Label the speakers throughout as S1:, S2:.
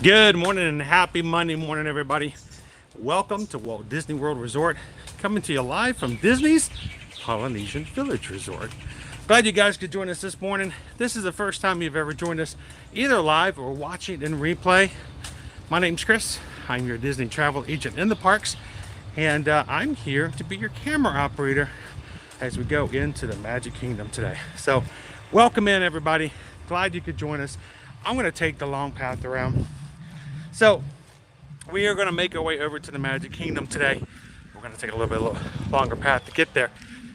S1: Good morning and happy Monday morning, everybody. Welcome to Walt Disney World Resort, coming to you live from Disney's Polynesian Village Resort. Glad you guys could join us this morning. This is the first time you've ever joined us, either live or watching in replay. My name's Chris. I'm your Disney travel agent in the parks, and I'm here to be your camera operator as we go into the Magic Kingdom today. So, welcome in, everybody. Glad you could join us. I'm going to take the long path around. So we are going to make our way over to the Magic Kingdom today. We're going to take a little longer path to get there.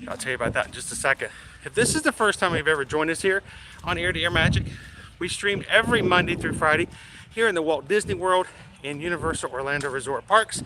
S1: I'll tell you about that in just a second. If this is the first time you've ever joined us here on Ear to Ear Magic, we stream every Monday through Friday here in the Walt Disney World and Universal Orlando Resort Parks,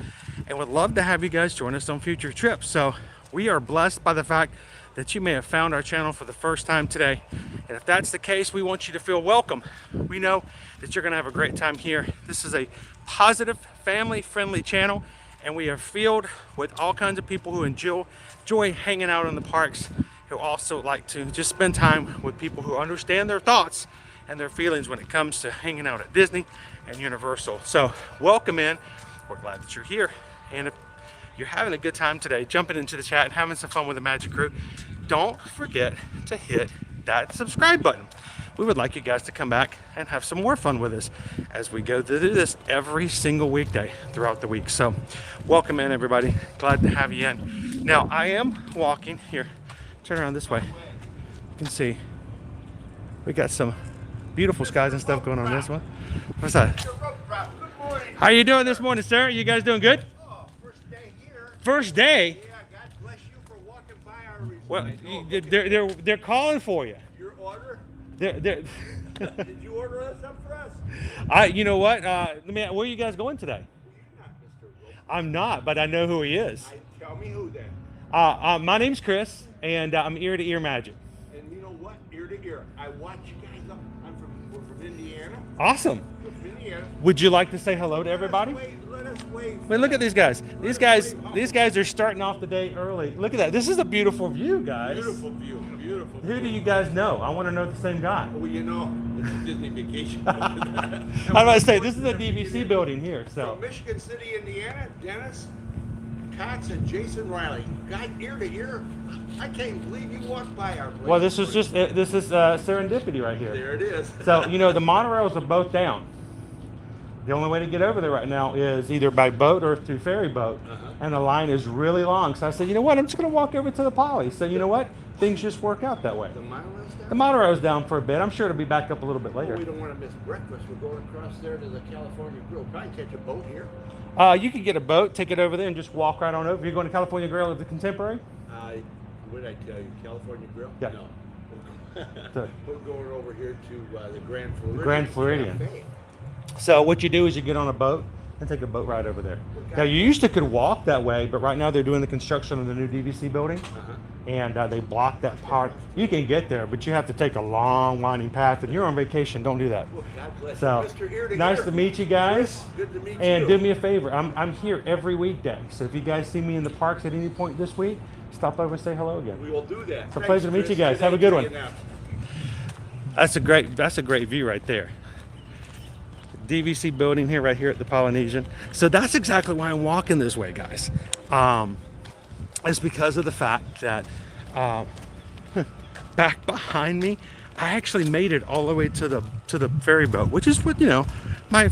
S1: and would love to have you guys join us on future trips. So we are blessed by the fact that you may have found our channel for the first time today. And if that's the case, we want you to feel welcome. We know that you're gonna have a great time here. This is a positive, family-friendly channel, and we are filled with all kinds of people who enjoy hanging out in the parks, who also like to just spend time with people who understand their thoughts and their feelings when it comes to hanging out at Disney and Universal. So welcome in. We're glad that you're here. And if you're having a good time today, jumping into the chat and having some fun with the Magic Crew, don't forget to hit that subscribe button. We would like you guys to come back and have some more fun with us as we go through this every single weekday throughout the week. So welcome in, everybody. Glad to have you in. Now, I am walking here. Turn around this way. You can see we got some beautiful skies and stuff going on this one. What's that? How you doing this morning, sir? You guys doing good? First day?
S2: Yeah, God bless you for walking by our
S1: Well, they're calling for you.
S2: Your order?
S1: They're
S2: Did you order something for us?
S1: You know what? Where are you guys going today?
S2: You're not Mr. Rope.
S1: I'm not, but I know who he is.
S2: Tell me who then.
S1: My name's Chris, and I'm Ear to Ear Magic.
S2: And you know what? Ear to ear. I watch you guys up. We're from Indiana.
S1: Awesome.
S2: We're from Indiana.
S1: Would you like to say hello to everybody?
S2: Let us wait.
S1: Wait, look at these guys. These guys are starting off the day early. Look at that. This is a beautiful view, guys.
S2: Beautiful view. Beautiful.
S1: Who do you guys know? I want to know the same guy.
S2: Well, you know, it's a Disney vacation.
S1: I'm about to say, this is a DVC building here. So
S2: From Michigan City, Indiana, Dennis Cox and Jason Riley. Got ear to ear. I can't believe you walked by our place.
S1: well, this is serendipity right here.
S2: There it is.
S1: So, you know, the monorails are both down. The only way to get over there right now is either by boat or through ferry boat. And the line is really long. So I said, you know what, I'm just going to walk over to the Poly. So, you know what, things just work out that way.
S2: The monorail's down?
S1: The monorail's down for a bit. I'm sure it'll be back up a little bit
S2: Well,
S1: later.
S2: we don't want to miss breakfast. We're going across there to the California Grill. Probably catch a boat here.
S1: You can get a boat, take it over there, and just walk right on over. You're going to California Grill at the Contemporary?
S2: What did I tell you? California Grill?
S1: Yeah.
S2: No.
S1: So-
S2: We're going over here to the Grand Floridian.
S1: Grand Floridian.
S2: Cafe.
S1: So what you do is you get on a boat and take a boat ride over there. Now, you used to could walk that way, but right now they're doing the construction of the new DVC building. And they block that part. You can get there, but you have to take a long, winding path. And you're on vacation. Don't do that.
S2: Well, God bless
S1: So,
S2: you, Mr. Ear to
S1: nice
S2: Ear.
S1: to meet you guys.
S2: Good to meet
S1: And
S2: you.
S1: do me a favor. I'm here every weekday. So if you guys see me in the parks at any point this week, stop over and say hello again.
S2: We will do that.
S1: It's a pleasure to meet you guys. Have a good one. That's a great view right there. DVC building here, right here at the Polynesian. So that's exactly why I'm walking this way, guys. It's because of the fact that back behind me, I actually made it all the way to the ferry boat, which is what, you know, my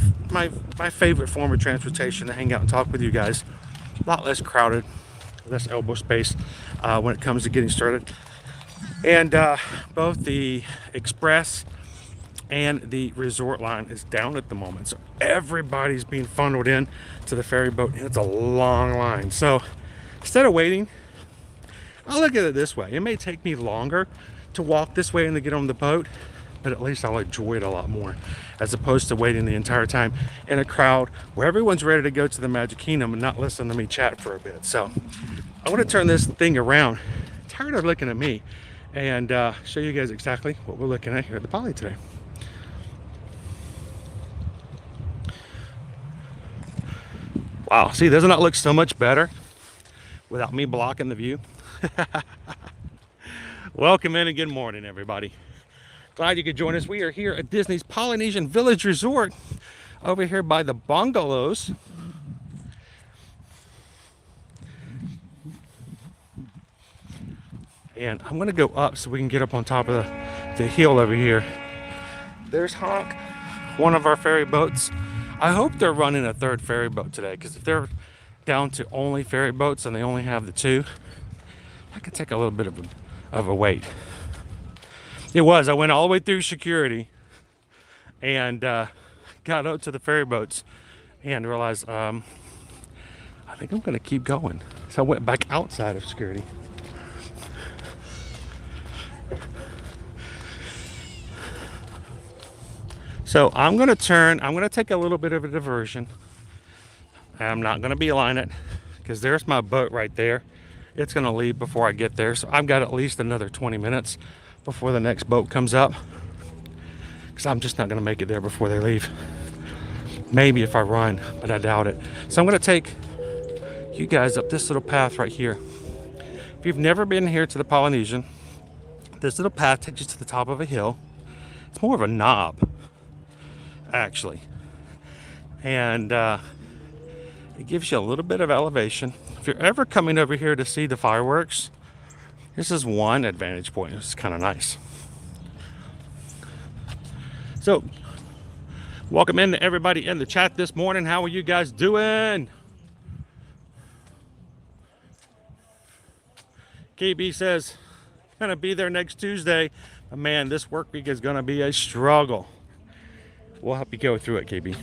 S1: favorite form of transportation, to hang out and talk with you guys. A lot less crowded, less elbow space when it comes to getting started. And both the express and the resort line is down at the moment, so everybody's being funneled in to the ferry boat, and it's a long line. So instead of waiting, I'll look at it this way. It may take me longer to walk this way and to get on the boat, but at least I'll enjoy it a lot more, as opposed to waiting the entire time in a crowd where everyone's ready to go to the Magic Kingdom and not listen to me chat for a bit. So I want to turn this thing around. I'm tired of looking at me, and show you guys exactly what we're looking at here at the Poly today. Wow, see, doesn't that look so much better without me blocking the view? Welcome in and good morning, everybody. Glad you could join us. We are here at Disney's Polynesian Village Resort. over here by the bungalows. And I'm gonna go up so we can get up on top of the hill over here. There's Honk, one of our ferry boats. I hope they're running a third ferry boat today, because if they're down to only ferry boats and they only have the two, that could take a little bit of a wait. It was. I went all the way through security and got up to the ferry boats and realized I think I'm gonna keep going. So I went back outside of security. So I'm gonna take a little bit of a diversion. I'm not gonna beeline it, because there's my boat right there. It's gonna leave before I get there. So I've got at least another 20 minutes before the next boat comes up, because I'm just not gonna make it there before they leave. Maybe if I run, but I doubt it. So I'm gonna take you guys up this little path right here. If you've never been here to the Polynesian, this little path takes you to the top of a hill. It's more of a knob, actually, and it gives you a little bit of elevation. If you're ever coming over here to see the fireworks, this is one advantage point. It's kind of nice. So welcome in to everybody in the chat this morning. How are you guys doing? KB says gonna be there next Tuesday. But man, this work week is gonna be a struggle. We'll help you go through it, KB.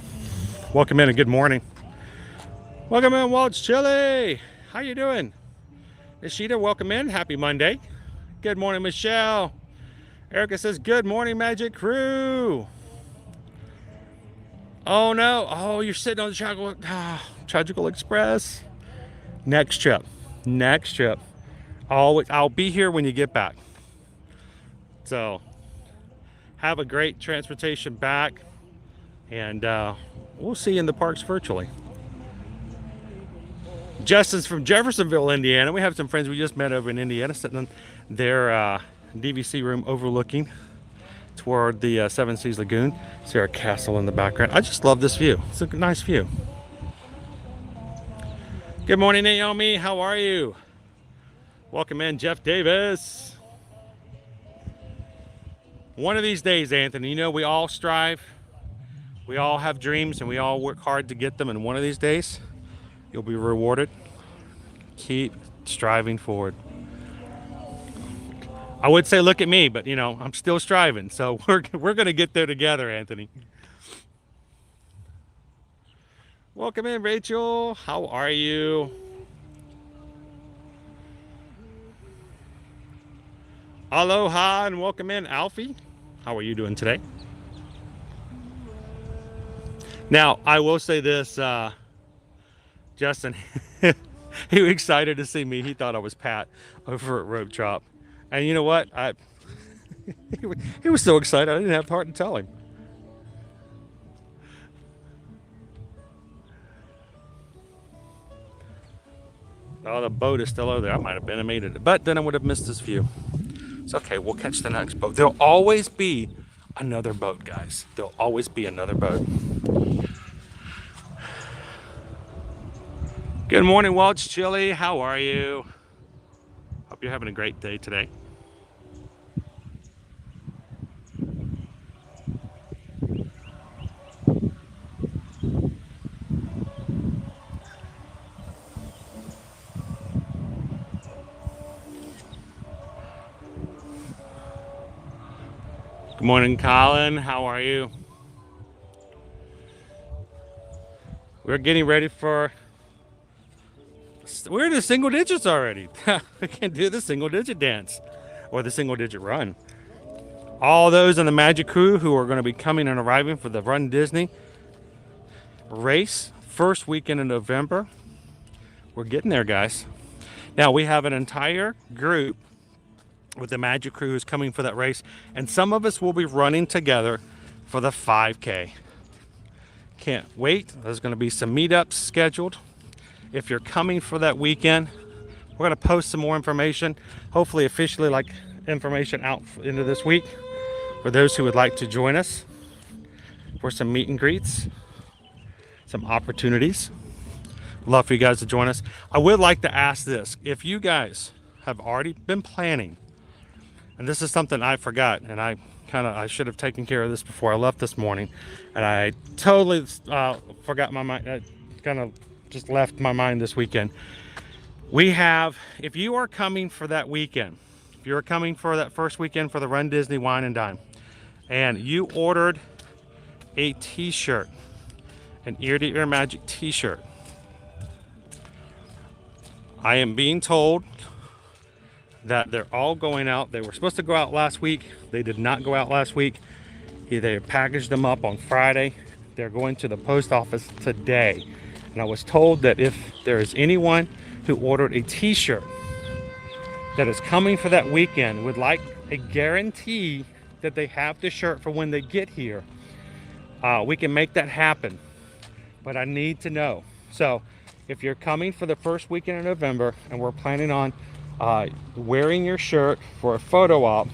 S1: Welcome in and good morning. Welcome in, Walt's Chili. How you doing? Nishita, welcome in. Happy Monday. Good morning, Michelle. Erica says, good morning, Magic Crew. Oh no. Oh, you're sitting on the Tragical Express. Next trip. Next trip. I'll be here when you get back. So have a great transportation back. And we'll see you in the parks virtually. Justin's from Jeffersonville, Indiana. We have some friends we just met over in Indiana sitting in their DVC room overlooking toward the Seven Seas Lagoon. See our castle in the background. I just love this view. It's a nice view. Good morning, Naomi. How are you? Welcome in, Jeff Davis. One of these days, Anthony, you know, we all strive. We all have dreams and we all work hard to get them. And one of these days, you'll be rewarded. Keep striving forward. I would say, look at me, but you know, I'm still striving. So we're going to get there together, Anthony. Welcome in, Rachel. How are you? Aloha and welcome in, Alfie. How are you doing today? Now, I will say this, Justin, he was excited to see me. He thought I was Pat over at Rope Chop. And you know what? He was so excited, I didn't have the heart to tell him. Oh, the boat is still over there. I might have been and made it, but then I would have missed this view. It's okay, we'll catch the next boat. There'll always be another boat, guys. There'll always be another boat. Good morning, Walt's Chili. How are you? Hope you're having a great day today. Good morning, Colin. How are you? We're getting ready for... We're in the single digits already. We can do the single digit dance or the single digit run. All those in the Magic Crew who are going to be coming and arriving for the Run Disney race, first weekend in November. We're getting there, guys. Now we have an entire group with the Magic Crew who's coming for that race, and some of us will be running together for the 5K. Can't wait. There's going to be some meetups scheduled. If you're coming for that weekend, we're going to post some more information, hopefully officially, like information out into this week for those who would like to join us for some meet and greets. some opportunities. Love for you guys to join us. I would like to ask this. If you guys have already been planning, and this is something I forgot, and I should have taken care of this before I left this morning, and I totally forgot my mind. I kind of just left my mind this weekend. We have, if you are coming for that weekend, if you're coming for that first weekend for the Run Disney Wine and Dine, and you ordered a t-shirt, an Ear to Ear Magic t-shirt, I am being told that they're all going out. They were supposed to go out last week. They did not go out last week. They packaged them up on Friday. They're going to the post office today. And I was told that if there is anyone who ordered a t-shirt that is coming for that weekend, would like a guarantee that they have the shirt for when they get here, we can make that happen. But I need to know. So if you're coming for the first weekend in November and we're planning on wearing your shirt for a photo op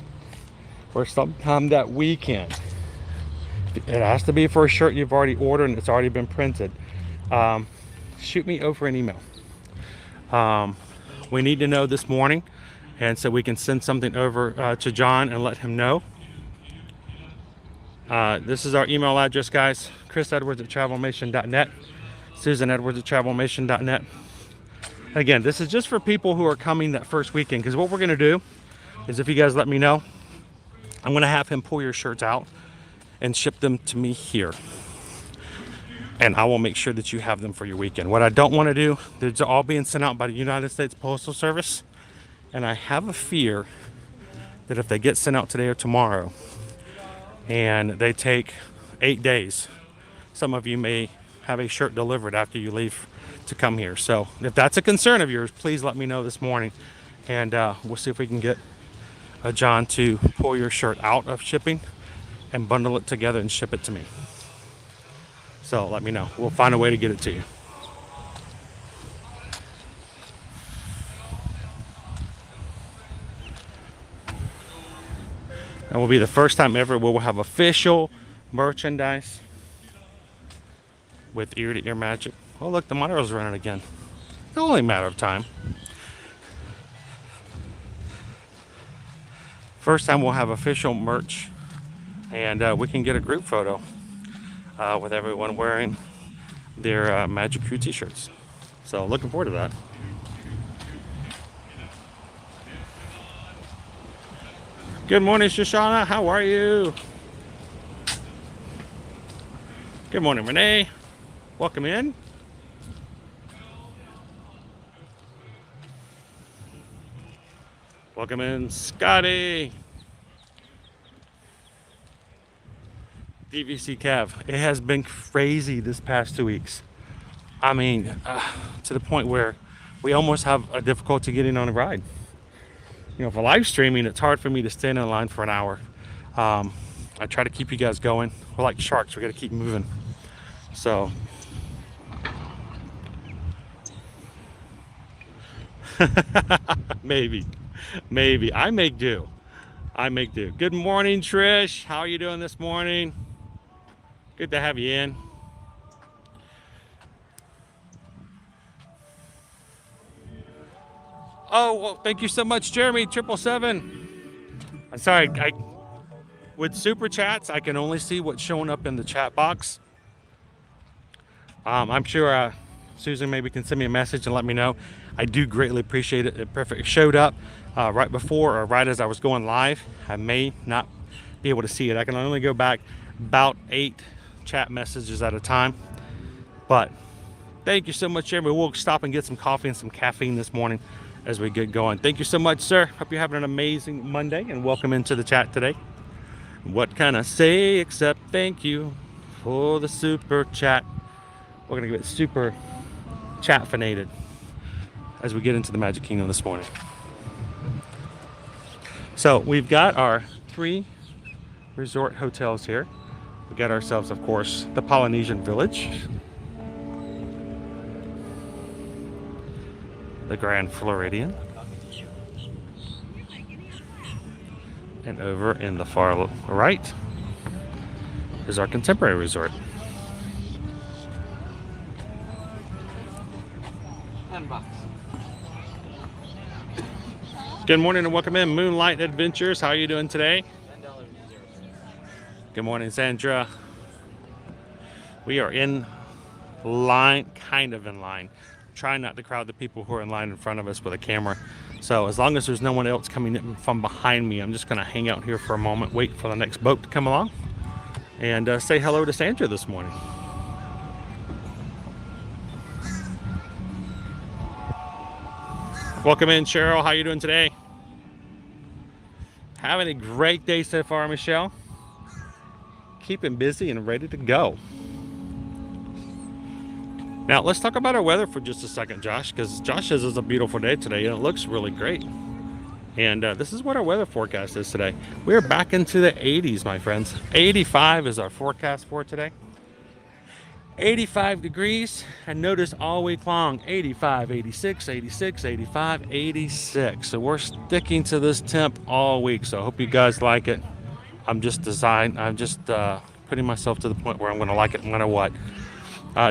S1: for sometime that weekend, it has to be for a shirt you've already ordered and it's already been printed. Shoot me over an email. We need to know this morning, and so we can send something over to John and let him know. This is our email address, guys. chrisedwards@travelmation.net. susanedwards@travelmation.net. Again, this is just for people who are coming that first weekend, because what we're going to do is, if you guys let me know, I'm going to have him pull your shirts out and ship them to me here, and I will make sure that you have them for your weekend. What I don't want to do, they're all being sent out by the United States Postal Service, and I have a fear that if they get sent out today or tomorrow and they take 8 days, some of you may have a shirt delivered after you leave to come here. So if that's a concern of yours, please let me know this morning, and we'll see if we can get John to pull your shirt out of shipping and bundle it together and ship it to me. So let me know. We'll find a way to get it to you. That will be the first time ever we'll have official merchandise with Ear to Ear Magic. Oh, look, the motor's running again. It's only a matter of time. First time we'll have official merch, and we can get a group photo with everyone wearing their Magic Crew t-shirts. So looking forward to that. Good morning, Shoshana. How are you? Good morning, Renee. Welcome in. Welcome in, Scotty. DVC Cav. It has been crazy this past 2 weeks. I mean, to the point where we almost have a difficulty getting on a ride. You know, for live streaming, it's hard for me to stand in line for an hour. I try to keep you guys going. We're like sharks. We got to keep moving. So, maybe I make do. Good morning, Trish. How are you doing this morning? Good to have you in. Oh, well, thank you so much, Jeremy. 777. I'm sorry. With super chats, I can only see what's showing up in the chat box. I'm sure Susan maybe can send me a message and let me know. I do greatly appreciate it. It perfect showed up right before or right as I was going live. I may not be able to see it. I can only go back about 8 chat messages at a time. But thank you so much, Jeremy. We'll stop and get some coffee and some caffeine this morning as we get going. Thank you so much, sir. Hope you're having an amazing Monday, and welcome into the chat today. What can I say except thank you for the super chat? We're gonna get super chat-finated as we get into the Magic Kingdom this morning. So we've got our 3 resort hotels here. We got ourselves, of course, the Polynesian Village, the Grand Floridian, and over in the far right is our Contemporary Resort.
S3: $10.
S1: Good morning and welcome in Moonlight Adventures. How are you doing today?
S3: $10.
S1: Good morning, Sandra. We are in line, kind of in line. Trying not to crowd the people who are in line in front of us with a camera. So as long as there's no one else coming in from behind me, I'm just going to hang out here for a moment, wait for the next boat to come along, and say hello to Sandra this morning. Welcome in, Cheryl. How you doing today? Having a great day so far, Michelle. Keeping busy and ready to go. Now, let's talk about our weather for just a second, Josh, because Josh says it's a beautiful day today, and it looks really great. And this is what our weather forecast is today. We're back into the 80s, my friends. 85 is our forecast for today. 85 degrees, and notice all week long, 85, 86, 86, 85, 86. So we're sticking to this temp all week, so I hope you guys like it. I'm just putting myself to the point where I'm gonna like it no matter what.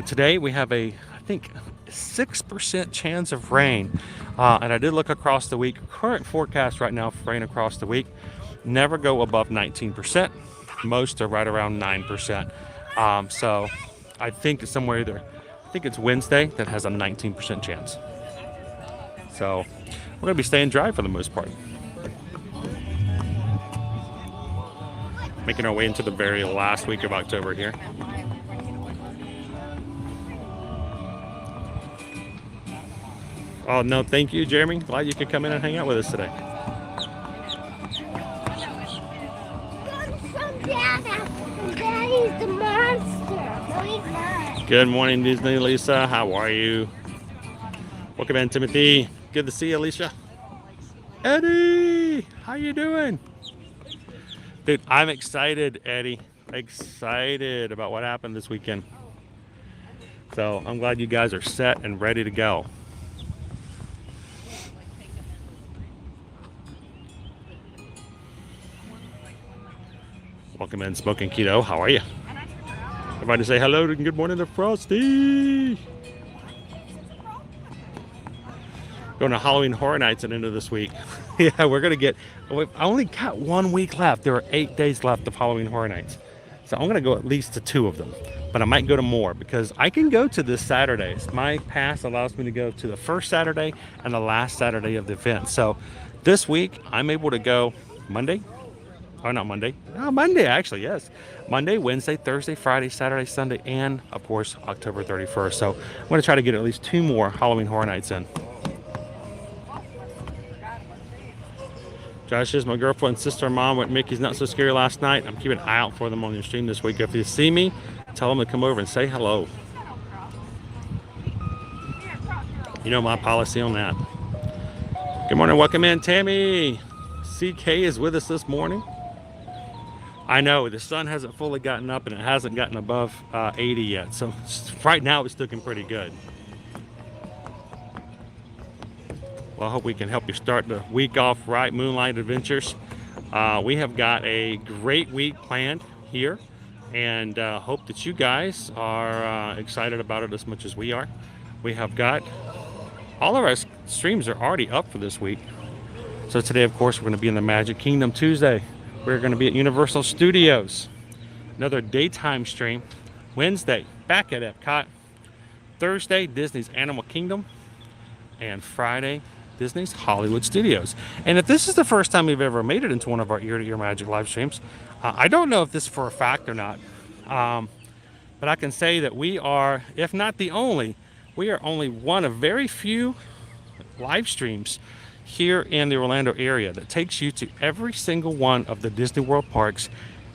S1: Today we have I think 6% chance of rain, and I did look across the week. Current forecast right now for rain across the week, never go above 19%. Most are right around 9%. So I think it's somewhere either, I think it's Wednesday that has a 19% chance. So we're gonna be staying dry for the most part. Making our way into the very last week of October here. Oh, no, thank you, Jeremy. Glad you could come in and hang out with us today.
S4: Daddy's the monster. No, he's not.
S1: Good morning, Disney Lisa. How are you? Welcome in, Timothy. Good to see you, Alicia. Eddie, how you doing? Dude, I'm excited, Eddie. Excited about what happened this weekend. So I'm glad you guys are set and ready to go. Welcome in, Smoking Keto. How are you? Everybody say hello and good morning to Frosty. Going to Halloween Horror Nights at the end of this week. Yeah, we're going to get... I only got 1 week left. There are 8 days left of Halloween Horror Nights. So I'm going to go at least to 2 of them. But I might go to more because I can go to this Saturdays. My pass allows me to go to the first Saturday and the last Saturday of the event. So this week, I'm able to go Monday. Oh, not Monday. Oh, Monday, actually, yes. Monday, Wednesday, Thursday, Friday, Saturday, Sunday, and, of course, October 31st. So I'm going to try to get at least 2 more Halloween Horror Nights in. Josh says, my girlfriend, sister, and mom went Mickey's Not So Scary last night. I'm keeping an eye out for them on your stream this week. If you see me, tell them to come over and say hello. You know my policy on that. Good morning. Welcome in, Tammy. CK is with us this morning. I know the sun hasn't fully gotten up and it hasn't gotten above 80 yet. So right now it's looking pretty good. Well, I hope we can help you start the week off right, Moonlight Adventures. We have got a great week planned here, and hope that you guys are excited about it as much as we are. We have got all of our streams are already up for this week. So today, of course, we're going to be in the Magic Kingdom. Tuesday, we're going to be at Universal Studios. Another daytime stream. Wednesday, back at Epcot. Thursday, Disney's Animal Kingdom. And Friday, Disney's Hollywood Studios. And if this is the first time you've ever made it into one of our ear-to-ear magic live streams, I don't know if this is for a fact or not, but I can say that we are, if not the only, we are only one of very few live streams here in the Orlando area that takes you to every single one of the Disney World parks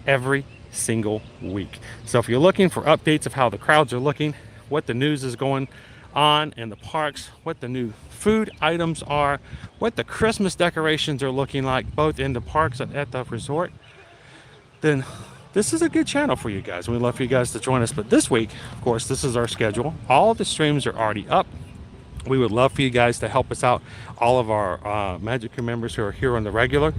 S1: every single week. So if you're looking for updates of how the crowds are looking, what the news is going on in the parks, what the new food items are, what the Christmas decorations are looking like both in the parks and at the resort, then this is a good channel for you guys. We'd love for you guys to join us. But this week, of course, this is our schedule. All the streams are already up. We would love for you guys to help us out. All of our Magic Crew members who are here on the regular,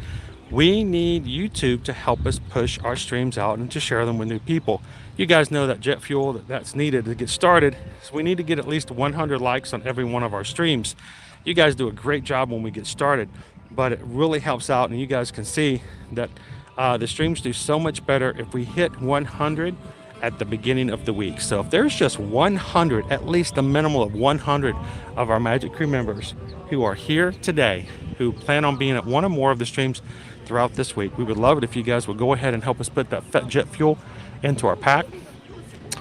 S1: we need YouTube to help us push our streams out and to share them with new people. You guys know that jet fuel that's needed to get started. So we need to get at least 100 likes on every one of our streams. You guys do a great job when we get started, but it really helps out, and you guys can see that the streams do so much better if we hit 100 at the beginning of the week. So if there's just 100, at least a minimum of 100 of our Magic Crew members who are here today, who plan on being at one or more of the streams throughout this week, we would love it if you guys would go ahead and help us put that jet fuel into our pack.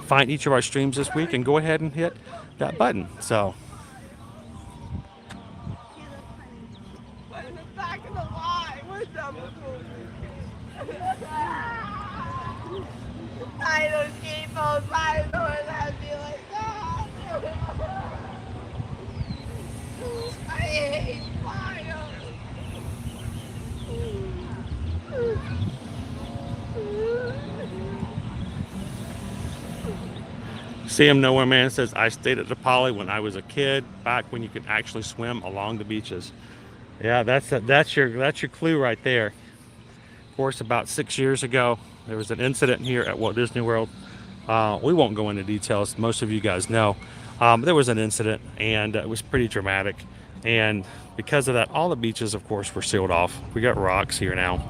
S1: Find each of our streams this week and go ahead and hit that button. So
S3: I don't keep those eyes on that be like that. I hate fire.
S1: CM Nowhere Man says, I stayed at the Poly when I was a kid, back when you could actually swim along the beaches. Yeah, that's your clue right there. Of course, about 6 years ago, there was an incident here at Walt Disney World. We won't go into details. Most of you guys know. There was an incident, and it was pretty dramatic. And because of that, all the beaches, of course, were sealed off. We got rocks here now.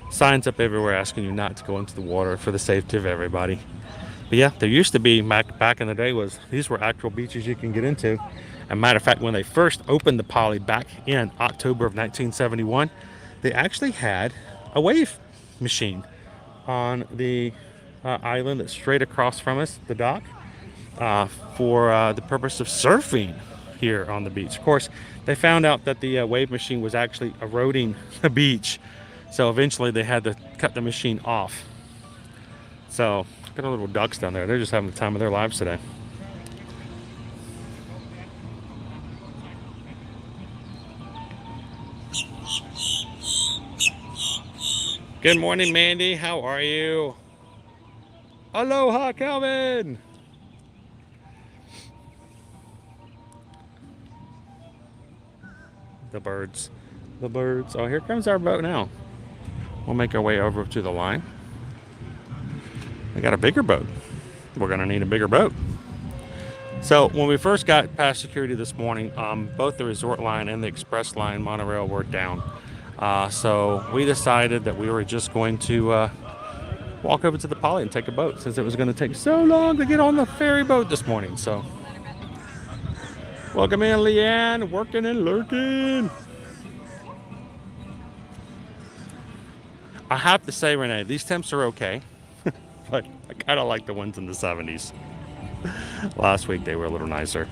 S1: Signs up everywhere asking you not to go into the water for the safety of everybody. But yeah, there used to be, back in the day, these were actual beaches you can get into. As a matter of fact, when they first opened the Poly back in October of 1971, they actually had a wave machine on the island that's straight across from us, the dock, for the purpose of surfing here on the beach. Of course, they found out that the wave machine was actually eroding the beach, so eventually they had to cut the machine off. So, got our little ducks down there. They're just having the time of their lives today. Good morning, Mandy. How are you? Aloha, Calvin. The birds. The birds. Oh, here comes our boat now. We'll make our way over to the line. We got a bigger boat. We're going to need a bigger boat. So when we first got past security this morning, both the resort line and the express line monorail were down. So we decided that we were just going to walk over to the Poly and take a boat, since it was going to take so long to get on the ferry boat this morning. So welcome in, Leanne, working and lurking. I have to say, Renee, these temps are okay, but I kind of like the ones in the 70s. Last week they were a little nicer.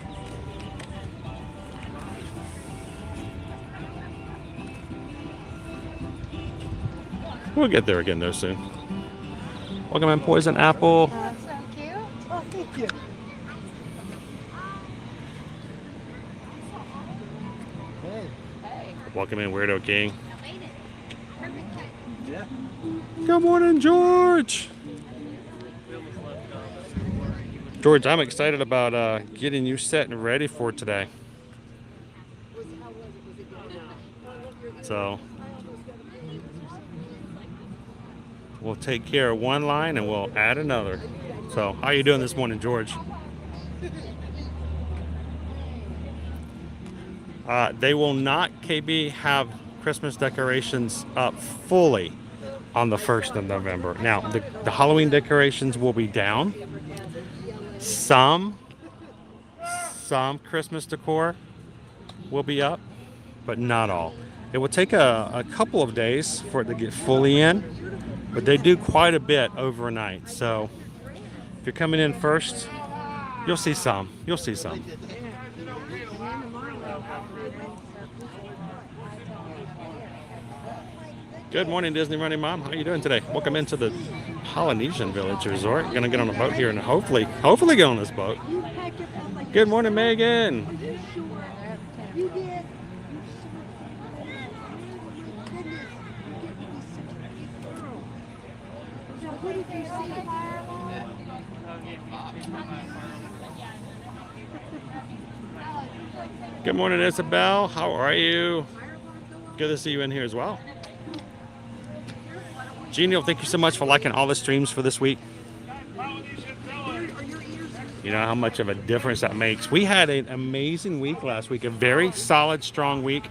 S1: We'll get there again though soon. Welcome in, Poison Apple.
S3: Thank you. Oh, thank you. Hey.
S1: Welcome in, Weirdo King.
S3: Yeah.
S1: Good morning, George. George, I'm excited about getting you set and ready for today. So we'll take care of one line and we'll add another. So how are you doing this morning, George? They will not, KB, have Christmas decorations up fully on the 1st of November. Now, the Halloween decorations will be down. Some Christmas decor will be up, but not all. It will take a couple of days for it to get fully in, but they do quite a bit overnight. So if you're coming in first, you'll see some. You'll see some. Good morning, Disney Running Mom. How are you doing today? Welcome into the Polynesian Village Resort. You're gonna get on a boat here and hopefully get on this boat. Good morning, Megan. Good morning, Isabel. How are you? Good to see you in here as well. Genial, thank you so much for liking all the streams for this week. You know how much of a difference that makes. We had an amazing week last week, a very solid, strong week,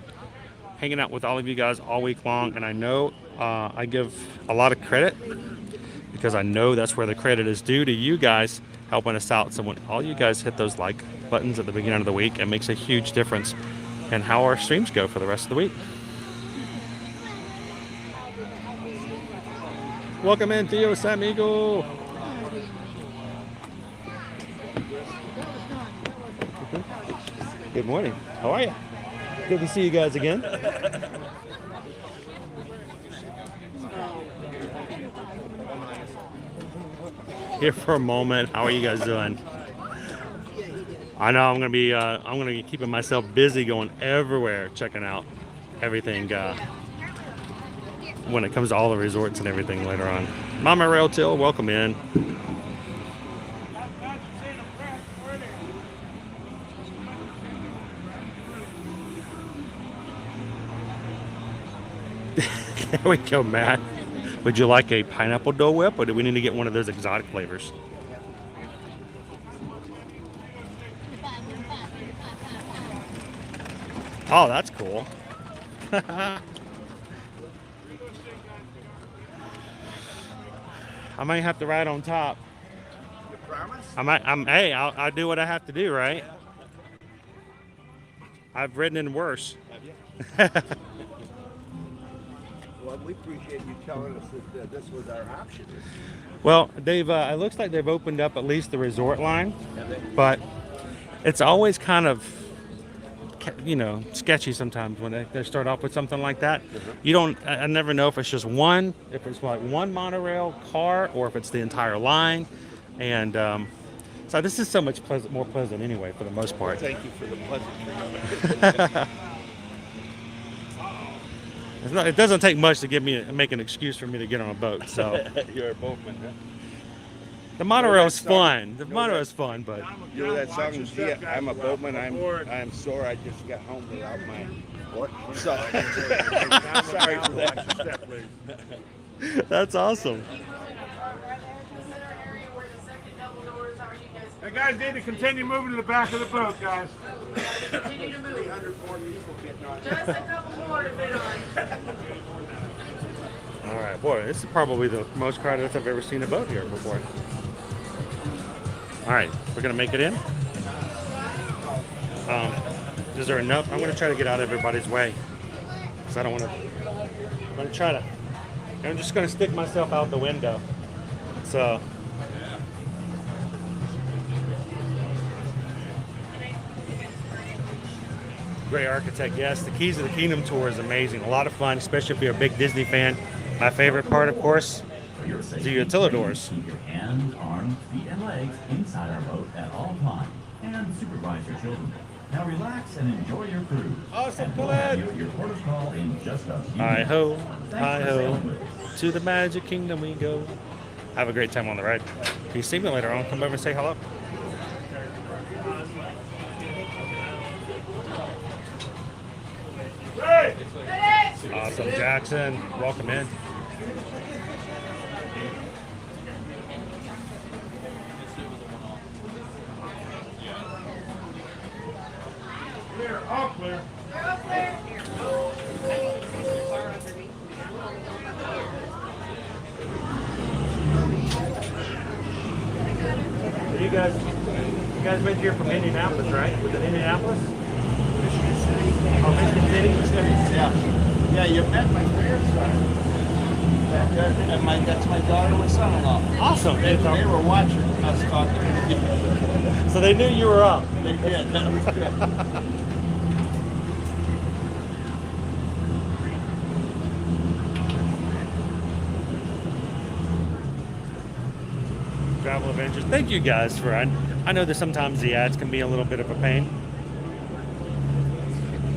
S1: hanging out with all of you guys all week long. And I know I give a lot of credit because I know that's where the credit is due to you guys helping us out. So when all you guys hit those like buttons at the beginning of the week, it makes a huge difference in how our streams go for the rest of the week. Welcome in, Dios amigo. Good morning. How are you? Good to see you guys again. Here for a moment. How are you guys doing? I know I'm gonna be keeping myself busy, going everywhere, checking out everything when it comes to all the resorts and everything later on. Mama Rail Till, welcome in. There we go, Matt. Would you like a pineapple Dole Whip, or do we need to get one of those exotic flavors? Oh, that's cool. I might have to ride on top.
S2: You promise?
S1: Hey, I'll do what I have to do, right? I've ridden in worse.
S2: Have you? Well, we appreciate you telling us that this was our option.
S1: Well, they've it looks like they've opened up at least the resort line,
S2: Have they?
S1: but it's always kind of, you know, sketchy sometimes when they start off with something like that. You don't, I never know if it's just one, if it's like one monorail car, or if it's the entire line. And so this is so much more pleasant anyway, for the most part.
S2: Thank you for the pleasantry.
S1: It doesn't take much to make an excuse for me to get on a boat. So
S2: You're a boatman, huh?
S1: the monorail's fun. The monorail's fun, but
S2: You know that song? Yeah, I'm a boatman. I'm sore. I just got home without my what? So, sorry for that.
S1: that's awesome.
S5: You guys need to continue moving to the back of the boat, guys.
S3: Continue to move.
S2: 304 people getting on.
S3: Just a couple more to fit on.
S1: All right, boy, this is probably the most crowded I've ever seen a boat here before. All right, we're gonna make it in. Is there enough? I'm gonna try to get out of everybody's way, because I don't want to. I'm gonna try to. I'm just gonna stick myself out the window. So. Great architect, yes. The Keys of the Kingdom tour is amazing. A lot of fun, especially if you're a big Disney fan. My favorite part, of course, is the utilidors.
S6: Keep your hands, arms, feet, and legs inside our boat at all times, and supervise your children. Now relax and enjoy your cruise.
S1: Awesome,
S6: and we'll have you at your port of call in just a few
S1: Hi ho,
S6: minutes.
S1: hi
S6: Thanks for
S1: ho,
S6: sailing with us.
S1: to the Magic Kingdom we go. Have a great time on the ride. If you see me later on, come over and say hello. Awesome, Jackson. Welcome in.
S5: Clear, all clear.
S1: You guys went here from Indianapolis, right? Was it Indianapolis? Oh, Michigan City?
S2: Yeah. Yeah, you met my grandson. And that's my daughter and son-in-law.
S1: Awesome.
S2: They were watching us talking.
S1: So they knew you were up.
S2: They did. That was good.
S1: Travel Adventures. Thank you guys for it. I know that sometimes the ads can be a little bit of a pain.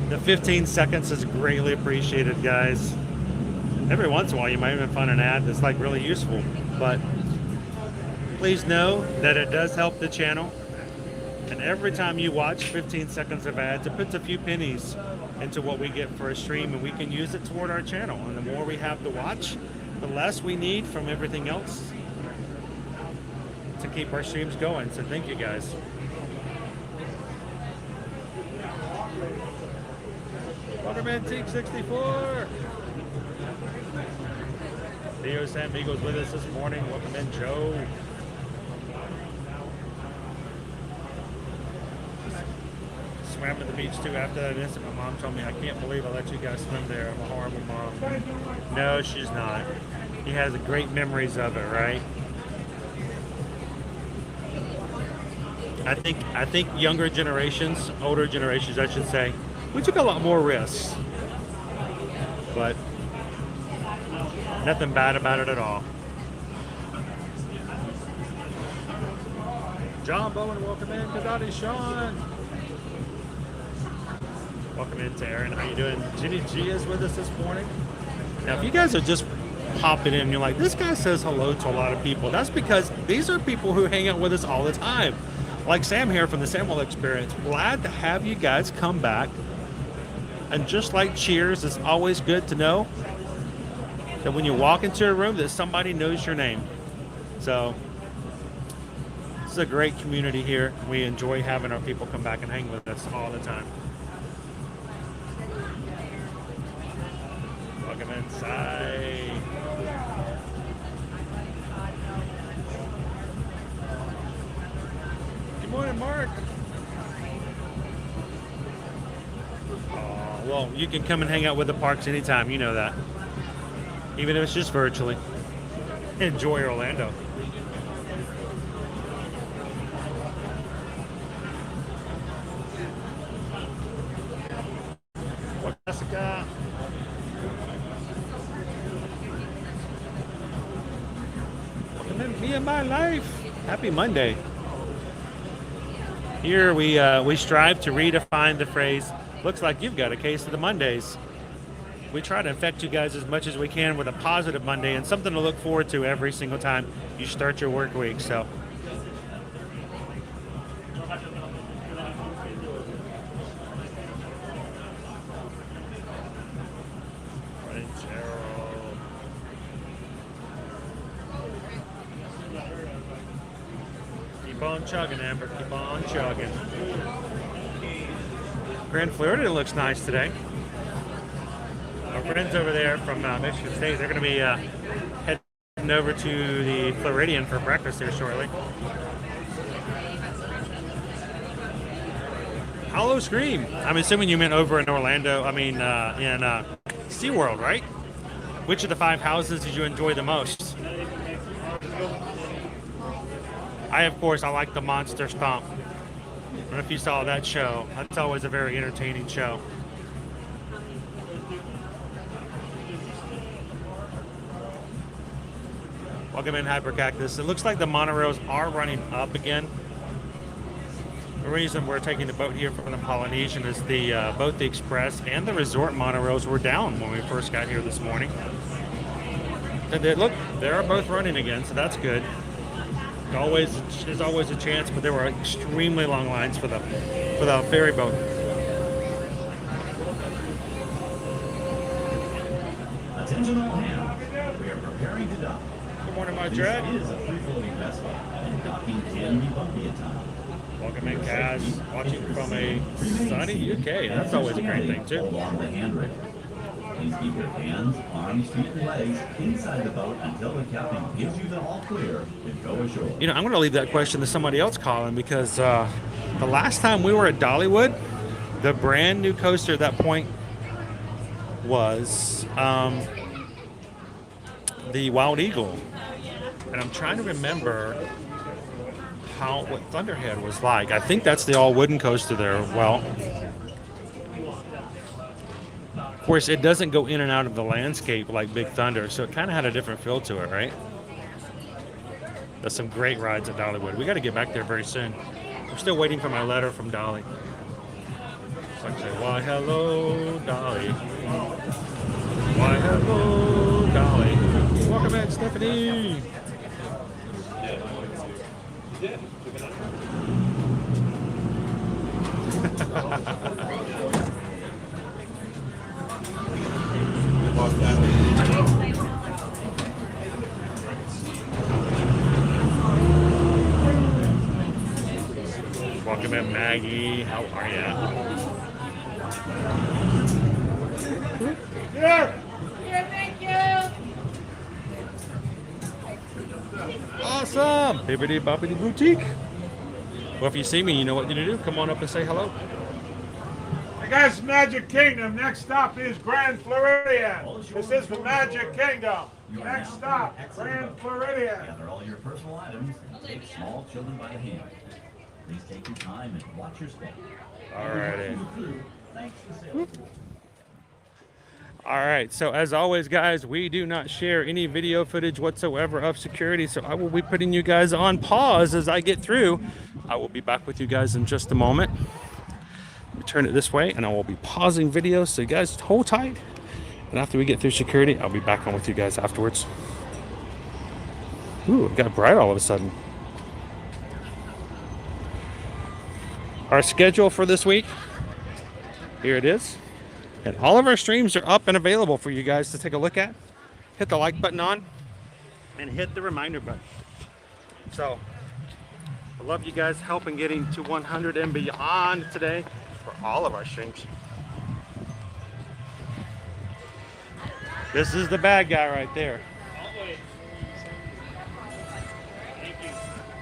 S1: The 15 seconds is greatly appreciated, guys. Every once in a while you might even find an ad that's like really useful, but please know that it does help the channel. And every time you watch 15 seconds of ads, it puts a few pennies into what we get for a stream, and we can use it toward our channel. And the more we have to watch, the less we need from everything else. to keep our streams going. So thank you guys. Welcome in, Team 64. Theo San Vigo's with us this morning. Welcome in, Joe. Swam at the beach too after that incident. My mom told me, I can't believe I let you guys swim there. I'm a horrible mom. No, she's not. He has great memories of it, right? I think younger generations, older generations, I should say, we took a lot more risks, but nothing bad about it at all. John Bowen, welcome in. Kadati Sean. Welcome in, Aaron. How you doing? Ginny G is with us this morning. Now, if you guys are just popping in and you're like, this guy says hello to a lot of people, that's because these are people who hang out with us all the time. Like Sam here from the Samuel Experience. Glad to have you guys come back. And just like Cheers, it's always good to know that when you walk into a room that somebody knows your name. So this is a great community here. We enjoy having our people come back and hang with us all the time. Welcome inside. Good morning, Mark. Oh, well, you can come and hang out with the parks anytime. You know that. Even if it's just virtually. Enjoy Orlando. Jessica. Me and my life. Happy Monday. Here we strive to redefine the phrase, looks like you've got a case of the Mondays. We try to affect you guys as much as we can with a positive Monday and something to look forward to every single time you start your work week. So keep on chugging, Amber. Keep on chugging. Grand Florida looks nice today. Our friends over there from Michigan State, they're going to be heading over to the Floridian for breakfast here shortly. Hollow Scream. I'm assuming you meant over in Orlando. I mean, in SeaWorld, right? Which of the 5 houses did you enjoy the most? Of course, I like the Monster Stomp. I don't know if you saw that show. That's always a very entertaining show. Welcome in, Hypercactus. It looks like the monorails are running up again. The reason we're taking the boat here from the Polynesian is both the Express and the Resort monorails were down when we first got here this morning. And look, they are both running again, so that's good. There's always a chance, but there were extremely long lines for the ferry boat.
S6: Attention all hands. We are preparing to dock.
S1: Good morning, my Dread.
S6: This is a free-floating vessel, and docking can be bumpy at times.
S1: Welcome in, Kaz. Watching from a sunny UK. That's always a great thing, too.
S6: Along the handrail. Please keep your hands, arms, feet, and legs inside the boat until the captain gives you the all clear to go ashore.
S1: You know, I'm going to leave that question to somebody else, Colin, because the last time we were at Dollywood, the brand new coaster at that point was the Wild Eagle. And I'm trying to remember what Thunderhead was like. I think that's the all wooden coaster there. Well, of course, it doesn't go in and out of the landscape like Big Thunder, so it kind of had a different feel to it, right? There's some great rides at Dollywood. We got to get back there very soon. I'm still waiting for my letter from Dolly. So I can say, why hello, Dolly. Why hello, Dolly. Welcome back, Stephanie. Maggie. How are you?
S5: Here.
S3: Here, thank you.
S1: Awesome. Bibbidi Bobbidi Boutique. Well, if you see me, you know what to do. Come on up and say hello.
S5: Hey guys, Magic Kingdom. Next stop is Grand Floridian. This is the Magic Kingdom. Next stop, Grand Floridian.
S6: Gather all your personal items and take small children by the hand. Please take your time and watch your step.
S1: Alrighty.
S6: Thanks to Salesforce.
S1: All right, so as always, guys, we do not share any video footage whatsoever of security, so I will be putting you guys on pause as I get through. I will be back with you guys in just a moment. Let me turn it this way, and I will be pausing videos, so you guys hold tight. And after we get through security, I'll be back on with you guys afterwards. Ooh, it got bright all of a sudden. Our schedule for this week, here it is. And all of our streams are up and available for you guys to take a look at. Hit the like button on and hit the reminder button. So, I love you guys helping getting to 100 and beyond today for all of our streams. This is the bad guy right there.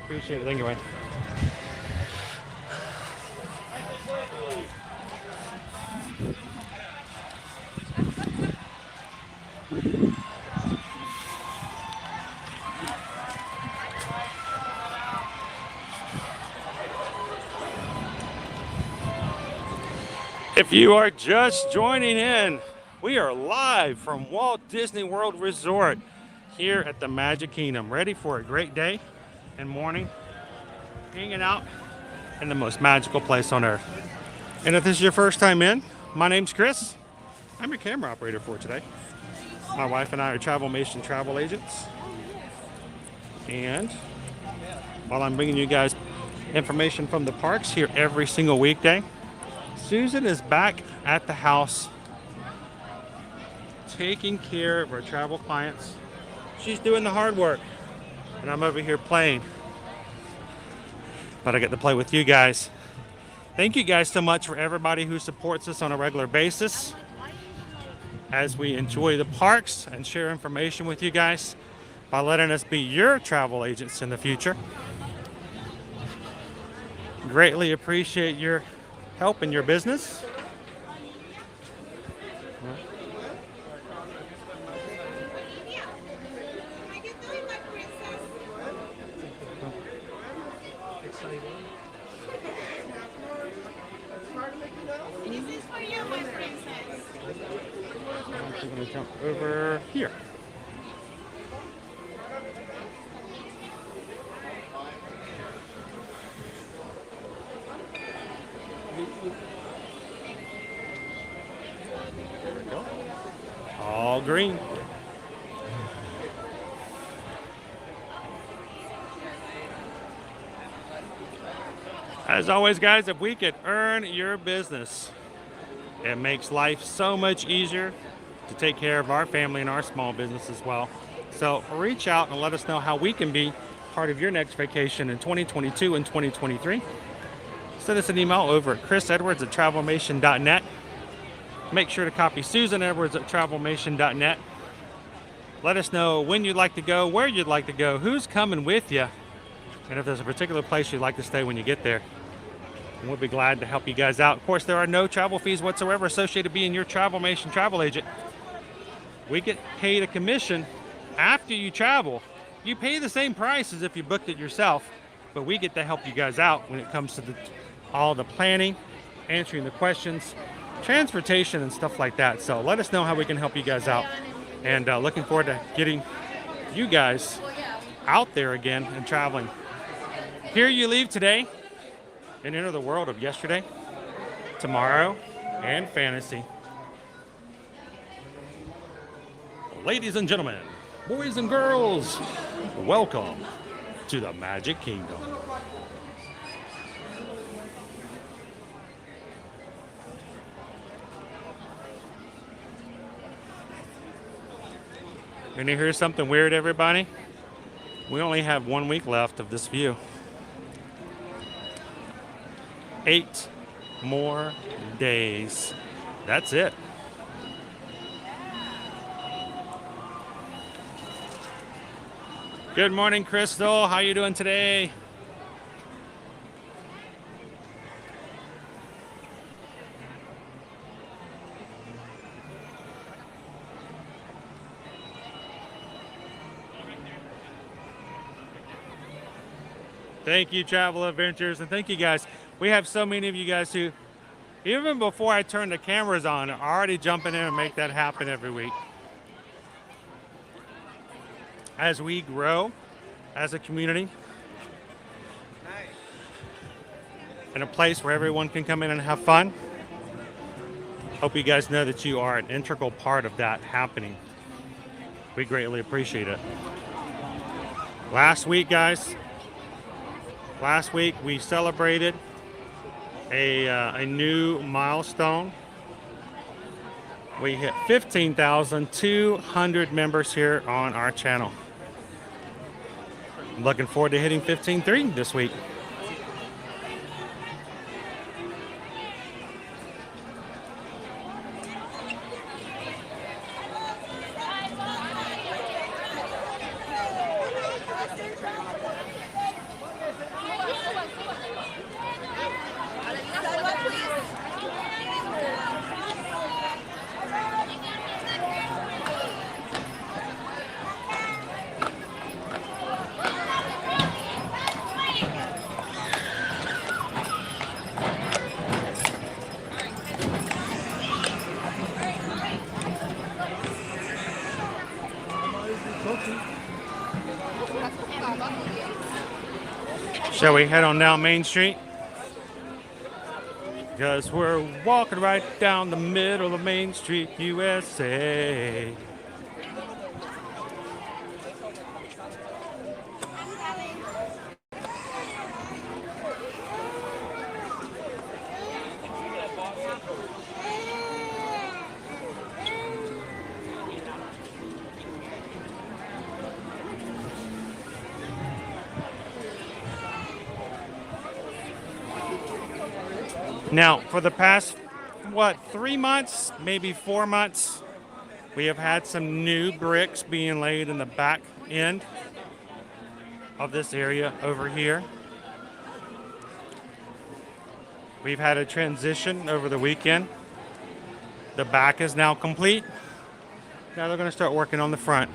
S1: Appreciate it. Thank you, Wayne. If you are just joining in, we are live from Walt Disney World Resort here at the Magic Kingdom, ready for a great day and morning, hanging out in the most magical place on earth. And if this is your first time in, my name's Chris. I'm your camera operator for today. My wife and I are Travelmation travel agents. And while I'm bringing you guys information from the parks here every single weekday, Susan is back at the house taking care of our travel clients. She's doing the hard work, and I'm over here playing. But I get to play with you guys. Thank you guys so much for everybody who supports us on a regular basis as we enjoy the parks and share information with you guys by letting us be your travel agents in the future. Greatly appreciate your help in your business.
S3: This is for you, my princess.
S1: I'm going to jump over here. There we go. All green. As always, guys, if we could earn your business, it makes life so much easier to take care of our family and our small business as well. So reach out and let us know how we can be part of your next vacation in 2022 and 2023. Send us an email over at chrisedwards@travelmation.net. Make sure to copy susanedwards@travelmation.net. Let us know when you'd like to go, where you'd like to go, who's coming with you, and if there's a particular place you'd like to stay when you get there. And we'll be glad to help you guys out. Of course, there are no travel fees whatsoever associated with being your Travelmation travel agent. We get paid a commission after you travel. You pay the same price as if you booked it yourself, but we get to help you guys out when it comes to all the planning, answering the questions, transportation, and stuff like that. So let us know how we can help you guys out. And looking forward to getting you guys out there again and traveling. Here you leave today and enter the world of yesterday, tomorrow, and fantasy. Ladies and gentlemen, boys and girls, welcome to the Magic Kingdom. And you hear something weird, everybody? We only have 1 week left of this view. 8 more days. That's it. Good morning, Crystal. How you doing today? Thank you, Travel Adventures, and thank you guys. We have so many of you guys who, even before I turn the cameras on, are already jumping in and make that happen every week. As we grow as a community, in a place where everyone can come in and have fun, hope you guys know that you are an integral part of that happening. We greatly appreciate it. Last week, guys, we celebrated a new milestone. We hit 15,200 members here on our channel. I'm looking forward to hitting 15,300 this week. Shall we head on down Main Street? Because we're walking right down the middle of Main Street, USA. Now, for the past, 3 months, maybe 4 months, we have had some new bricks being laid in the back end of this area over here. We've had a transition over the weekend. The back is now complete. Now they're going to start working on the front.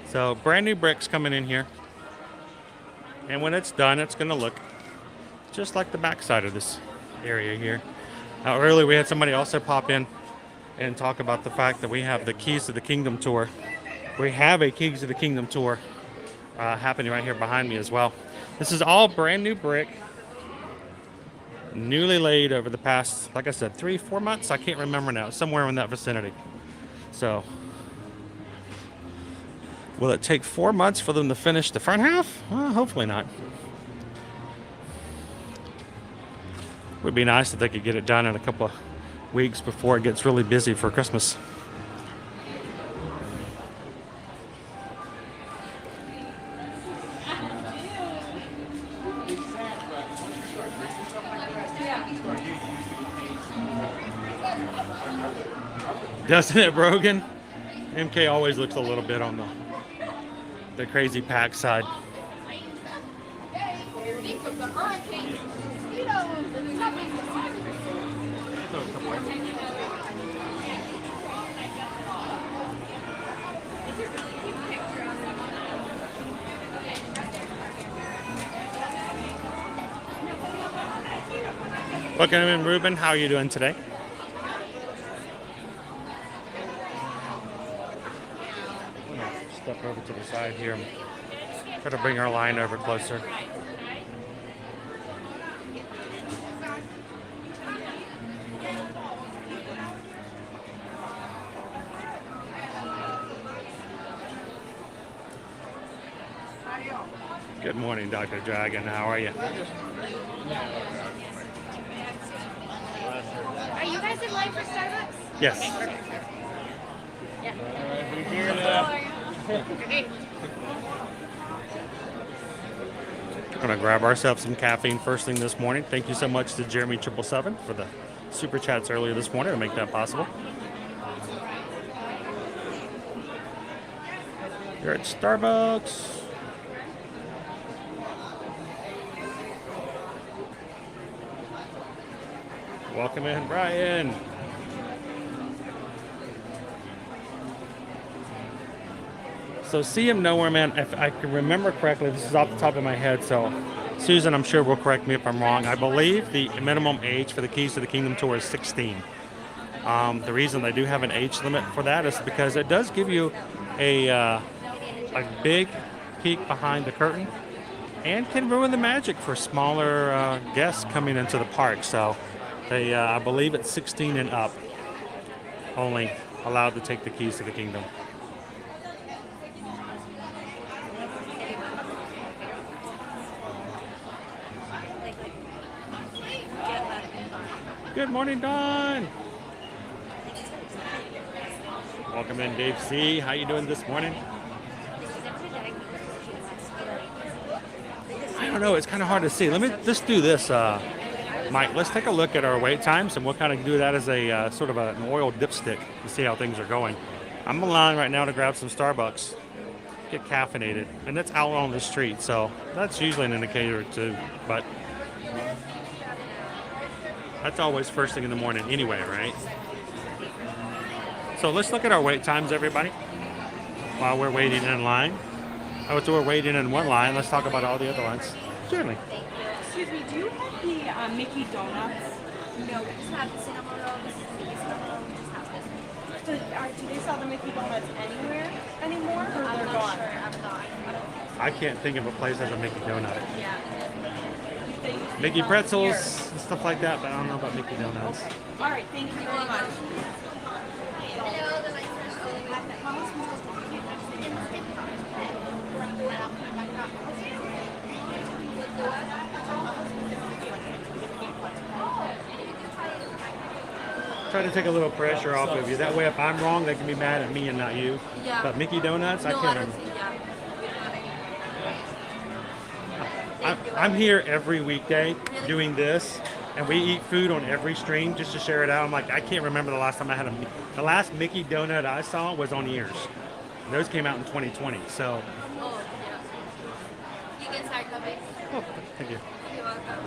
S1: So brand new bricks coming in here. And when it's done, it's going to look just like the back side of this area here. Earlier we had somebody also pop in and talk about the fact that we have the Keys to the Kingdom tour. We have a Keys to the Kingdom tour happening right here behind me as well. This is all brand new brick, newly laid over the past, like I said, 3-4 months. I can't remember now, somewhere in that vicinity. So will it take 4 months for them to finish the front half? Well, hopefully not. Would be nice if they could get it done in a couple of weeks before it gets really busy for Christmas. Doesn't it, Brogan? MK always looks a little bit on the crazy pack side. Welcome in, Ruben. How are you doing today? Step over to the side here. Try to bring our line over closer. Good morning, Dr. Dragon. How are you?
S4: Are you guys in line for Starbucks?
S1: Yes. Gonna grab ourselves some caffeine first thing this morning. Thank you so much to Jeremy777 for the super chats earlier this morning to make that possible. You're at Starbucks. Welcome in, Brian. So see him nowhere, man. If I can remember correctly, this is off the top of my head, so Susan, I'm sure will correct me if I'm wrong. I believe the minimum age for the Keys to the Kingdom tour is 16. The reason they do have an age limit for that is because it does give you a big peek behind the curtain and can ruin the magic for smaller guests coming into the park. So they, I believe it's 16 and up only allowed to take the Keys to the Kingdom. Good morning, Don. Welcome in, Dave C. How you doing this morning? I don't know. It's kind of hard to see. Let's do this, Mike. Let's take a look at our wait times, and we'll kind of do that as a sort of an oil dipstick to see how things are going. I'm in line right now to grab some Starbucks, get caffeinated, and that's out on the street, so that's usually an indicator too. But that's always first thing in the morning anyway, right? So let's look at our wait times, everybody, while we're waiting in line. Oh, so we're waiting in one line. Let's talk about all the other lines. Certainly.
S7: Excuse me, do you have the Mickey Donuts?
S4: No, we just have the cinnamon roll. This is the cinnamon roll. We just have this.
S7: Do they sell the Mickey Donuts anywhere anymore, or
S4: I'm
S7: they're
S4: not
S7: gone?
S4: sure. I'm not.
S1: I can't think of a place that has a Mickey donut.
S4: Yeah.
S7: They used to
S1: Mickey
S7: sell
S1: pretzels and stuff like that, but I don't know about Mickey donuts.
S7: here. All right, thank you very much.
S4: Hello, the lights are
S1: Try to take a little pressure off of you. That way, if I'm wrong, they can be mad at me and not you.
S4: Yeah.
S1: But Mickey donuts, I
S4: No,
S1: can't
S4: I don't
S1: remember.
S4: see. Yeah.
S1: I'm here every weekday doing this, and we eat food on every stream just to share it out. I'm like, I can't remember the last time I had the last Mickey donut I saw was on Ears. And those came out in 2020. So,
S4: Oh, yeah. You can start coming.
S1: oh, thank you.
S4: You're welcome.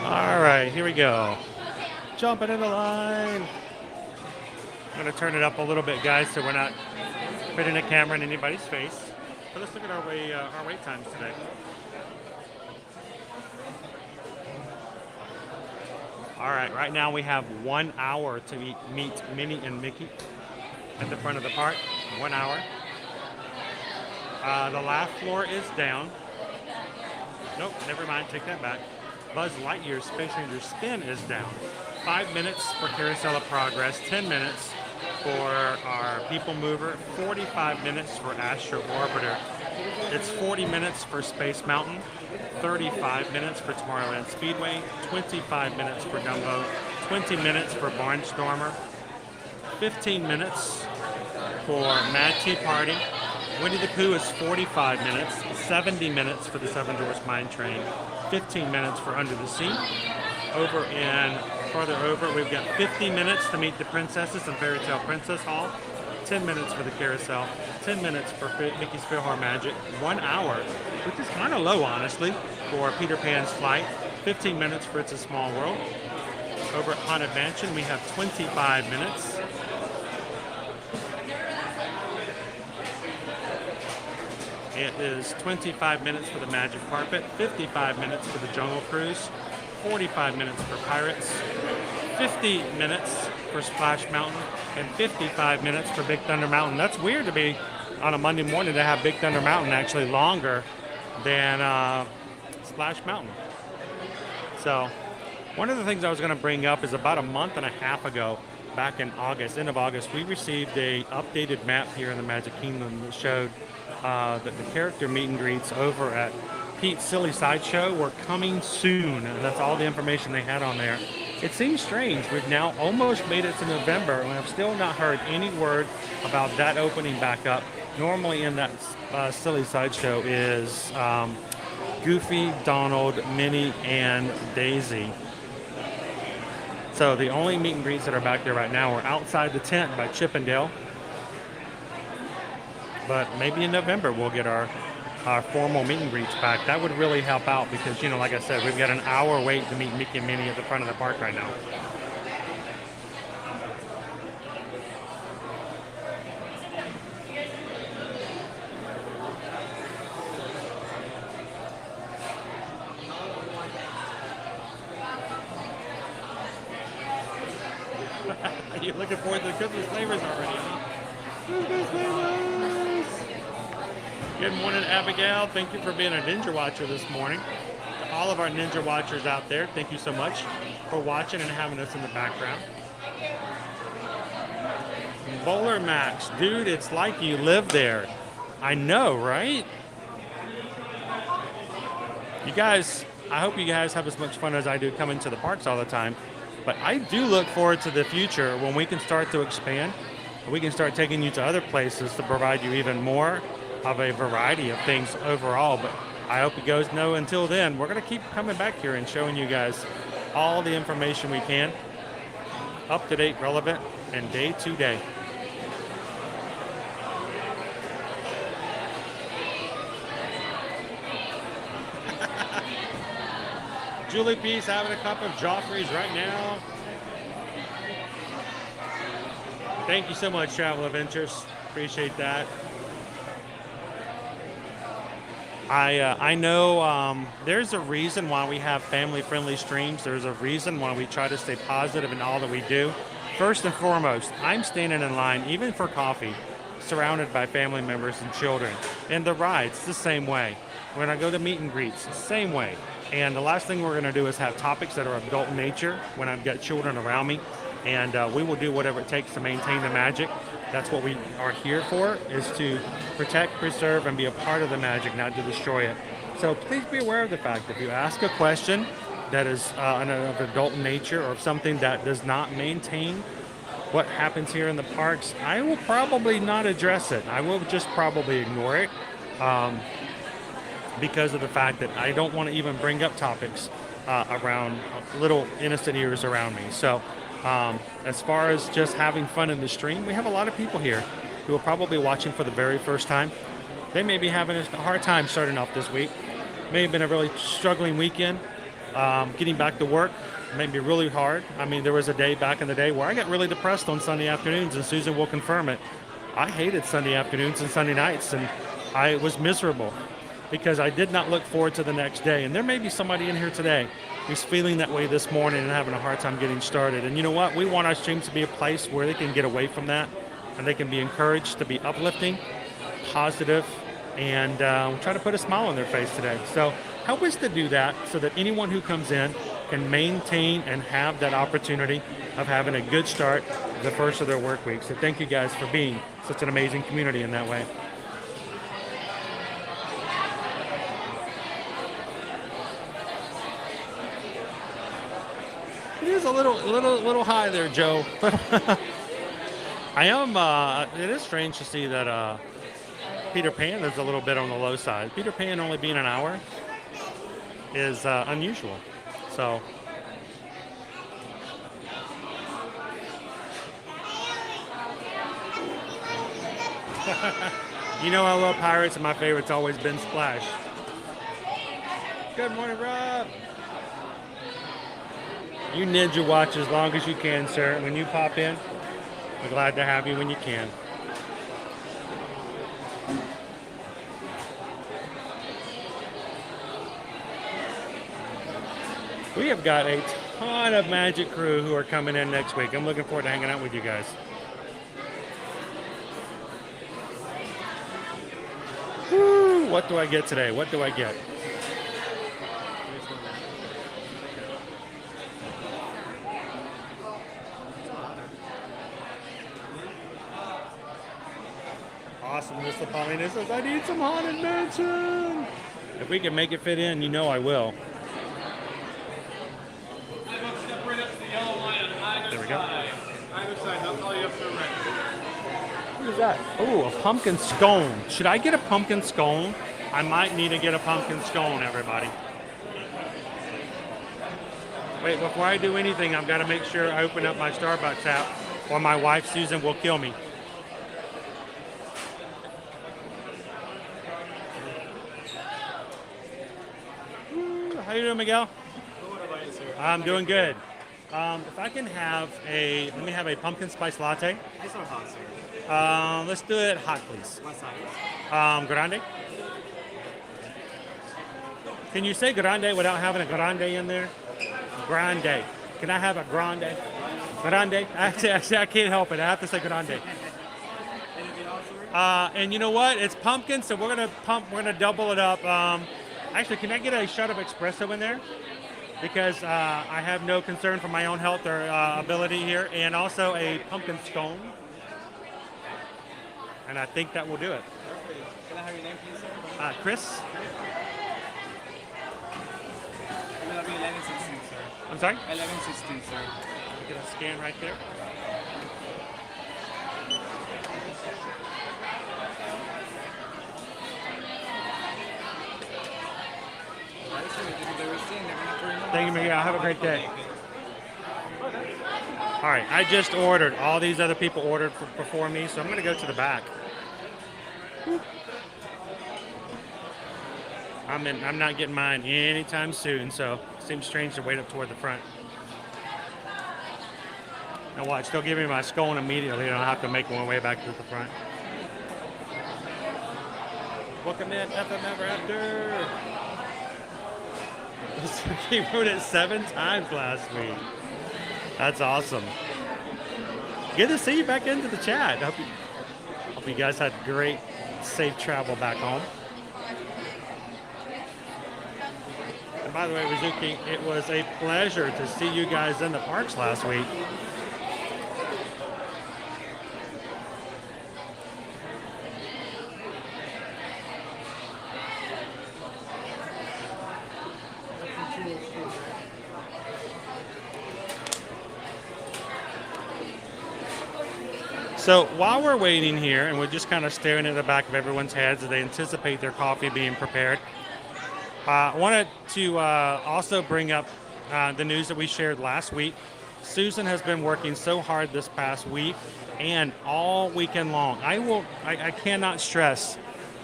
S1: All right, here we go. Jumping in the line. I'm gonna turn it up a little bit, guys, so we're not putting a camera in anybody's face. But let's look at our wait times today. All right now we have 1 hour to meet Minnie and Mickey at the front of the park. 1 hour. The last floor is down. Nope, never mind, take that back. Buzz Lightyear's Space Ranger spin is down. 5 minutes for Carousel of Progress, 10 minutes for our People Mover, 45 minutes for Astro Orbiter. It's 40 minutes for Space Mountain, 35 minutes for Tomorrowland Speedway, 25 minutes for Dumbo, 20 minutes for Barnstormer, 15 minutes for Mad Tea Party. Winnie the Pooh is 45 minutes, 70 minutes for the Seven Dwarfs Mine Train, 15 minutes for Under the Sea. Further over, we've got 50 minutes to meet the princesses in Fairy Tale Princess Hall, 10 minutes for the carousel, 10 minutes for Mickey's PhilharMagic, 1 hour, which is kind of low, honestly, for Peter Pan's Flight, 15 minutes for It's a Small World. Over at Haunted Mansion, we have 25 minutes. It is 25 minutes for the Magic Carpet, 55 minutes for the Jungle Cruise, 45 minutes for Pirates, 50 minutes for Splash Mountain, and 55 minutes for Big Thunder Mountain. That's weird to be on a Monday morning to have Big Thunder Mountain actually longer than Splash Mountain. So one of the things I was going to bring up is about a month and a half ago, back in August, end of August, we received a updated map here in the Magic Kingdom that showed that the character meet and greets over at Pete's Silly Sideshow were coming soon, and that's all the information they had on there. It seems strange. We've now almost made it to November, and I've still not heard any word about that opening back up. normally in that silly sideshow is Goofy, Donald, Minnie, and Daisy. So the only meet and greets that are back there right now are outside the tent by Chippendale. But maybe in November we'll get our formal meet and greets back. That would really help out because, you know, like I said, we've got an hour wait to meet Mickey and Minnie at the front of the park right now. You're looking forward to the Christmas flavors already, huh? Christmas flavors! Good morning, Abigail. Thank you for being a Ninja Watcher this morning. To all of our Ninja Watchers out there, thank you so much for watching and having us in the background. Bowler Max, dude, it's like you live there. I know, right? You guys, I hope you guys have as much fun as I do coming to the parks all the time. But I do look forward to the future when we can start to expand. We can start taking you to other places to provide you even more of a variety of things overall. But I hope you guys know until then, we're going to keep coming back here and showing you guys all the information we can, up to date, relevant, and day to day. Julie Peace having a cup of Joffrey's right now. Thank you so much, Travel Adventures. Appreciate that. I know there's a reason why we have family-friendly streams. There's a reason why we try to stay positive in all that we do. First and foremost, I'm standing in line, even for coffee, surrounded by family members and children. And the rides, the same way. When I go to meet and greets, the same way. And the last thing we're going to do is have topics that are adult in nature when I've got children around me. And we will do whatever it takes to maintain the magic. That's what we are here for, is to protect, preserve, and be a part of the magic, not to destroy it. So please be aware of the fact that if you ask a question that is of adult nature or something that does not maintain what happens here in the parks, I will probably not address it. I will just probably ignore it. Because of the fact that I don't want to even bring up topics around little innocent ears around me. So as far as just having fun in the stream, we have a lot of people here who are probably watching for the very first time. They may be having a hard time starting off this week. May have been a really struggling weekend. Getting back to work may be really hard. I mean, there was a day back in the day where I got really depressed on Sunday afternoons, and Susan will confirm it. I hated Sunday afternoons and Sunday nights, and I was miserable, because I did not look forward to the next day. And there may be somebody in here today who's feeling that way this morning and having a hard time getting started. And you know what? We want our streams to be a place where they can get away from that and they can be encouraged to be uplifting, positive, and try to put a smile on their face today. So help us to do that so that anyone who comes in can maintain and have that opportunity of having a good start the first of their work week. So thank you guys for being such an amazing community in that way. It is a little high there, Joe. I am. It is strange to see that Peter Pan is a little bit on the low side. Peter Pan only being an hour is unusual. So. You know I love pirates, and my favorite's always been Splash. Good morning, Rob. You Ninja watch as long as you can, sir. When you pop in, we're glad to have you when you can. We have got a ton of Magic crew who are coming in next week. I'm looking forward to hanging out with you guys. Woo, what do I get today? What do I get? Awesome, Mr. Paulina says, I need some Haunted Mansion. If we can make it fit in, you know I will. There we go.
S5: Either side, they'll call you up to the right.
S1: What is that? Oh, a pumpkin scone. Should I get a pumpkin scone? I might need to get a pumpkin scone, everybody. Wait, before I do anything, I've got to make sure I open up my Starbucks app or my wife, Susan, will kill me. How you doing, Miguel? I'm doing good. If I can have let me have a pumpkin spice latte.
S8: It's not hot, sir.
S1: Let's do it hot, please.
S8: What size?
S1: Grande. Can you say grande without having a grande in there? Grande. Can I have a grande? Grande. Actually, I can't help it. I have to say grande.
S8: Anything else, sir?
S1: And you know what? It's pumpkin, so we're gonna double it up. Actually, can I get a shot of espresso in there? Because I have no concern for my own health or ability here, and also a pumpkin scone. And I think that will do it.
S8: Can I have your name, please, sir?
S1: Chris?
S8: That'll be 1116, sir.
S1: I'm sorry?
S8: 1116, sir.
S1: Get a scan right there. Thank you, Miguel. Have a great day. All right, I just ordered. All these other people ordered before me, so I'm going to go to the back. I'm not getting mine anytime soon, so it seems strange to wait up toward the front. Now watch, they'll give me my scone immediately, and I'll have to make my way back to the front. Welcome in, FM Ever After. He wrote it 7 times last week. That's awesome. Good to see you back into the chat. Hope you guys had great, safe travel back home. And by the way, Rizuki, it was a pleasure to see you guys in the parks last week. So while we're waiting here, and we're just kind of staring at the back of everyone's heads as they anticipate their coffee being prepared, I wanted to also bring up the news that we shared last week. Susan has been working so hard this past week and all weekend long. I cannot stress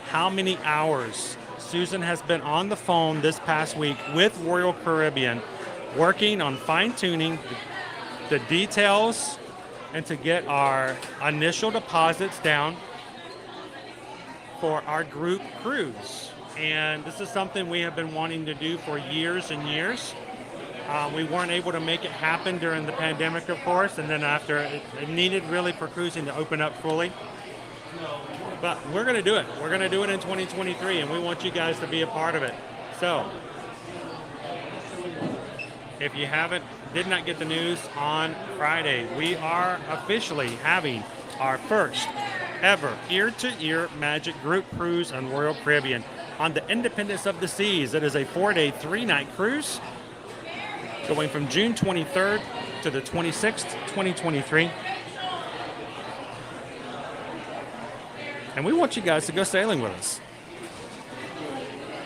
S1: how many hours Susan has been on the phone this past week with Royal Caribbean, working on fine-tuning the details and to get our initial deposits down for our group cruise. And this is something we have been wanting to do for years and years. We weren't able to make it happen during the pandemic, of course, and then after it needed really for cruising to open up fully. But we're going to do it. We're going to do it in 2023, and we want you guys to be a part of it. So if you did not get the news on Friday, we are officially having our first ever ear-to-ear Magic Group Cruise on Royal Caribbean on the Independence of the Seas. It is a 4-day, 3-night cruise going from June 23rd to the 26th, 2023. And we want you guys to go sailing with us.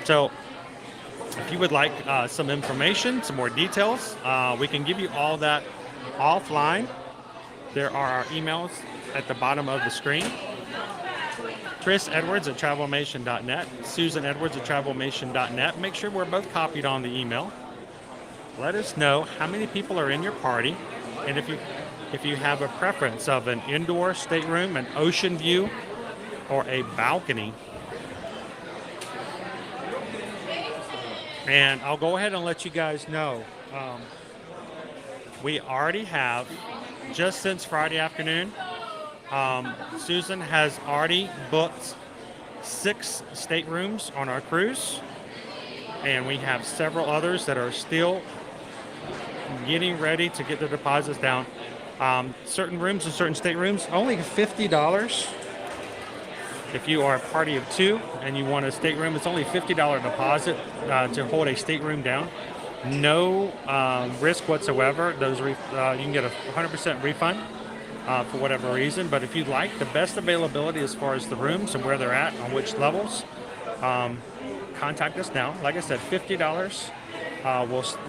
S1: So if you would like some information, some more details, we can give you all that offline. There are our emails at the bottom of the screen. chrisedwards at travelmation.net, susanedwards at travelmation.net. Make sure we're both copied on the email. Let us know how many people are in your party, and if you have a preference of an indoor stateroom, an ocean view, or a balcony. And I'll go ahead and let you guys know. We already have, just since Friday afternoon, Susan has already booked 6 staterooms on our cruise. And we have several others that are still getting ready to get their deposits down. Certain rooms and certain staterooms, only $50. If you are a party of 2 and you want a stateroom, it's only $50 deposit to hold a stateroom down. No risk whatsoever. You can get a 100% refund. for whatever reason. But if you'd like the best availability as far as the rooms and where they're at, on which levels, contact us now. Like I said, $50.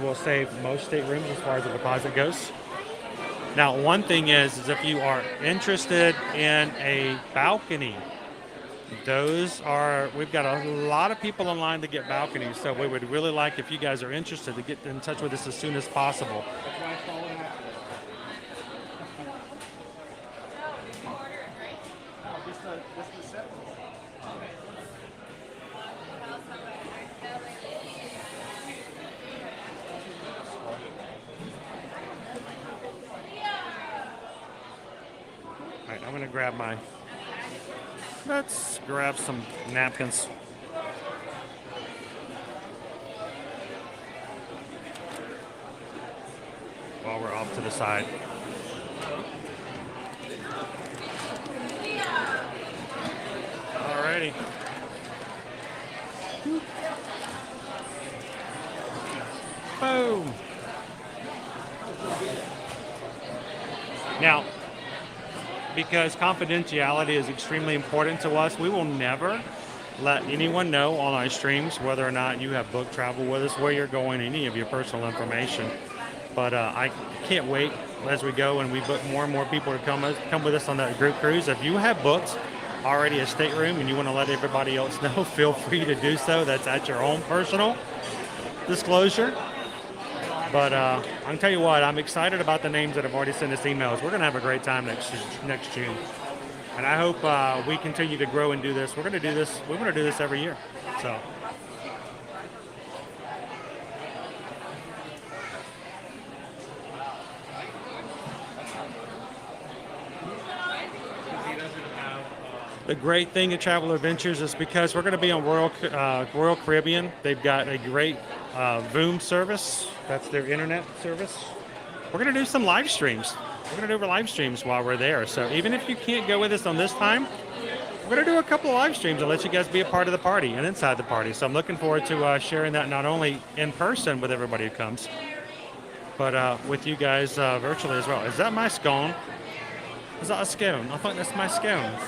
S1: We'll save most staterooms as far as the deposit goes. Now, one thing is if you are interested in a balcony, we've got a lot of people in line to get balconies, so we would really like, if you guys are interested, to get in touch with us as soon as possible. All right, I'm going to let's grab some napkins. While we're off to the side. Alrighty. Boom. Now, because confidentiality is extremely important to us, we will never let anyone know on our streams whether or not you have booked travel with us, where you're going, any of your personal information. But I can't wait as we go and we book more and more people to come with us on that group cruise. If you have booked already a stateroom and you want to let everybody else know, feel free to do so. That's at your own personal disclosure. But I can tell you what, I'm excited about the names that have already sent us emails. We're going to have a great time next June. And I hope we continue to grow and do this. We're going to do this. We want to do this every year. So. The great thing at Travel Adventures is because we're going to be on Royal Caribbean. They've got a great Voom service. That's their internet service. We're going to do some live streams. We're going to do live streams while we're there. So even if you can't go with us on this time, we're going to do a couple of live streams and let you guys be a part of the party and inside the party. So I'm looking forward to sharing that not only in person with everybody who comes, but with you guys virtually as well. Is that my scone? Is that a scone? I think that's my scone.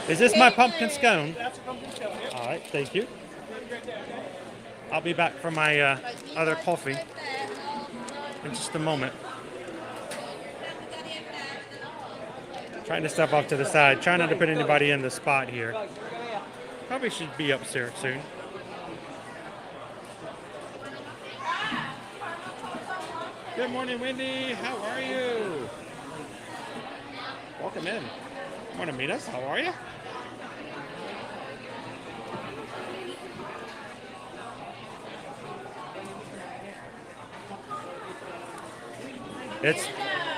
S1: Is this my pumpkin scone?
S8: That's a pumpkin scone, yeah.
S1: All right, thank you. I'll be back for my other coffee in just a moment. Trying to step off to the side. Trying not to put anybody in the spot here. Probably should be up there soon. Good morning, Wendy. How are you? Welcome in. Want to meet us? How are you?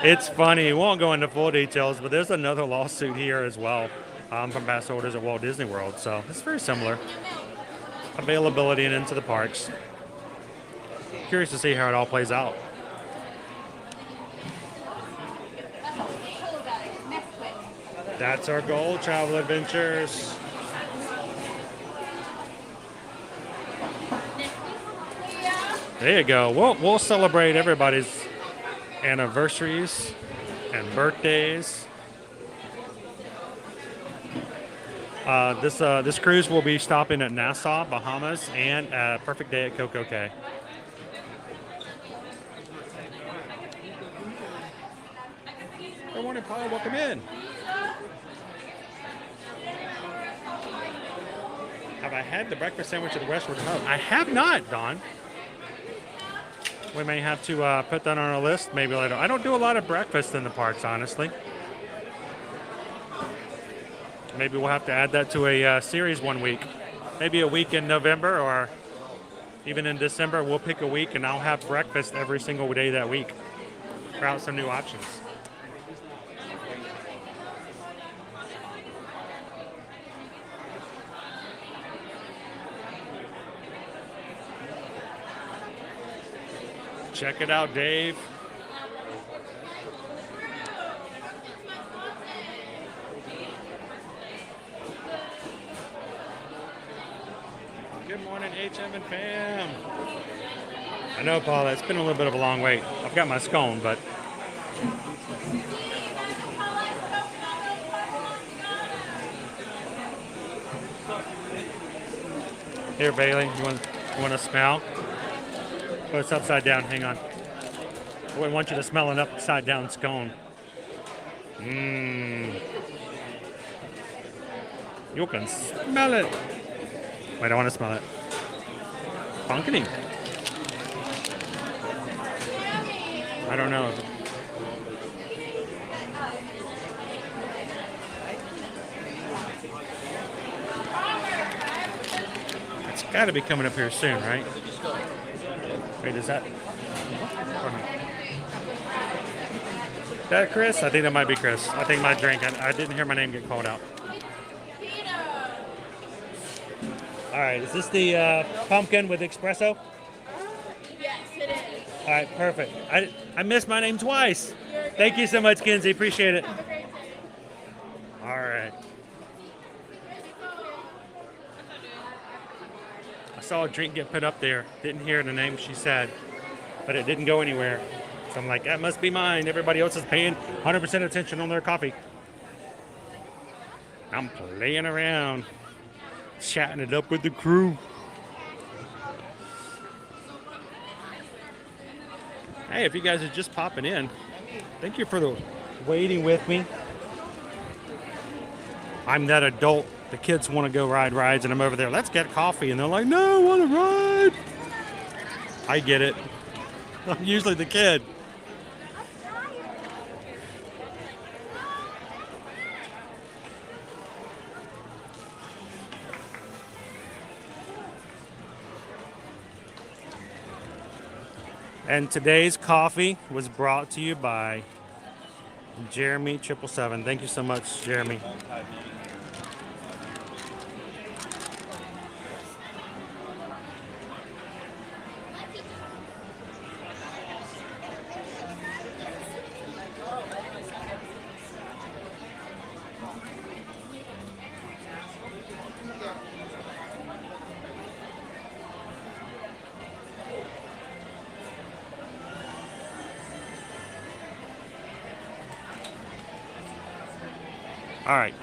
S1: It's funny. We won't go into full details, but there's another lawsuit here as well from pass holders at Walt Disney World. So it's very similar. Availability and into the parks. Curious to see how it all plays out. That's our goal, Travel Adventures. There you go. We'll celebrate everybody's anniversaries and birthdays. This cruise will be stopping at Nassau, Bahamas, and a perfect day at Coco Cay. Good morning, Paul. Welcome in. Have I had the breakfast sandwich at the Westward Ho? I have not, Don. We may have to put that on our list maybe later. I don't do a lot of breakfast in the parks, honestly. Maybe we'll have to add that to a series one week. Maybe a week in November or even in December. We'll pick a week and I'll have breakfast every single day that week. Try out some new options. Check it out, Dave. Good morning, HM and fam. I know, Paula, it's been a little bit of a long wait. I've got my scone, but here, Bailey, you want to smell? Oh, it's upside down. Hang on. I wouldn't want you to smell an upside down scone. Mmm. You can smell it. Wait, I want to smell it. Funky. I don't know. It's got to be coming up here soon, right? Wait, is that? Is that Chris? I think that might be Chris. I think my drink. I didn't hear my name get called out. All right, is this the pumpkin with espresso?
S3: Yes, it is.
S1: All right, perfect. I missed my name twice. Thank you so much, Kinsey. Appreciate it.
S3: Have a great day.
S1: All right. I saw a drink get put up there. Didn't hear the name she said, but it didn't go anywhere. So I'm like, that must be mine. Everybody else is paying 100% attention on their coffee. I'm playing around, chatting it up with the crew. Hey, if you guys are just popping in, thank you for waiting with me. I'm that adult. The kids want to go ride rides, and I'm over there, let's get coffee. And they're like, no, I want to ride. I get it. I'm usually the kid. And today's coffee was brought to you by Jeremy 777. Thank you so much, Jeremy. All right.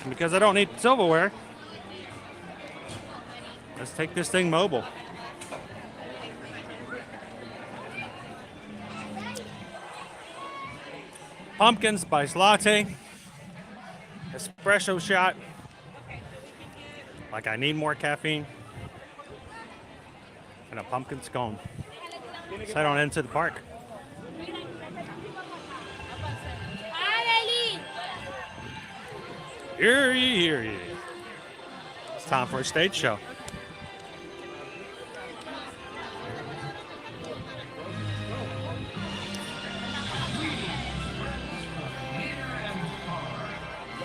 S1: Because I don't need silverware, let's take this thing mobile. Pumpkin spice latte, espresso shot. Like I need more caffeine. And a pumpkin scone. Let's head on into the park. Hear ye, hear ye. It's time for a stage show.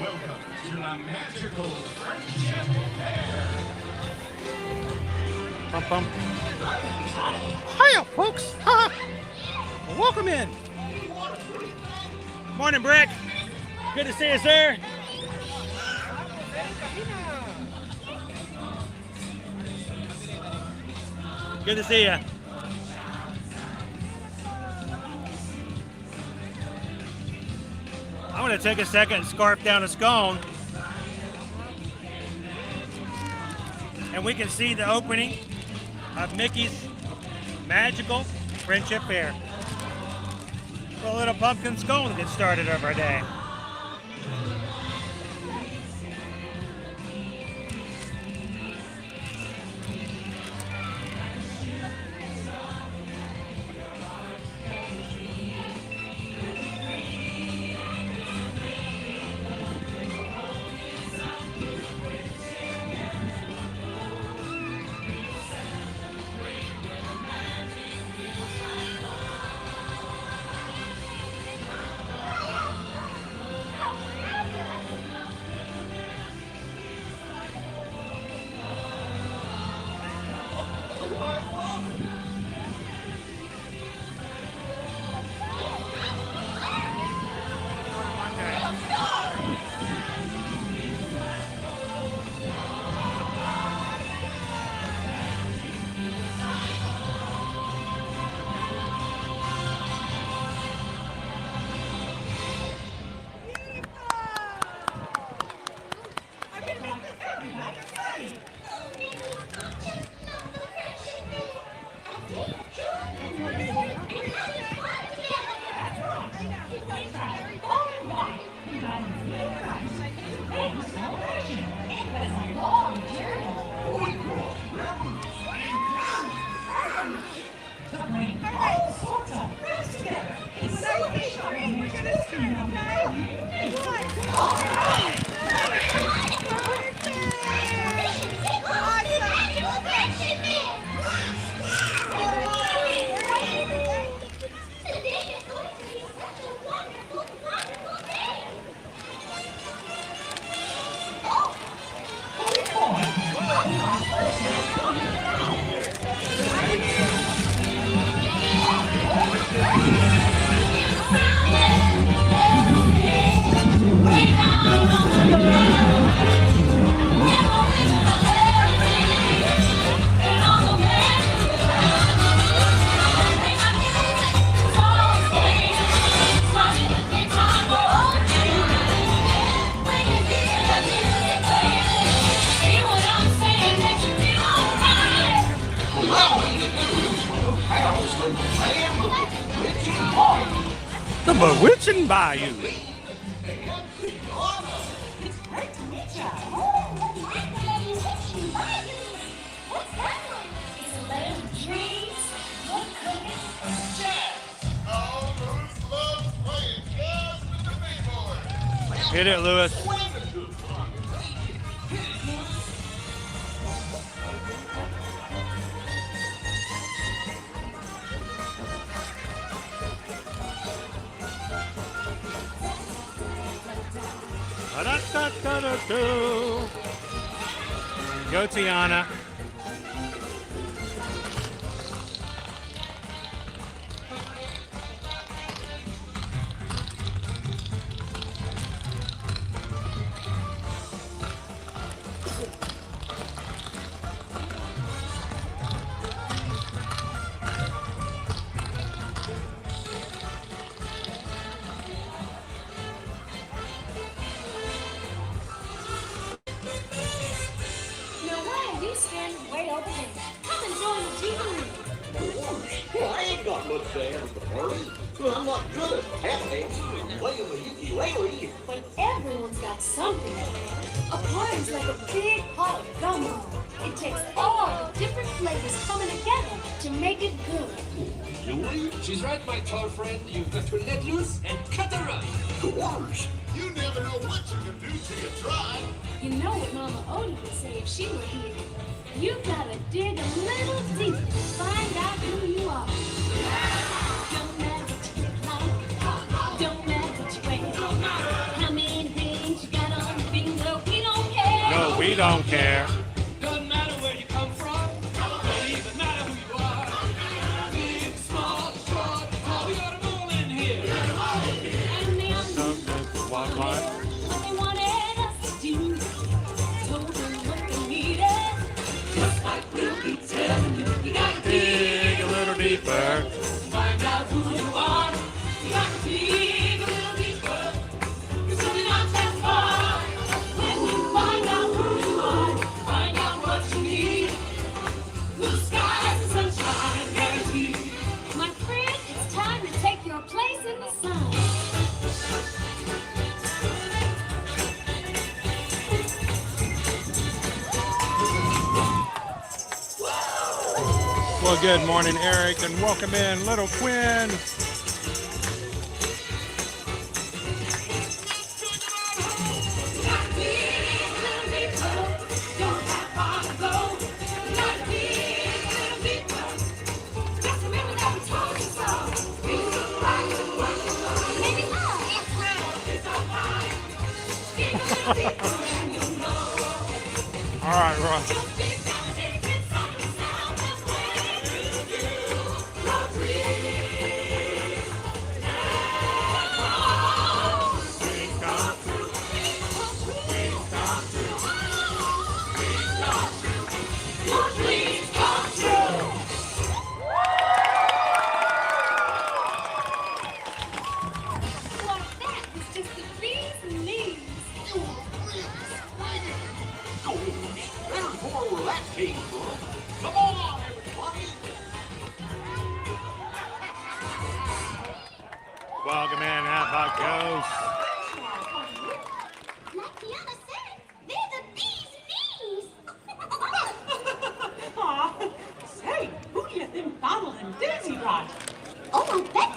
S6: Welcome to the magical friendship fair.
S1: Bum, bum. Hiya, folks. Welcome in. Morning, Brick. Good to see you, sir. Good to see you. I'm going to take a second and scarf down a scone. And we can see the opening of Mickey's Magical Friendship Fair. A little pumpkin scone get started of our day. The Bewitching Bayou. Hit it, Lewis. Go, Tiana.
S9: When everyone's got something. A party's like a big pot of gumbo. It takes all the different flavors coming together to make it good.
S10: Really? She's right, my tall friend. You've got to let loose and cut her up. Gosh, you never know what you can do till you try.
S9: You know what Mama Odie would say if she were here. You gotta dig a little deeper to find out who you are. Don't matter what you look like. Don't matter what you wear. How many rings you got on your finger? We don't care.
S1: No, we don't care.
S10: Doesn't matter where you come from. Don't even matter who you are. Big, small, short, we got 'em all in here.
S9: And the
S1: What?
S9: what they wanted us to do. Told them what they needed. Just like we'll be telling you. You gotta
S1: Dig a little deeper.
S9: find out who you are. You gotta dig a little deeper. It's really not that far. When you find out who you are, find out what you need. Blue skies and sunshine guaranteed. My friend, it's time to take your place in the sun.
S1: Well, good morning, Eric, and welcome in, little Quinn. All right, Ross. Welcome in, how about goes?
S9: Like Tiana said, they're the bee's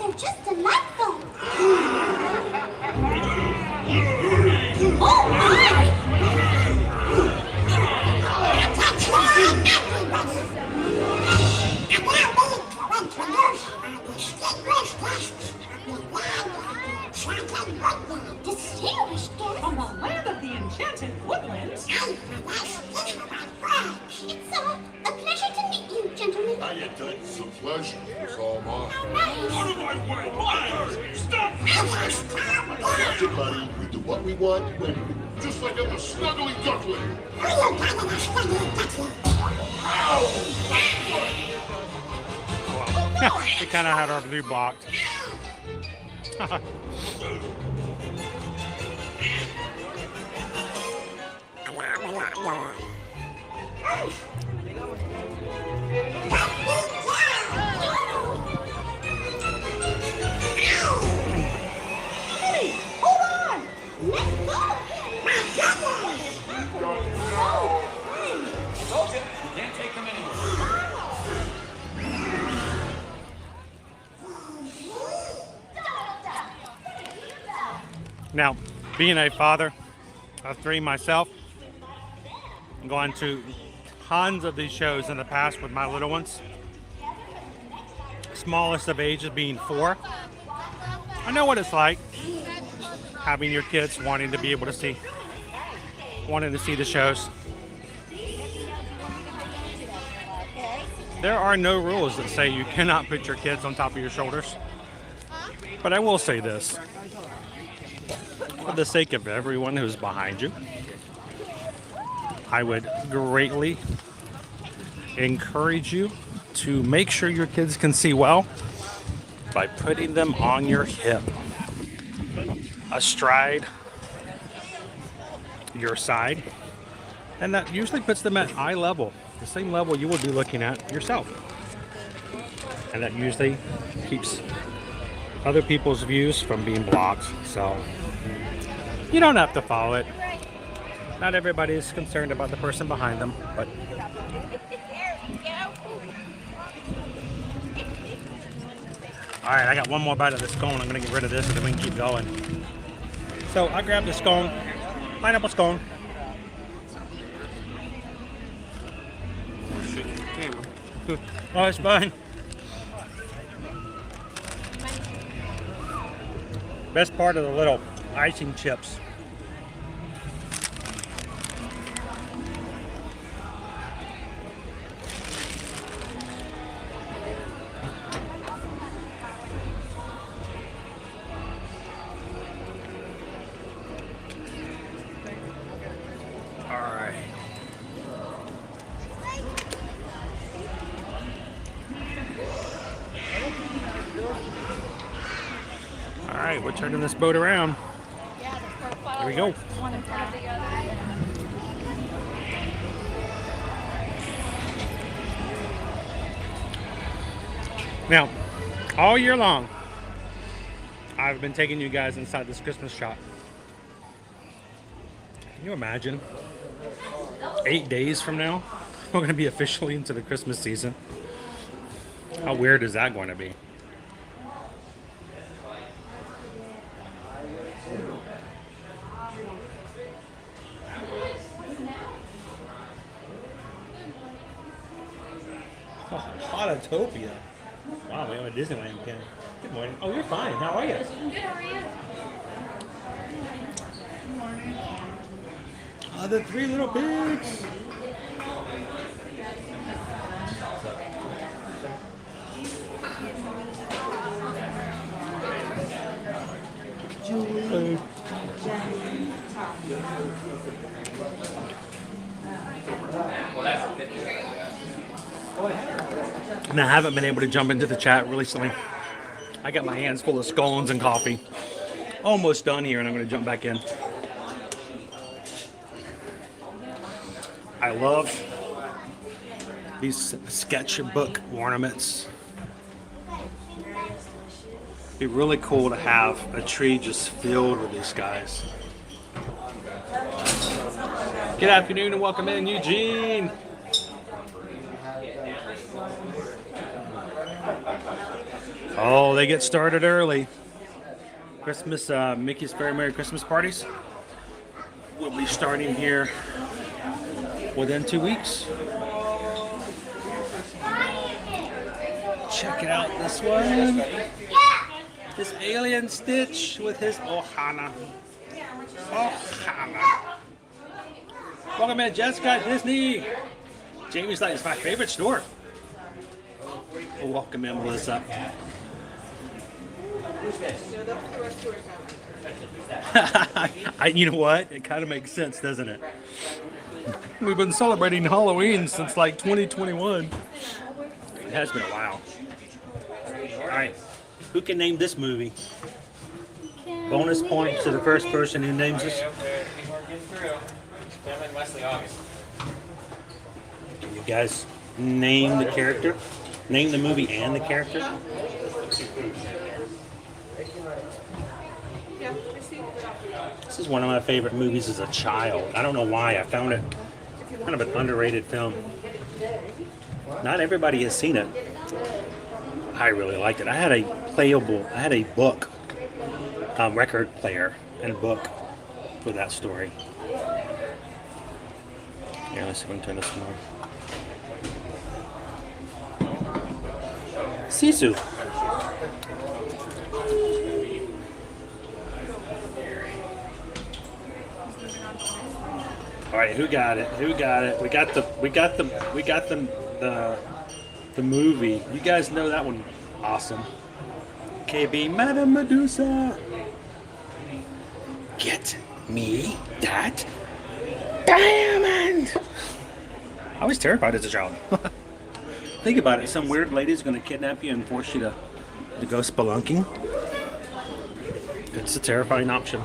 S9: they're just delightful. Oh my! That's right, everybody! And now we introduce our distinguished guests of the land enchanted woodland. Distinguished guests from the land of the enchanted woodlands? And for this, it's a pleasure to meet you, gentlemen.
S10: How you doing? It's a pleasure. It's all mine.
S9: Out of my way! Why? Stop!
S10: Everybody, we do what we want, when, just like I'm a snuggly duckling.
S1: We kind of had our blue blocked.
S9: Hey, hold on! Let's go!
S6: Can't take them anywhere.
S1: Now, being a father of 3 myself, I'm going to tons of these shows in the past with my little ones. Smallest of ages being 4. I know what it's like having your kids wanting to be able to see the shows. There are no rules that say you cannot put your kids on top of your shoulders. But I will say this, for the sake of everyone who's behind you, I would greatly encourage you to make sure your kids can see well by putting them on your hip, astride your side, and that usually puts them at eye level, the same level you would be looking at yourself. And that usually keeps other people's views from being blocked. So you don't have to follow it. Not everybody is concerned about the person behind them, but all right, I got one more bite of this scone. I'm gonna get rid of this and then we can keep going. So I grabbed the scone, pineapple scone. Oh, it's fine. Best part of the little icing chips. Alright, we're turning this boat around. Here we go. Now, all year long, I've been taking you guys inside this Christmas shop. Can you imagine? 8 days from now, we're going to be officially into the Christmas season. How weird is that going to be? Autotopia. Wow, we have a Disneyland pin. Good morning. Oh, you're fine. How are you?
S4: Good, how are you?
S1: Good morning. The 3 little pigs. Julie. And I haven't been able to jump into the chat recently. I got my hands full of scones and coffee. Almost done here, and I'm going to jump back in. I love these sketchbook ornaments. It'd be really cool to have a tree just filled with these guys. Good afternoon and welcome in, Eugene. Oh, they get started early. Christmas, Mickey's Very Merry Christmas parties will be starting here within 2 weeks. Check out this one. This alien Stitch with his Ohana. Ohana. Welcome in, Jessica at Disney. Jamie's like, it's my favorite store. Welcome in, Melissa. You know what? It kind of makes sense, doesn't it? We've been celebrating Halloween since like 2021. It has been a while. All right, who can name this movie? Bonus points to the first person who names this. Can you guys name the character? Name the movie and the character? This is one of my favorite movies as a child. I don't know why. I found it kind of an underrated film. Not everybody has seen it. I really liked it. I had a book, record player and book for that story. Yeah, let's see if we can turn this on. Sisu. All right, who got it? Who got it? We got the movie. You guys know that one. Awesome. KB, Madame Medusa. Get me that diamond. I was terrified as a child. Think about it. Some weird lady's going to kidnap you and force you to go spelunking. It's a terrifying option.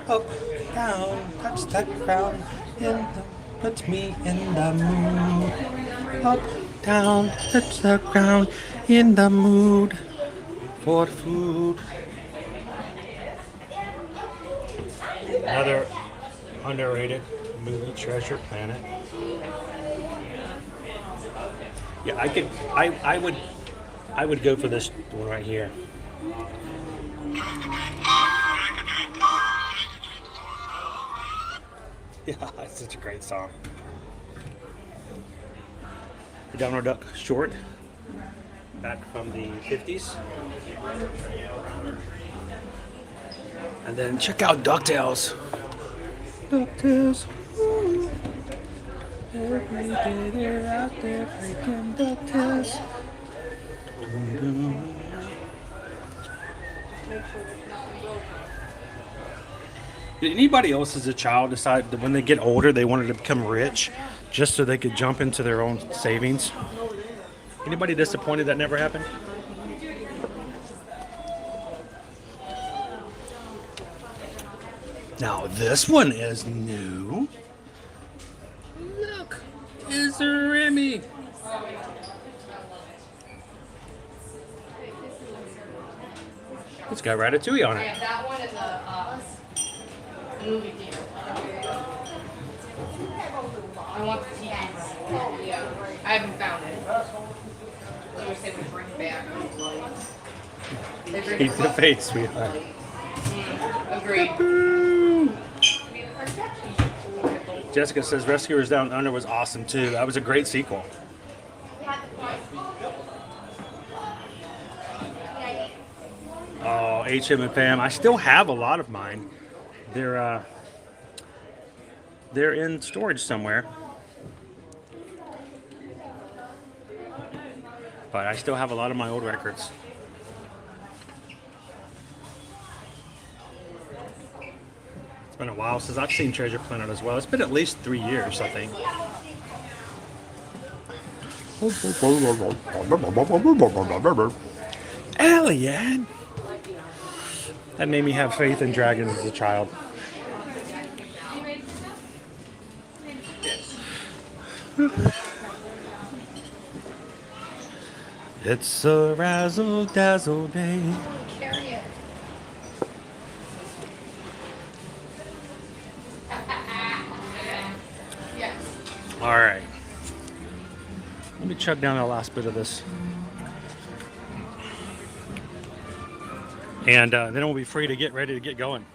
S1: Up, down, touch that ground, put me in the mood. Up, down, touch the ground, in the mood for food. Another underrated movie, Treasure Planet. Yeah, I would go for this one right here. Yeah, it's such a great song. The Donald Duck short, back from the 50s. And then check out DuckTales. DuckTales. Ooh. Every day they're out there freaking DuckTales. Did anybody else as a child decide that when they get older they wanted to become rich just so they could jump into their own savings? Anybody disappointed that never happened? Now this one is new. Look, it's Remy. It's got Ratatouille on it.
S3: Yeah, that one is a movie theater. I want the TV. Yeah, I haven't found it. I wish they would bring it back.
S1: Keep the face, sweetheart.
S3: Agreed.
S1: Jessica says Rescuers Down Under was awesome too. That was a great sequel. Oh, HM and Pam. I still have a lot of mine. They're in storage somewhere. But I still have a lot of my old records. It's been a while since I've seen Treasure Planet as well. It's been at least 3 years, I think. Alien! That made me have faith in dragons as a child. It's a razzle-dazzle day. All right. Let me chug down the last bit of this And then we'll be free to get ready to get going.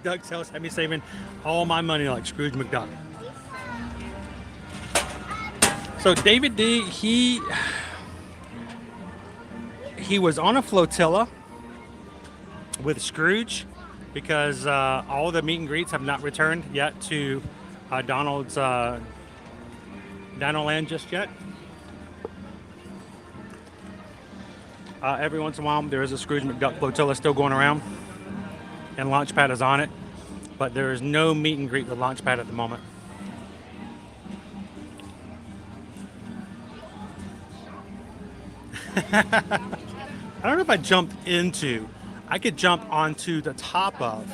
S1: Doug's house had me saving all my money like Scrooge McDuck. So David D, he was on a flotilla with Scrooge because all the meet and greets have not returned yet to Donald's Dinoland just yet. Every once in a while there is a Scrooge McDuck flotilla still going around, and Launchpad is on it, but there is no meet and greet with Launchpad at the moment. I don't know if I jumped into. I could jump onto the top of.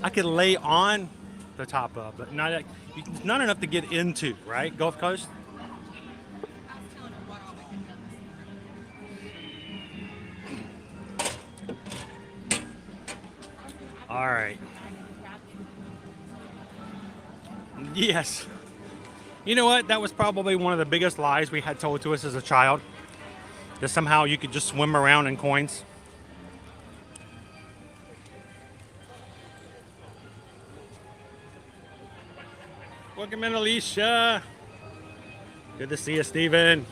S1: I could lay on the top of, but not enough to get into, right? Gulf Coast. All right. Yes. You know what? That was probably one of the biggest lies we had told to us as a child. That somehow you could just swim around in coins. Welcome in, Alicia. Good to see you, Steven.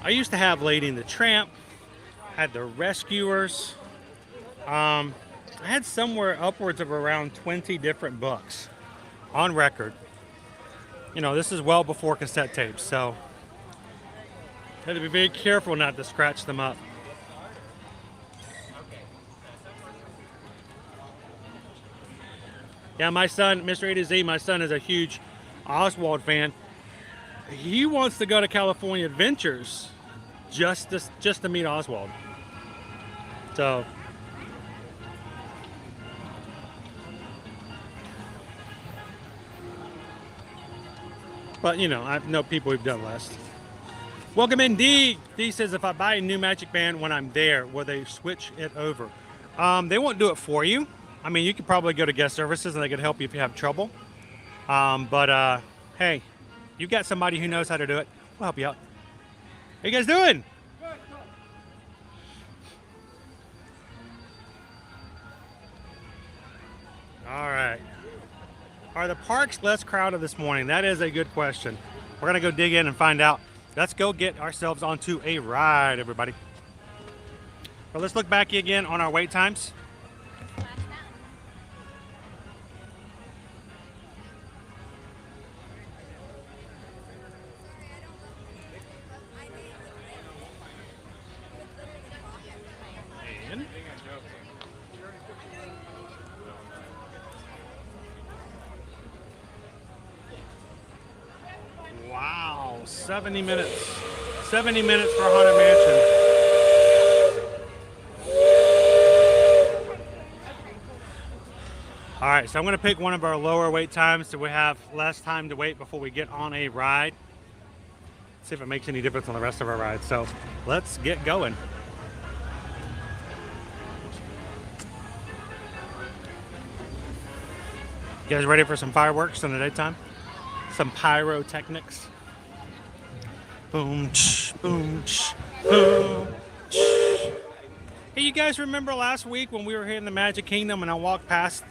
S1: I used to have Lady and the Tramp. Had the Rescuers. I had somewhere upwards of around 20 different books on record. You know, this is well before cassette tapes, so had to be very careful not to scratch them up. Yeah, my son, Mr. A to Z, my son is a huge Oswald fan. He wants to go to California Adventures just to meet Oswald. So but you know, I know people who've done less. Welcome in, D. D says, if I buy a new Magic Band when I'm there, will they switch it over? They won't do it for you. I mean, you could probably go to guest services and they could help you if you have trouble. But hey, you got somebody who knows how to do it. We'll help you out. How you guys doing? All right. Are the parks less crowded this morning? That is a good question. We're going to go dig in and find out. Let's go get ourselves onto a ride, everybody. But let's look back again on our wait times. Wow, 70 minutes. 70 minutes for Haunted Mansion. All right, so I'm going to pick one of our lower wait times so we have less time to wait before we get on a ride. See if it makes any difference on the rest of our ride. So let's get going. You guys ready for some fireworks in the daytime? Some pyrotechnics. Boom, tsh, boom, tsh, boom, tsh. Hey, you guys remember last week when we were here in the Magic Kingdom and I walked past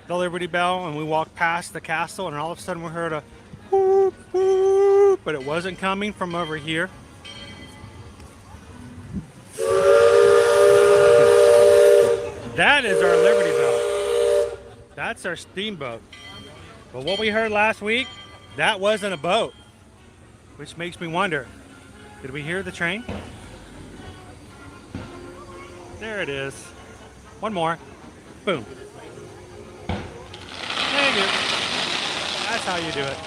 S1: the Liberty Bell and we walked past the castle and all of a sudden we heard a whoop, whoop, but it wasn't coming from over here. That is our Liberty Bell. That's our steamboat. But what we heard last week, that wasn't a boat, which makes me wonder, did we hear the train? There it is. One more. Boom. There you go. That's how you do it.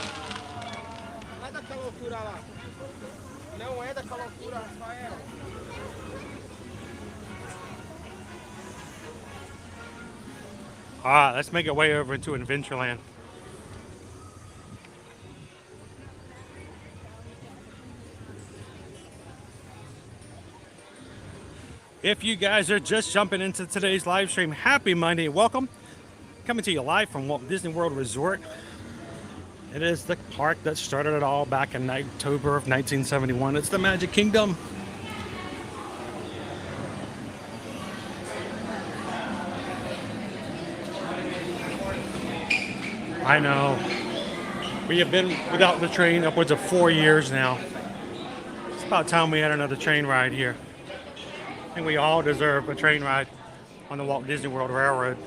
S1: All right, let's make our way over into Adventureland. If you guys are just jumping into today's live stream, happy Monday, welcome. Coming to you live from Walt Disney World Resort It is the park that started it all back in October of 1971. It's the Magic Kingdom. I know. We have been without the train upwards of 4 years now. It's about time we had another train ride here. I think we all deserve a train ride on the Walt Disney World Railroad.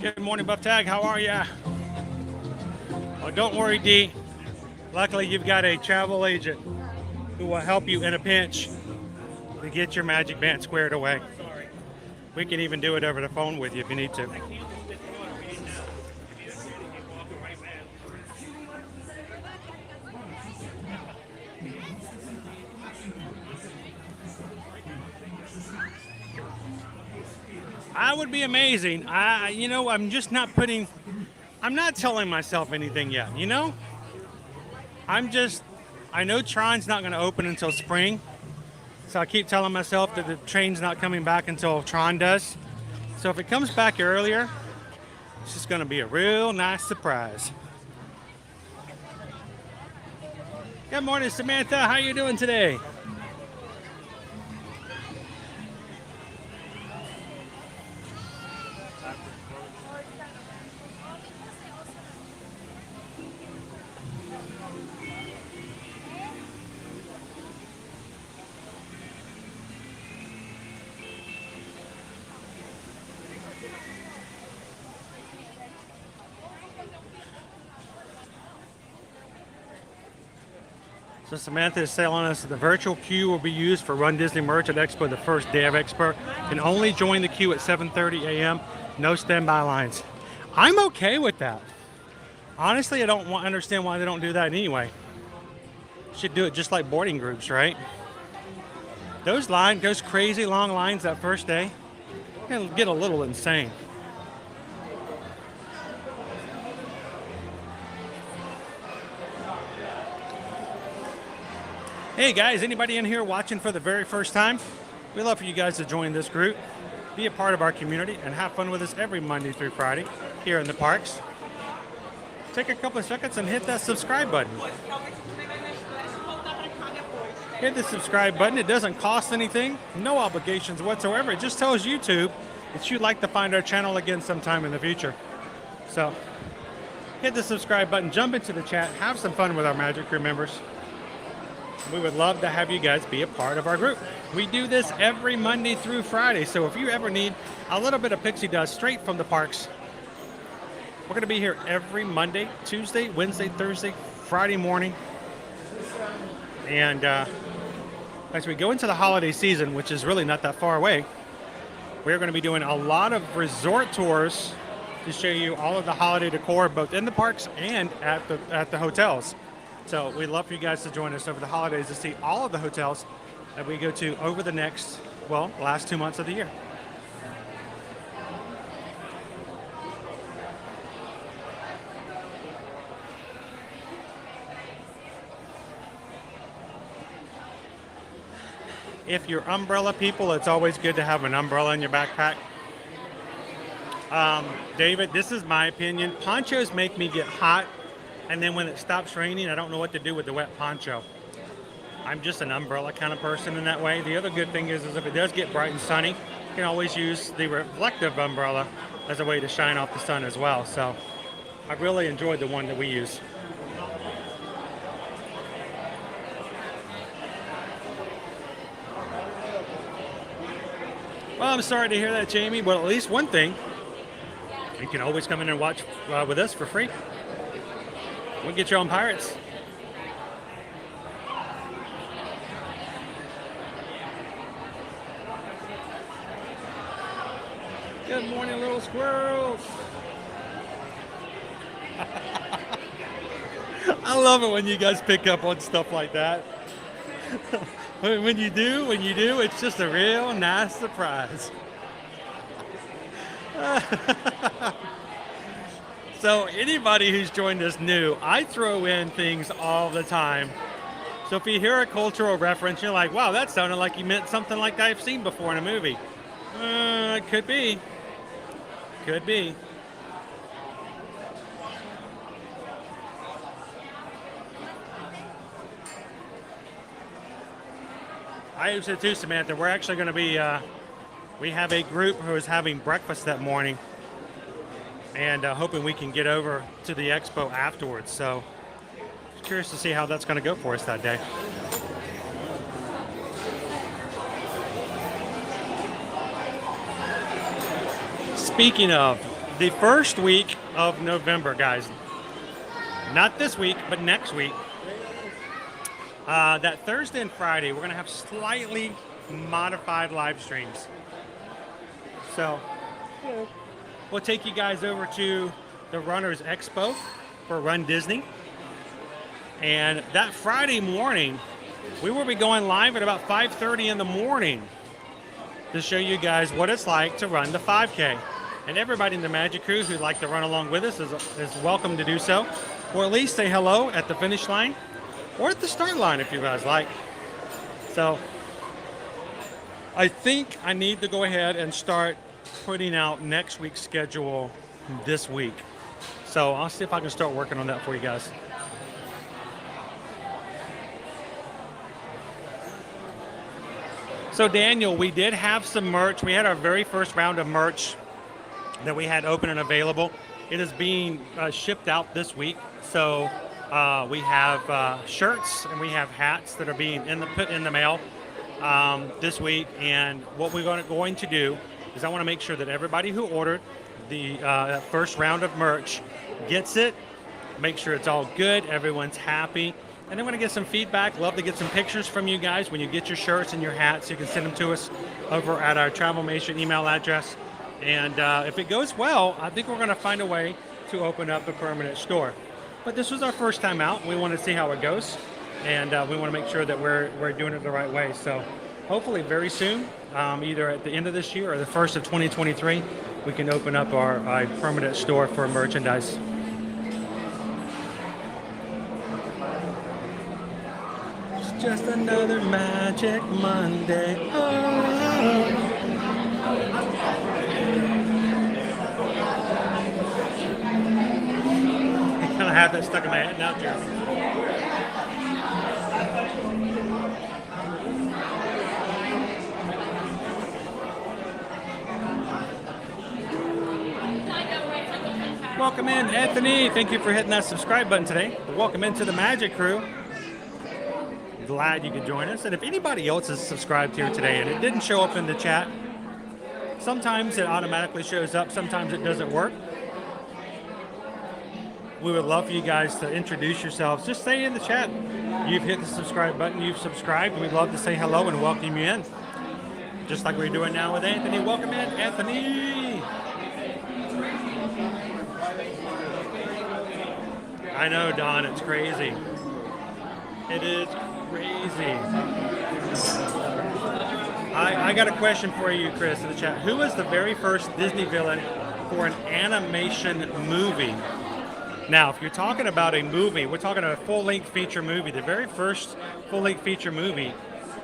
S1: Good morning, Buff Tag. How are ya? Oh, don't worry, D. Luckily, you've got a travel agent who will help you in a pinch to get your Magic Band squared away. We can even do it over the phone with you if you need to. I would be amazing. I'm just not I'm not telling myself anything yet, you know? I know Tron's not going to open until spring. So I keep telling myself that the train's not coming back until Tron does. So if it comes back earlier, it's just going to be a real nice surprise. Good morning, Samantha. How you doing today? So Samantha is telling us that the virtual queue will be used for Run Disney merch at Expo the first day of Expo. Can only join the queue at 7:30 a.m. No standby lines. I'm okay with that. Honestly, I don't understand why they don't do that anyway. Should do it just like boarding groups, right? Those crazy long lines that first day can get a little insane. Hey guys, anybody in here watching for the very first time? We'd love for you guys to join this group, be a part of our community, and have fun with us every Monday through Friday here in the parks. Take a couple of seconds and hit that subscribe button. Hit the subscribe button. It doesn't cost anything, no obligations whatsoever. It just tells YouTube that you'd like to find our channel again sometime in the future. So hit the subscribe button, jump into the chat, have some fun with our Magic Crew members. We would love to have you guys be a part of our group. We do this every Monday through Friday, so if you ever need a little bit of pixie dust straight from the parks, we're going to be here every Monday, Tuesday, Wednesday, Thursday, Friday morning. And as we go into the holiday season, which is really not that far away, we're going to be doing a lot of resort tours to show you all of the holiday decor, both in the parks and at the hotels. So we'd love for you guys to join us over the holidays to see all of the hotels that we go to over the next, last 2 months of the year. If you're umbrella people, it's always good to have an umbrella in your backpack. David, this is my opinion. Ponchos make me get hot. And then when it stops raining, I don't know what to do with the wet poncho. I'm just an umbrella kind of person in that way. The other good thing is if it does get bright and sunny, you can always use the reflective umbrella as a way to shine off the sun as well. So I really enjoyed the one that we use. Well, I'm sorry to hear that, Jamie. Well, at least one thing, you can always come in and watch with us for free. We'll get you on Pirates. Good morning, little squirrels. I love it when you guys pick up on stuff like that. When you do, it's just a real nice surprise. So anybody who's joined us new, I throw in things all the time So if you hear a cultural reference, you're like, wow, that sounded like you meant something like I've seen before in a movie. It could be. Could be. I used to too, Samantha. We're actually going to be, we have a group who is having breakfast that morning and hoping we can get over to the expo afterwards. So curious to see how that's going to go for us that day. Speaking of, the first week of November, guys, not this week, but next week, that Thursday and Friday, we're going to have slightly modified live streams. So we'll take you guys over to the Runners Expo for Run Disney. And that Friday morning, we will be going live at about 5:30 in the morning to show you guys what it's like to run the 5K. And everybody in the Magic Crew who'd like to run along with us is welcome to do so. Or at least say hello at the finish line or at the start line if you guys like. So I think I need to go ahead and start putting out next week's schedule this week. So I'll see if I can start working on that for you guys. So Daniel, we did have some merch. We had our very first round of merch that we had open and available. It is being shipped out this week. So we have shirts and we have hats that are being put in the mail this week. And what we're going to do is I want to make sure that everybody who ordered the first round of merch gets it. Make sure it's all good. Everyone's happy. And then we're going to get some feedback. Love to get some pictures from you guys when you get your shirts and your hats. You can send them to us over at our Travelmation email address. And if it goes well, I think we're going to find a way to open up a permanent store. But this was our first time out. We want to see how it goes. And we want to make sure that we're doing it the right way. So hopefully very soon, either at the end of this year or the first of 2023, we can open up our permanent store for merchandise. Just another Magic Monday. Oh. I kind of have that stuck in my head now, Jeremy. Welcome in, Anthony. Thank you for hitting that subscribe button today. Welcome into the Magic Crew. Glad you could join us. And if anybody else is subscribed here today and it didn't show up in the chat, sometimes it automatically shows up, sometimes it doesn't work. We would love for you guys to introduce yourselves. Just say in the chat, you've hit the subscribe button, you've subscribed. We'd love to say hello and welcome you in. Just like we're doing now with Anthony. Welcome in, Anthony. I know, Don, it's crazy. It is crazy. I got a question for you, Chris, in the chat. Who was the very first Disney villain for an animation movie? Now, if you're talking about a movie, we're talking a full-length feature movie. The very first full-length feature movie,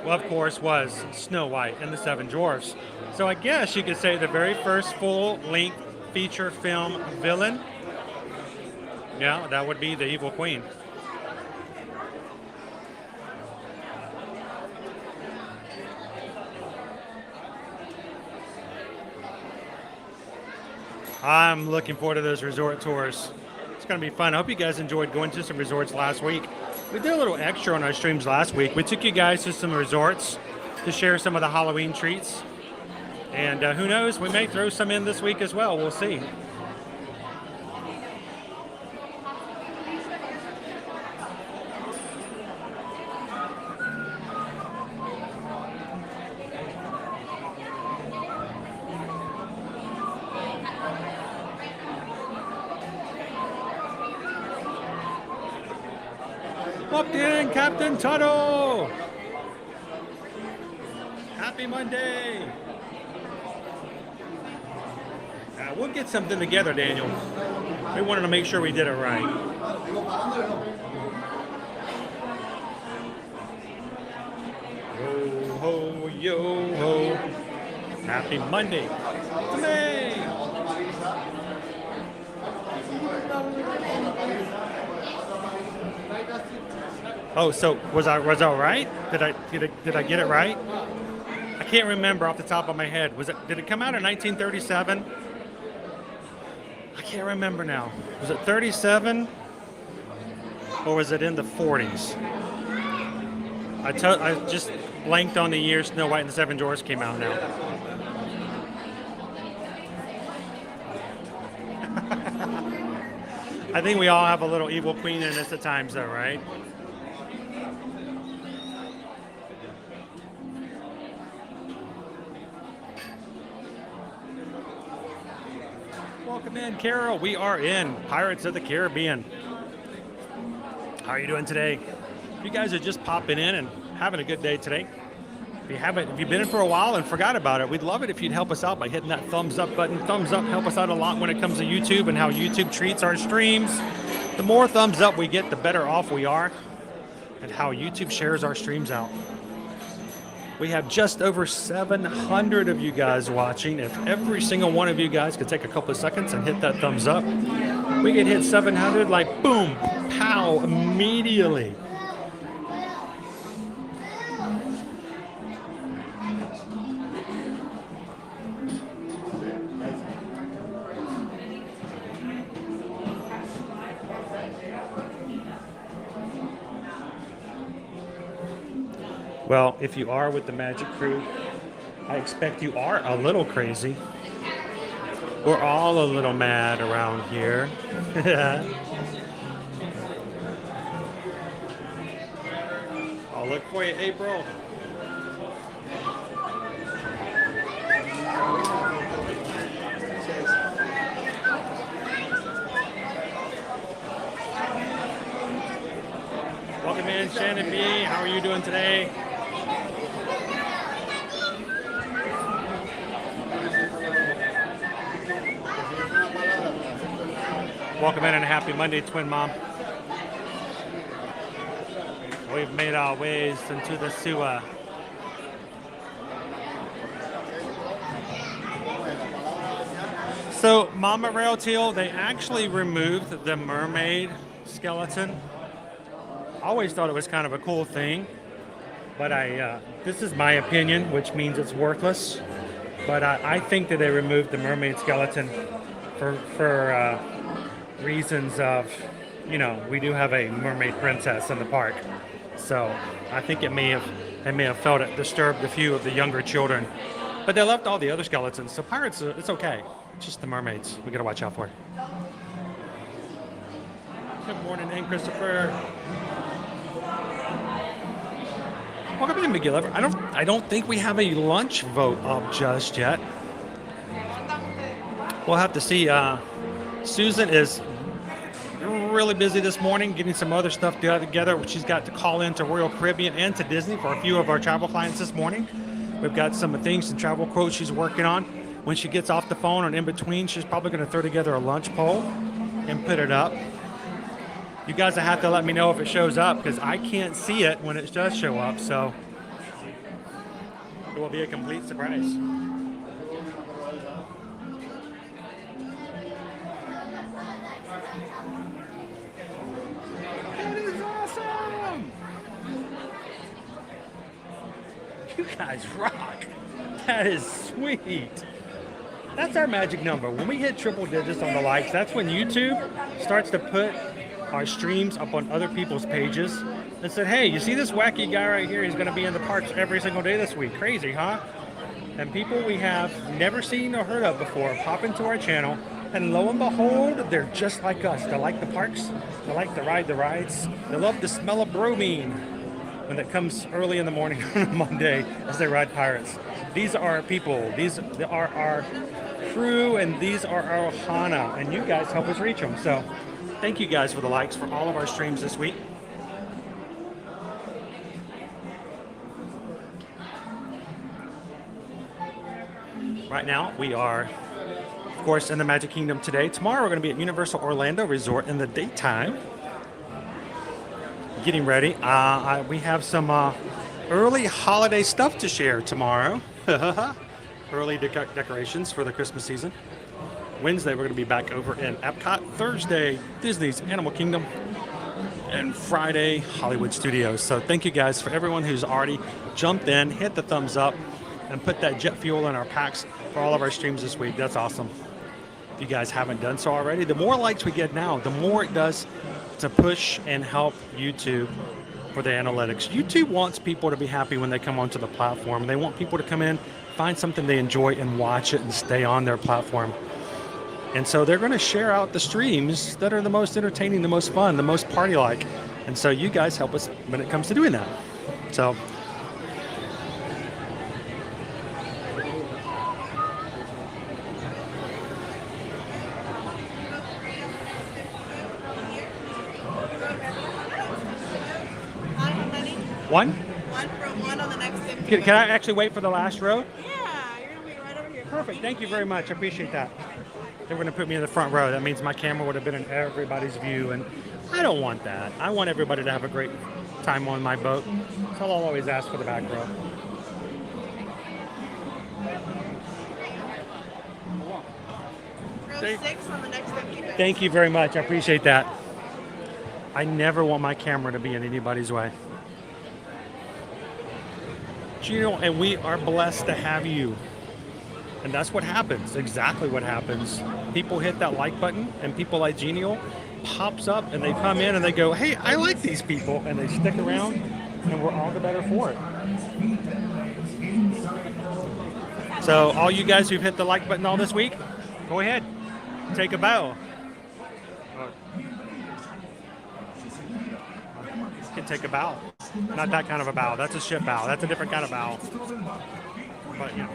S1: well, of course, was Snow White and the Seven Dwarfs. So I guess you could say the very first full-length feature film villain, yeah, that would be the Evil Queen. I'm looking forward to those resort tours. It's going to be fun. I hope you guys enjoyed going to some resorts last week. We did a little extra on our streams last week. We took you guys to some resorts to share some of the Halloween treats. And who knows, we may throw some in this week as well. We'll see. Walked in, Captain Tuttle. Happy Monday. We'll get something together, Daniel. We wanted to make sure we did it right. Yo-ho. Happy Monday. May. Oh, so was I right? Did I get it right? I can't remember off the top of my head. Did it come out in 1937? I can't remember now. Was it 37 or was it in the 40s? I just blanked on the year Snow White and the Seven Dwarfs came out now. I think we all have a little evil queen in us at times, though, right? Welcome in, Carol. We are in Pirates of the Caribbean. How are you doing today? You guys are just popping in and having a good day today. If you've been in for a while and forgot about it, we'd love it if you'd help us out by hitting that thumbs up button. Thumbs up help us out a lot when it comes to YouTube and how YouTube treats our streams. The more thumbs up we get, the better off we are, and how YouTube shares our streams out. We have just over 700 of you guys watching. If every single one of you guys could take a couple of seconds and hit that thumbs up, we could hit 700 like boom, pow, immediately. Well, if you are with the Magic Crew, I expect you are a little crazy. We're all a little mad around here. I'll look for you, April. Welcome in, Shannon B. How are you doing today? Welcome in and a happy Monday, Twin Mom. We've made our ways into the sewer. So, Mama Railtail, they actually removed the mermaid skeleton. I always thought it was kind of a cool thing, but this is my opinion, which means it's worthless. But I think that they removed the mermaid skeleton for reasons of, you know, we do have a mermaid princess in the park, so I think they may have felt it disturbed a few of the younger children, but they left all the other skeletons. So pirates, it's okay. It's just the mermaids we gotta watch out for. Good morning, Aunt Christopher. Welcome in, McGill. I don't think we have a lunch vote up just yet. We'll have to see. Susan is really busy this morning getting some other stuff together. She's got to call into Royal Caribbean and to Disney for a few of our travel clients this morning. We've got some things and travel quotes she's working on. When she gets off the phone and in between, she's probably going to throw together a lunch poll and put it up. You guys will have to let me know if it shows up because I can't see it when it does show up, so it will be a complete surprise. That is awesome! You guys rock! That is sweet! That's our magic number. When we hit triple digits on the likes, that's when YouTube starts to put our streams up on other people's pages and said, hey, you see this wacky guy right here? He's going to be in the parks every single day this week. Crazy, huh? And people we have never seen or heard of before pop into our channel, and lo and behold, they're just like us. They like the parks. They like to ride the rides. They love the smell of bromine when it comes early in the morning on a Monday as they ride pirates. These are our people. These are our crew, and these are our Ohana, and you guys help us reach them. So thank you guys for the likes for all of our streams this week. Right now, we are, of course, in the Magic Kingdom today. Tomorrow, we're going to be at Universal Orlando Resort in the daytime. Getting ready. We have some, we're early holiday stuff to share tomorrow. Early decorations for the Christmas season. Wednesday, we're going to be back over in Epcot. Thursday, Disney's Animal Kingdom. And Friday, Hollywood Studios. So thank you guys for everyone who's already jumped in, hit the thumbs up, and put that jet fuel in our packs for all of our streams this week. That's awesome. If you guys haven't done so already, the more likes we get now, the more it does to push and help YouTube for the analytics. YouTube wants people to be happy when they come onto the platform. They want people to come in, find something they enjoy, and watch it and stay on their platform. And so they're going to share out the streams that are the most entertaining, the most fun, the most party-like. And so you guys help us when it comes to doing that. So one?
S7: One on the next 15
S1: Can I actually wait for the last row?
S7: Yeah, you're going to be right over here.
S1: Perfect. Thank you very much. I appreciate that. They're going to put me in the front row. That means my camera would have been in everybody's view, and I don't want that. I want everybody to have a great time on my boat, so I'll always ask for the back row.
S7: Row 6 on the next 15 minutes.
S1: Thank you very much. I appreciate that. I never want my camera to be in anybody's way. Gino, and we are blessed to have you. And that's what happens, exactly what happens. People hit that like button, and people like Genial pops up, and they come in and they go, hey, I like these people, and they stick around, and we're all the better for it. So all you guys who've hit the like button all this week, go ahead, take a bow. You can take a bow. Not that kind of a bow. That's a ship bow. That's a different kind of bow. But, you know.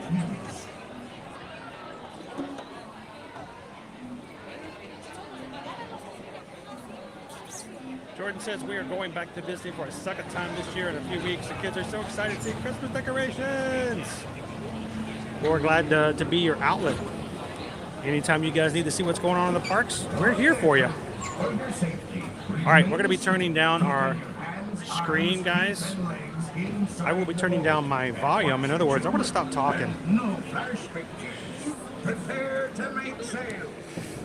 S1: Jordan says we are going back to Disney for a second time this year in a few weeks. The kids are so excited to see Christmas decorations. We're glad to be your outlet. Anytime you guys need to see what's going on in the parks, we're here for you. All right, we're going to be turning down our screen, guys. I will be turning down my volume. In other words, I'm going to stop talking.
S10: Prepare to make sail.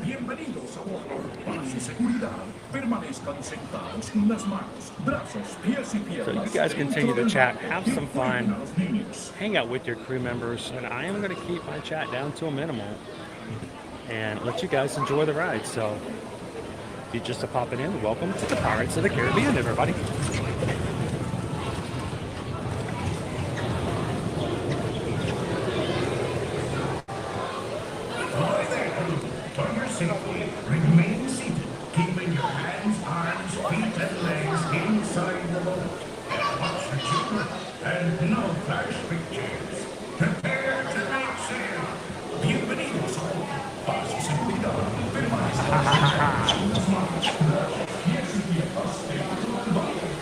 S10: Bienvenidos a bordo. Para su seguridad, permanezcan sentados con las manos, brazos, pies y piernas.
S1: So you guys continue to chat, have some fun, hang out with your crew members, and I am going to keep my chat down to a minimum and let you guys enjoy the ride. So if you're just popping in, welcome to the Pirates of the Caribbean, everybody.
S10: Remain seated, keeping your hands, arms, feet, and legs inside the boat. Watch the children, and no flash pictures. Prepare to make sail. Bienvenidos a bordo. Para su seguridad, permanezcan sentados con las manos, brazos, pies y piernas dentro del barco.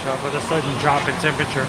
S1: So with a sudden drop in temperature.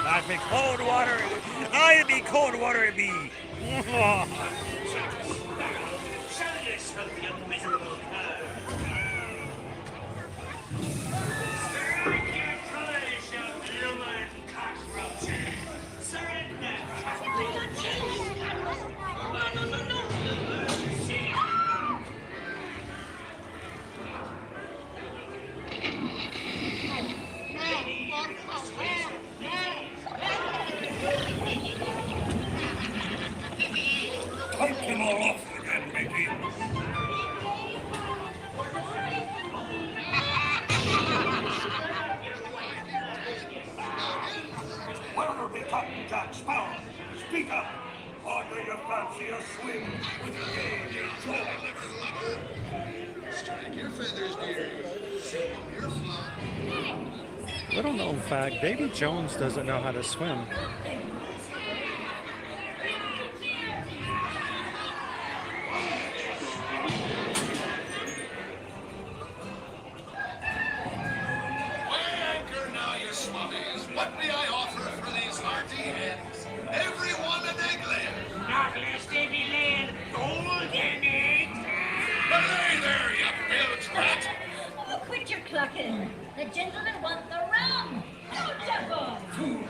S11: I'd be cold water. I'd be cold water it be. Pump them all off again, baby. Where'll be Captain Jack Sparrow? Speak up! Or do you fancy a swim with your baby
S10: Strike your feathers, dear. You're flying.
S1: Little known fact, Baby Jones doesn't know how to swim.
S10: What may I offer for these hearty hens? Everyone an egglet.
S9: Not less they be laying golden eggs.
S10: Belay there, you bilge rat.
S12: Oh, quit your clucking. The gentlemen want the rum. Oh, devil.
S10: You'll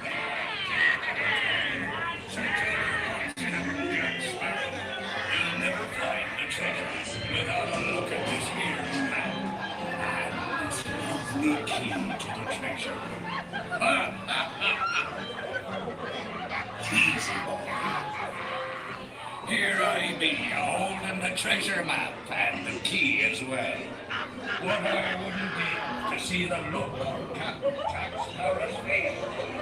S10: never find the treasure without a look at this here man. The key to the treasure. Here I be, holding the treasure map and the key as well. What I wouldn't give to see the look on Captain Jack Sparrow's face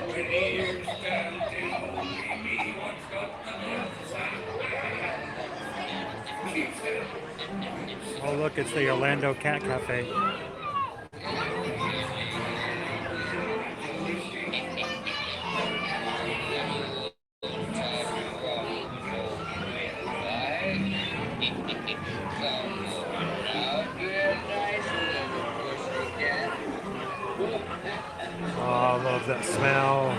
S10: when he hears down to only me what's got the north side.
S1: Oh look, it's the Orlando Cat Cafe. Oh, I love that smell.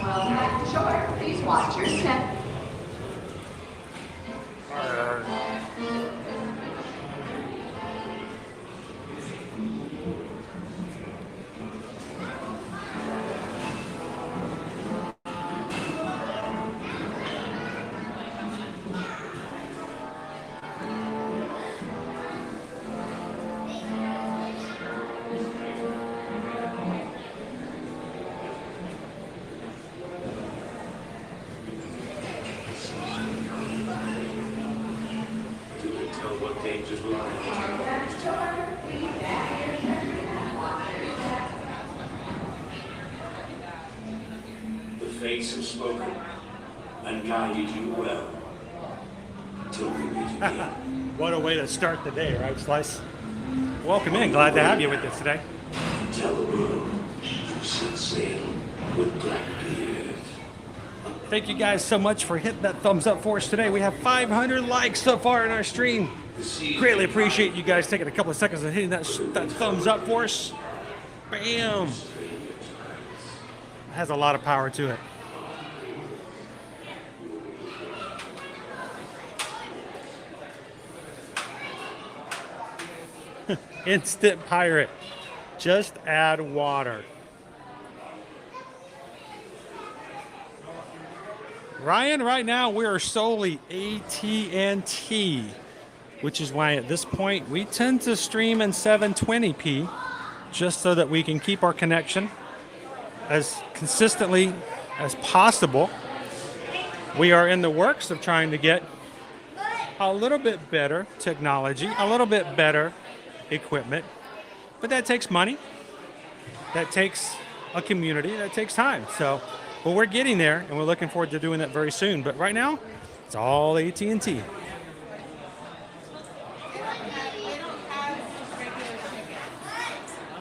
S9: Well, sure. Please watch your step.
S11: The fates have spoken and guided you well. Till we meet again.
S1: What a way to start the day, right, Slice? Welcome in. Glad to have you with us today.
S11: Tell the world you set sail with Blackbeard.
S1: Thank you guys so much for hitting that thumbs up for us today. We have 500 likes so far in our stream. Greatly appreciate you guys taking a couple of seconds and hitting that thumbs up for us. Bam! It has a lot of power to it. Instant pirate. Just add water. Ryan, right now we are solely AT&T, which is why at this point we tend to stream in 720p just so that we can keep our connection as consistently as possible. We are in the works of trying to get a little bit better technology, a little bit better equipment, but that takes money, that takes a community, that takes time. So, but we're getting there, and we're looking forward to doing that very soon. But right now, it's all AT&T.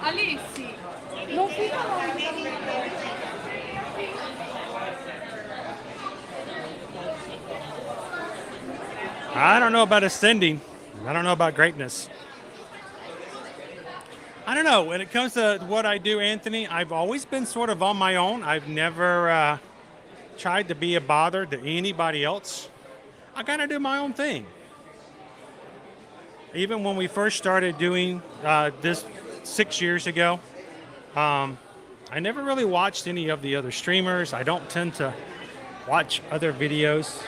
S7: Alici, non fino
S1: I don't know about ascending. I don't know about greatness. I don't know. When it comes to what I do, Anthony, I've always been sort of on my own. I've never tried to be a bother to anybody else. I kind of do my own thing. Even when we first started doing this 6 years ago, I never really watched any of the other streamers. I don't tend to watch other videos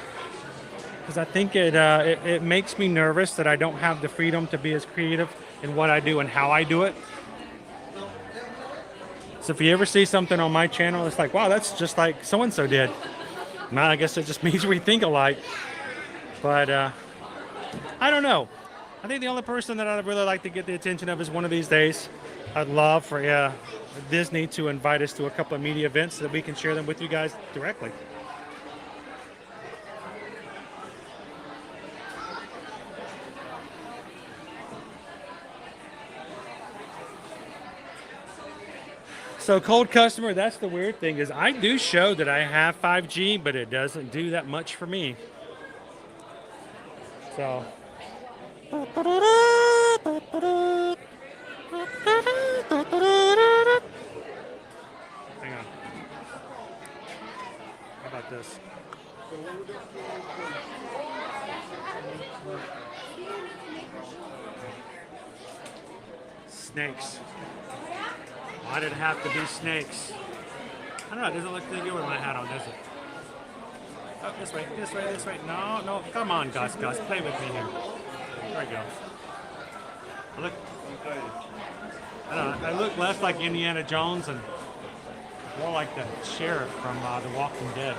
S1: because I think it makes me nervous that I don't have the freedom to be as creative in what I do and how I do it. So if you ever see something on my channel, it's like, wow, that's just like so-and-so did. Now, I guess it just means we think alike. But I don't know. I think the only person that I'd really like to get the attention of is one of these days. I'd love for Disney to invite us to a couple of media events so that we can share them with you guys directly. So cold customer, that's the weird thing is I do show that I have 5G, but it doesn't do that much for me. So. Hang on. How about this? Snakes. Why did it have to be snakes? I don't know, it doesn't look too good with my hat on, does it? Oh, this way, this way, this way. No, no, come on, Gus, play with me here. There we go. I look less like Indiana Jones and more like the sheriff from The Walking Dead.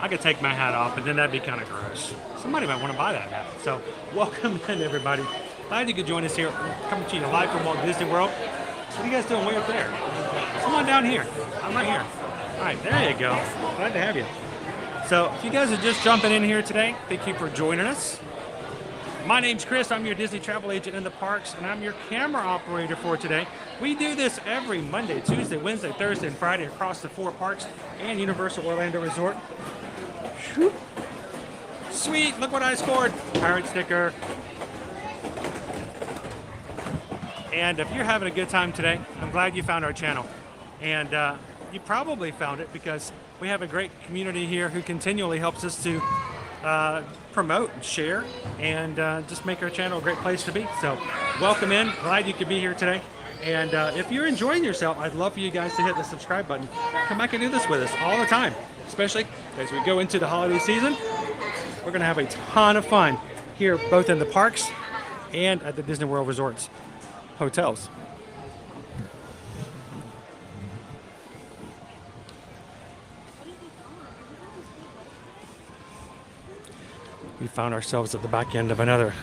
S1: I could take my hat off, but then that'd be kind of gross. Somebody might want to buy that hat. So, welcome in, everybody. Glad you could join us here. Coming to you live from Walt Disney World. What are you guys doing way up there? Come on down here. I'm right here. All right, there you go. Glad to have you. So, if you guys are just jumping in here today, thank you for joining us. My name's Chris. I'm your Disney travel agent in the parks, and I'm your camera operator for today. We do this every Monday, Tuesday, Wednesday, Thursday, and Friday across the 4 parks and Universal Orlando Resort. Sweet, look what I scored. Pirate sticker. And if you're having a good time today, I'm glad you found our channel. And you probably found it because we have a great community here who continually helps us to promote, share, and just make our channel a great place to be. So welcome in. Glad you could be here today. And if you're enjoying yourself, I'd love for you guys to hit the subscribe button. Come back and do this with us all the time, especially as we go into the holiday season. We're going to have a ton of fun here, both in the parks and at the Disney World Resorts hotels. We found ourselves at the back end of another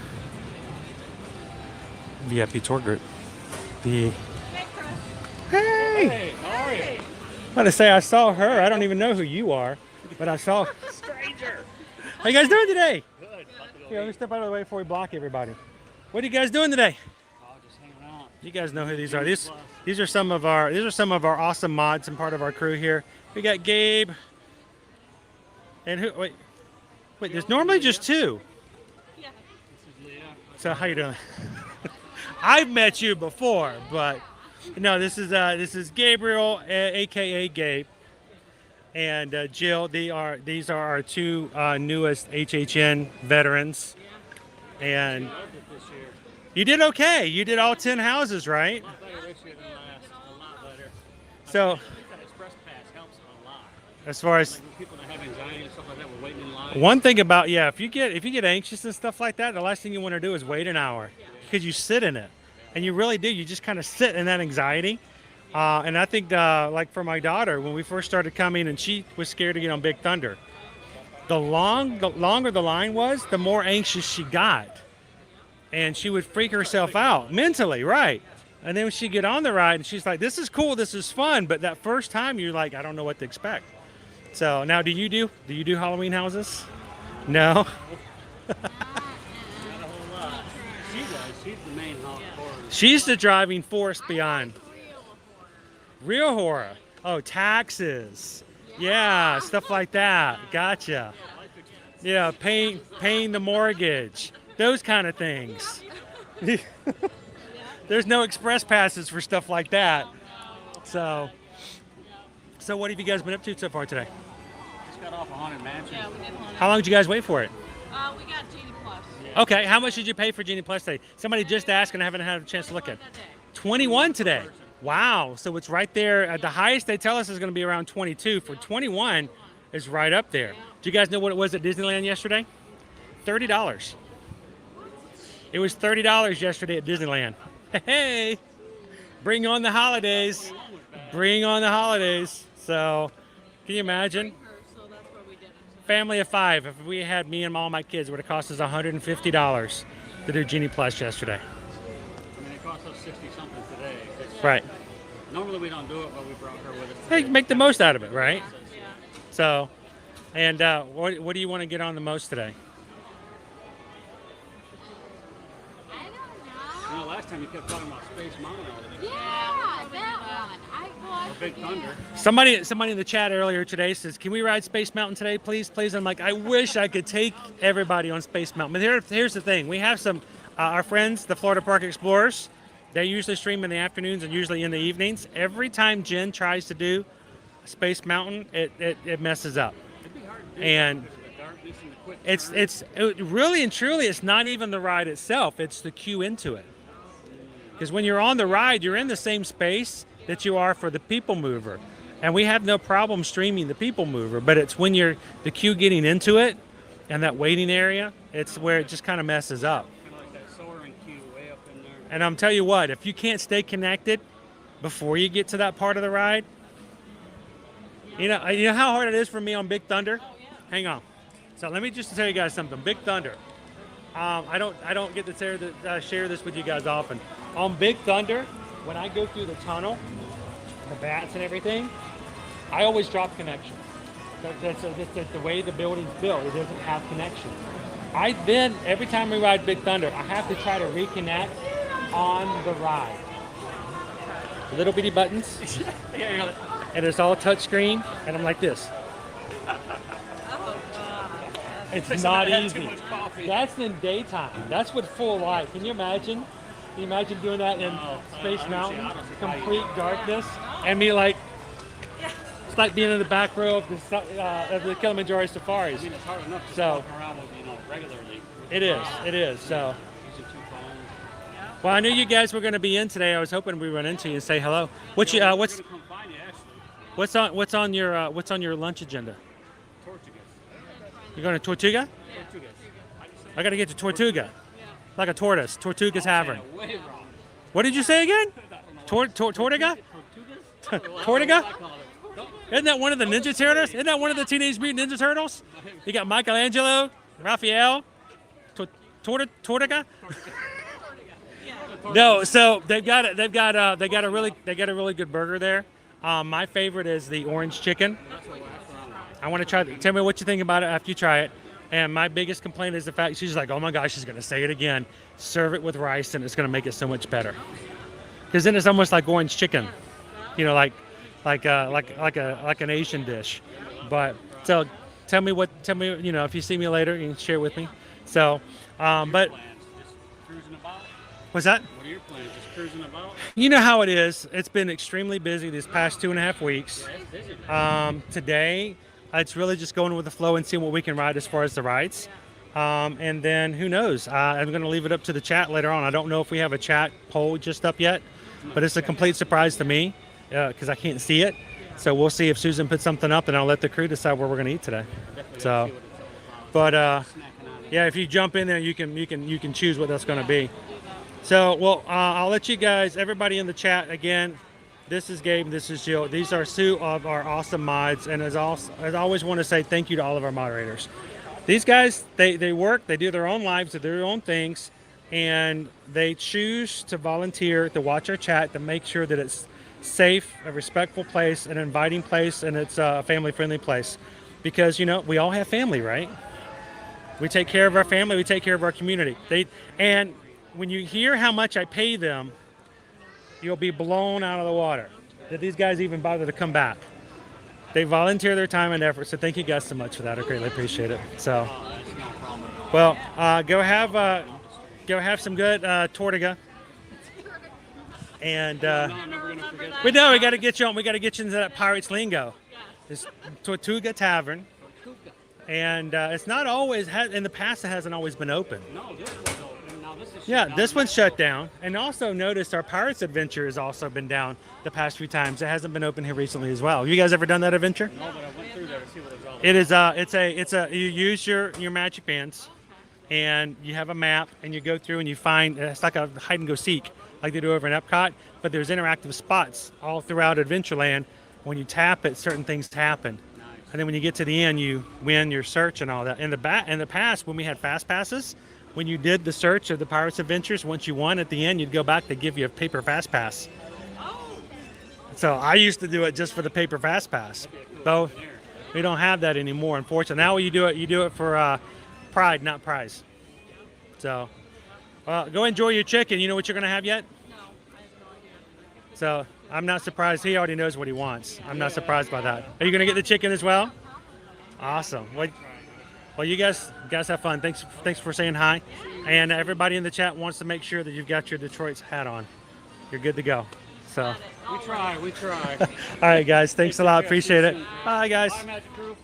S1: VIP tour group. Hey!
S8: Hey, how are you?
S1: I'm going to say I saw her. I don't even know who you are, but I saw.
S8: Stranger.
S1: How you guys doing today?
S8: Good.
S1: Here, let me step out of the way before we block everybody. What are you guys doing today?
S8: Oh, just hanging out.
S1: You guys know who these are. These are some of our awesome mods and part of our crew here. We got Gabe. And who? Wait. There's normally just two.
S8: This is Leah.
S1: So how you doing? I've met you before, but no, this is Gabriel, aka Gabe, and Jill. These are our two newest HHN veterans, and you did okay. You did all 10 houses, right? So, as far as
S8: People that have anxiety and stuff like that, we're waiting in line.
S1: one thing about if you get anxious and stuff like that, the last thing you want to do is wait an hour because you sit in it, and you really do. You just kind of sit in that anxiety. And I think like for my daughter, when we first started coming, and she was scared to get on Big Thunder, the longer the line was, the more anxious she got, and she would freak herself out mentally, right? And then when she get on the ride, and she's like, "This is cool, this is fun," but that first time you're like, "I don't know what to expect." So now, do you do Halloween houses? No.
S8: Not a whole lot. She does. She's the main horror.
S1: She's the driving force beyond. Real horror. Oh, taxes. Yeah, stuff like that. Gotcha. Yeah, paying the mortgage. Those kind of things. There's no express passes for stuff like that. So what have you guys been up to so far today?
S8: Just got off a Haunted Mansion.
S7: Yeah, we did Haunted.
S1: How long did you guys wait for it?
S7: We got Genie Plus.
S1: Okay, how much did you pay for Genie Plus today? Somebody just asked and I haven't had a chance to look at it. 21 today. Wow, so it's right there. At the highest they tell us is going to be around 22. For 21 is right up there. Do you guys know what it was at Disneyland yesterday? $30. It was $30 yesterday at Disneyland. Hey, bring on the holidays. Bring on the holidays. So, can you imagine? Family of 5. If we had me and all my kids, it would have cost us $150 to do Genie Plus yesterday.
S8: I mean, it cost us 60-something today.
S1: Right.
S8: Normally we don't do it, but we brought her with us.
S1: Hey, make the most out of it, right? So, and what do you want to get on the most today?
S8: You know, last time you kept talking about Space Mountain.
S4: Yeah, that one.
S8: Or Big Thunder.
S1: Somebody in the chat earlier today says, "Can we ride Space Mountain today, please, please?" I'm like, I wish I could take everybody on Space Mountain. But here's the thing: we have some our friends, the Florida Park Explorers. They usually stream in the afternoons and usually in the evenings. Every time Jen tries to do Space Mountain, it messes up. And it's really and truly, it's not even the ride itself; it's the queue into it. Because when you're on the ride, you're in the same space that you are for the People Mover, and we have no problem streaming the People Mover. But it's when you're the queue getting into it, and that waiting area, it's where it just kind of messes up. And I'm telling you what, if you can't stay connected before you get to that part of the ride, you know how hard it is for me on Big Thunder? Hang on. So let me just tell you guys something. Big Thunder. I don't get to share this with you guys often. On Big Thunder, when I go through the tunnel, the bats and everything, I always drop connection. That's the way the building's built. It doesn't have connection. Every time we ride Big Thunder, I have to try to reconnect on the ride. Little bitty buttons, and it's all touch screen, and I'm like this. It's not easy. That's in daytime. That's with full light. Can you imagine Can you imagine doing that in Space Mountain? Complete darkness. And me like, it's like being in the back row of the Kilimanjaro safaris.
S8: I mean, it's hard enough to
S1: So
S8: walk around with, regularly.
S1: it is. So. Well, I knew you guys were going to be in today. I was hoping we run into you and say hello. What's on your lunch agenda?
S8: Tortugas.
S1: You're going to Tortuga?
S8: Tortugas.
S1: I got to get to Tortuga, like a tortoise. Tortuga Tavern.
S8: Way wrong.
S1: What did you say again? Tortuga? Tortuga? Isn't that one of the Ninja Turtles? Isn't that one of the Teenage Mutant Ninja Turtles? You got Michelangelo, Raphael, Tortuga. No, so they got a really good burger there. My favorite is the orange chicken. I want to try it. Tell me what you think about it after you try it. And my biggest complaint is the fact she's like, oh my gosh, she's gonna say it again. Serve it with rice, and it's gonna make it so much better. Because then it's almost like orange chicken, like an Asian dish. But so tell me, if you see me later, you can share with me. So, but what's that?
S8: What are your plans? Just cruising about?
S1: You know how it is. It's been extremely busy these past 2.5 weeks. Today, it's really just going with the flow and seeing what we can ride as far as the rides. And then who knows? I'm going to leave it up to the chat later on. I don't know if we have a chat poll just up yet, but it's a complete surprise to me because I can't see it. So we'll see if Susan puts something up, and I'll let the crew decide where we're going to eat today. So, but yeah, if you jump in there, you can choose what that's going to be. So, well, I'll let you guys, everybody in the chat again. This is Gabe, this is Jill. These are two of our awesome mods, and as I always want to say thank you to all of our moderators. These guys, they work, they do their own lives, they do their own things, and they choose to volunteer to watch our chat to make sure that it's safe, a respectful place, an inviting place, and it's a family-friendly place. Because, we all have family, right? We take care of our family, we take care of our community. And when you hear how much I pay them, you'll be blown out of the water that these guys even bother to come back. They volunteer their time and effort, so thank you guys so much for that. I greatly appreciate it. So, well, go have some good Tortuga, and we got to get you on. We got to get you into that Pirates lingo. It's Tortuga Tavern, and it's not always in the past. It hasn't always been open.
S8: No, this one's open. Now this is
S1: Yeah, this one's shut down. And also notice our Pirates Adventure has also been down the past few times. It hasn't been open here recently as well. Have you guys ever done that adventure?
S8: No, but I went through there to see what it's all about.
S1: It is you use your magic bands, and you have a map, and you go through and you find, it's like a hide and go seek like they do over in Epcot, but there's interactive spots all throughout Adventureland. When you tap it, certain things happen.
S8: Nice.
S1: And then when you get to the end, you win your search and all that. In the past, when we had fast passes, when you did the search of the Pirates Adventures, once you won at the end, you'd go back, to give you a paper fast pass. So I used to do it just for the paper fast pass. Though we don't have that anymore, unfortunately. Now you do it for pride, not prize. So go enjoy your chicken. You know what you're going to have yet?
S7: No, I have no idea.
S1: So I'm not surprised. He already knows what he wants. I'm not surprised by that. Are you going to get the chicken as well? Awesome. Well, you guys have fun. Thanks for saying hi. And everybody in the chat wants to make sure that you've got your Detroit's hat on. You're good to go. So.
S8: We try.
S1: All right, guys. Thanks a lot. Appreciate it. Bye, guys.
S8: Bye, Magic Crew.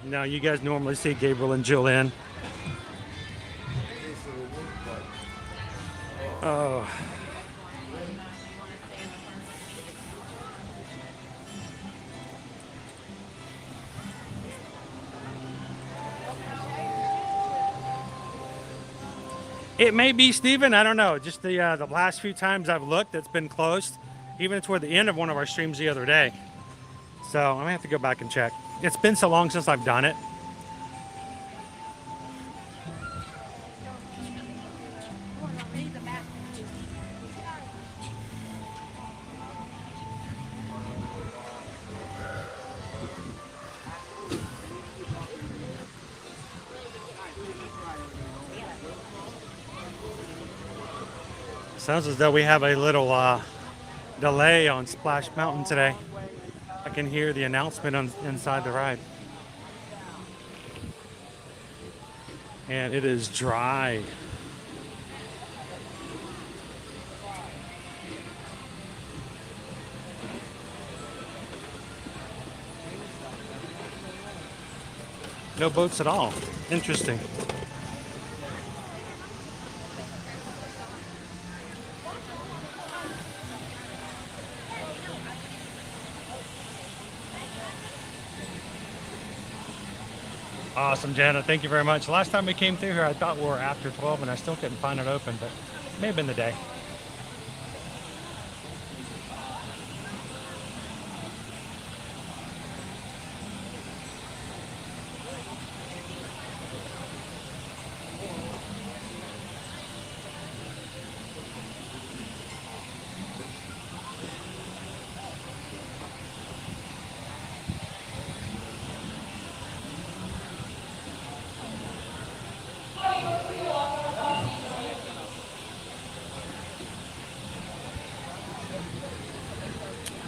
S1: Now, you guys normally see Gabriel and Jill in. Oh. It may be, Steven. I don't know. Just the last few times I've looked, it's been closed. Even toward the end of one of our streams the other day. So I'm going to have to go back and check. It's been so long since I've done it. Sounds as though we have a little delay on Splash Mountain today. I can hear the announcement inside the ride. And it is dry. No boats at all. Interesting. Awesome, Jana. Thank you very much. Last time we came through here, I thought we were after 12 and I still couldn't find it open, but it may have been the day.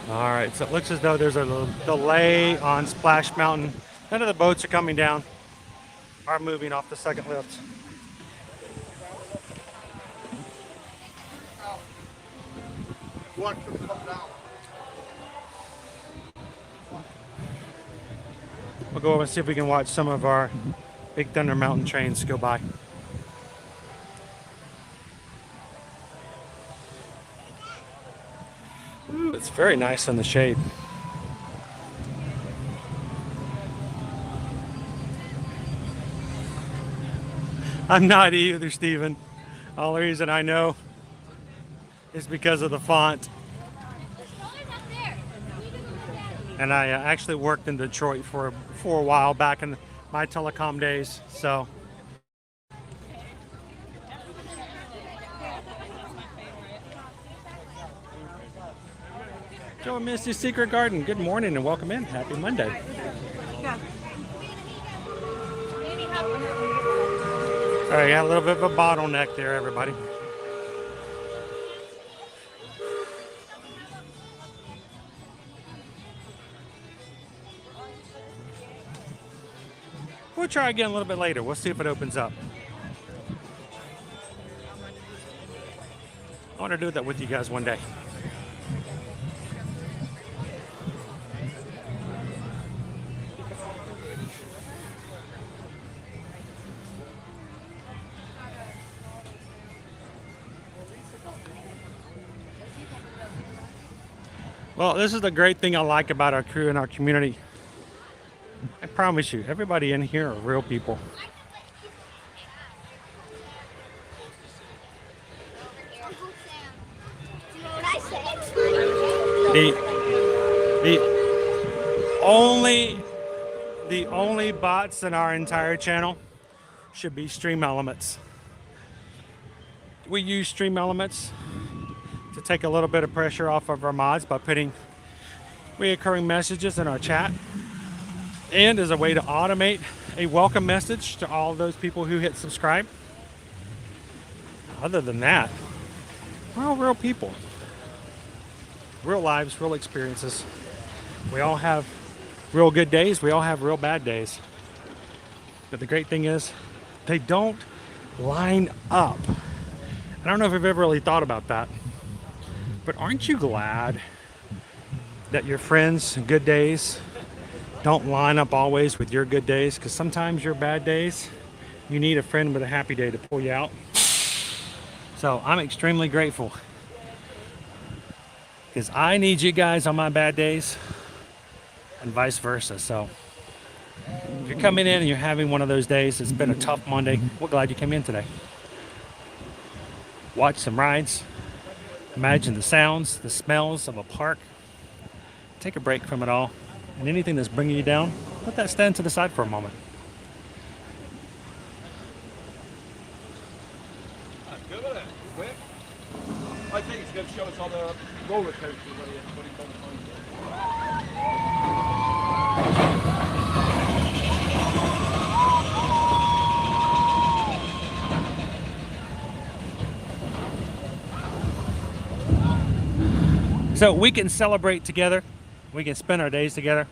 S1: All right, so it looks as though there's a little delay on Splash Mountain. None of the boats are coming down, are moving off the second lift.
S5: What could come down?
S1: We'll go over and see if we can watch some of our Big Thunder Mountain trains go by. Ooh, it's very nice in the shade. I'm not either, Stephen. All the reason I know is because of the font. And I actually worked in Detroit for a while back in my telecom days, so. Joe and Misty's Secret Garden, good morning and welcome in. Happy Monday. All right, got a little bit of a bottleneck there, everybody. We'll try again a little bit later. We'll see if it opens up. I want to do that with you guys one day. Well, this is the great thing I like about our crew and our community. I promise you, everybody in here are real people. The only bots in our entire channel should be Stream Elements. We use Stream Elements to take a little bit of pressure off of our mods by putting reoccurring messages in our chat, and as a way to automate a welcome message to all of those people who hit subscribe. Other than that, we're all real people. Real lives, real experiences. We all have real good days, we all have real bad days. But the great thing is, they don't line up. I don't know if you've ever really thought about that, but aren't you glad that your friends' good days don't line up always with your good days? Because sometimes your bad days, you need a friend with a happy day to pull you out. So I'm extremely grateful, because I need you guys on my bad days and vice versa. So if you're coming in and you're having one of those days, it's been a tough Monday, we're glad you came in today. Watch some rides, imagine the sounds, the smells of a park, take a break from it all, and anything that's bringing you down, let that stand to the side for a moment.
S2: Good with it. Quick. I think it's going to show us all the roller coasters.
S1: So we can celebrate together, we can spend our days together.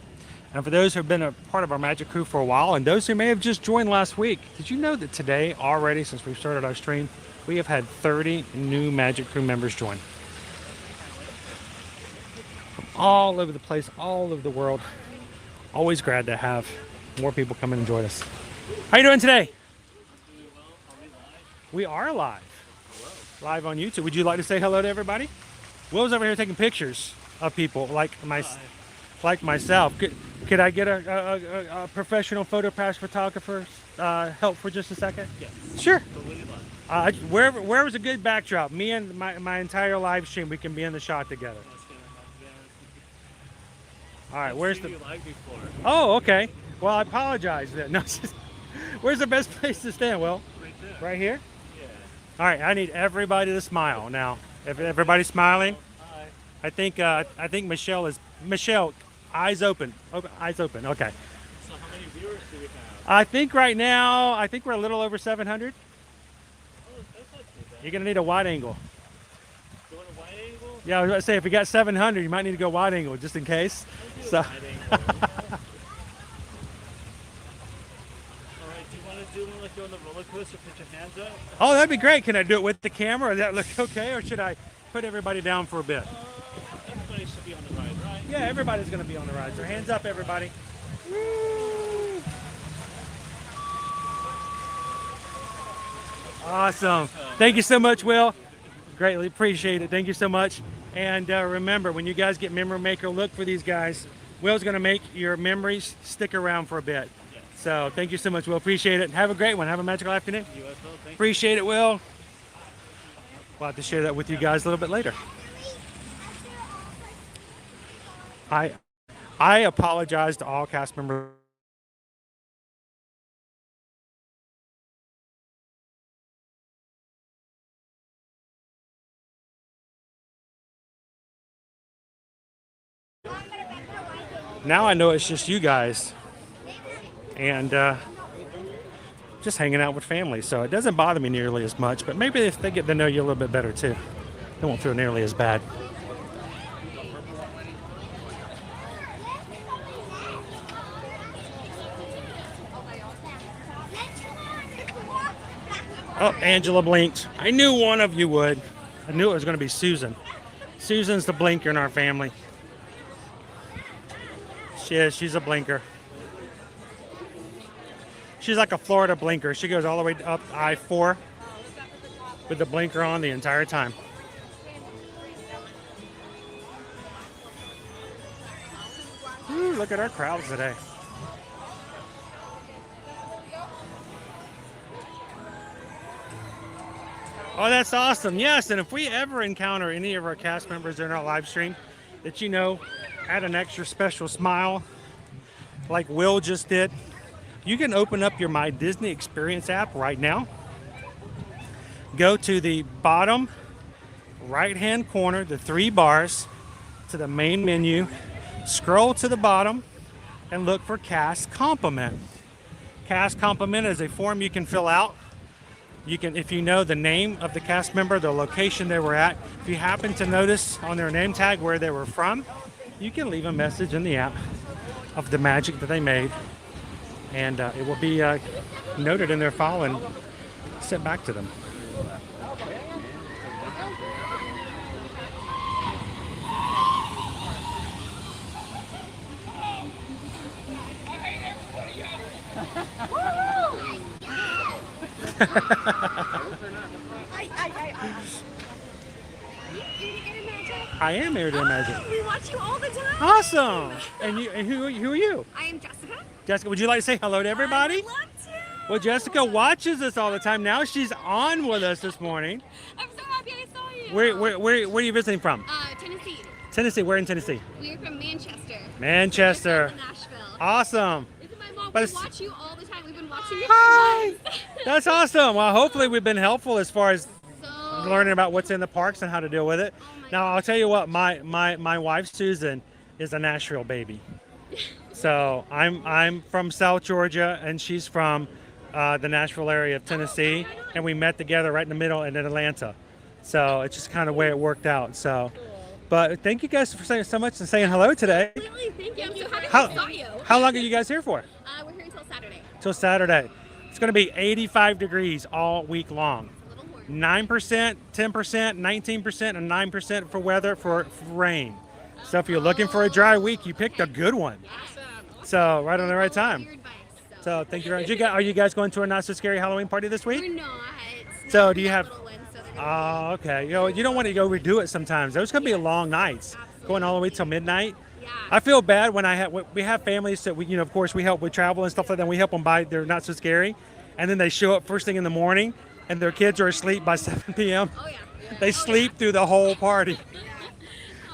S1: And for those who have been a part of our Magic Crew for a while, and those who may have just joined last week, did you know that today already, since we've started our stream, we have had 30 new Magic Crew members join. From all over the place, all over the world. Always glad to have more people come in and join us. How you doing today? We are live. Live on YouTube. Would you like to say hello to everybody? Will's over here taking pictures of people like myself. Could I get a professional photo pass photographer's help for just a second?
S8: Yes.
S1: Sure. Where was a good backdrop? Me and my entire live stream, we can be in the shot together. All right, where's the... Oh, okay. Well, I apologize then. No, where's the best place to stand, Will?
S8: Right there.
S1: Right here?
S8: Yeah.
S1: All right, I need everybody to smile now. If everybody's smiling,
S8: Hi.
S1: I think Michelle, eyes open. Eyes open. Okay.
S8: So how many viewers do we have?
S1: I think right now, we're a little over 700.
S8: Oh, that's not too bad.
S1: You're gonna need a wide angle.
S8: You want a wide angle?
S1: Yeah, I was gonna say if we got 700, you might need to go wide angle just in case. So.
S8: Wide angle. All right, do you want to do one like you're on the roller coaster? Put your hands up.
S1: Oh, that'd be great. Can I do it with the camera? Does that look okay, or should I put everybody down for a bit?
S8: Everybody should be on the ride, right?
S1: Yeah, everybody's gonna be on the ride. So hands up, everybody. Woo! Awesome. Thank you so much, Will. Greatly appreciate it. Thank you so much. And remember, when you guys get Memory Maker, look for these guys. Will's going to make your memories stick around for a bit.
S8: Yes.
S1: So thank you so much, Will. Appreciate it. Have a great one. Have a magical afternoon.
S8: You as well. Thank
S1: Appreciate it, Will. We'll have to share that with you guys a little bit later. I apologize to all cast members. Now I know it's just you guys and just hanging out with family, so it doesn't bother me nearly as much, but maybe if they get to know you a little bit better too, they won't feel nearly as bad. Oh, Angela blinked. I knew one of you would. I knew it was going to be Susan. Susan's the blinker in our family. She is. She's a blinker. She's like a Florida blinker. She goes all the way up I-4 with the blinker on the entire time. Ooh, look at our crowds today. Oh, that's awesome. Yes, and if we ever encounter any of our cast members in our live stream that add an extra special smile like Will just did, you can open up your My Disney Experience app right now. Go to the bottom right-hand corner, the 3 bars, to the main menu. Scroll to the bottom and look for Cast Compliment. Cast Compliment is a form you can fill out. You can, if you know the name of the cast member, the location they were at, if you happen to notice on their name tag where they were from, you can leave a message in the app of the magic that they made, and it will be noted in their file and sent back to them. I am Air to Magic.
S4: We watch you all the time.
S1: Awesome. And who are you?
S4: I am Jessica.
S1: Jessica, would you like to say hello to everybody?
S4: I would love to.
S1: Well, Jessica watches us all the time. Now she's on with us this morning.
S4: I'm so happy I saw you.
S1: Where are you visiting from?
S4: Tennessee.
S1: Tennessee. Where in Tennessee?
S4: We're from Manchester.
S1: Manchester.
S4: We're from Nashville.
S1: Awesome.
S4: This is my mom.
S1: But
S4: We watch you all the time. We've been watching you
S1: Hi.
S4: for months.
S1: That's awesome. Well, hopefully we've been helpful as far as
S4: So,
S1: learning about what's in the parks and how to deal with it. Now, I'll tell you what, my wife, Susan, is a Nashville baby. So I'm from South Georgia, and she's from the Nashville area of Tennessee, and we met together right in the middle in Atlanta. So it's just kind of the way it worked out. So, but thank you guys for saying so much and saying hello today.
S4: Really, thank you. I'm so happy I saw you.
S1: How long are you guys here for?
S4: We're here until Saturday.
S1: Till Saturday. It's going to be 85 degrees all week long. 9%, 10%, 19%, and 9% for weather for rain. So if you're looking for a dry week, you picked a good one. So right on the right time. So thank you very much. Are you guys going to a not so scary Halloween party this week?
S4: We're not.
S1: So do you have?
S4: Little ones, so they're
S1: Oh, okay. You don't want to overdo it sometimes. Those can be long nights, going all the way till midnight.
S4: Yeah.
S1: I feel bad when we have families that we, of course, we help with travel and stuff like that. We help them buy their not so scary, and then they show up first thing in the morning, and their kids are asleep by 7 p.m.
S4: Oh yeah.
S1: They sleep through the whole party.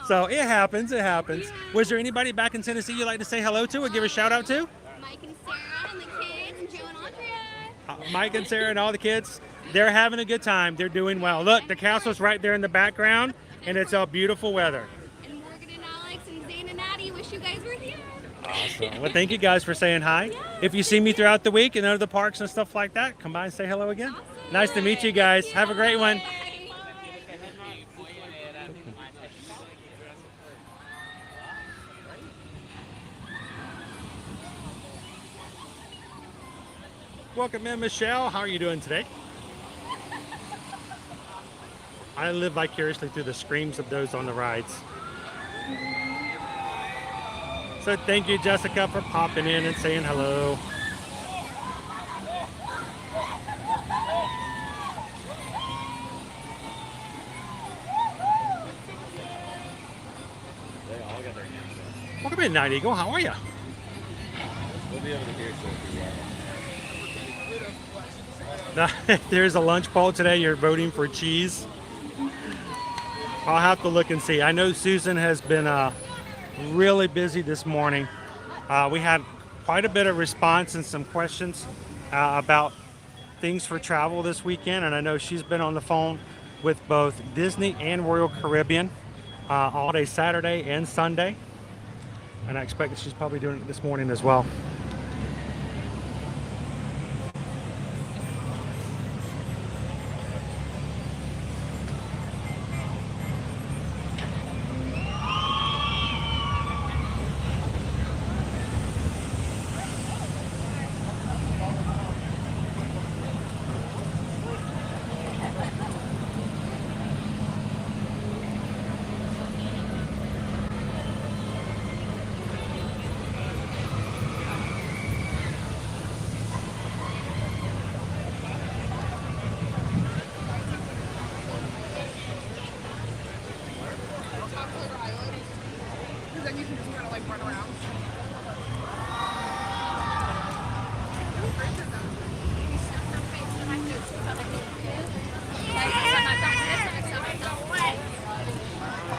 S1: So it happens. It happens. Was there anybody back in Tennessee you'd like to say hello to or give a shout out to?
S4: Mike and Sarah and the kids and Joe and Andrea.
S1: Mike and Sarah and all the kids. They're having a good time. They're doing well. Look, the castle's right there in the background, and it's all beautiful weather.
S4: And Morgan and Alex and Zane and Addie. Wish you guys were here.
S1: Awesome. Well, thank you guys for saying hi. If you see me throughout the week in other parks and stuff like that, come by and say hello again.
S4: Awesome.
S1: Nice to meet you guys. Have a great one. Welcome in, Michelle. How are you doing today? I live vicariously through the screams of those on the rides. So thank you, Jessica, for popping in and saying hello. Welcome in, Night Eagle. How are you?
S2: We'll be over here soon.
S1: There's a lunch poll today. You're voting for cheese. I'll have to look and see. I know Susan has been really busy this morning. We had quite a bit of response and some questions about things for travel this weekend, and I know she's been on the phone with both Disney and Royal Caribbean all day Saturday and Sunday, and I expect that she's probably doing it this morning as well.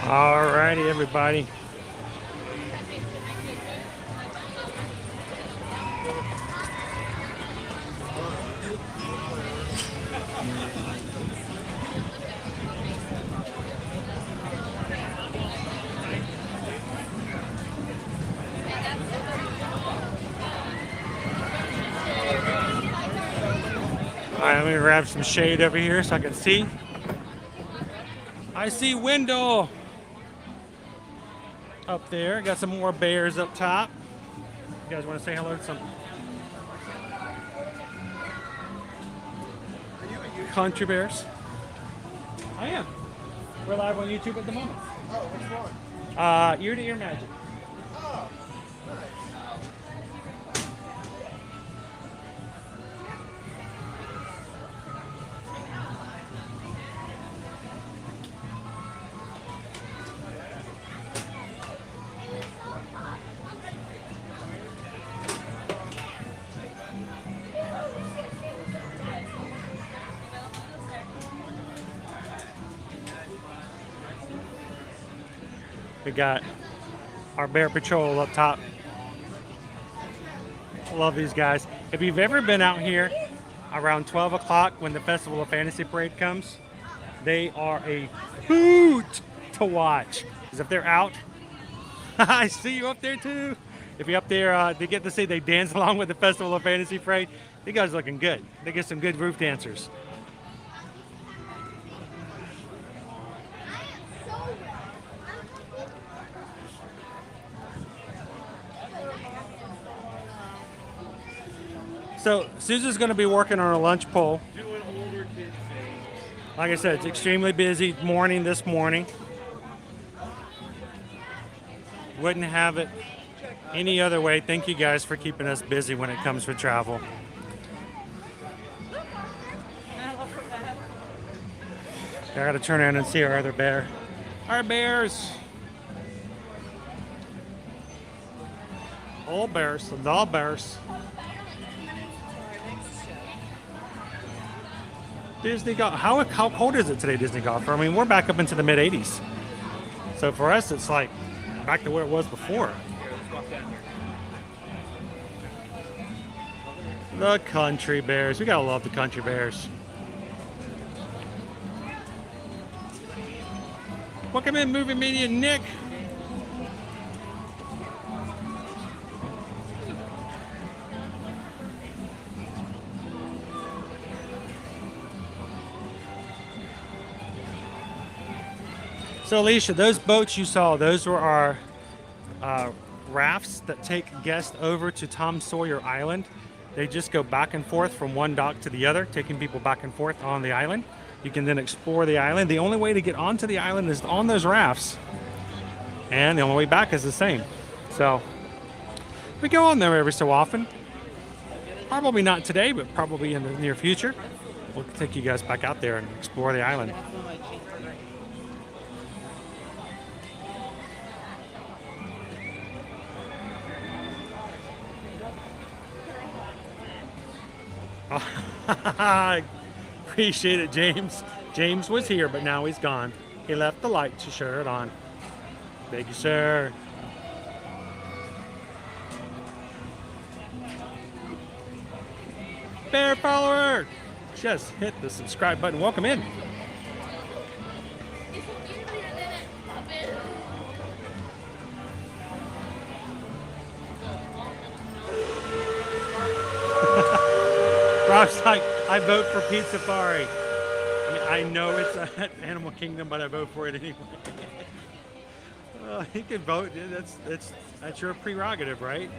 S1: Alrighty, everybody. Alright, let me grab some shade over here so I can see. I see Wendell up there. Got some more bears up top. You guys want to say hello to some country bears? I am. We're live on YouTube at the moment.
S5: Oh, which one?
S1: Ear to ear magic.
S5: Oh, nice.
S1: We got our Bear Patrol up top. Love these guys. If you've ever been out here around 12 o'clock when the Festival of Fantasy Parade comes, they are a hoot to watch. Because if they're out, I see you up there too. If you're up there, they get to see they dance along with the Festival of Fantasy Parade. You guys are looking good. They get some good roof dancers. So Susan's going to be working on a lunch poll. Like I said, it's extremely busy morning this morning. Wouldn't have it any other way. Thank you guys for keeping us busy when it comes with travel. I gotta turn around and see our other bear. Our bears. All bears, the bears. Disney golf. How cold is it today, Disney golfer? I mean, we're back up into the mid 80s. So for us, it's like back to where it was before. The country bears. We gotta love the country bears. Welcome in, Movie Media Nick. So Alicia, those boats you saw, those were our rafts that take guests over to Tom Sawyer Island. They just go back and forth from one dock to the other, taking people back and forth on the island. You can then explore the island. The only way to get onto the island is on those rafts. And the only way back is the same. So we go on there every so often. Probably not today, but probably in the near future. We'll take you guys back out there and explore the island. I appreciate it, James. James was here, but now he's gone. He left the light to share it on. Thank you, sir. Bear follower, just hit the subscribe button. Welcome in. Rob's like, I vote for Pete Safari. I mean, I know it's at Animal Kingdom, but I vote for it anyway. He can vote. That's your prerogative, right?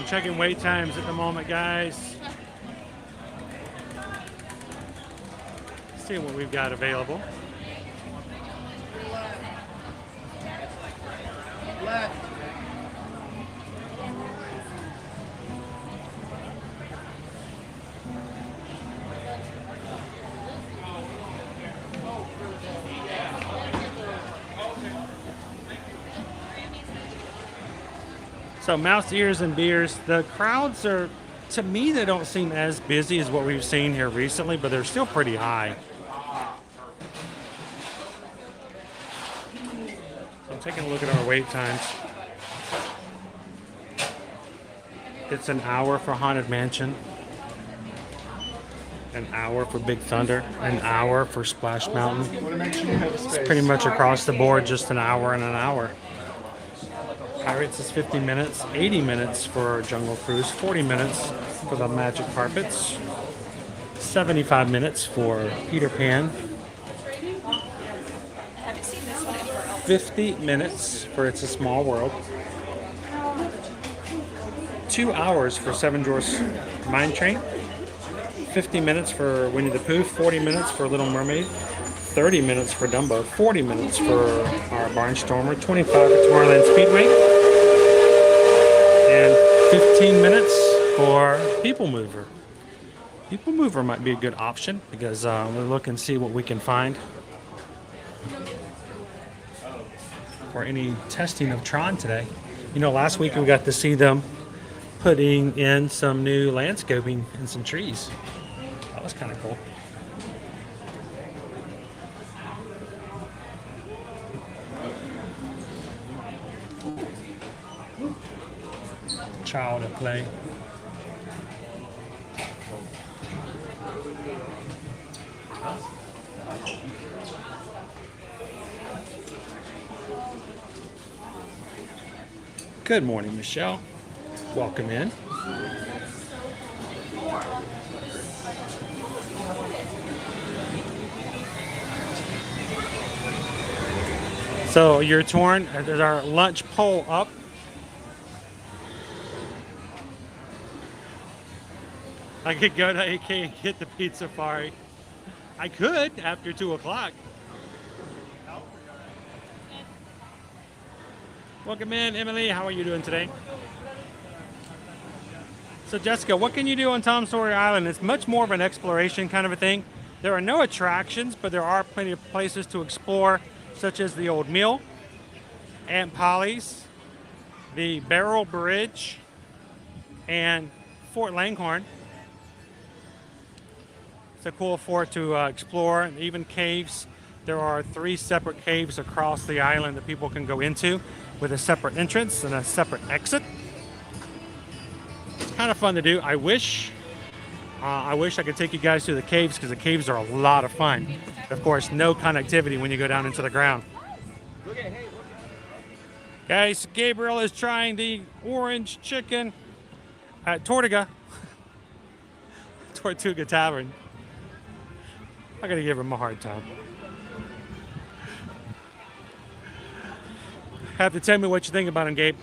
S1: Checking wait times at the moment, guys. See what we've got available. So mouse ears and beers. The crowds are, to me, they don't seem as busy as what we've seen here recently, but they're still pretty high. So I'm taking a look at our wait times. It's an hour for Haunted Mansion, an hour for Big Thunder, an hour for Splash Mountain. It's pretty much across the board, just an hour and an hour. Pirates is 50 minutes, 80 minutes for Jungle Cruise, 40 minutes for the Magic Carpets, 75 minutes for Peter Pan, 50 minutes for It's a Small World, 2 hours for Seven Dwarfs Mine Train, 50 minutes for Winnie the Pooh, 40 minutes for Little Mermaid, 30 minutes for Dumbo, 40 minutes for our Barnstormer, 25 for Tomorrowland Speedway, and 15 minutes for People Mover. People Mover might be a good option because we'll look and see what we can find for any testing of Tron today. You know, last week we got to see them putting in some new landscaping and some trees. That was kind of cool. child at play. Good morning, Michelle. Welcome in. So you're torn. There's our lunch poll up. I could go to AK and get the pizza safari. I could after 2 o'clock. Welcome in, Emily. How are you doing today? So Jessica, what can you do on Tom Sawyer Island? It's much more of an exploration kind of a thing. There are no attractions, but there are plenty of places to explore, such as the Old Mill, Aunt Polly's, the Barrel Bridge, and Fort Langhorne. It's a cool fort to explore, and even caves. There are 3 separate caves across the island that people can go into with a separate entrance and a separate exit. It's kind of fun to do. I wish I could take you guys to the caves, because the caves are a lot of fun. Of course, no connectivity when you go down into the ground. Guys, Gabriel is trying the orange chicken at Tortuga Tavern. I'm gonna give him a hard time. Have to tell me what you think about him, Gabe.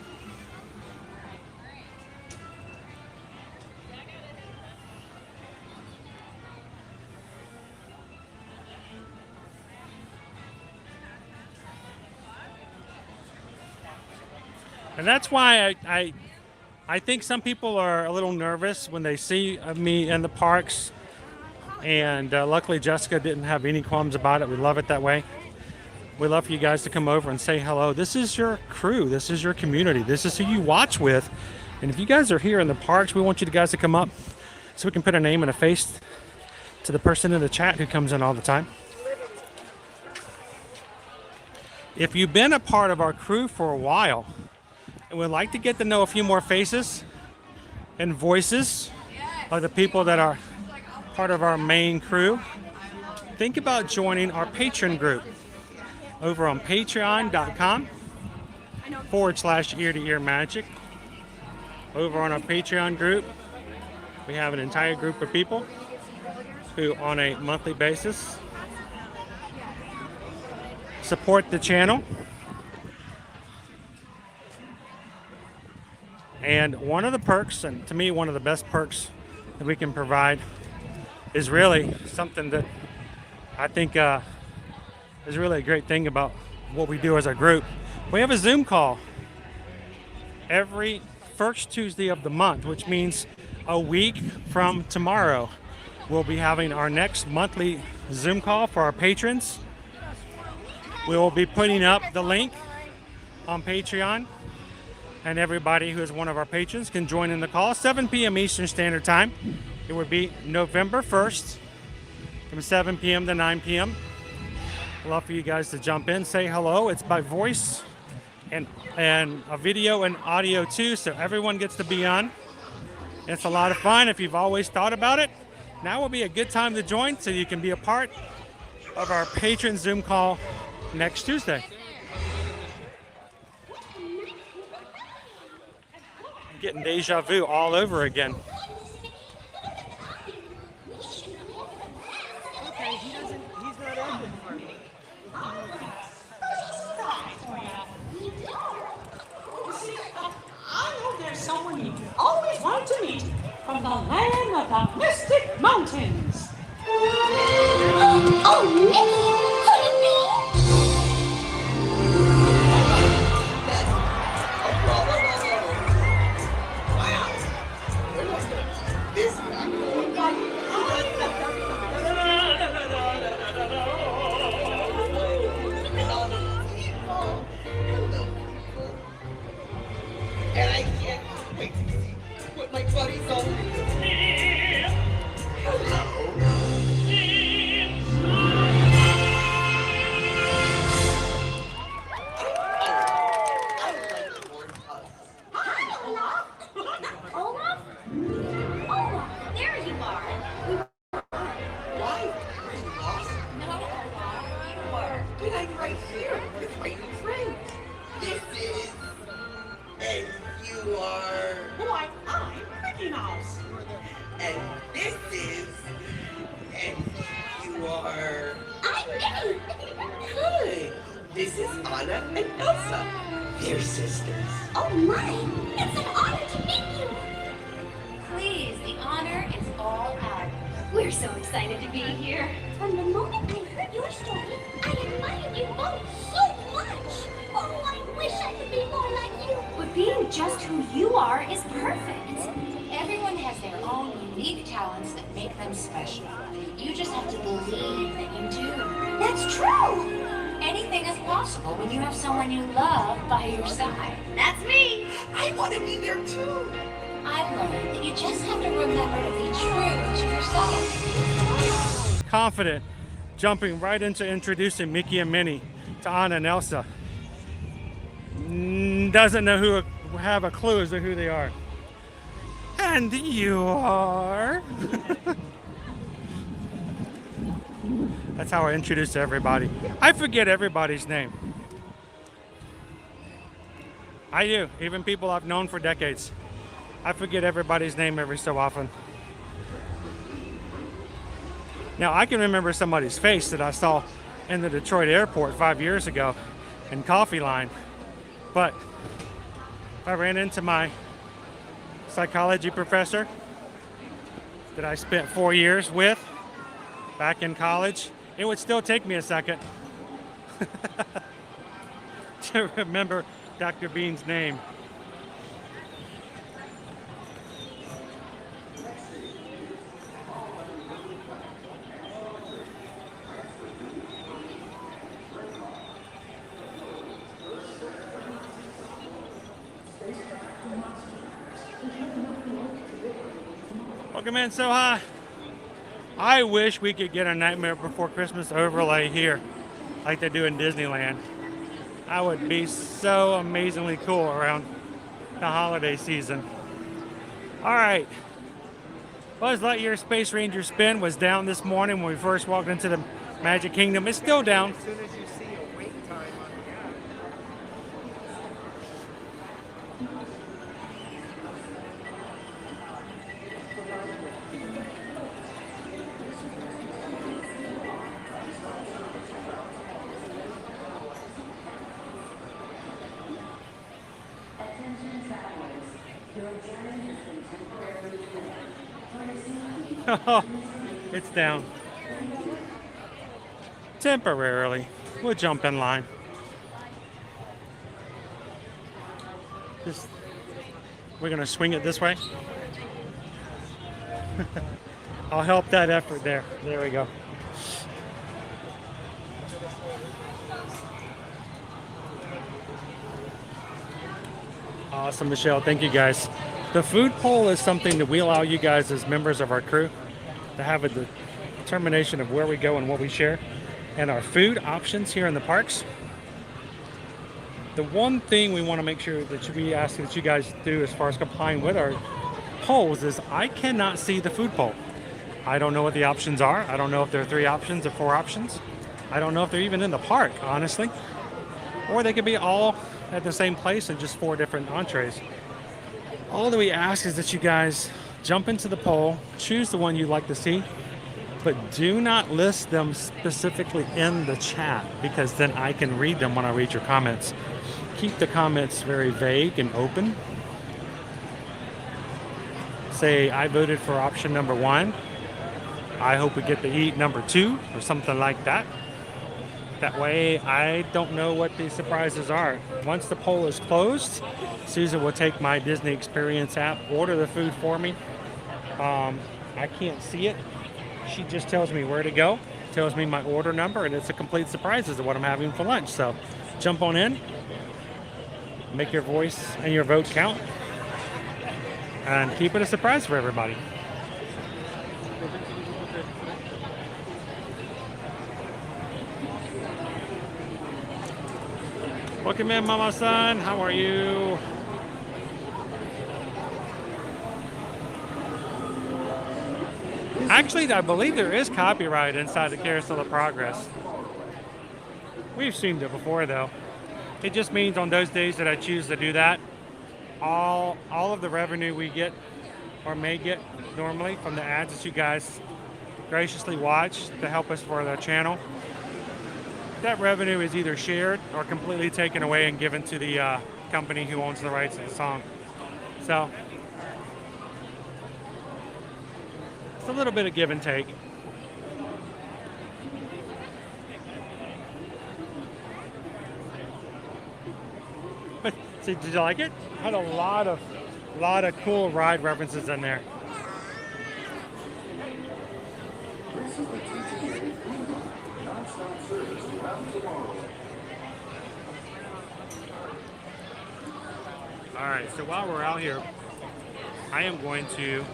S1: And that's why I think some people are a little nervous when they see me in the parks. And luckily Jessica didn't have any qualms about it. We love it that way. We love for you guys to come over and say hello. This is your crew. This is your community. This is who you watch with. And if you guys are here in the parks, we want you guys to come up so we can put a name and a face to the person in the chat who comes in all the time. If you've been a part of our crew for a while and would like to get to know a few more faces and voices of the people that are part of our main crew, think about joining our patron group over on patreon.com/ear-to-ear magic. Over on our Patreon group, we have an entire group of people who on a monthly basis support the channel. And one of the perks, and to me one of the best perks that we can provide, is really something that I think is really a great thing about what we do as a group. We have a Zoom call every first Tuesday of the month, which means a week from tomorrow we'll be having our next monthly Zoom call for our patrons. We will be putting up the link on Patreon, and everybody who is one of our patrons can join in the call. 7 p.m. Eastern Standard Time. It would be November 1st from 7 p.m. to 9 p.m. I'd love for you guys to jump in, say hello. It's by voice and a video and audio too, so everyone gets to be on. It's a lot of fun. If you've always thought about it, now will be a good time to join so you can be a part of our patron Zoom call next Tuesday. I'm getting deja vu all over again.
S7: Okay, he's not open for me.
S9: I know there's someone you always wanted to meet from the land of the mystic mountains. Oh,
S11: And I can't wait to see what my buddies all do. Hello.
S13: Anna and Elsa. They're sisters.
S12: Oh my! It's an honor to meet you!
S3: Please, the honor is all ours.
S12: We're so excited to be here. From the moment I heard your story, I admired you both so much. Oh, I wish I could be more like you.
S3: But being just who you are is perfect. Everyone has their own unique talents that make them special. You just have to believe that you do.
S12: That's true.
S3: Anything is possible when you have someone you love by your side.
S12: That's me.
S13: I want to be there too.
S3: I've learned that you just have to remember to be true to yourself.
S1: Confident, jumping right into introducing Mickey and Minnie to Anna and Elsa. Doesn't know who, have a clue as to who they are. And you are. That's how I introduce everybody. I forget everybody's name. I do, even people I've known for decades. I forget everybody's name every so often. Now, I can remember somebody's face that I saw in the Detroit airport 5 years ago in coffee line. But if I ran into my psychology professor that I spent 4 years with back in college, it would still take me a second to remember Dr. Bean's name. Welcome in so high. I wish we could get a Nightmare Before Christmas overlay here like they do in Disneyland. That would be so amazingly cool around the holiday season. All right. Buzz Lightyear Space Ranger spin was down this morning when we first walked into the Magic Kingdom. It's still down.
S14: As soon as you see a wait time on the app.
S1: It's down. Temporarily. We'll jump in line. We're going to swing it this way. I'll help that effort there. There we go. Awesome, Michelle. Thank you, guys. The food poll is something that we allow you guys as members of our crew to have a determination of where we go and what we share and our food options here in the parks. The one thing we want to make sure that we ask that you guys do as far as complying with our polls is I cannot see the food poll. I don't know what the options are. I don't know if there are 3 options or 4 options. I don't know if they're even in the park, honestly. Or they could be all at the same place and just 4 different entrees. All that we ask is that you guys jump into the poll, choose the one you'd like to see, but do not list them specifically in the chat because then I can read them when I read your comments. Keep the comments very vague and open. Say, I voted for option number 1. I hope we get to eat number 2 or something like that. That way I don't know what the surprises are. Once the poll is closed, Susan will take my Disney Experience app, order the food for me. I can't see it. She just tells me where to go, tells me my order number, and it's a complete surprise as to what I'm having for lunch. So jump on in, make your voice and your vote count, and keep it a surprise for everybody. Welcome in, Mama-san. How are you? Actually, I believe there is copyright inside the Carousel of Progress. We've seen it before, though. It just means on those days that I choose to do that, all of the revenue we get or may get normally from the ads that you guys graciously watch to help us for the channel that revenue is either shared or completely taken away and given to the company who owns the rights to the song. So it's a little bit of give and take. But see, did you like it? Had a lot of cool ride references in there. All right, so while we're out here, I am going to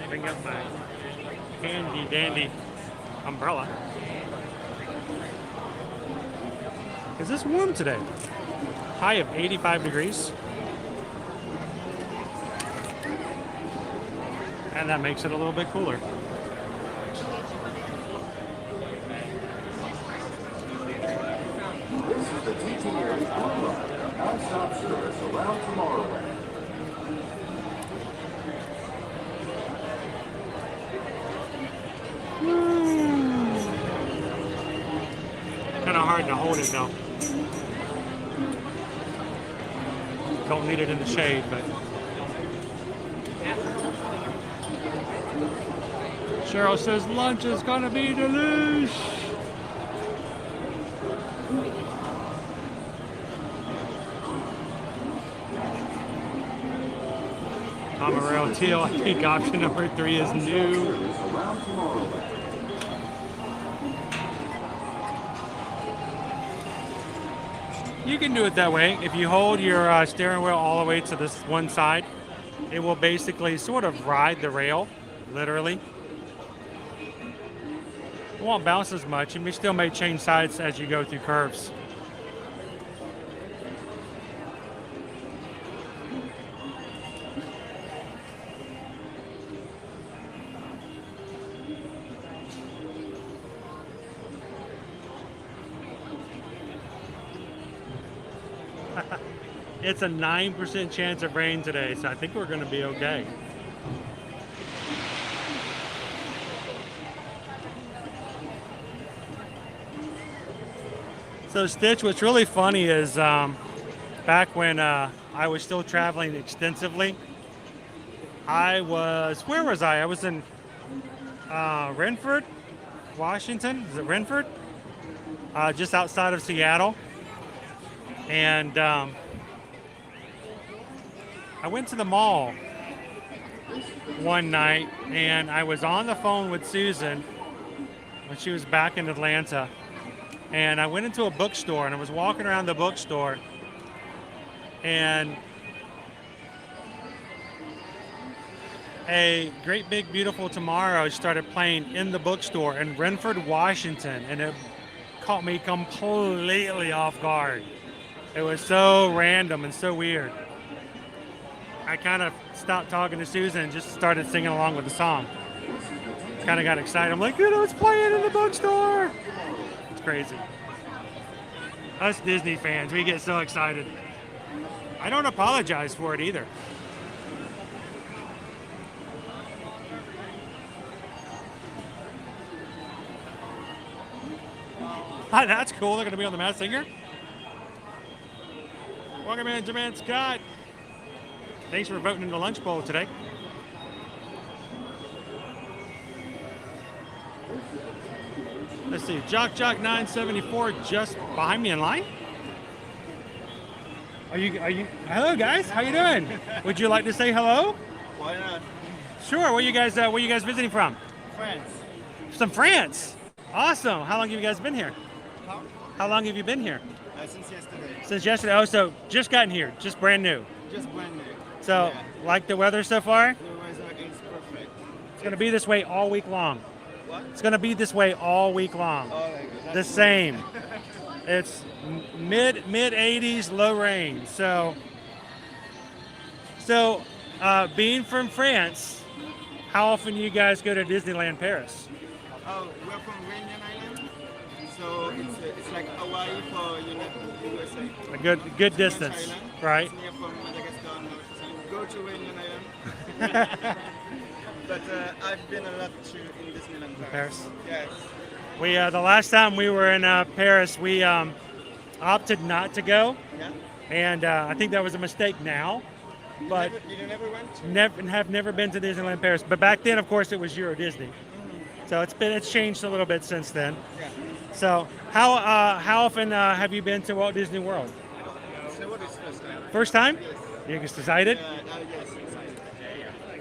S1: bring up my handy dandy umbrella. Because it's warm today. High of 85 degrees. And that makes it a little bit cooler.
S10: This is the TTA non-stop service around Tomorrowland.
S1: Kind of hard to hold it though. Don't need it in the shade, but Cheryl says lunch is gonna be delish. Amarillo teal, I think option number 3 is new. You can do it that way. If you hold your steering wheel all the way to this one side, it will basically sort of ride the rail, literally. It won't bounce as much, and you still may change sides as you go through curves. It's a 9% chance of rain today, so I think we're going to be okay. So Stitch, what's really funny is back when I was still traveling extensively, where was I? I was in Renford, Washington. Is it Renford? Just outside of Seattle. And I went to the mall one night and I was on the phone with Susan when she was back in Atlanta, and I went into a bookstore and I was walking around the bookstore, and a Great Big Beautiful Tomorrow started playing in the bookstore in Renford, Washington, and it caught me completely off guard. It was so random and so weird. I kind of stopped talking to Susan and just started singing along with the song. Kind of got excited. I'm like, it's playing in the bookstore. It's crazy. Us Disney fans, we get so excited. I don't apologize for it either. Hi, that's cool. They're going to be on the Masked Singer. Welcome in, Jermaine Scott. Thanks for voting in the lunch bowl today. Let's see, Jock 974 just behind me in line. Are you? Hello guys, how you doing? Would you like to say hello?
S15: Why not?
S1: Sure. Where you guys visiting from?
S15: France.
S1: From France. Awesome. How long have you guys been here? How long have you been here?
S15: Since yesterday.
S1: Since yesterday. Oh, so just gotten here, just brand new.
S15: Just brand new.
S1: So,
S15: yeah.
S1: Like the weather so far?
S15: The weather is perfect.
S1: It's going to be this way all week long.
S15: What?
S1: It's going to be this way all week long.
S15: Oh,
S1: the same. It's mid 80s, low rain. So being from France, how often do you guys go to Disneyland Paris?
S15: Oh, we're from Réunion Island, so it's like Hawaii for USA.
S1: A good distance,
S15: Island.
S1: right?
S15: It's near from Madagascar. So go to Réunion Island. But I've been a lot in Disneyland Paris.
S1: Paris.
S15: Yes.
S1: We the last time we were in Paris, we opted not to go,
S15: Yeah.
S1: and I think that was a mistake now. But
S15: You never went?
S1: never been to Disneyland Paris. But back then, of course, it was Euro Disney. So it's changed a little bit since then.
S15: Yeah.
S1: So how often have you been to Walt Disney World?
S15: So what is first time?
S1: First time? You're excited?
S15: Yes, excited.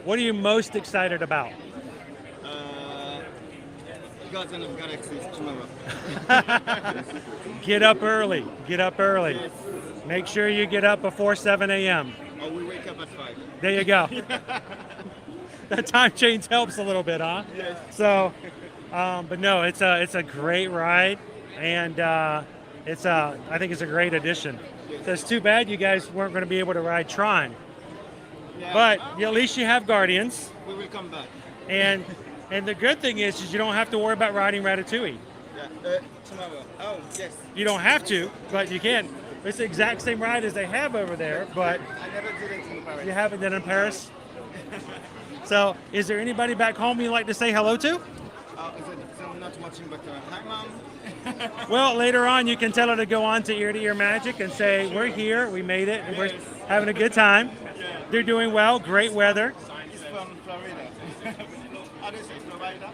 S1: What are you most excited about?
S15: Guardian of Galaxies tomorrow.
S1: Get up early. Get up early.
S15: Yes.
S1: Make sure you get up before 7 a.m.
S15: Or we wake up at 5.
S1: There you go. That time change helps a little bit, huh?
S15: Yes.
S1: So, but no, it's a great ride, and I think it's a great addition. So it's too bad you guys weren't going to be able to ride Tron,
S15: Yeah.
S1: but at least you have Guardians,
S15: We will come back.
S1: and the good thing is you don't have to worry about riding Ratatouille.
S15: Yeah. Tomorrow. Oh, yes.
S1: You don't have to, but you can. It's the exact same ride as they have over there, but
S15: I never did it in Paris.
S1: you haven't done it in Paris. So, is there anybody back home you'd like to say hello to?
S15: Is it not watching, but hi, Mom.
S1: Well, later on, you can tell her to go on to Ear Magic and say, we're here, we made it, and we're having a good time. They're doing well, great weather.
S15: He's from Florida. How do you say Florida?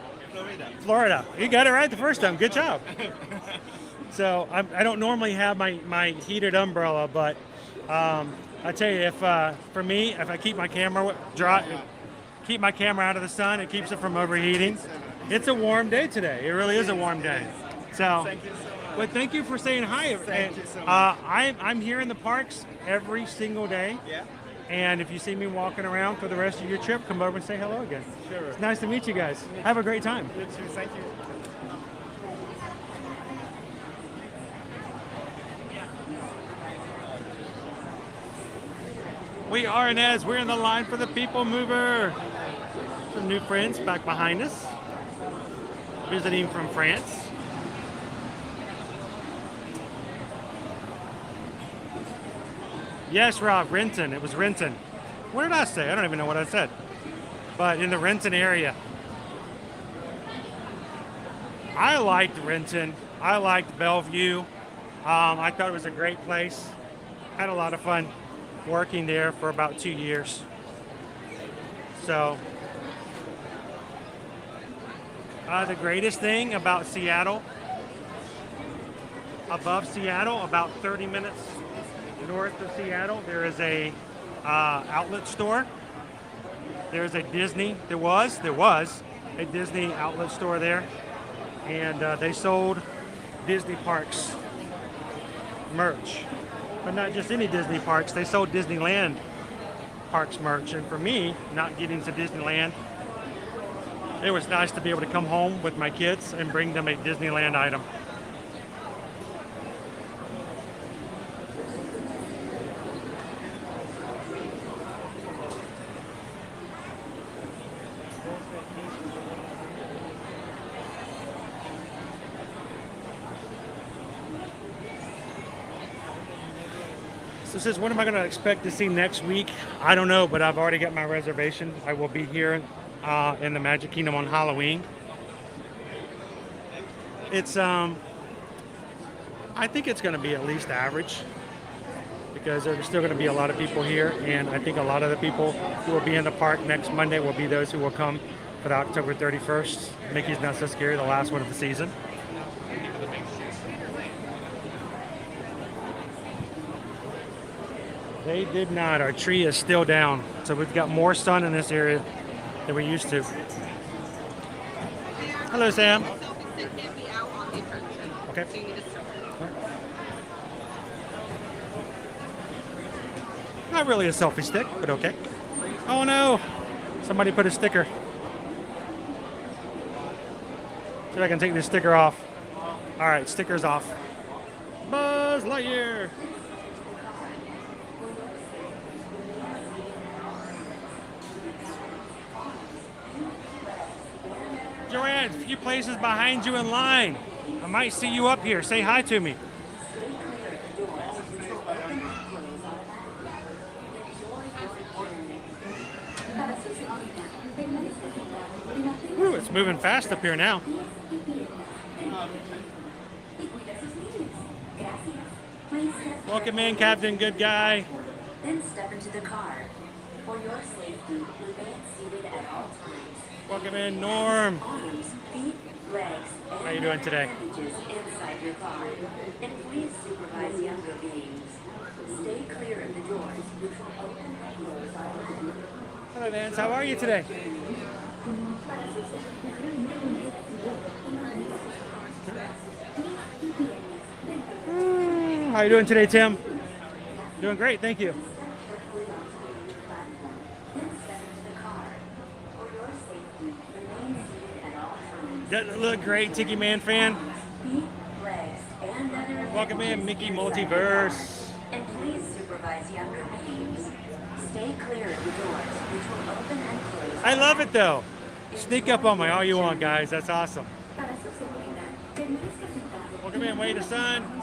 S1: Florida. You got it right the first time. Good job. So, I don't normally have my heated umbrella, but I tell you, if for me, if I keep my camera keep my camera out of the sun, it keeps it from overheating. It's a warm day today. It really is a warm day. So, but thank you for saying hi.
S15: Thank you so much.
S1: I'm here in the parks every single day.
S15: Yeah.
S1: And if you see me walking around for the rest of your trip, come over and say hello again.
S15: Sure.
S1: It's nice to meet you guys. Have a great time.
S15: You too. Thank you.
S1: We are Inez. We're in the line for the People Mover. Some new friends back behind us, visiting from France. Yes, Rob, Renton. It was Renton. What did I say? I don't even know what I said. But in the Renton area. I liked Renton. I liked Bellevue. I thought it was a great place. Had a lot of fun working there for about 2 years. So, the greatest thing about Seattle, above Seattle, about 30 minutes north of Seattle, there is a outlet store. There's a Disney. There was a Disney outlet store there, and they sold Disney parks merch, but not just any Disney parks. They sold Disneyland parks merch, and for me, not getting to Disneyland, it was nice to be able to come home with my kids and bring them a Disneyland item. So it says, what am I going to expect to see next week? I don't know, but I've already got my reservation. I will be here in the Magic Kingdom on Halloween. It's, I think it's going to be at least average, because there's still going to be a lot of people here, and I think a lot of the people who will be in the park next Monday will be those who will come for the October 31st. Mickey's Not So Scary, the last one of the season. They did not. Our tree is still down. So we've got more sun in this area than we used to. Hello, Sam. Okay. Not really a selfie stick, but okay. Oh no! Somebody put a sticker. See if I can take this sticker off. Alright, sticker's off. Buzz Lightyear! Joanne, a few places behind you in line. I might see you up here. Say hi to me. Ooh, it's moving fast up here now. Welcome in, Captain Good Guy.
S16: Then step into the car. For your safety, remain seated at all times.
S1: Welcome in, Norm.
S16: Arms, feet, legs, and
S1: How you doing today?
S16: appendages inside your car. And please supervise younger beings. Stay clear of the doors, which will open and close automatically.
S1: Hello, Vance. How are you today? How you doing today, Tim? Doing great, thank you. Doesn't it look great, Tiki Man fan? Welcome in, Mickey Multiverse.
S16: And please supervise younger beings. Stay clear of the doors, which will open and close.
S1: I love it though. Sneak up on me all you want, guys. That's awesome. Welcome in, Wade the Sun.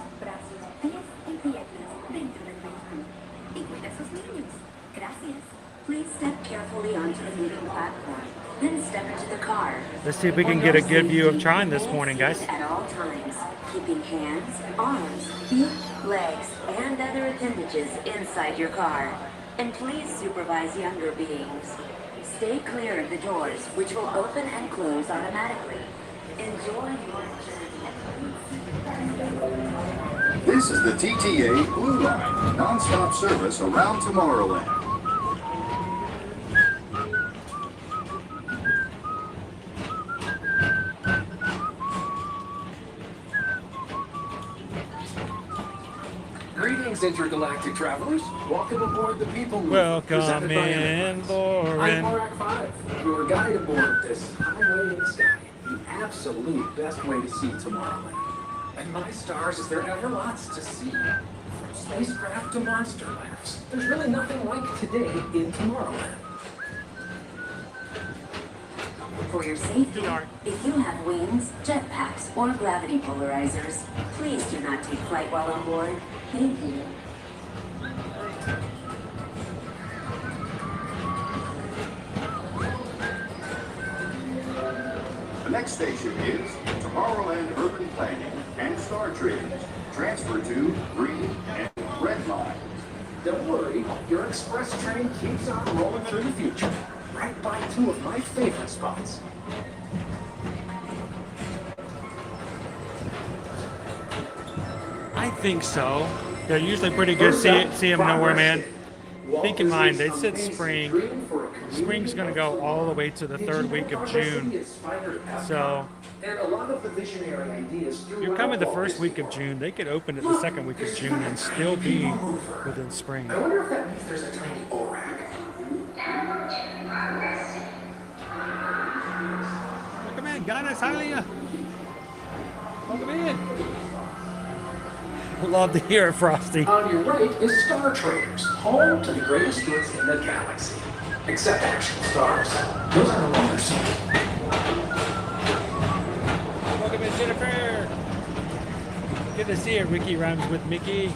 S16: Please step carefully onto the moving platform. Then step into the car.
S1: Let's see if we can get a good view of Tron this morning, guys.
S16: At all times, keeping hands, arms, feet, legs, and other appendages inside your car. And please supervise younger beings. Stay clear of the doors, which will open and close automatically. Enjoy your journey.
S17: This is the TTA Blue Line, non-stop service around Tomorrowland.
S18: Greetings, intergalactic travelers. Welcome aboard the People Mover.
S1: Welcome
S18: presented by
S1: in,
S18: Adventureland.
S1: Lauren.
S18: I'm Borak 5, your guide aboard this highway in the sky. The absolute best way to see Tomorrowland. And my stars, is there ever lots to see? From spacecraft to monster labs. There's really nothing like today in Tomorrowland.
S16: For your safety, if you have wings, jetpacks, or gravity polarizers, please do not take flight while on board. Thank you.
S17: The next station is Tomorrowland Urban Planning and Star Trades. Transfer to green and red line.
S18: Don't worry, your express train keeps on rolling through the future. Right by two of my favorite spots.
S1: I think so. They're usually pretty good. See them nowhere, man. Think in mind, they said spring. Spring's going to go all the way to the third week of June. So
S18: And a lot of the visionary ideas
S1: if you're coming the first week of June, they could open it the second week of June and still be within spring.
S18: I wonder if that means there's a tiny Borak.
S1: Welcome in, Goddess Hylia. Welcome in. Love to hear it, Frosty.
S18: On your right is Star Traders, home to the greatest goods in the galaxy. Except actual stars. Those are no longer seen.
S1: Welcome in, Jennifer. Good to see you. Ricky rhymes with Mickey.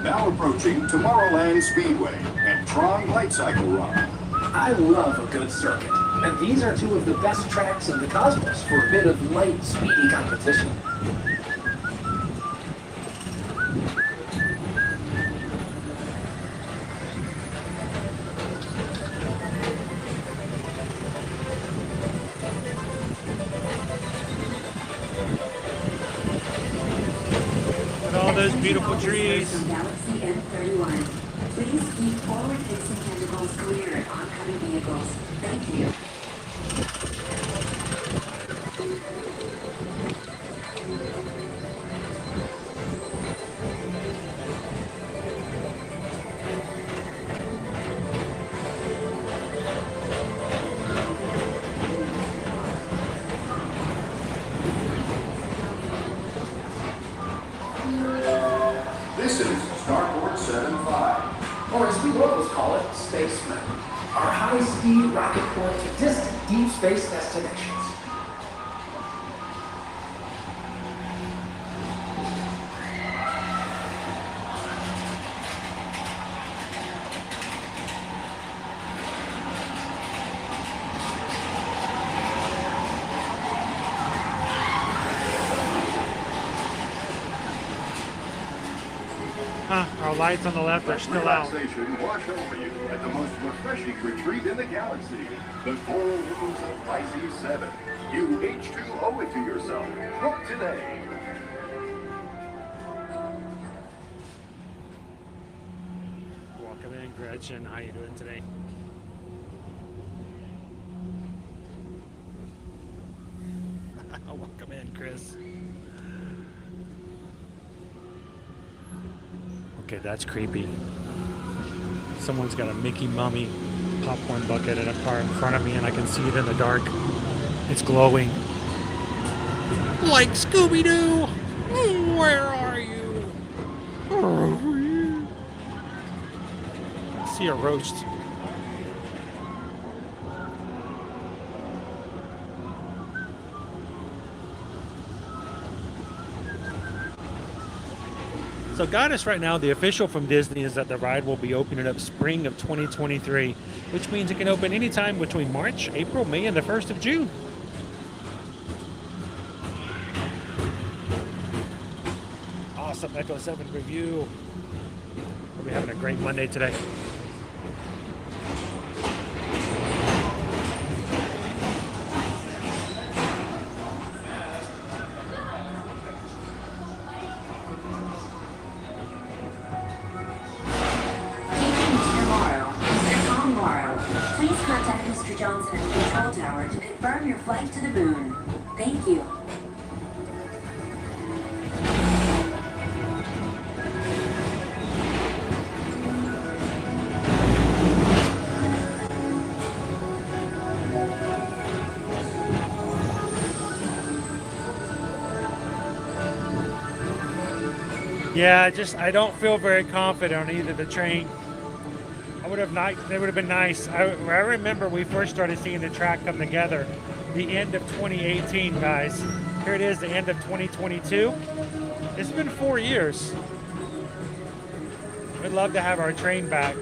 S17: Now approaching Tomorrowland Speedway and Tron Light Cycle Run.
S18: I love a good circuit, and these are two of the best tracks in the cosmos for a bit of light, speedy competition.
S1: And all those beautiful trees.
S16: Galaxy M31. Please keep forward-facing tentacles clear of oncoming vehicles. Thank you.
S17: This is Starport 75.
S18: Or as we locals call it, spacemen. Our high-speed rocket port to distant deep space destinations.
S1: Our lights on the left are still out.
S17: Relaxation wash over you at the most refreshing retreat in the galaxy. The coral rooms of Pisces 7. You H2 owe it to yourself. Book today.
S1: Welcome in, Gretchen. How you doing today? Welcome in, Chris. Okay, that's creepy. Someone's got a Mickey Mummy popcorn bucket in a car in front of me, and I can see it in the dark. It's glowing. Like Scooby-Doo! Where are you? I see a roast. So Goddess right now, the official from Disney is that the ride will be opening up spring of 2023, which means it can open anytime between March, April, May, and the 1st of June. Awesome Echo 7 review. We'll be having a great Monday today.
S16: Johnson at the control tower to confirm your flight to the moon. Thank you.
S1: Yeah, I don't feel very confident on either the train. They would have been nice. I remember we first started seeing the track come together, the end of 2018, guys. Here it is, the end of 2022. It's been 4 years. We'd love to have our train back,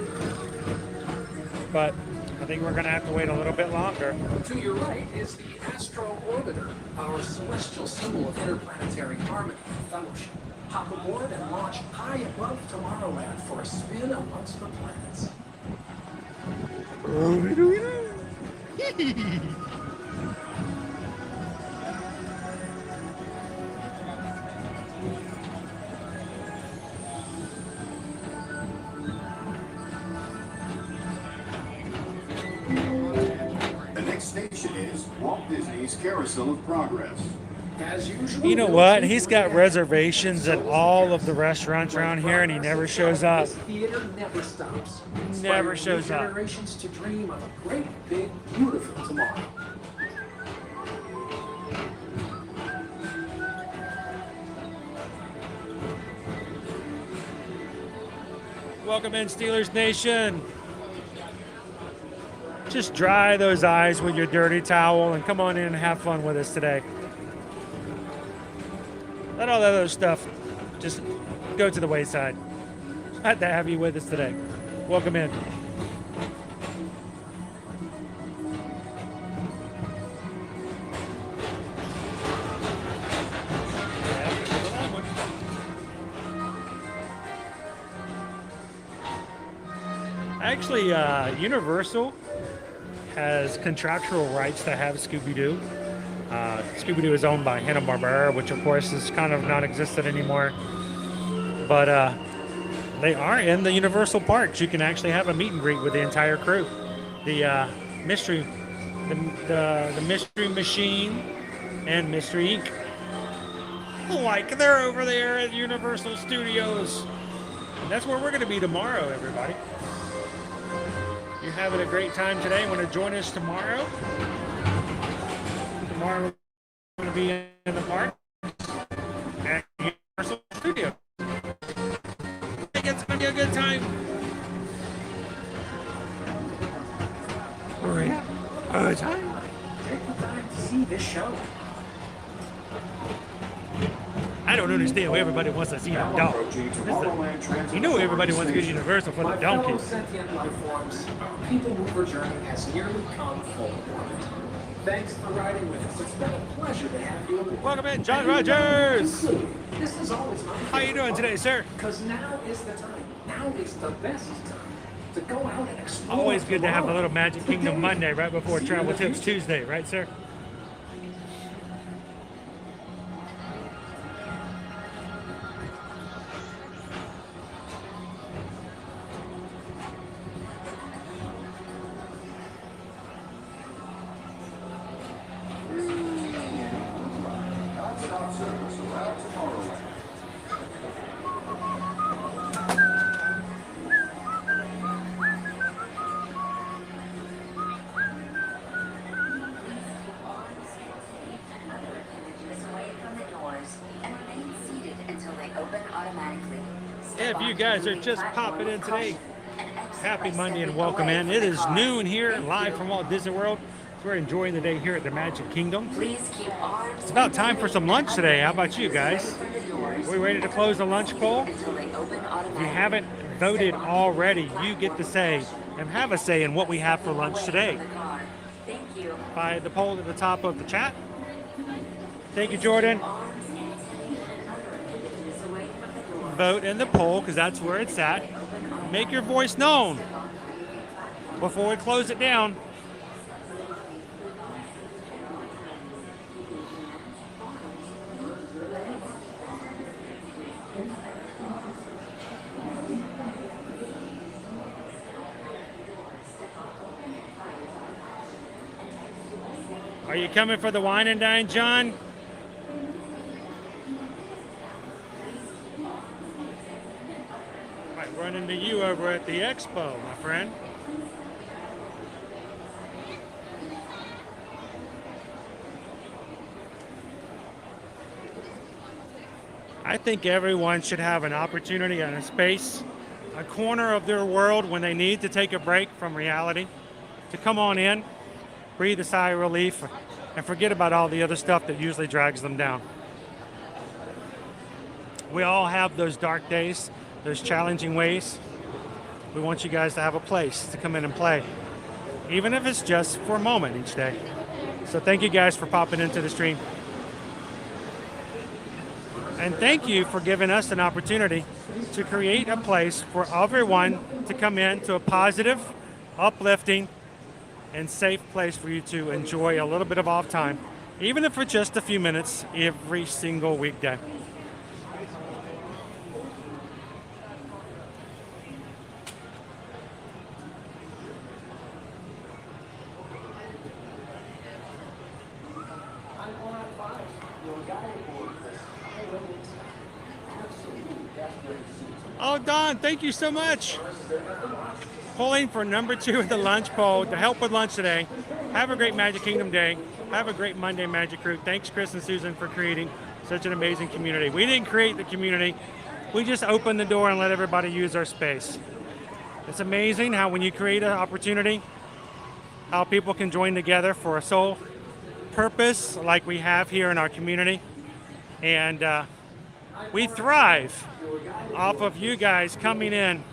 S1: but I think we're going to have to wait a little bit longer.
S18: To your right is the Astro Orbiter, our celestial symbol of interplanetary harmony and fellowship. Hop aboard and launch high above Tomorrowland for a spin amongst the planets.
S17: The next station is Walt Disney's Carousel of Progress.
S18: As usual,
S1: you know what? He's got reservations at all of the restaurants around here, and he never shows up.
S18: This theater never stops.
S1: Never shows up.
S18: Generations to dream of a great, big, beautiful tomorrow.
S1: Welcome in, Steelers Nation. Just dry those eyes with your dirty towel and come on in and have fun with us today. Let all that other stuff just go to the wayside. Glad to have you with us today. Welcome in. Actually, Universal has contractual rights to have Scooby-Doo. Scooby-Doo is owned by Hanna-Barbera, which of course is kind of non-existent anymore. But they are in the Universal parks. You can actually have a meet and greet with the entire crew. The Mystery Machine and Mystery Inc. Like they're over there at Universal Studios. And that's where we're going to be tomorrow, everybody. You're having a great time today. Want to join us tomorrow? Tomorrow we're going to be in the park at Universal Studios. I think it's going to be a good time.
S18: Great time. Take the time to see this show.
S1: I don't understand why everybody wants to see a dog. You know everybody wants to go to Universal for the donkey.
S18: My fellow sentient life forms, our people mover journey has nearly come full orbit. Thanks for riding with us. It's been a pleasure to have you aboard.
S1: Welcome in, John Rogers.
S18: This is always my
S1: How you doing today, sir?
S18: Because now is the time. now is the best time to go out and explore.
S8: Always good to have a little Magic Kingdom Monday right before Travel Tips Tuesday, right, sir?
S17: Non-stop service around Tomorrowland.
S8: If you guys are just popping in today, happy Monday and welcome in. It is noon here, live from Walt Disney World. We're enjoying the day here at the Magic Kingdom. It's about time for some lunch today. How about you guys? Are we ready to close the lunch poll? If you haven't voted already, you get to say and have a say in what we have for lunch today. By the poll at the top of the chat. Thank you, Jordan. Vote in the poll because that's where it's at. Make your voice known before we close it down. Are you coming for the wine and dine, John? Might run into you over at the expo, my friend. I think everyone should have an opportunity and a space, a corner of their world when they need to take a break from reality, to come on in, breathe a sigh of relief, and forget about all the other stuff that usually drags them down. We all have those dark days, those challenging ways. We want you guys to have a place to come in and play, even if it's just for a moment each day. So thank you guys for popping into the stream. And thank you for giving us an opportunity to create a place for everyone to come in to a positive, uplifting, and safe place for you to enjoy a little bit of off time, even if for just a few minutes every single weekday. Oh, Don, thank you so much. Polling for number 2 of the lunch poll to help with lunch today. Have a great Magic Kingdom day. Have a great Monday Magic Crew. Thanks, Chris and Susan, for creating such an amazing community. We didn't create the community. We just opened the door and let everybody use our space. It's amazing how when you create an opportunity, how people can join together for a sole purpose like we have here in our community. And we thrive off of you guys coming in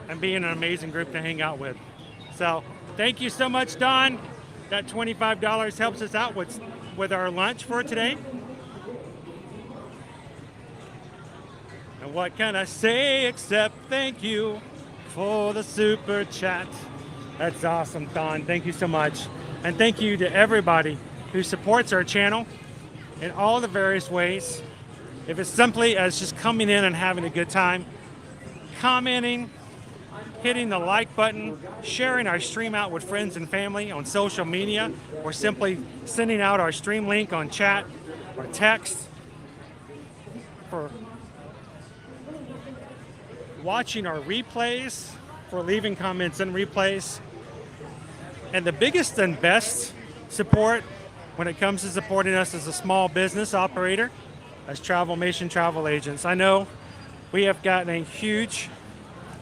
S8: and being an amazing group to hang out with. So thank you so much, Don. That $25 helps us out with our lunch for today. And what can I say except thank you for the super chat. That's awesome, Don. Thank you so much. And thank you to everybody who supports our channel in all the various ways. If it's simply as just coming in and having a good time, commenting, hitting the like button, sharing our stream out with friends and family on social media, or simply sending out our stream link on chat or text, for watching our replays, for leaving comments in replays. And the biggest and best support when it comes to supporting us as a small business operator, as Travelmation travel agents. I know we have gotten a huge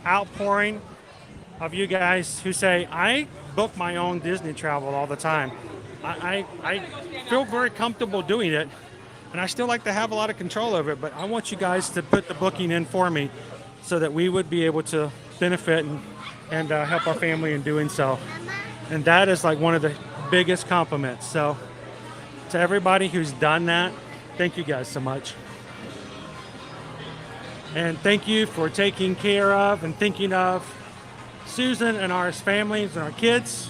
S8: outpouring of you guys who say, I book my own Disney travel all the time. I feel very comfortable doing it, and I still like to have a lot of control over it, but I want you guys to put the booking in for me so that we would be able to benefit and help our family in doing so. And that is like one of the biggest compliments. So to everybody who's done that, thank you guys so much. And thank you for taking care of and thinking of Susan and our families and our kids.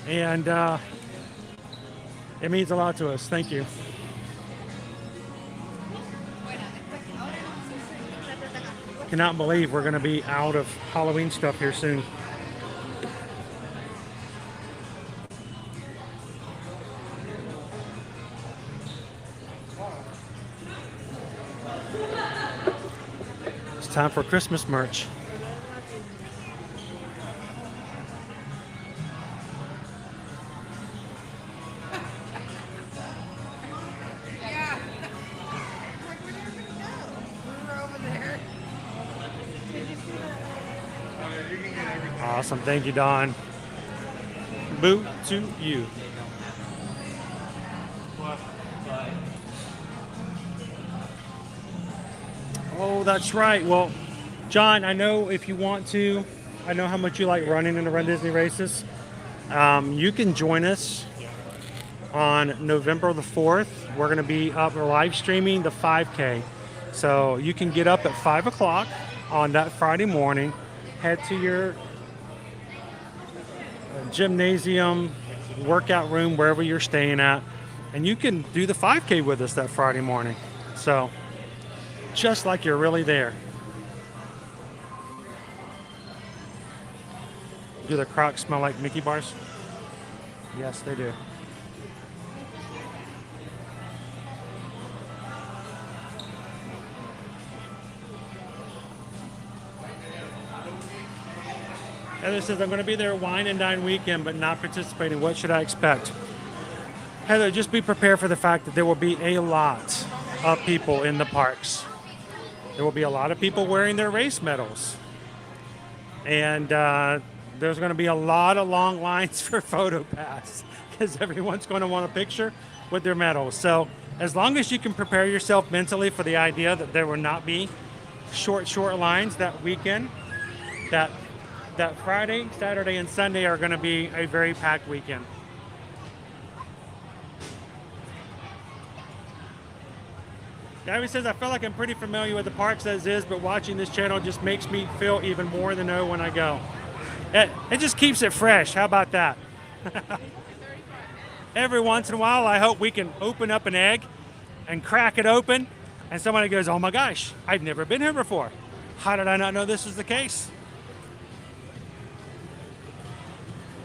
S8: And it means a lot to us. Thank you. Cannot believe we're going to be out of Halloween stuff here soon. It's time for Christmas merch. Awesome. Thank you, Don. Boo to you. Oh, that's right. Well, John, I know if you want to, I know how much you like running in the Run Disney races. You can join us on November the 4th. We're going to be up live streaming the 5K. So you can get up at 5 o'clock on that Friday morning, head to your gymnasium, workout room, wherever you're staying at, and you can do the 5K with us that Friday morning. So just like you're really there. Do the Crocs smell like Mickey bars? Yes, they do. Heather says, I'm going to be there wine and dine weekend, but not participating. What should I expect? Heather, just be prepared for the fact that there will be a lot of people in the parks. There will be a lot of people wearing their race medals. And there's going to be a lot of long lines for photo pass because everyone's going to want a picture with their medals. So as long as you can prepare yourself mentally for the idea that there will not be short lines that weekend, that Friday, Saturday, and Sunday are going to be a very packed weekend. Gabby says, I feel like I'm pretty familiar with the parks as is, but watching this channel just makes me feel even more than know when I go. It just keeps it fresh. How about that? Every once in a while, I hope we can open up an egg and crack it open, and somebody goes, oh my gosh, I've never been here before. How did I not know this was the case?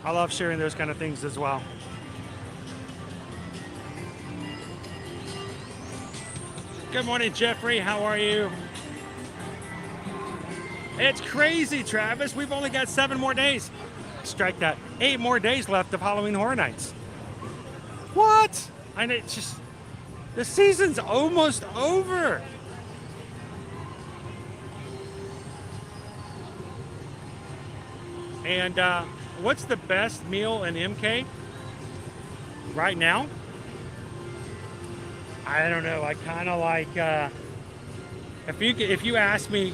S8: I love sharing those kind of things as well. Good morning, Jeffrey. How are you? It's crazy, Travis. We've only got 7 more days. Strike that. 8 more days left of Halloween Horror Nights. What? And it's just, the season's almost over. And what's the best meal in MK right now? I don't know. I kind of like, if you ask me,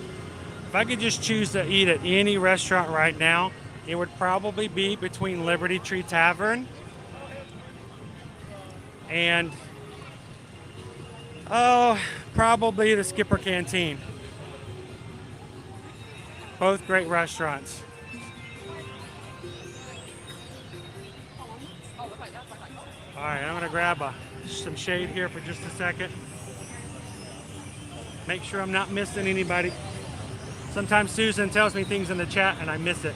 S8: if I could just choose to eat at any restaurant right now, it would probably be between Liberty Tree Tavern and, probably the Skipper Canteen. Both great restaurants. All right, I'm gonna grab some shade here for just a second. Make sure I'm not missing anybody. Sometimes Susan tells me things in the chat and I miss it.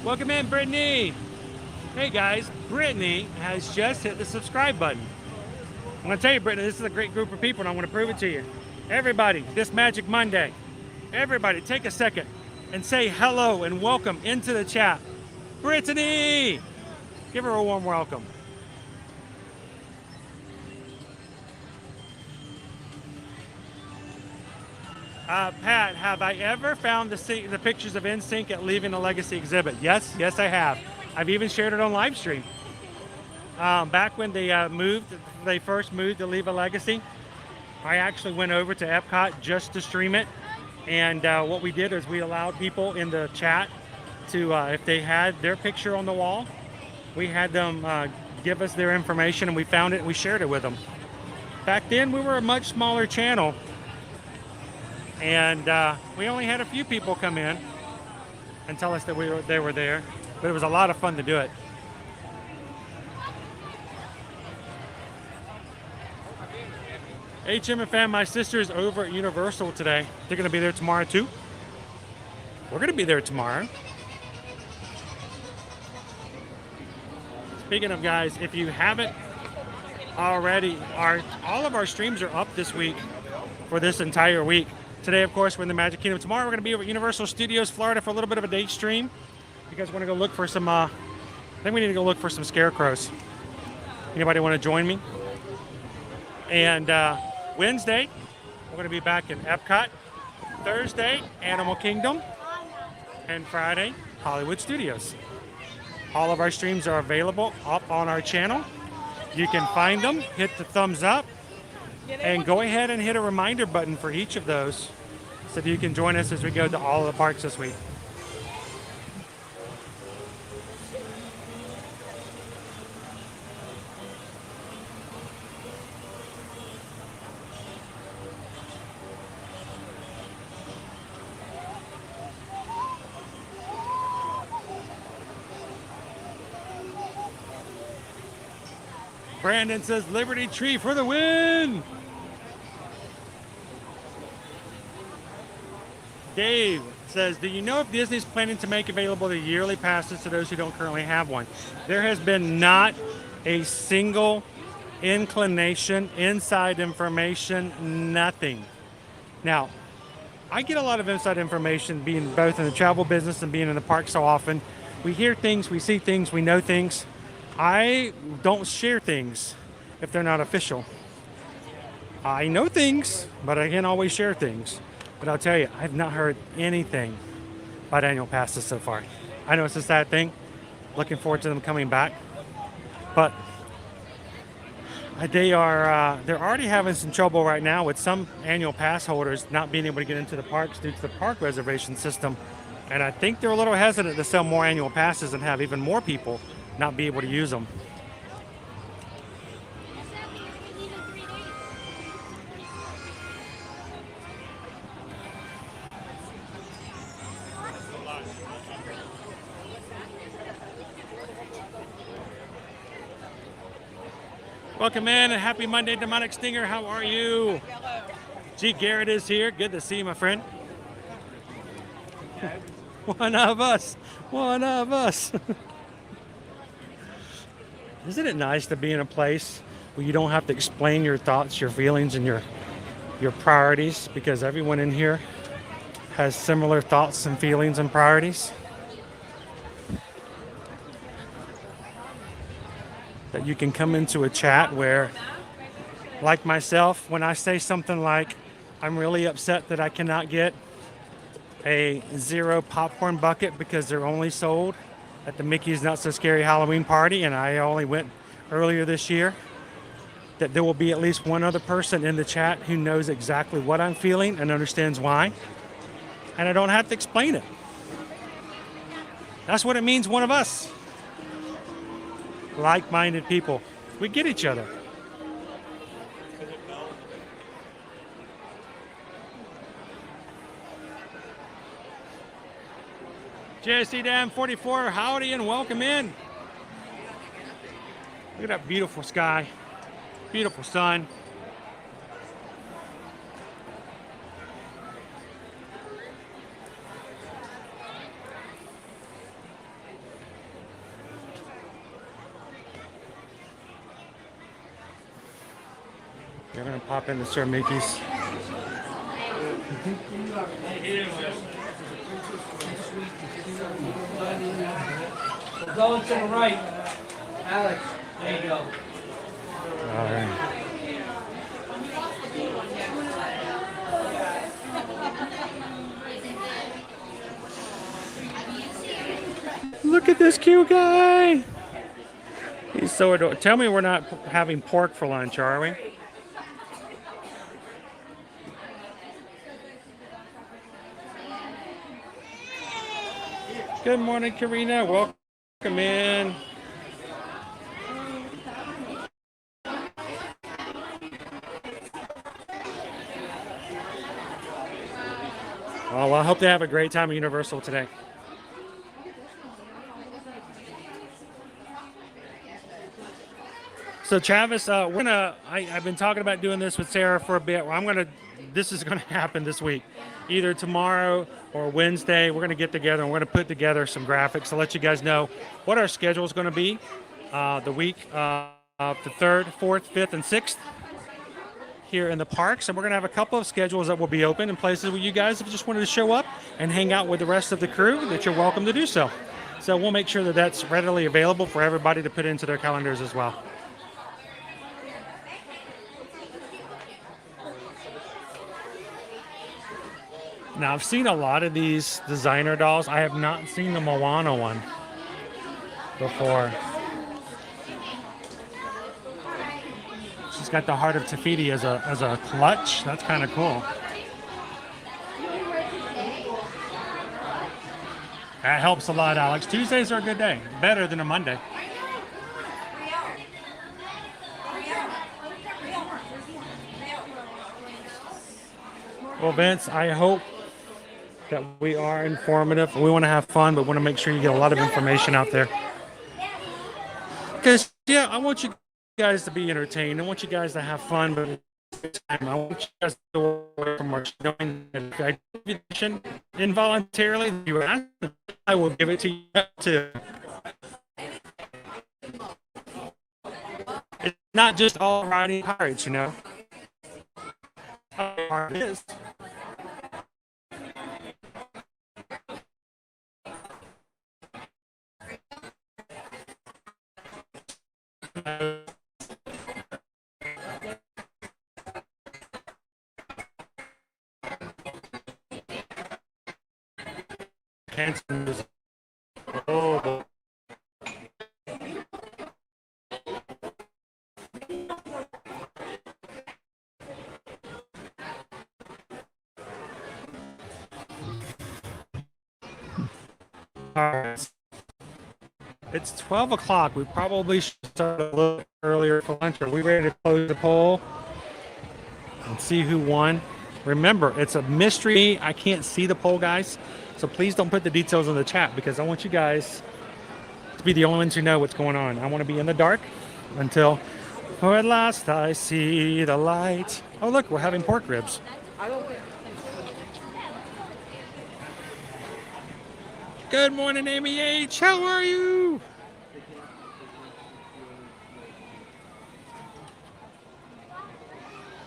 S8: Welcome in, Brittany. Hey guys, Brittany has just hit the subscribe button. I'm gonna tell you, Brittany, this is a great group of people and I'm gonna prove it to you. Everybody, this Magic Monday, everybody take a second and say hello and welcome into the chat. Brittany! Give her a warm welcome. Pat, have I ever found the pictures of NSYNC at Leaving a Legacy exhibit? Yes, I have. I've even shared it on live stream. Back when they first moved to Leave a Legacy, I actually went over to Epcot just to stream it. And what we did is we allowed people in the chat to, if they had their picture on the wall, we had them give us their information, and we found it and we shared it with them. Back then, we were a much smaller channel, and we only had a few people come in and tell us that they were there, but it was a lot of fun to do it. HM and fam, my sister's over at Universal today. They're going to be there tomorrow too. We're going to be there tomorrow. Speaking of, guys, if you haven't already, all of our streams are up this week for this entire week. Today, of course, we're in the Magic Kingdom. Tomorrow, we're going to be over at Universal Studios Florida for a little bit of a day stream. You guys want to go look for some, I think we need to go look for some scarecrows. Anybody want to join me? And Wednesday, we're going to be back in Epcot. Thursday, Animal Kingdom. And Friday, Hollywood Studios. All of our streams are available up on our channel. You can find them, hit the thumbs up, and go ahead and hit a reminder button for each of those so that you can join us as we go to all of the parks this week. Brandon says Liberty Tree for the win. Dave says, do you know if Disney's planning to make available the yearly passes to those who don't currently have one? There has been not a single inclination, inside information, nothing. Now, I get a lot of inside information being both in the travel business and being in the park so often. We hear things, we see things, we know things. I don't share things if they're not official. I know things, but I can't always share things. But I'll tell you, I've not heard anything about annual passes so far. I know it's a sad thing. Looking forward to them coming back. But they're already having some trouble right now with some annual pass holders not being able to get into the parks due to the park reservation system. And I think they're a little hesitant to sell more annual passes and have even more people not be able to use them. Welcome in and happy Monday, Demonic Stinger. How are you? G. Garrett is here. Good to see you, my friend. One of us. One of us. Isn't it nice to be in a place where you don't have to explain your thoughts, your feelings, and your priorities, because everyone in here has similar thoughts and feelings and priorities? That you can come into a chat where, like myself, when I say something like, I'm really upset that I cannot get a zero popcorn bucket because they're only sold at the Mickey's Not So Scary Halloween party, and I only went earlier this year, that there will be at least one other person in the chat who knows exactly what I'm feeling and understands why, and I don't have to explain it. That's what it means, one of us. Like-minded people. We get each other. JSC Dam 44, howdy and welcome in. Look at that beautiful sky, beautiful sun. You're gonna pop into Sir Mickey's.
S19: We're going to the right. Alex, there you go.
S8: All right. Look at this cute guy. He's So tell me we're not having pork for lunch, are we? Good morning, Karina. Welcome in. Oh, well, I hope they have a great time at Universal today. So Travis, I've been talking about doing this with Sarah for a bit. This is gonna happen this week, either tomorrow or Wednesday. We're gonna get together and we're gonna put together some graphics to let you guys know what our schedule is gonna be the week of the 3rd, 4th, 5th, and 6th here in the parks. And we're gonna have a couple of schedules that will be open in places where you guys, if you just wanted to show up and hang out with the rest of the crew, that you're welcome to do so. So we'll make sure that that's readily available for everybody to put into their calendars as well. Now, I've seen a lot of these designer dolls. I have not seen the Moana one before. She's got the heart of Tafiti as a clutch. That's kind of cool. That helps a lot, Alex. Tuesdays are a good day. Better than a Monday. Well, Vince, I hope that we are informative. We want to have fun, but want to make sure you get a lot of information out there. Because, yeah, I want you guys to be entertained. I want you guys to have fun, but I want you guys to go away from much knowing that if I give you involuntarily, you ask, I will give it to you too. It's not just all riding pirates, you know. How hard it is. Oh. All right. It's 12 o'clock. We probably should start a little earlier for lunch. Are we ready to close the poll and see who won? Remember, it's a mystery. I can't see the poll, guys. So please don't put the details in the chat because I want you guys to be the only ones who know what's going on. I want to be in the dark until, oh, at last I see the light. Oh, look, we're having pork ribs. Good morning, Amy H. How are you?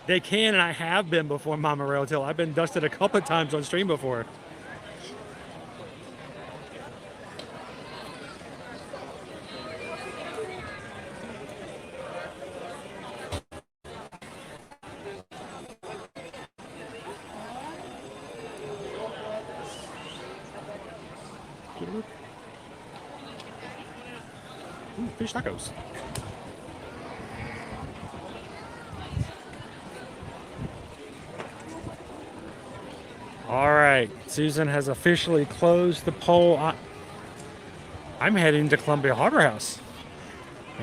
S8: They can, and I have been before, Mama Railtail. I've been dusted a couple of times on stream before. Ooh, fish tacos. All right, Susan has officially closed the poll. I'm heading to Columbia Harbor House.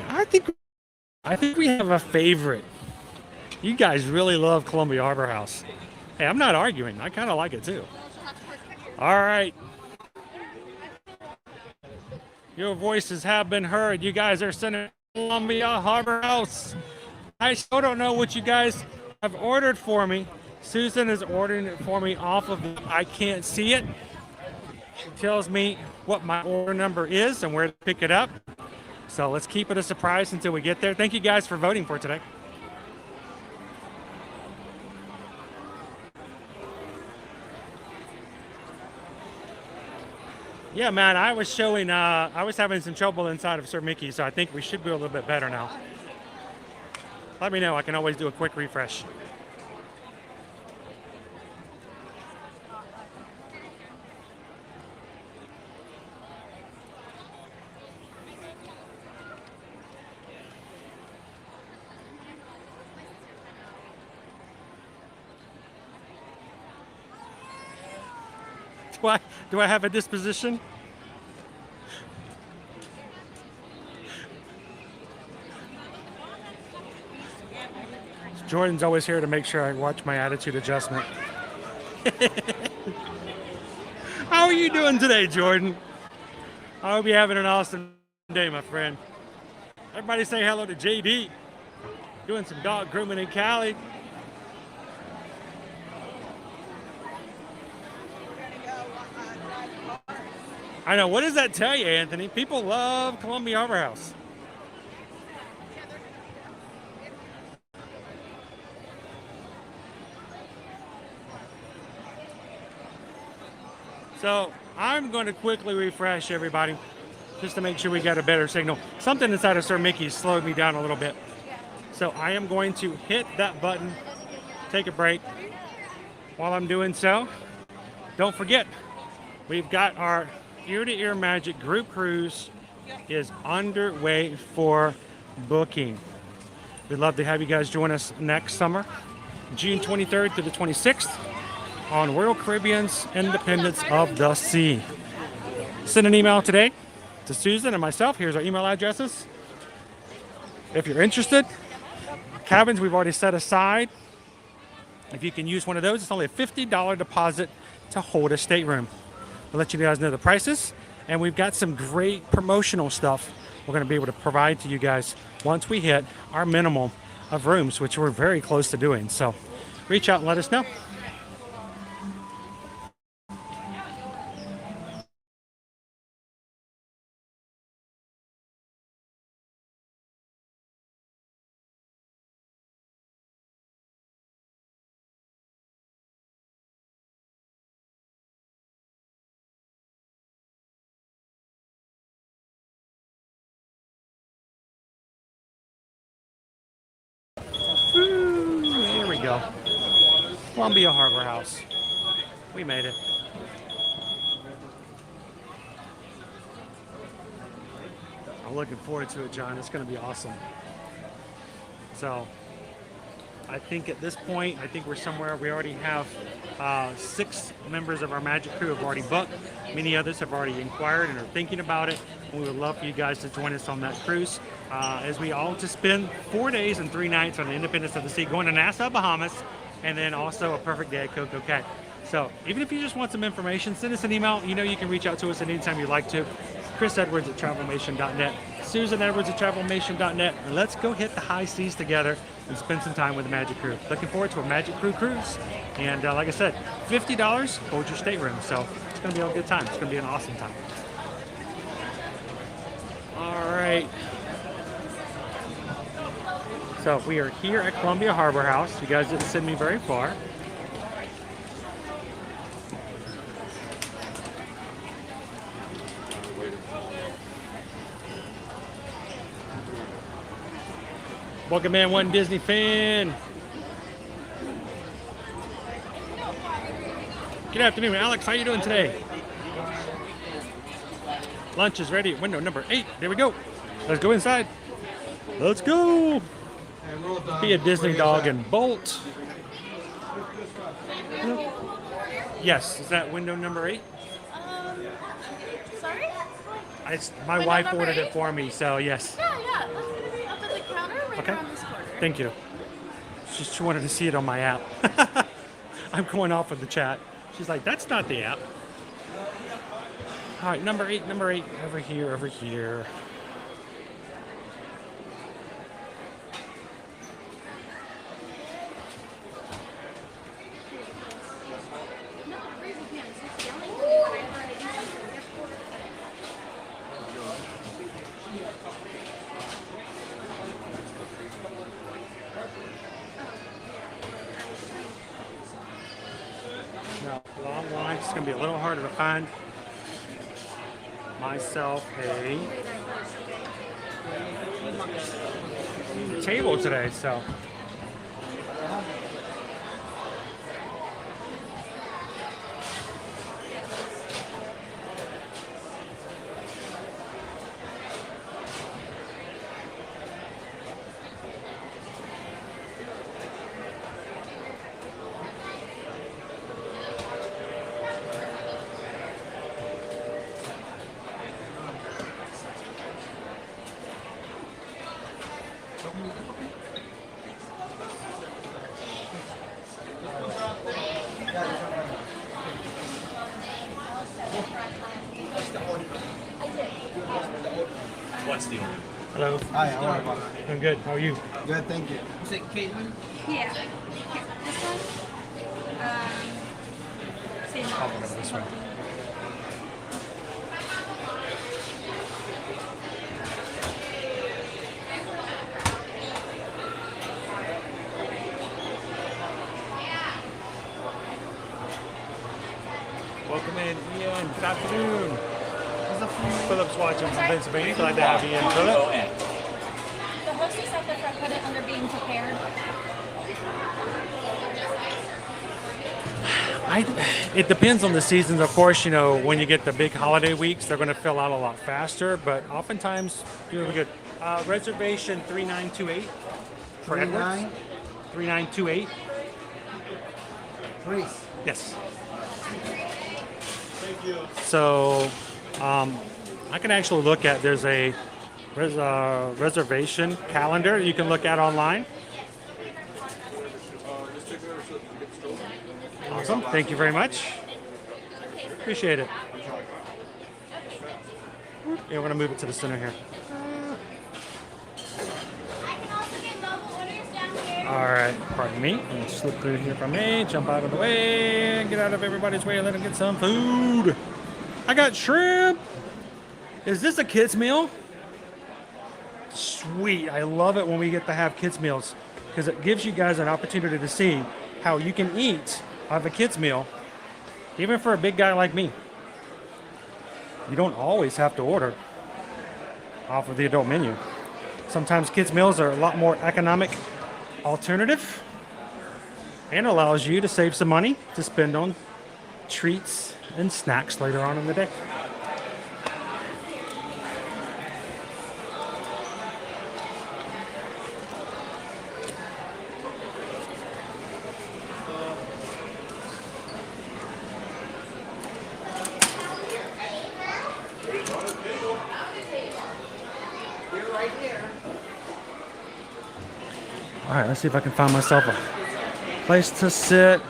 S8: I think we have a favorite. You guys really love Columbia Harbor House. Hey, I'm not arguing. I kind of like it too. All right. Your voices have been heard. You guys are sending Columbia Harbor House. I still don't know what you guys have ordered for me. Susan is ordering it for me off of, I can't see it. She tells me what my order number is and where to pick it up. So let's keep it a surprise until we get there. Thank you guys for voting for today. Yeah, man, I was having some trouble inside of Sir Mickey, so I think we should be a little bit better now. Let me know. I can always do a quick refresh. Do I have a disposition? Jordan's always here to make sure I watch my attitude adjustment. How are you doing today, Jordan? I hope you're having an awesome day, my friend. Everybody say hello to JD. Doing some dog grooming in Cali. I know, what does that tell you, Anthony? People love Columbia Harbor House. So I'm going to quickly refresh everybody just to make sure we got a better signal. Something inside of Sir Mickey slowed me down a little bit. So I am going to hit that button, take a break. While I'm doing so, don't forget, we've got our Ear-to-Ear Magic group cruise is underway for booking. We'd love to have you guys join us next summer, June 23rd to the 26th on Royal Caribbean's Independence of the Sea. Send an email today to Susan and myself. Here's our email addresses. If you're interested, cabins we've already set aside. If you can use one of those, it's only a $50 deposit to hold a stateroom. We'll let you guys know the prices, and we've got some great promotional stuff we're going to be able to provide to you guys once we hit our minimum of rooms, which we're very close to doing. So reach out and let us know. Here we go. Columbia Harbor House. We made it. I'm looking forward to it, John. It's going to be awesome. So, I think at this point, I think we're somewhere, we already have 6 members of our Magic crew have already booked. Many others have already inquired and are thinking about it. And we would love for you guys to join us on that cruise as we all just spend 4 days and 3 nights on the Independence of the Sea, going to Nassau, Bahamas, and then also a perfect day at Coco Cay. So even if you just want some information, send us an email. You know you can reach out to us at any time you'd like to. chrisedwards@travelmation.net, susanedwards@travelmation.net, and let's go hit the high seas together and spend some time with the Magic Crew. Looking forward to a Magic Crew cruise. And like I said, $50 holds your stateroom. So it's going to be a good time. It's going to be an awesome time. All right. So we are here at Columbia Harbor House. You guys didn't send me very far. Welcome in, one Disney fan. Good afternoon, Alex. How you doing today? Lunch is ready at window number 8. There we go. Let's go inside. Let's go. Be a Disney dog and bolt. Yes, is that window number 8?
S4: Sorry?
S8: My
S4: Window
S8: wife
S4: number
S8: ordered
S4: 8?
S8: it for me, so yes.
S4: Yeah. Up at the counter, right
S8: Okay.
S4: around this corner.
S8: Thank you. She wanted to see it on my app. I'm going off of the chat. She's like, that's not the app. All right, number 8, over here. Now, long line, it's going to be a little harder to find myself a table today, so.
S20: What's the order?
S8: Hello.
S20: Hi, how are you?
S8: I'm good. How are you?
S20: Good, thank you.
S15: Is it Caitlin?
S4: Yeah. Here, this one. Same
S8: I'll go this way. Welcome in, Ian. Good afternoon. Philip's watching from Pennsylvania. Glad to have you in, Philip.
S4: The hostess at the front put it under being prepared.
S8: It depends on the seasons, of course. You know, when you get the big holiday weeks, they're going to fill out a lot faster, but oftentimes you're really good. Reservation 3928 for Edwards. 3928.
S20: Please.
S8: Yes. Thank you. So, I can actually look at, there's a reservation calendar you can look at online. Awesome. Thank you very much. Appreciate it. Yeah, we're going to move it to the center here. All right. Pardon me. I'm going to slip through here for me. Jump out of the way. Get out of everybody's way and let them get some food. I got shrimp. Is this a kid's meal? Sweet. I love it when we get to have kids' meals because it gives you guys an opportunity to see how you can eat out of a kid's meal, even for a big guy like me. You don't always have to order off of the adult menu. Sometimes kids' meals are a lot more economic alternative and allows you to save some money to spend on treats and snacks later on in the day. All right, let's see if I can find myself a place to sit.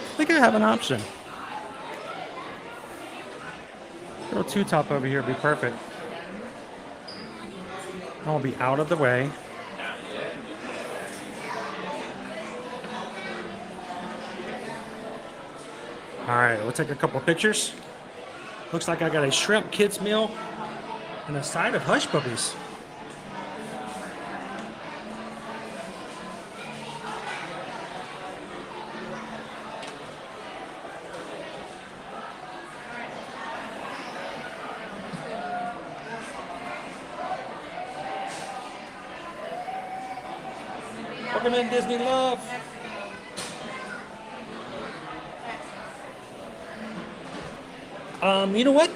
S8: I think I have an option. Little two-top over here would be perfect. I'll be out of the way. All right, we'll take a couple pictures. Looks like I got a shrimp kids meal and a side of hush puppies. Welcome in, Disney Love. You know what?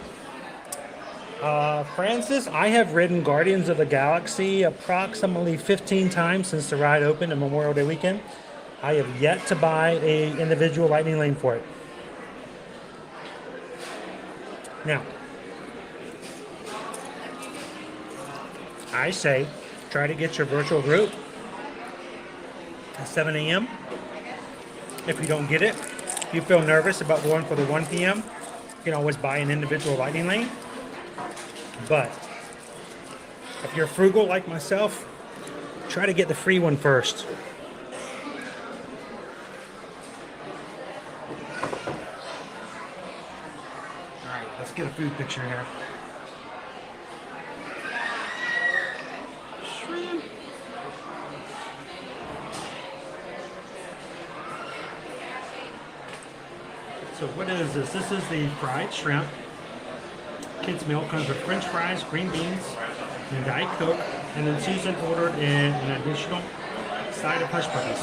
S8: Francis, I have ridden Guardians of the Galaxy approximately 15 times since the ride opened on Memorial Day weekend. I have yet to buy an individual lightning lane for it. Now, I say try to get your virtual group at 7 a.m. If you don't get it, if you feel nervous about going for the 1 p.m., you can always buy an individual lightning lane. But if you're frugal like myself, try to get the free one first. All right, let's get a food picture here. Shrimp. So what is this? This is the fried shrimp. Kids meal comes with french fries, green beans, and Diet Coke. And then Susan ordered an additional side of hush puppies.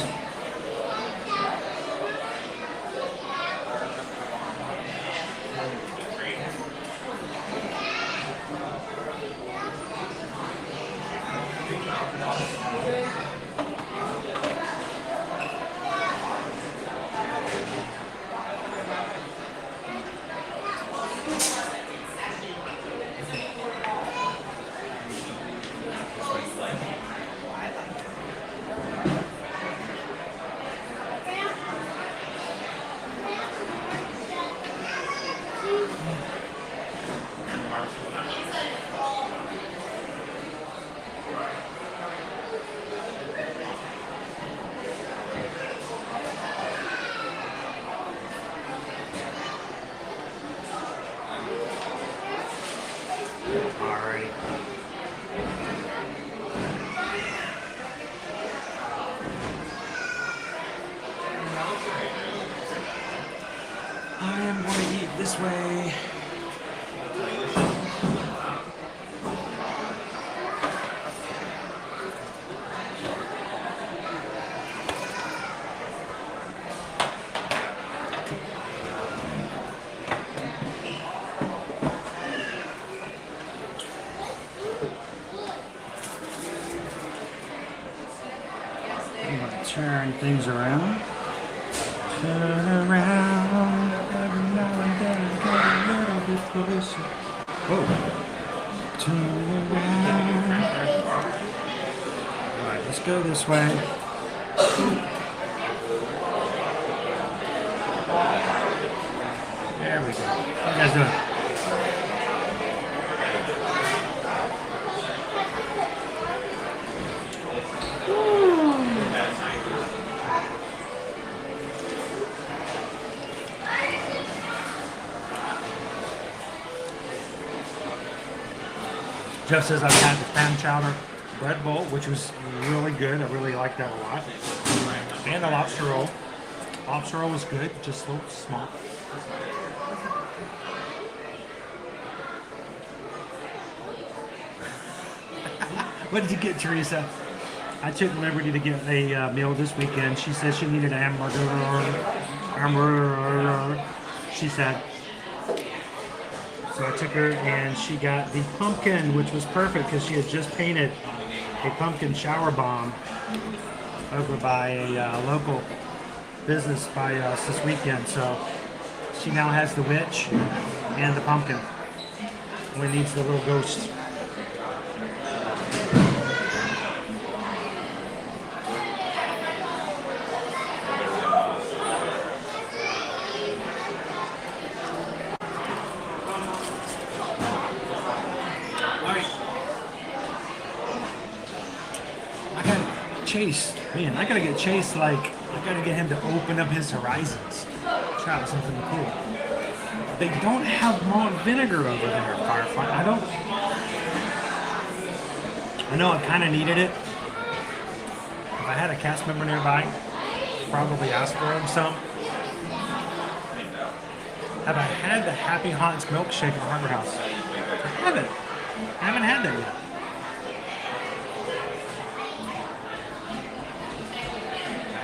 S1: I am going to eat this way. I'm going to turn things around. Turn around, every now and then get a little bit closer. Whoa. Turn around. Alright, let's go this way. There we go. How you guys doing? Jeff says I've had the clam chowder bread bowl, which was really good. I really liked that a lot. And the lobster roll. Lobster roll was good, just a little small. What did you get, Teresa? I took liberty to get a meal this weekend. She said she needed a hamburger. She said. So I took her and she got the pumpkin, which was perfect because she had just painted a pumpkin shower bomb over by a local business by us this weekend. So she now has the witch and the pumpkin. Only needs the little ghost. Chase, man, I gotta get Chase, like, I gotta get him to open up his horizons. Try out something cool. They don't have malt vinegar over there, Firefly. I know I kind of needed it. If I had a cast member nearby, probably ask for him some. Have I had the Happy Haunts milkshake at Harbor House? I haven't. I haven't had that yet.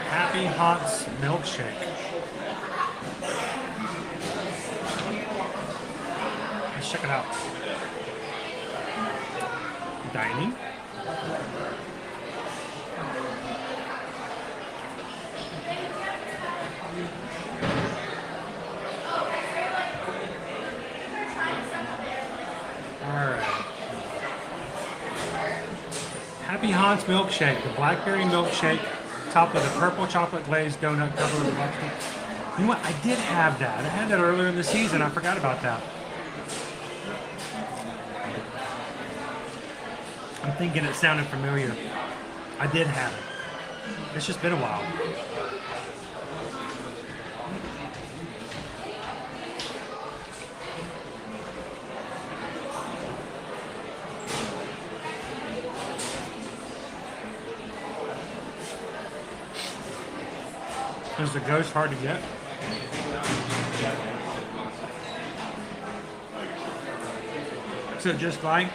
S1: Happy Haunts milkshake. Let's check it out. Dining. Alright. Happy Haunts milkshake, the blackberry milkshake. Topped with a purple chocolate glazed donut covered with black. You know what? I did have that. I had that earlier in the season. I forgot about that. I'm thinking it sounded familiar. I did have it. It's just been a while. Is the ghost hard to get? So just like,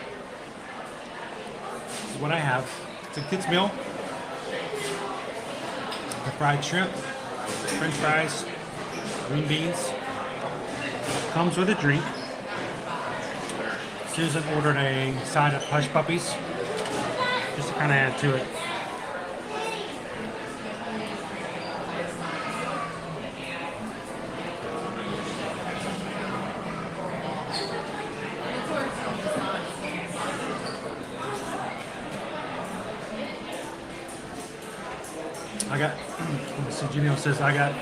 S1: this is what I have. It's a kid's meal. The fried shrimp, french fries, green beans. Comes with a drink. Susan ordered a side of hush puppies, just to kind of add to it. I got, let's see, Janelle says, I got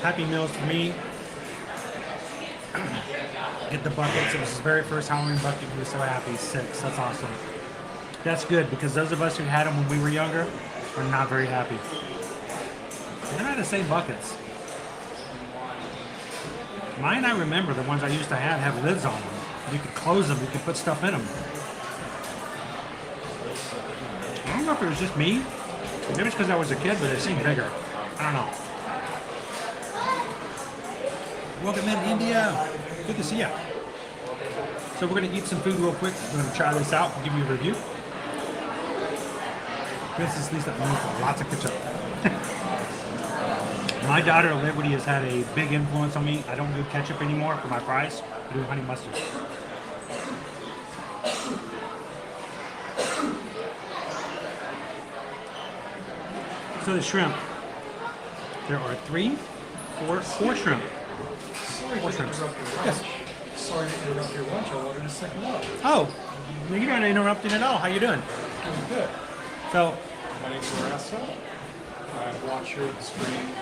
S1: Happy Meals for me. Get the buckets. It was his very first Halloween bucket. He was so happy. 6. That's awesome. That's good because those of us who had them when we were younger are not very happy. They're not the same buckets. Mine, I remember, the ones I used to have lids on them. You could close them. You could put stuff in them. I don't know if it was just me. Maybe it's because I was a kid, but they seemed bigger. I don't know.
S8: Welcome in, India. Good to see you. So we're going to eat some food real quick. We're going to try this out and give you a review. Princess Lisa, lots of ketchup. My daughter Liberty has had a big influence on me. I don't do ketchup anymore for my fries. I do honey mustard. So the shrimp. There are four shrimp. Four shrimps. Yes.
S20: Sorry to interrupt your lunch. I ordered a second one.
S8: Oh, you're not interrupting at all. How you doing?
S20: I'm good.
S8: So,
S20: my name's Lorenzo. I watch your stream.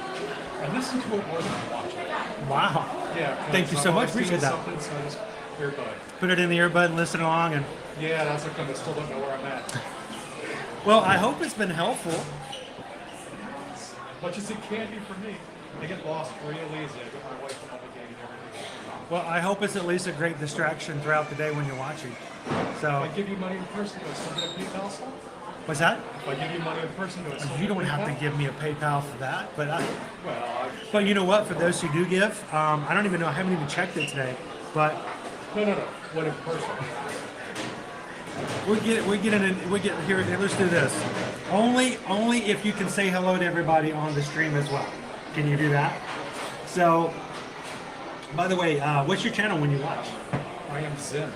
S20: I listen to it more than I watch it.
S8: Wow.
S20: Yeah.
S8: Thank you so much. Appreciate that.
S20: Something, so I just earbud.
S8: Put it in the earbud and listen along. And
S20: yeah, that's okay. I still don't know where I'm at.
S8: Well, I hope it's been helpful.
S20: As much as it can be for me. I get lost real easy. I get my wife on the game and everything.
S8: Well, I hope it's at least a great distraction throughout the day when you're watching. So.
S20: If I give you money in person, do I still get a PayPal slot?
S8: What's that?
S20: If I give you money in person, do I still
S8: You
S20: get
S8: don't
S20: PayPal?
S8: have to give me a PayPal for that, but
S20: Well,
S8: but you know what? For those who do give, I don't even know. I haven't even checked it today, but
S20: No. What in person?
S8: we get here. Let's do this. Only if you can say hello to everybody on the stream as well. Can you do that? So, by the way, what's your channel when you watch?
S20: I am Zim.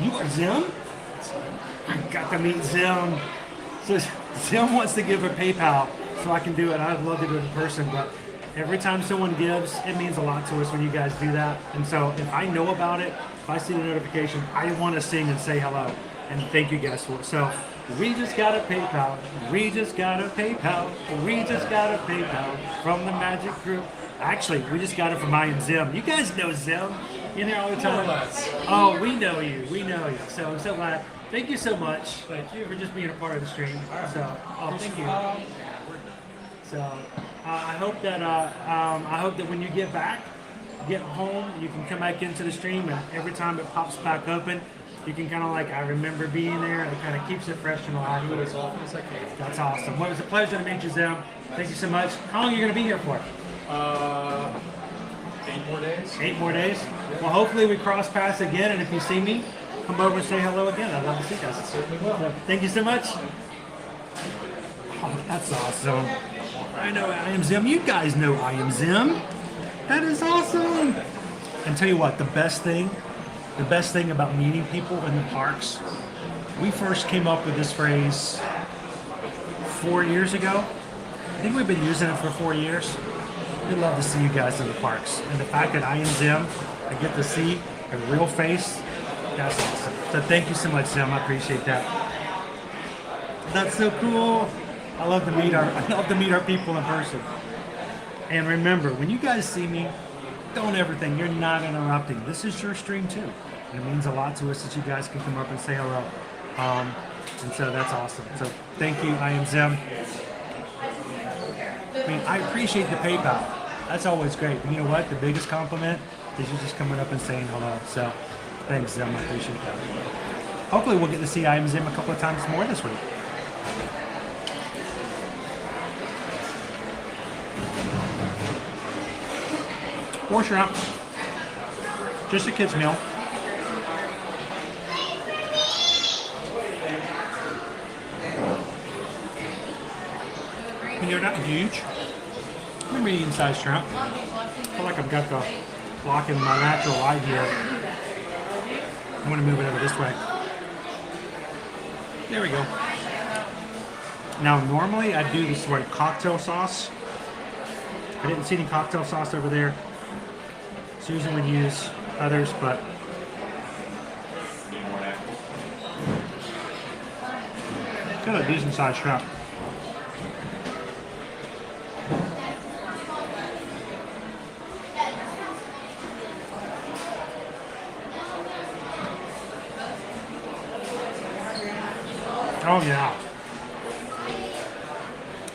S8: You are Zim? I got to meet Zim. So Zim wants to give a PayPal, so I can do it. I'd love to do it in person, but every time someone gives, it means a lot to us when you guys do that. And so if I know about it, if I see the notification, I want to sing and say hello. And thank you guys for it. So we just got a PayPal. We just got a PayPal. We just got a PayPal from the Magic Group. Actually, we just got it from I Am Zim. You guys know Zim. You're here all the time. Oh, we know you. We know you. So I'm so glad. Thank you so much. Thank you for just being a part of the stream. So, thank you. So, I hope that when you get home, you can come back into the stream, and every time it pops back open, you can kind of like, I remember being there, and it kind of keeps it fresh and alive.
S20: Do it as often as I can.
S8: That's awesome. Well, it was a pleasure to meet you, Zim. Thank you so much. How long are you going to be here for?
S20: 8 more days.
S8: 8 more days? Well, hopefully we cross paths again, and if you see me, come over and say hello again. I'd love to see you guys.
S20: Certainly will.
S8: So, thank you so much. Oh, that's awesome. I know I Am Zim. You guys know I Am Zim. That is awesome. And tell you what, the best thing about meeting people in the parks, we first came up with this phrase 4 years ago. I think we've been using it for 4 years. We'd love to see you guys in the parks. And the fact that I Am Zim, I get to see a real face, that's awesome. So thank you so much, Zim. I appreciate that. That's so cool. I love to meet our people in person. And remember, when you guys see me, don't ever think you're not interrupting. This is your stream too. And it means a lot to us that you guys can come up and say hello. And so that's awesome. So thank you, I Am Zim. I mean, I appreciate the PayPal. That's always great. But you know what? The biggest compliment is you just coming up and saying hello. So thanks, Zim. I appreciate that. Hopefully we'll get to see I Am Zim a couple of times more this week. More shrimp. Just a kid's meal. And they're not huge. They're medium-sized shrimp. I feel like I've got the block in my natural light here. I'm going to move it over this way. There we go. Now, normally I do this like cocktail sauce. I didn't see any cocktail sauce over there. Susan would use others, but got a decent sized shrimp. Oh yeah.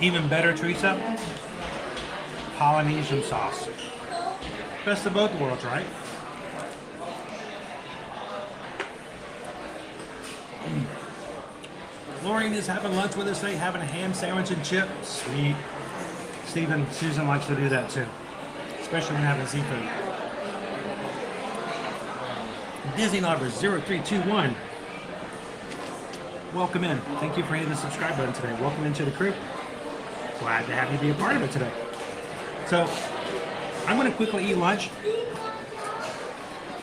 S8: Even better, Teresa. Polynesian sauce. Best of both worlds, right? Lauren is having lunch with us today, having a ham sandwich and chips. Sweet. Susan likes to do that too, especially when having seafood. Disney Lovers 0321. Welcome in. Thank you for hitting the subscribe button today. Welcome into the crew. Glad to have you be a part of it today. So, I'm going to quickly eat lunch.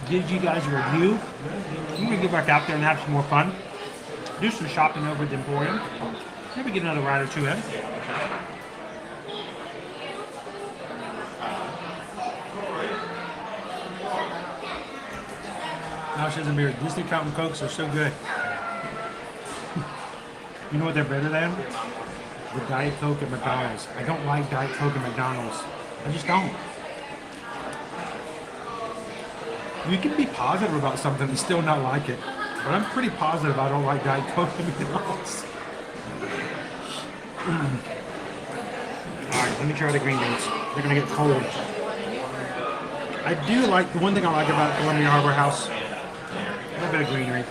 S8: Give you guys a review. I'm going to get back out there and have some more fun. Do some shopping over at the Emporium. Maybe get another ride or two in. Now she's in beer. Disney Fountain Cokes are so good. You know what they're better than? The Diet Coke at McDonald's. I don't like Diet Coke at McDonald's. I just don't. You can be positive about something and still not like it. But I'm pretty positive I don't like Diet Coke at McDonald's. Alright, let me try the green beans. They're gonna get cold. I do like, the one thing I like about Columbia Harbor House, a little bit of greenery.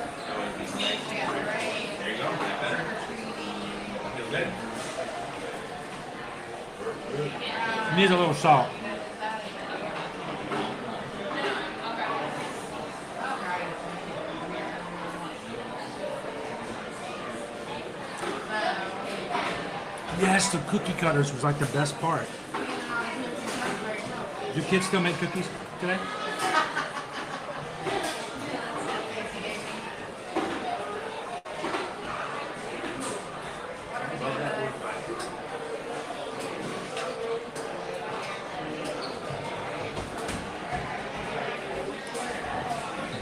S8: Needs a little salt. Yes, the cookie cutters was like the best part. Do kids still make cookies today?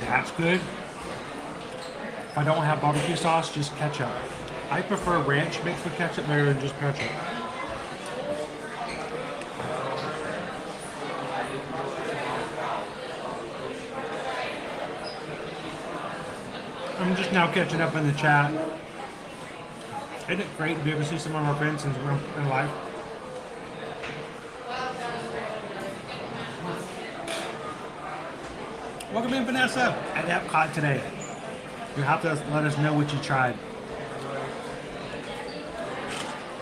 S8: That's good. If I don't have barbecue sauce, just ketchup. I prefer ranch mixed with ketchup better than just ketchup. I'm just now catching up in the chat. Isn't it great to be able to see some of our friends in life? Welcome in, Vanessa, at Epcot today. You have to let us know what you tried.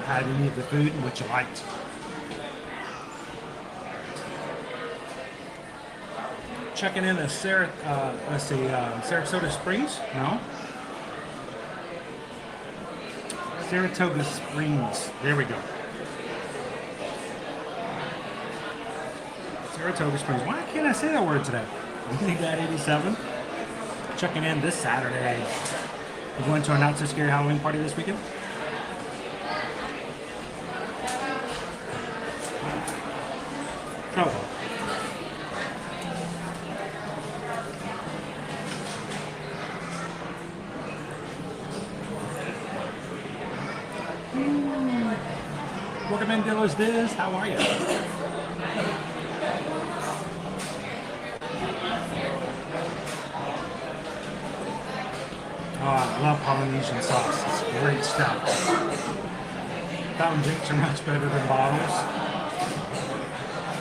S8: How did you eat the food and what you liked. Checking in at Saratoga Springs? No. Saratoga Springs. There we go. Saratoga Springs. Why can't I say that word today? You think that 87? Checking in this Saturday. We're going to our Not So Scary Halloween party this weekend. Oh. Welcome in, Dillo's Diz. How are you? Oh, I love Polynesian sauce. It's great stuff. Fountain drinks are much better than bottles.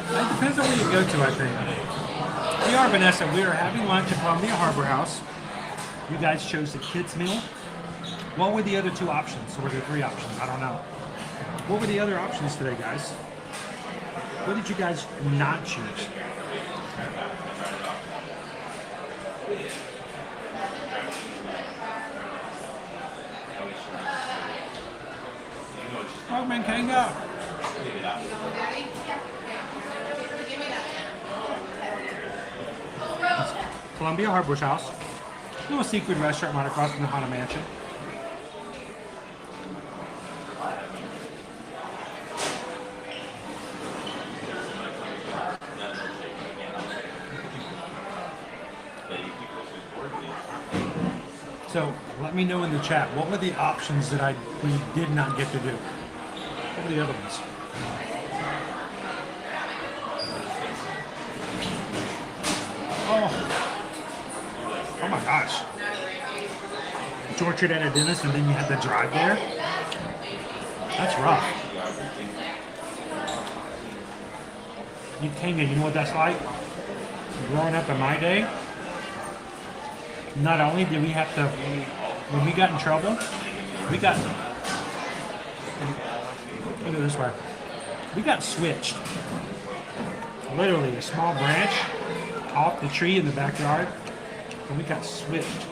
S8: It depends on where you go to, I think. We are, Vanessa. We are having lunch at Columbia Harbor House. You guys chose the kids' meal. What were the other two options? Or were there three options? I don't know. What were the other options today, guys? What did you guys not choose? Oh, man, Kanga. Columbia Harbor's House. A little seafood restaurant right across from the Haunted Mansion. So let me know in the chat, what were the options that we did not get to do? What were the other ones? Oh my gosh. Tortured at a dentist and then you had to drive there? That's rough. You came in, you know what that's like? Growing up in my day, not only did we have to, when we got in trouble, look at this way, we got switched. Literally a small branch off the tree in the backyard and we got switched.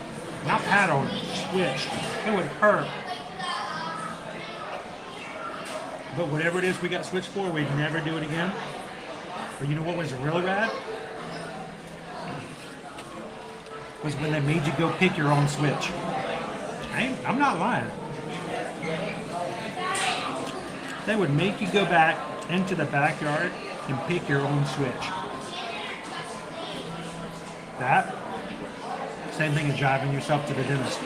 S8: Not paddled, switched. It would hurt. But whatever it is we got switched for, we'd never do it again. But you know what was really rad? Was when they made you go pick your own switch. I'm not lying. They would make you go back into the backyard and pick your own switch. That, same thing as driving yourself to the dentist.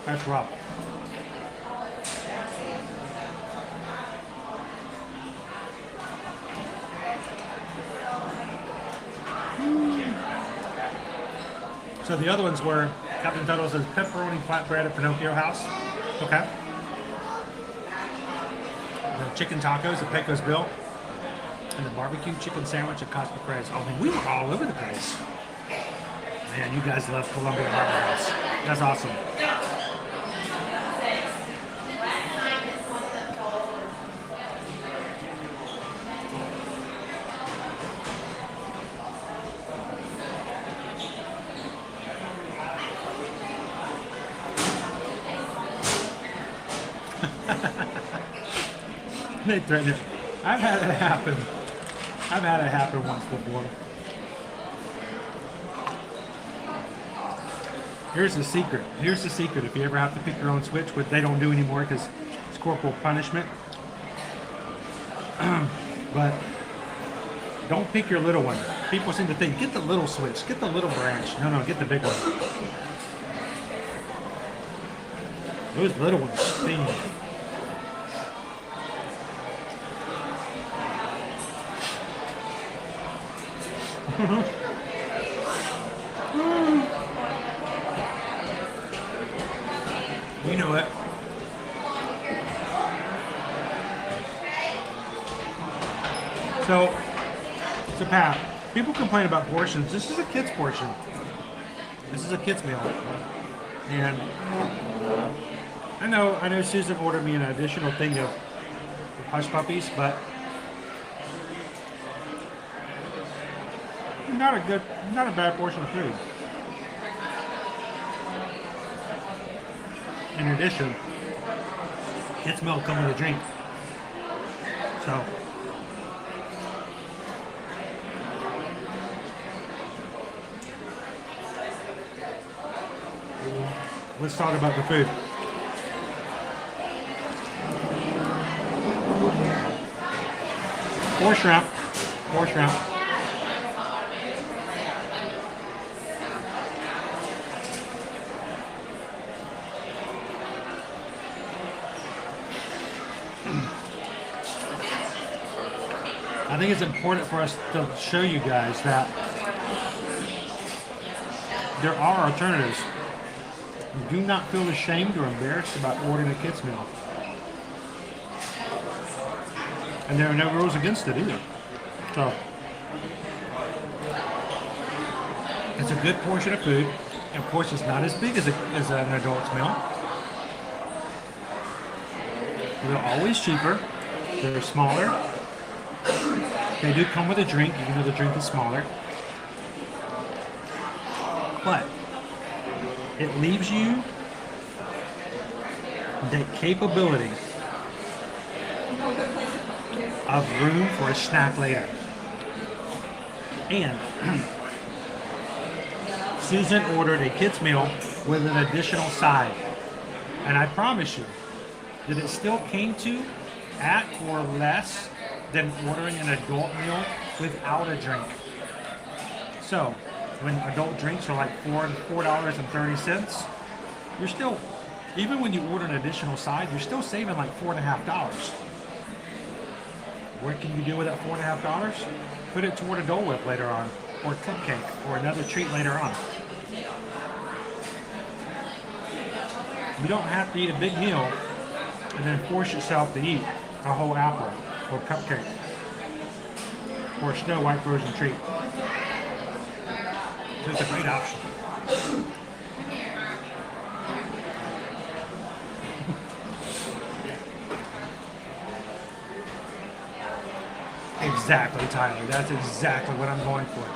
S8: That's rough. So the other ones were Captain Tuttle's pepperoni flatbread at Pinocchio House. Okay. The chicken tacos at Pecos Bill. And the barbecue chicken sandwich at Costa Craze. Oh man, we were all over the place. Man, you guys love Columbia Harbor House. That's awesome. They threaten it. I've had it happen. I've had it happen once before. Here's the secret. Here's the secret. If you ever have to pick your own switch, which they don't do anymore because it's corporal punishment. But don't pick your little one. People seem to think, get the little switch, get the little branch. No, get the big one. Those little ones sting. You know it. So Pat, people complain about portions. This is a kid's portion. This is a kid's meal. And I know Susan ordered me an additional thing of hush puppies, but not a bad portion of food. In addition, kids' milk come with a drink. So let's talk about the food. Four shrimp. I think it's important for us to show you guys that there are alternatives. Do not feel ashamed or embarrassed about ordering a kid's meal. And there are no rules against it either. So, it's a good portion of food. Of course, it's not as big as an adult's meal. They're always cheaper. They're smaller. They do come with a drink, even though the drink is smaller. But it leaves you the capability of room for a snack later. And Susan ordered a kid's meal with an additional side. And I promise you that it still came to at or less than ordering an adult meal without a drink. So, when adult drinks are like $4.30, you're still, even when you order an additional side, you're still saving like $4.50. What can you do with that $4.50? Put it toward a Dole Whip later on, or a cupcake, or another treat later on. You don't have to eat a big meal and then force yourself to eat a whole apple, or cupcake, or a Snow White frozen treat. It's a great option. Exactly, Tyler. That's exactly what I'm going for.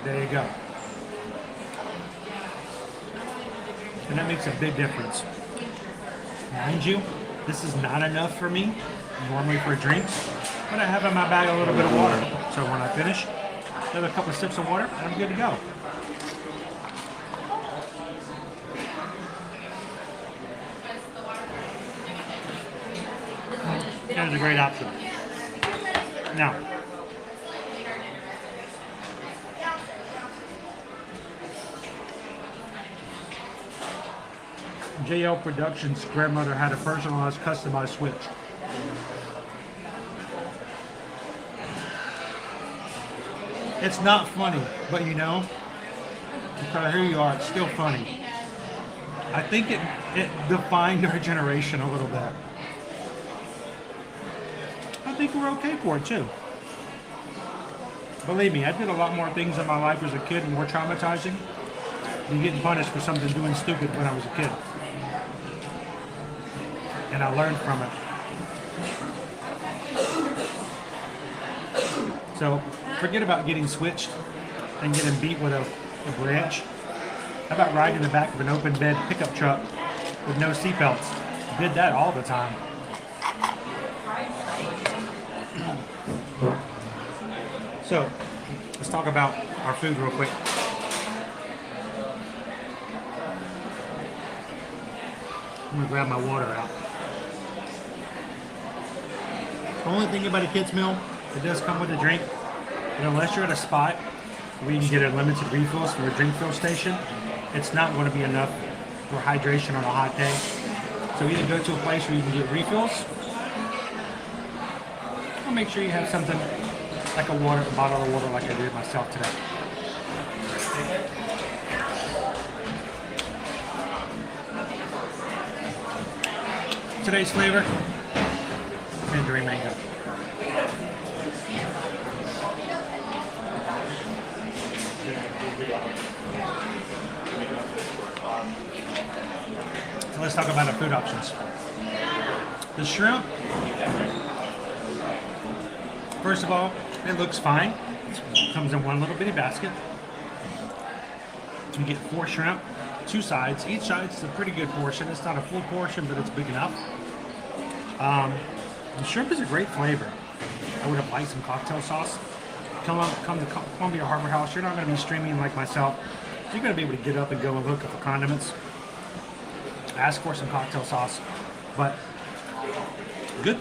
S8: There you go. and that makes a big difference. Mind you, this is not enough for me normally for drinks, but I have in my bag a little bit of water. So when I finish, another couple of sips of water, and I'm good to go. That is a great option. Now, JL Productions' grandmother had a personalized, customized Switch. It's not funny, but you know, no matter who you are, it's still funny. I think it defined our generation a little bit. I think we're okay for it too. Believe me, I did a lot more things in my life as a kid more traumatizing than getting punished for something doing stupid when I was a kid. And I learned from it. So forget about getting switched and getting beat with a branch. How about riding in the back of an open bed pickup truck with no seatbelts? Did that all the time. So let's talk about our food real quick. I'm gonna grab my water out. The only thing about a kid's meal, it does come with a drink. And unless you're at a spot where you can get unlimited refills from a drink fill station, it's not going to be enough for hydration on a hot day. So either go to a place where you can get refills, or make sure you have something like a bottle of water like I did myself today. Today's flavor, mandarin mango. So let's talk about our food options. The shrimp, first of all, it looks fine. It comes in one little bitty basket. You get 4 shrimp, 2 sides. Each side is a pretty good portion. It's not a full portion, but it's big enough. The shrimp is a great flavor. I would have liked some cocktail sauce. Come to Columbia Harbor House. You're not going to be streaming like myself. You're going to be able to get up and go and look for condiments. Ask for some cocktail sauce. But good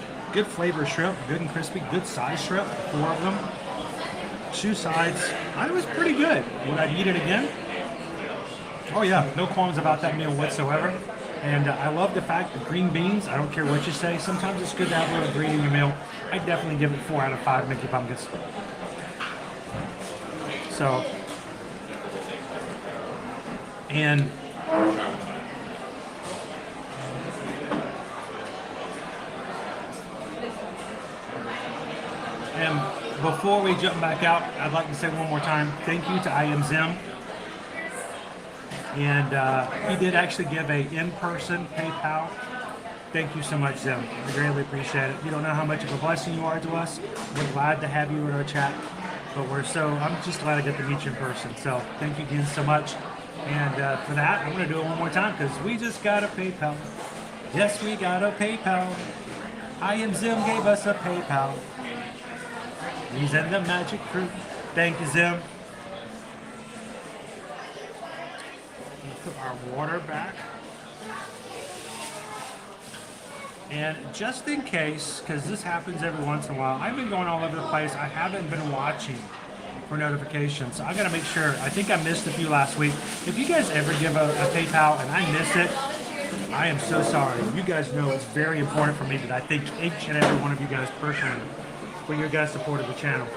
S8: flavor shrimp, good and crispy, good size shrimp, 4 of them. 2 sides. It was pretty good. Would I eat it again? Oh yeah, no qualms about that meal whatsoever. And I love the fact that green beans, I don't care what you say, sometimes it's good to have a little green in your meal. I definitely give it 4 out of 5 Mickey Pumpkins. So, and before we jump back out, I'd like to say one more time, thank you to I Am Zim. And he did actually give a in-person PayPal. Thank you so much, Zim. I greatly appreciate it. You don't know how much of a blessing you are to us. We're glad to have you in our chat. But I'm just glad I get to meet you in person. So thank you again so much. And for that, I'm going to do it one more time because we just got a PayPal. Yes, we got a PayPal. I Am Zim gave us a PayPal. He's in the magic crew. Thank you, Zim. Put our water back. And just in case, because this happens every once in a while, I've been going all over the place. I haven't been watching for notifications. So I got to make sure. I think I missed a few last week. If you guys ever give a PayPal and I miss it, I am so sorry. You guys know it's very important for me that I thank each and every one of you guys personally for your guys' support of the channel.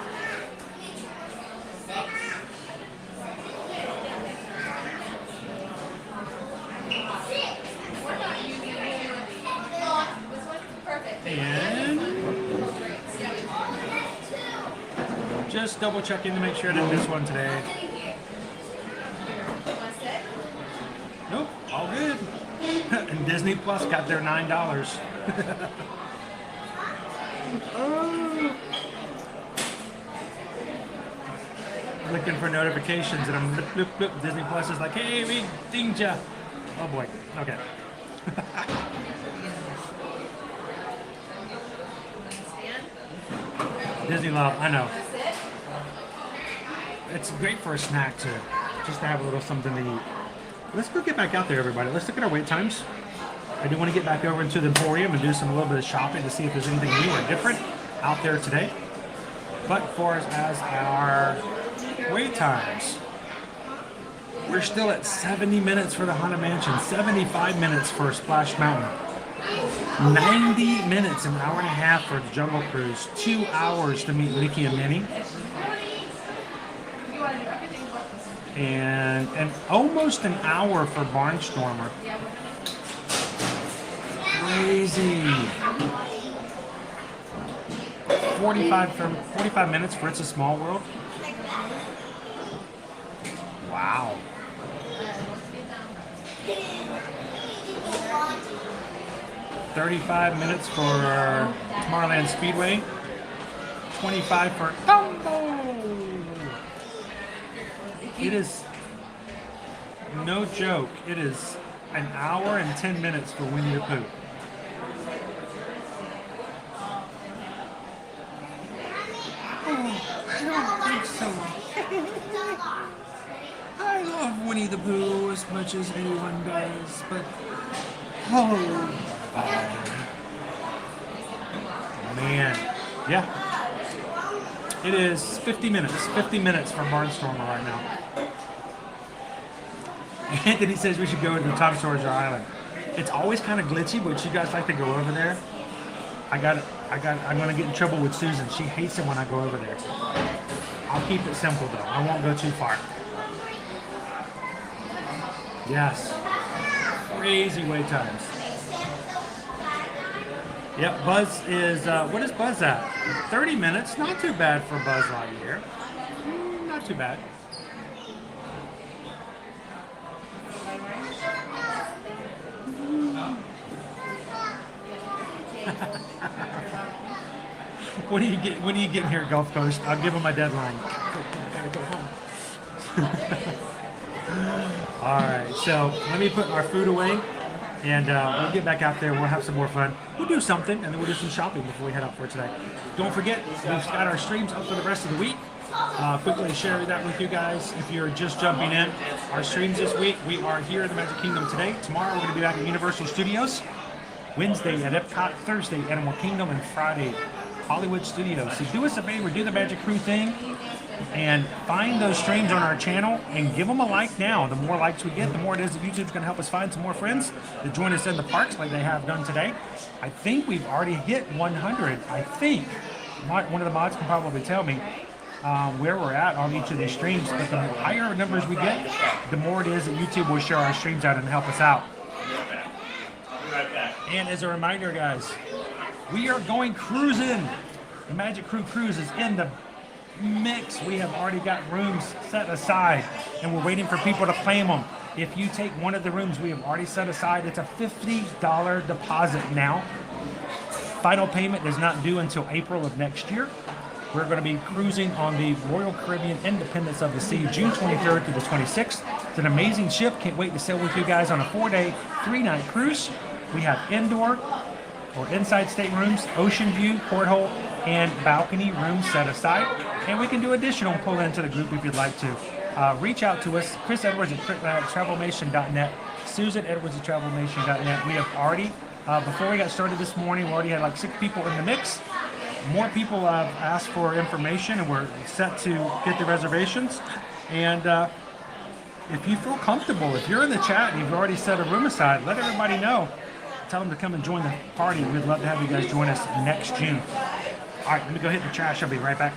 S8: And just double checking to make sure I didn't miss one today. Nope, all good. And Disney Plus got their $9. Looking for notifications and I'm blip, blip, blip. Disney Plus is like, hey, we dinged ya. Oh boy. Okay. Disney Love, I know. It's great for a snack too, just to have a little something to eat. Let's go get back out there, everybody. Let's look at our wait times. I do want to get back over into the Emporium and do a little bit of shopping to see if there's anything new or different out there today. But for as our wait times, we're still at 70 minutes for the Haunted Mansion, 75 minutes for Splash Mountain, 90 minutes, an hour and a half for the Jungle Cruise, 2 hours to meet Mickey and Minnie, and almost an hour for Barnstormer. Crazy. 45 minutes for It's a Small World. Wow. $35 minutes for Tomorrowland Speedway. 25 for Dumbo. It is no joke. It is an hour and 10 minutes for Winnie the Pooh. I don't think so. I love Winnie the Pooh as much as anyone does, but man, yeah, it is 50 minutes for Barnstormer right now. Anthony says we should go to the top of Sawyer Island. It's always kind of glitchy, but you guys like to go over there. I'm gonna get in trouble with Susan. She hates it when I go over there. I'll keep it simple though. I won't go too far. Yes. Crazy wait times. Yep, Buzz is, what is Buzz at? 30 minutes, not too bad for Buzz Lightyear. Not too bad. When are you getting here, Gulf Coast? I'll give him my deadline. Gotta go home. All right, so let me put our food away, and we'll get back out there. We'll have some more fun. We'll do something, and then we'll do some shopping before we head out for today. Don't forget, we've got our streams up for the rest of the week. Quickly share that with you guys if you're just jumping in. Our streams this week, we are here in the Magic Kingdom today. Tomorrow, we're going to be back at Universal Studios. Wednesday at Epcot, Thursday Animal Kingdom, and Friday Hollywood Studios. So do us a favor, do the Magic Crew thing, and find those streams on our channel and give them a like now. The more likes we get, the more it is that YouTube's going to help us find some more friends to join us in the parks like they have done today. I think we've already hit 100. I think one of the mods can probably tell me where we're at on each of these streams, but the higher numbers we get, the more it is that YouTube will share our streams out and help us out. And as a reminder, guys, we are going cruising. The Magic Crew Cruise is in the mix. We have already got rooms set aside, and we're waiting for people to claim them. If you take one of the rooms we have already set aside, it's a $50 deposit now. Final payment is not due until April of next year. We're going to be cruising on the Royal Caribbean Independence of the Sea, June 23rd through the 26th. It's an amazing ship. Can't wait to sail with you guys on a 4-day, 3-night cruise. We have indoor or inside staterooms, ocean view, porthole, and balcony rooms set aside. And we can do additional pull into the group if you'd like to. Reach out to us, Chris Edwards at travelmation.net, Susan Edwards at travelmation.net. We have already, before we got started this morning, we already had like 6 people in the mix. More people have asked for information, and we're set to get the reservations. And if you feel comfortable, if you're in the chat and you've already set a room aside, let everybody know. Tell them to come and join the party. We'd love to have you guys join us next June. All right, let me go hit the trash. I'll be right back.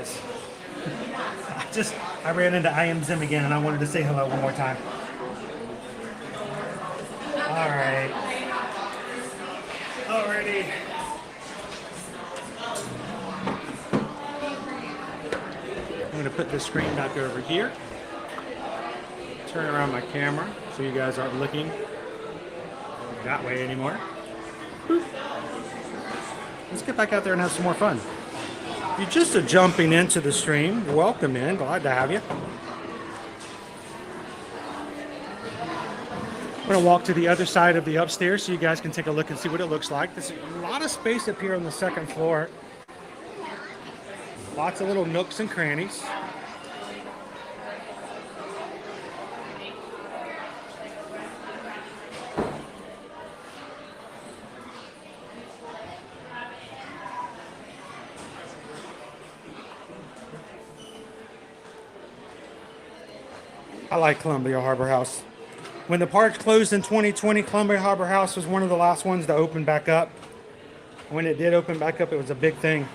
S8: guys. I ran into I Am Zim again, and I wanted to say hello one more time. All right. Alrighty. I'm going to put this screen back over here. Turn around my camera so you guys aren't looking that way anymore. Boop. Let's get back out there and have some more fun. If you're just jumping into the stream, welcome in. Glad to have you. I'm going to walk to the other side of the upstairs so you guys can take a look and see what it looks like. There's a lot of space up here on the second floor. Lots of little nooks and crannies. I like Columbia Harbor House. When the park closed in 2020, Columbia Harbor House was one of the last ones to open back up. When it did open back up, it was a big thing.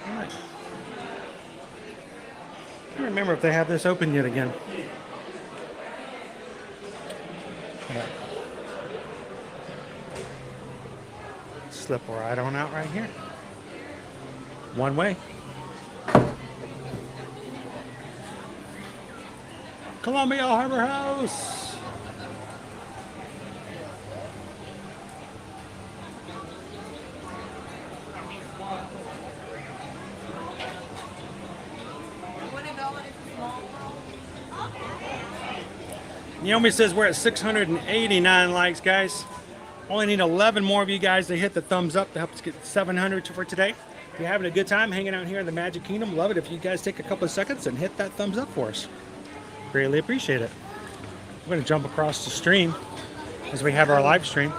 S8: I don't remember if they have this open yet again. Slip right on out right here. One way. Columbia Harbor House. Naomi says we're at 689 likes, guys. Only need 11 more of you guys to hit the thumbs up to help us get 700 for today. If you're having a good time hanging out here in the Magic Kingdom, love it if you guys take a couple of seconds and hit that thumbs up for us. Greatly appreciate it. I'm going to jump across the stream as we have our live stream.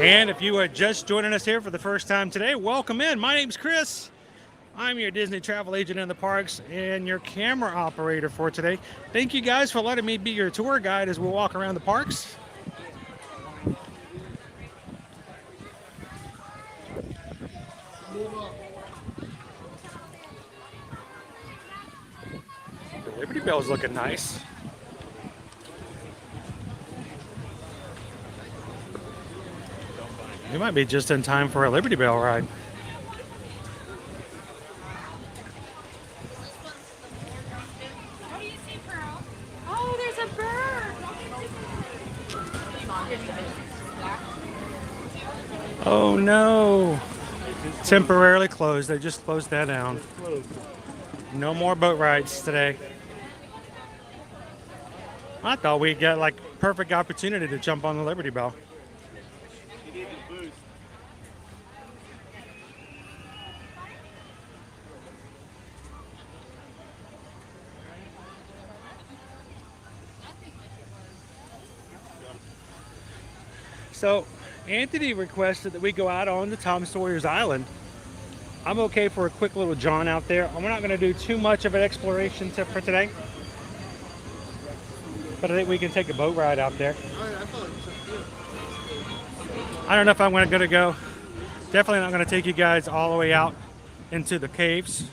S8: And if you are just joining us here for the first time today, welcome in. My name's Chris. I'm your Disney travel agent in the parks and your camera operator for today. Thank you guys for letting me be your tour guide as we walk around the parks. The Liberty Bell's looking nice. We might be just in time for a Liberty Bell ride.
S4: Oh, there's a bird.
S8: Oh no. Temporarily closed. They just closed that down. No more boat rides today. I thought we'd get like perfect opportunity to jump on the Liberty Bell. So Anthony requested that we go out on to Tom Sawyer's Island. I'm okay for a quick little jaunt out there. We're not going to do too much of an exploration for today, but I think we can take a boat ride out there. I don't know if I'm going to go. Definitely not going to take you guys all the way out into the caves.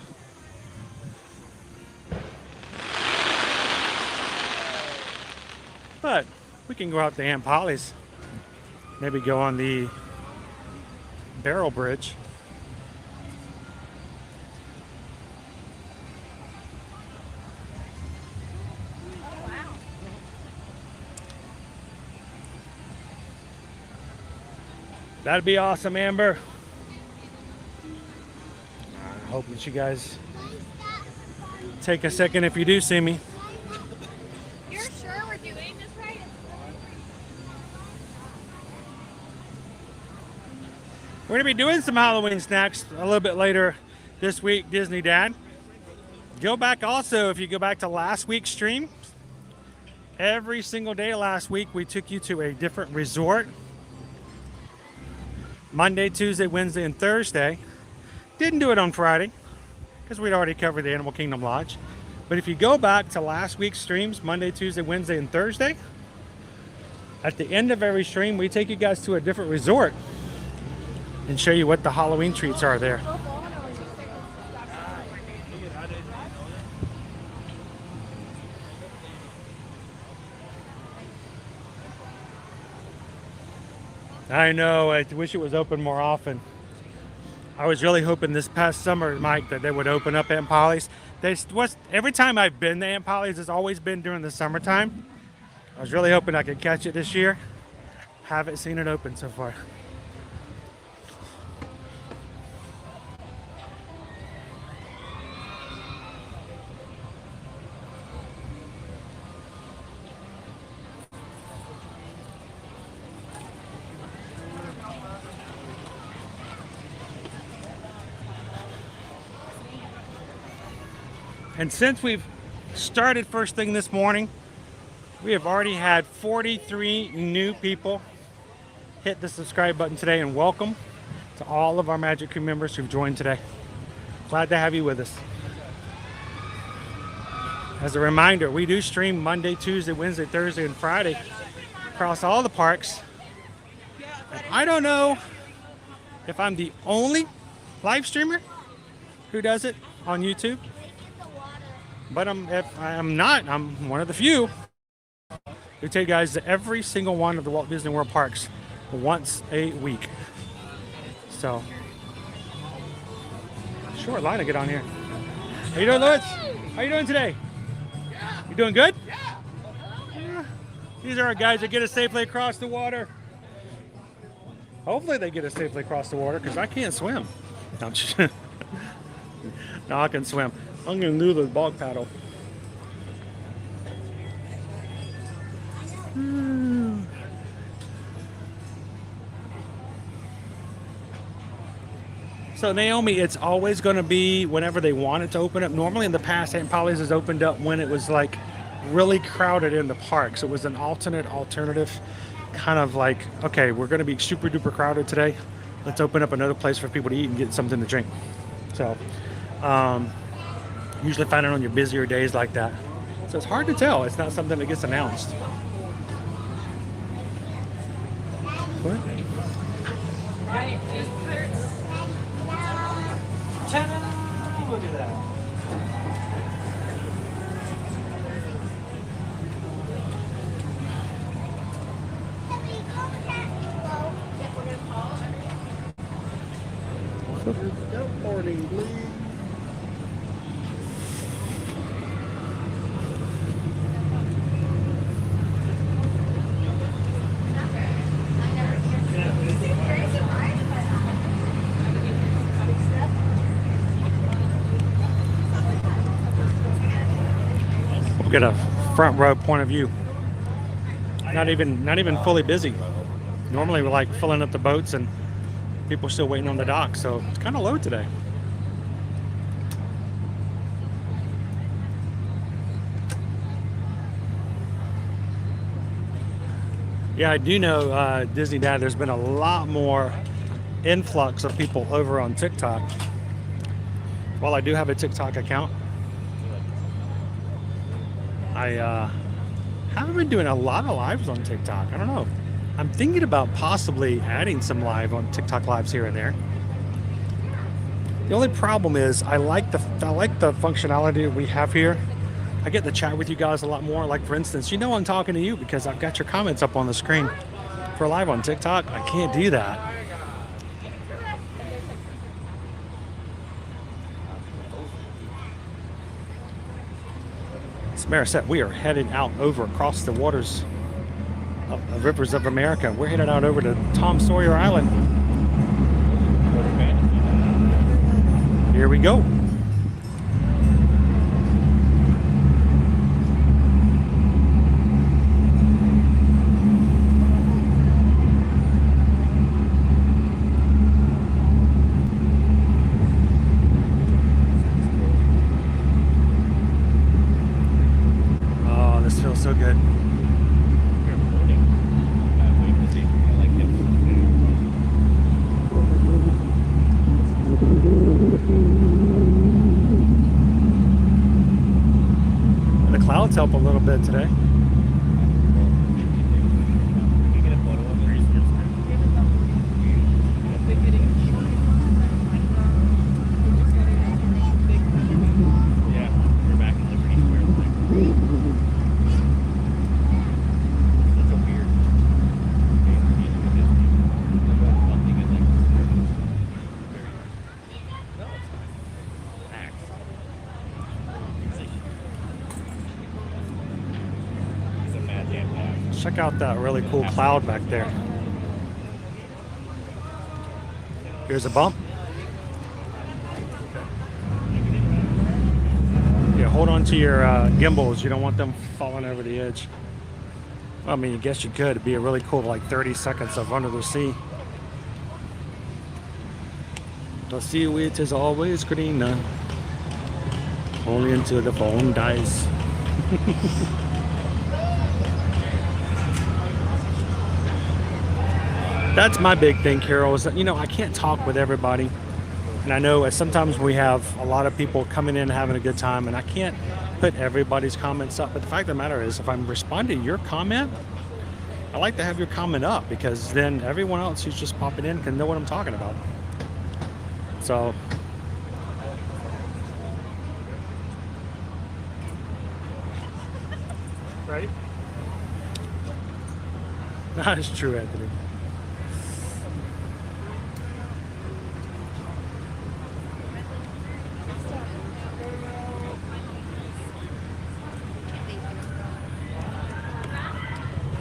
S8: But we can go out to Aunt Polly's. Maybe go on the barrel bridge. That'd be awesome, Amber. I hope that you guys take a second if you do see me.
S4: You're sure we're doing this right?
S8: We're going to be doing some Halloween snacks a little bit later this week, Disney Dad. Go back also, if you go back to last week's stream, every single day last week we took you to a different resort. Monday, Tuesday, Wednesday, and Thursday. Didn't do it on Friday because we'd already covered the Animal Kingdom Lodge. But if you go back to last week's streams, Monday, Tuesday, Wednesday, and Thursday, at the end of every stream, we take you guys to a different resort and show you what the Halloween treats are there. I know, I wish it was open more often. I was really hoping this past summer, Mike, that they would open up Aunt Polly's. Every time I've been to Aunt Polly's, it's always been during the summertime. I was really hoping I could catch it this year. Haven't seen it open so far. And since we've started first thing this morning, we have already had 43 new people hit the subscribe button today, and welcome to all of our Magic Crew members who've joined today. Glad to have you with us. As a reminder, we do stream Monday, Tuesday, Wednesday, Thursday, and Friday across all the parks. And I don't know if I'm the only live streamer who does it on YouTube. But if I'm not, I'm one of the few who take you guys to every single one of the Walt Disney World parks once a week. So, short line to get on here. How you doing, Lewis? How you doing today? You doing good? Yeah. These are our guys that get us safely across the water. Hopefully they get us safely across the water, because I can't swim. No, I'm just no, I can swim. I'm going to do the bog paddle. So Naomi, it's always going to be whenever they want it to open up. Normally in the past, Aunt Polly's has opened up when it was like really crowded in the park. So it was an alternative, kind of like, okay, we're going to be super duper crowded today. Let's open up another place for people to eat and get something to drink. So, usually find it on your busier days like that. So it's hard to tell. It's not something that gets announced. What? Look at that. Skateboarding, please. Get a front row point of view. Not even fully busy. Normally we're like filling up the boats and people are still waiting on the dock, so it's kind of low today. Yeah, I do know, Disney Dad, there's been a lot more influx of people over on TikTok. Well, I do have a TikTok account. I haven't been doing a lot of lives on TikTok. I don't know. I'm thinking about possibly adding some live on TikTok lives here and there. The only problem is I like the functionality we have here. I get to chat with you guys a lot more. Like for instance, you know I'm talking to you because I've got your comments up on the screen. For live on TikTok, I can't do that. Marisette, we are headed out over across the waters of the rivers of America. We're headed out over to Sawyer Island. Here we go. Feels so good. clouds help a little bit today. Check out that really cool cloud back there. Here's a bump. Yeah, hold on to your gimbals. You don't want them falling over the edge. Well, I mean, I guess you could. It'd be a really cool, like 30 seconds of under the sea. The sea which is always greener, only until the phone dies. That's my big thing, Carol, is that, you know, I can't talk with everybody. And I know sometimes we have a lot of people coming in having a good time, and I can't put everybody's comments up. But the fact of the matter is, if I'm responding to your comment, I like to have your comment up, because then everyone else who's just popping in can know what I'm talking about. So, right? That is true, Anthony.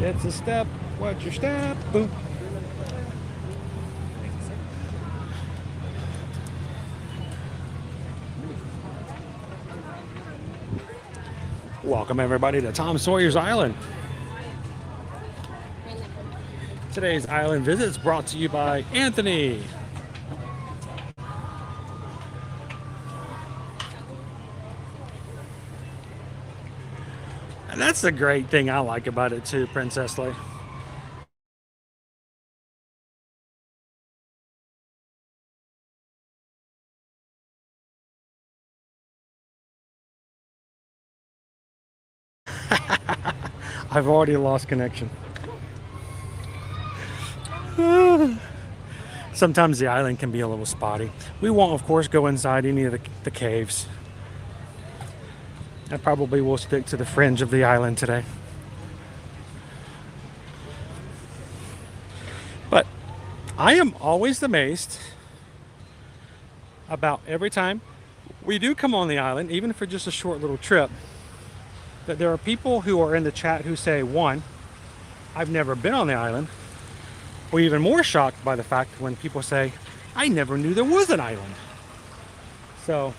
S8: It's a step. Watch your step. Boom. Welcome everybody to Tom Sawyer's Island. Today's island visit is brought to you by Anthony. And that's the great thing I like about it too, Princess Lee. I've already lost connection. Sometimes the island can be a little spotty. We won't, of course, go inside any of the caves. I probably will stick to the fringe of the island today. But I am always amazed about every time we do come on the island, even for just a short little trip, that there are people who are in the chat who say, one, I've never been on the island, or even more shocked by the fact when people say, I never knew there was an island. So,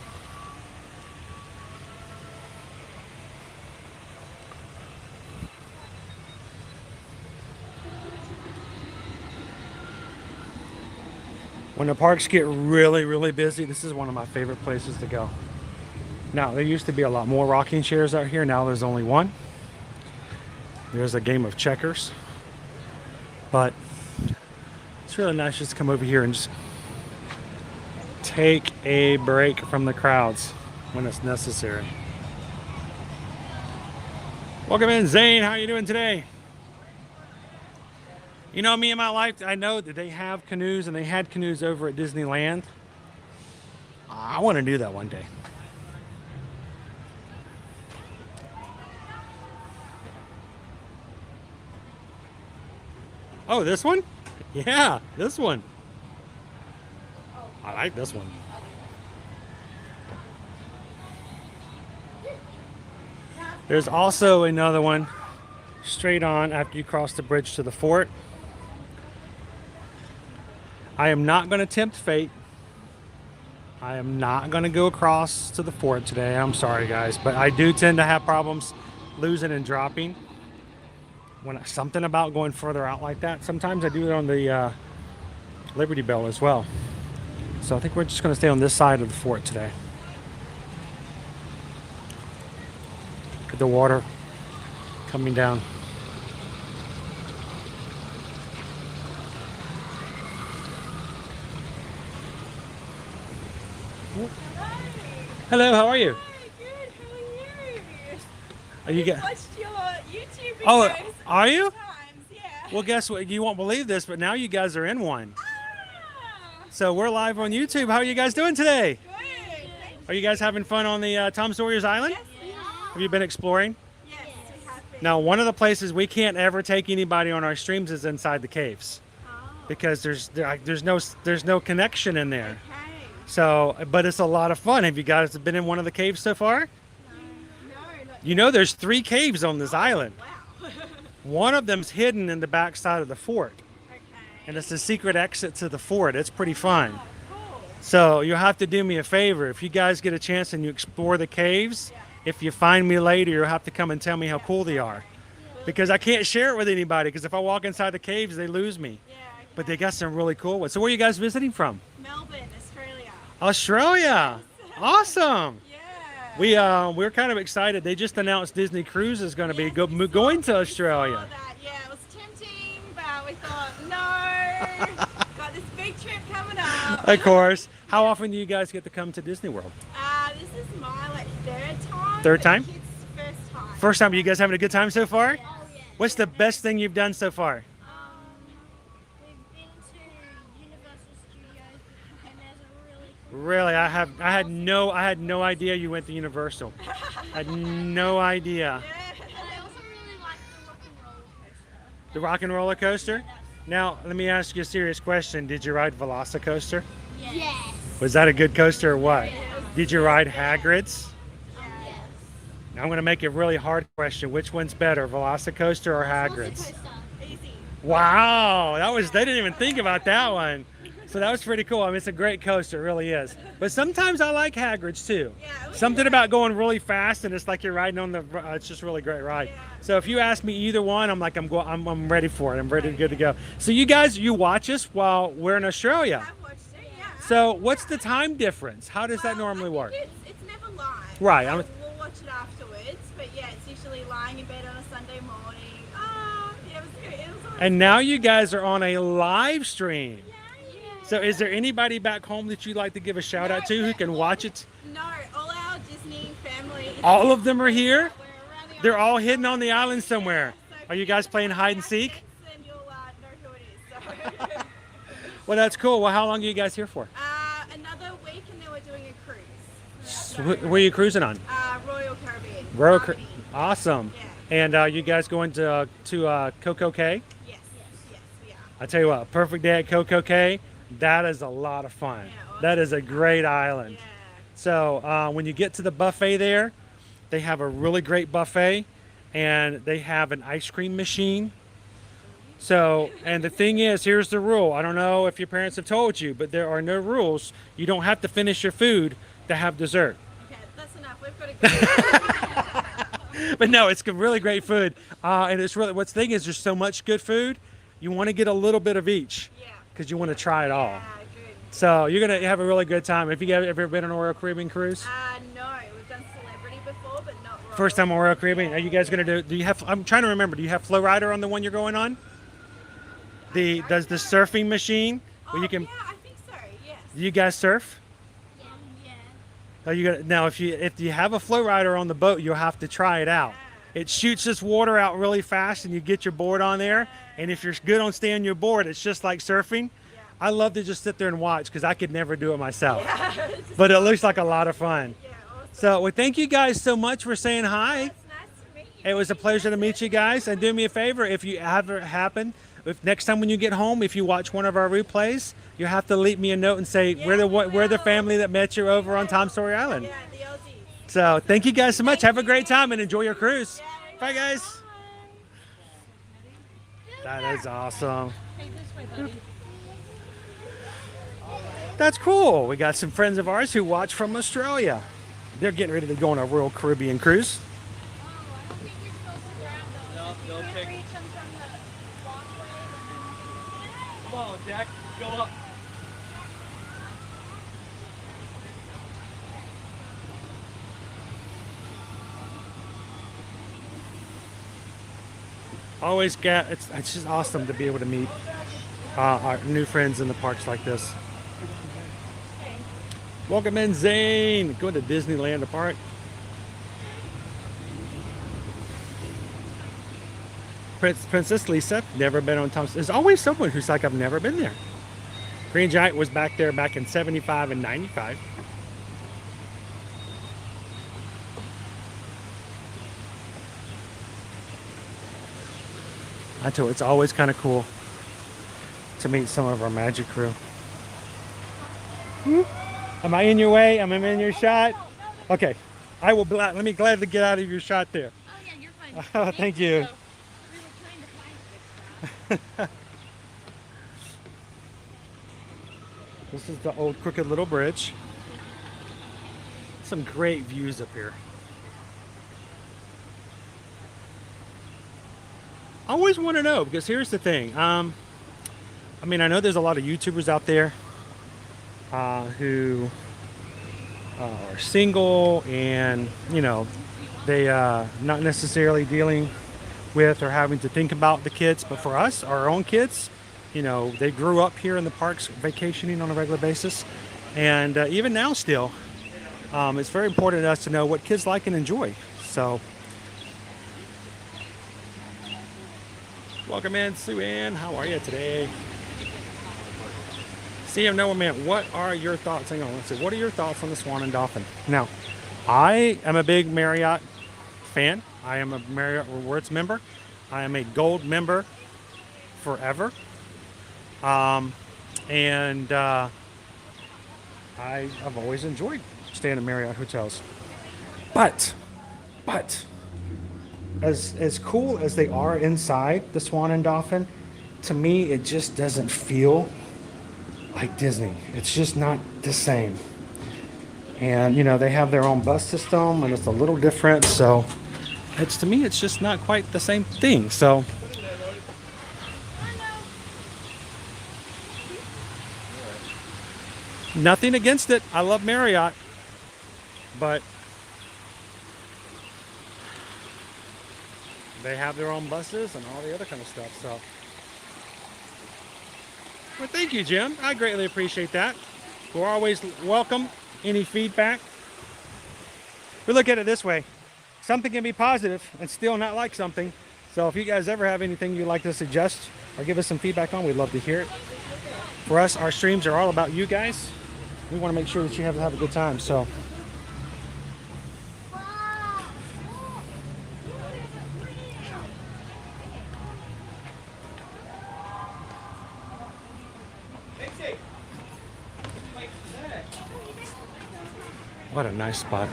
S8: when the parks get really, really busy, this is one of my favorite places to go. Now, there used to be a lot more rocking chairs out here. Now there's only one. There's a game of checkers. But it's really nice just to come over here and just take a break from the crowds when it's necessary. Welcome in, Zane. How are you doing today? You know, me in my life, I know that they have canoes, and they had canoes over at Disneyland. I want to do that one day. Oh, this one? Yeah, this one. I like this one. There's also another one straight on after you cross the bridge to the fort. I am not going to tempt fate. I am not going to go across to the fort today. I'm sorry, guys, but I do tend to have problems losing and dropping. When something about going further out like that. Sometimes I do it on the Liberty Bell as well. So I think we're just going to stay on this side of the fort today. Look at the water coming down. Hello, how are you? Are you get?
S7: Watched your YouTube videos.
S8: Oh, are you?
S7: Times, yeah.
S8: Well, guess what? You won't believe this, but now you guys are in one. So we're live on YouTube. How are you guys doing today?
S7: Good.
S8: Are you guys having fun on the Tom Sawyer's Island?
S7: Yes, we are.
S8: Have you been exploring?
S7: Yes, we have been.
S8: Now, one of the places we can't ever take anybody on our streams is inside the caves, because there's no connection in there.
S7: Okay.
S8: So, but it's a lot of fun. Have you guys been in one of the caves so far?
S7: No, not
S8: You know, there's 3 caves on this island.
S7: wow.
S8: One of them's hidden in the back side of the fort,
S7: Okay.
S8: and it's a secret exit to the fort. It's pretty fun.
S7: Oh, cool.
S8: So you'll have to do me a favor. If you guys get a chance and you explore the caves, if you find me later, you'll have to come and tell me how cool they are. Because I can't share it with anybody, because if I walk inside the caves, they lose me.
S7: Yeah, okay.
S8: But they got some really cool ones. So where are you guys visiting from?
S7: Melbourne, Australia.
S8: Australia. Awesome.
S7: Yeah.
S8: We're kind of excited. They just announced Disney Cruise is going to be
S7: Yes,
S8: going to
S7: we saw
S8: Australia.
S7: that. Yeah, it was tempting, but we thought, no, got this big trip coming up.
S8: Of course. How often do you guys get to come to Disney World?
S7: This is my third time.
S8: Third
S7: but
S8: time?
S7: the kids' first time.
S8: First time. You guys having a good time so far?
S7: Oh, yeah.
S8: What's the best thing you've done so far?
S12: We've been to Universal Studios, and there's a really cool.
S8: Really, I had no idea you went to Universal. I had no idea.
S12: And I also really like
S8: The rock and roller coaster? Now, let me ask you a serious question. Did you ride Velocicoaster?
S12: Yes.
S8: Was that a good coaster or what?
S12: Yes.
S8: Did you ride Hagrid's?
S12: Yes.
S8: Now I'm going to make it a really hard question. Which one's better, Velocicoaster or Hagrid's?
S7: Easy.
S8: Wow, they didn't even think about that one. So that was pretty cool. I mean, it's a great coaster, it really is. But sometimes I like Hagrid's too.
S7: Yeah,
S8: Something about going really fast and it's like you're riding on the. It's just a really great ride.
S7: Yeah.
S8: So if you ask me either one, I'm like I'm ready for it. I'm ready, good to go. So you guys, you watch us while we're in Australia.
S7: I've watched it, yeah.
S8: So what's the time difference? How does that normally work?
S7: It's never live.
S8: Right,
S7: So
S8: I'm-
S7: we'll watch it afterwards, but yeah, it's usually lying in bed on a Sunday morning. Oh, yeah, it was good. It was awesome.
S8: And now you guys are on a live stream. So is there anybody back home that you'd like to give a shout out to who can watch it?
S7: No, all our Disney family. is
S8: All of them are here?
S7: We're around the
S8: They're all
S7: island.
S8: hidden on the island somewhere. Are you guys playing hide and seek?
S7: And you'll know who it is. So.
S8: Well, that's cool. Well, how long are you guys here for?
S7: Another week, and then we're doing a cruise.
S8: Where are you cruising on?
S7: Royal Caribbean.
S8: Royal
S7: Harmony.
S8: Awesome.
S7: Yeah.
S8: And you guys going to Coco Cay?
S7: Yes, we are.
S8: I tell you what, perfect day at Coco Cay. That is a lot of fun.
S7: Yeah, awesome.
S8: That is a great island.
S7: Yeah.
S8: So when you get to the buffet there, they have a really great buffet, and they have an ice cream machine. So, and the thing is, here's the rule. I don't know if your parents have told you, but there are no rules. You don't have to finish your food to have dessert.
S7: Okay, that's enough. We've got to go.
S8: But no, it's really great food. And it's really, what's the thing is, there's so much good food. You want to get a little bit of each
S7: Yeah.
S8: because you want to try it all.
S7: Yeah, good.
S8: So you're going to have a really good time. Have you ever been on a Royal Caribbean cruise?
S7: No, we've done Celebrity before, but not Royal.
S8: First time on Royal Caribbean. Are you guys going to do you have, I'm trying to remember, do you have Flow Rider on the one you're going on? Does the surfing machine where you can,
S7: Yeah, I think so, yes.
S8: do you guys surf?
S12: Yeah.
S8: Are you gonna, now if you have a Flow Rider on the boat, you'll have to try it out. It shoots this water out really fast and you get your board on there. And if you're good on staying your board, it's just like surfing. I love to just sit there and watch because I could never do it myself. But it looks like a lot of fun.
S7: Yeah, awesome.
S8: So well, thank you guys so much for saying hi.
S7: It's nice to meet you.
S8: It was a pleasure to meet you guys. And do me a favor, if you ever happen, if next time when you get home, if you watch one of our replays, you have to leave me a note and say we're the family that met you over on Tom Sawyer Island.
S7: Yeah, the Aussies.
S8: So thank you guys so much. Have a great time and enjoy your cruise. Bye guys. That is awesome. That's cool. We got some friends of ours who watch from Australia. They're getting ready to go on a Royal Caribbean cruise. Come on, Jack. Go up. Always it's just awesome to be able to meet our new friends in the parks like this. Welcome in, Zane. Going to Disneyland Park. Princess Lisa, never been on Tom's. There's always someone who's like, I've never been there. Green Giant was back there back in 75 and 95. I tell you, it's always kind of cool to meet some of our magic crew. Am I in your way? Am I in your shot? Okay. I will let me gladly get out of your shot there.
S4: Oh yeah, you're fine.
S8: Oh, thank you. This is the old crooked little bridge. Some great views up here. I always want to know, because here's the thing. I mean, I know there's a lot of YouTubers out there who are single, and you know, they not necessarily dealing with or having to think about the kids. But for us, our own kids, you know, they grew up here in the parks vacationing on a regular basis, and even now still, it's very important to us to know what kids like and enjoy. So welcome in, Sue Ann. How are you today? CM Noah Man, what are your thoughts? Hang on, let's see. What are your thoughts on the Swan and Dolphin? Now, I am a big Marriott fan. I am a Marriott Rewards member. I am a gold member forever. I have always enjoyed staying in Marriott hotels. But as cool as they are inside the Swan and Dolphin, to me it just doesn't feel like Disney. It's just not the same. And you know, they have their own bus system and it's a little different, so it's, to me, it's just not quite the same thing. So nothing against it. I love Marriott, but they have their own buses and all the other kind of stuff. So, well, thank you, Jim. I greatly appreciate that. We'll always welcome any feedback. We look at it this way: something can be positive and still not like something. So if you guys ever have anything you'd like to suggest or give us some feedback on, we'd love to hear it. For us, our streams are all about you guys. We want to make sure that you have a good time. So what a nice spot.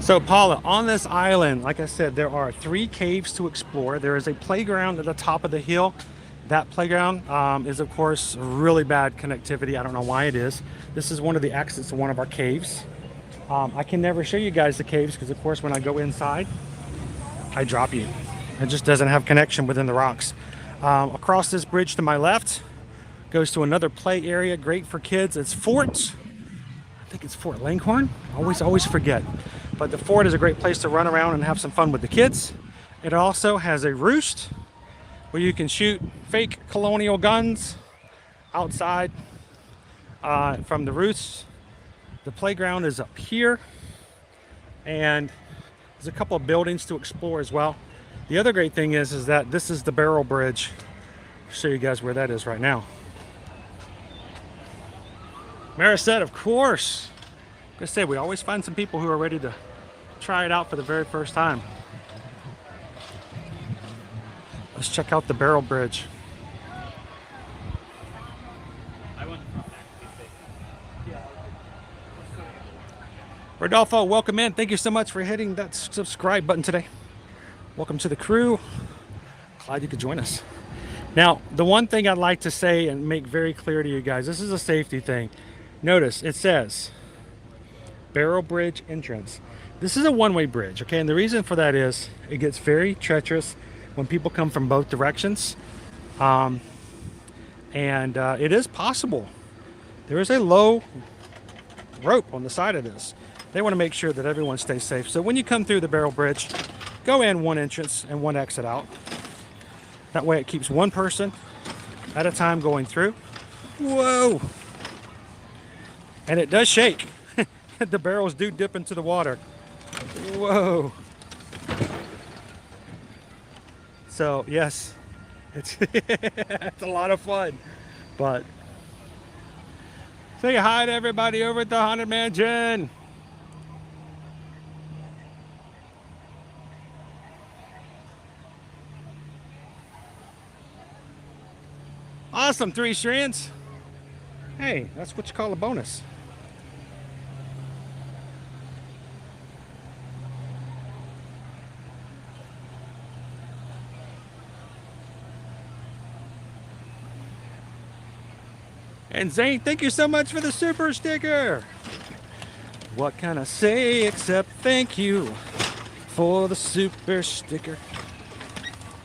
S8: So Paula, on this island, like I said, there are 3 caves to explore. There is a playground at the top of the hill. That playground is, of course, really bad connectivity. I don't know why it is. This is one of the exits to one of our caves. I can never show you guys the caves because, of course, when I go inside, I drop you. It just doesn't have connection within the rocks. Across this bridge to my left goes to another play area, great for kids. It's Fort, I think it's Fort Langhorne. I always forget. But the fort is a great place to run around and have some fun with the kids. It also has a roost where you can shoot fake colonial guns outside from the roost. The playground is up here, and there's a couple of buildings to explore as well. The other great thing is that this is the Barrel Bridge. I'll show you guys where that is right now. Marisette, of course. Like I said, we always find some people who are ready to try it out for the very first time. Let's check out the Barrel Bridge. Rodolfo, welcome in. Thank you so much for hitting that subscribe button today. Welcome to the crew. Glad you could join us. Now, the one thing I'd like to say and make very clear to you guys, this is a safety thing. Notice it says Barrel Bridge entrance. This is a one-way bridge, okay? And the reason for that is it gets very treacherous when people come from both directions. It is possible. There is a low rope on the side of this. They want to make sure that everyone stays safe. So when you come through the Barrel Bridge, go in one entrance and one exit out. That way it keeps one person at a time going through. Whoa! And it does shake. The barrels do dip into the water. Whoa. So yes, it's it's a lot of fun. But say hi to everybody over at the Haunted Mansion. Awesome, 3 strands. Hey, that's what you call a bonus. And Zane, thank you so much for the super sticker. What can I say except thank you for the super sticker.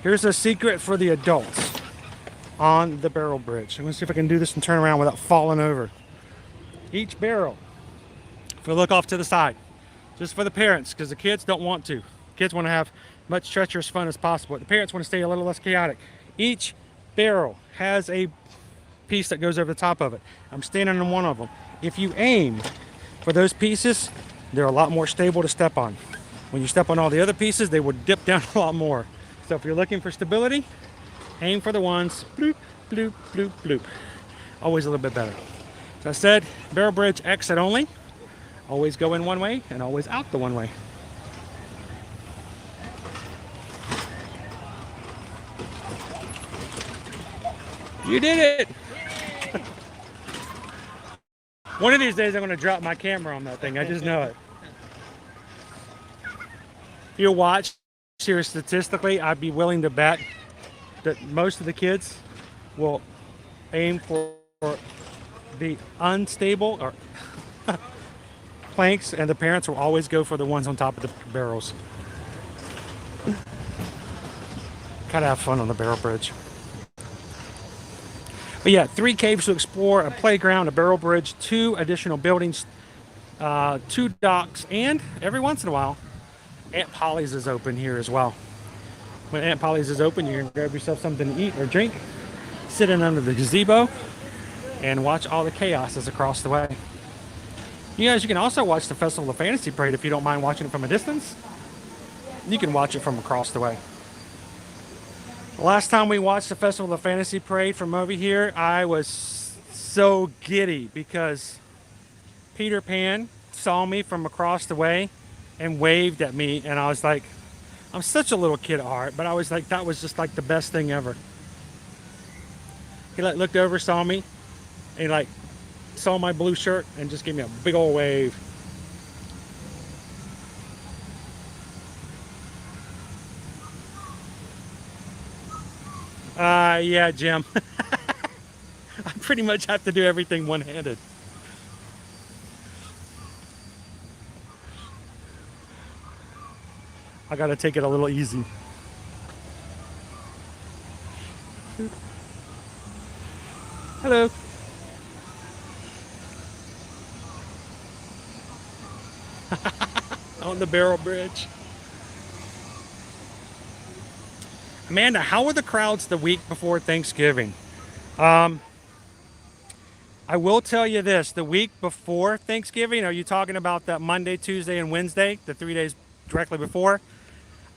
S8: Here's a secret for the adults on the barrel bridge. I'm gonna see if I can do this and turn around without falling over. Each barrel, if we look off to the side, just for the parents, because the kids don't want to. Kids want to have much treacherous fun as possible. The parents want to stay a little less chaotic. Each barrel has a piece that goes over the top of it. I'm standing on one of them. If you aim for those pieces, they're a lot more stable to step on. When you step on all the other pieces, they would dip down a lot more. So if you're looking for stability, aim for the ones, bloop, bloop, bloop, bloop. Always a little bit better. As I said, barrel bridge exit only. Always go in one way and always out the one way. You did it! One of these days I'm going to drop my camera on that thing. I just know it. You'll watch here statistically, I'd be willing to bet that most of the kids will aim for the unstable or planks, and the parents will always go for the ones on top of the barrels. Gotta have fun on the barrel bridge. But yeah, 3 caves to explore, a playground, a barrel bridge, 2 additional buildings, 2 docks, and every once in a while, Aunt Polly's is open here as well. When Aunt Polly's is open, you can grab yourself something to eat or drink, sit in under the gazebo, and watch all the chaoses across the way. You guys, you can also watch the Festival of Fantasy Parade if you don't mind watching it from a distance. You can watch it from across the way. The last time we watched the Festival of Fantasy Parade from over here, I was so giddy because Peter Pan saw me from across the way and waved at me, and I was like, I'm such a little kid at heart, but I was like, that was just like the best thing ever. He like looked over, saw me, and he like saw my blue shirt and just gave me a big old wave. Yeah, Jim. I pretty much have to do everything one-handed. I gotta take it a little easy. Hello. On the barrel bridge. Amanda, how were the crowds the week before Thanksgiving? I will tell you this, the week before Thanksgiving, are you talking about that Monday, Tuesday, and Wednesday, the 3 days directly before?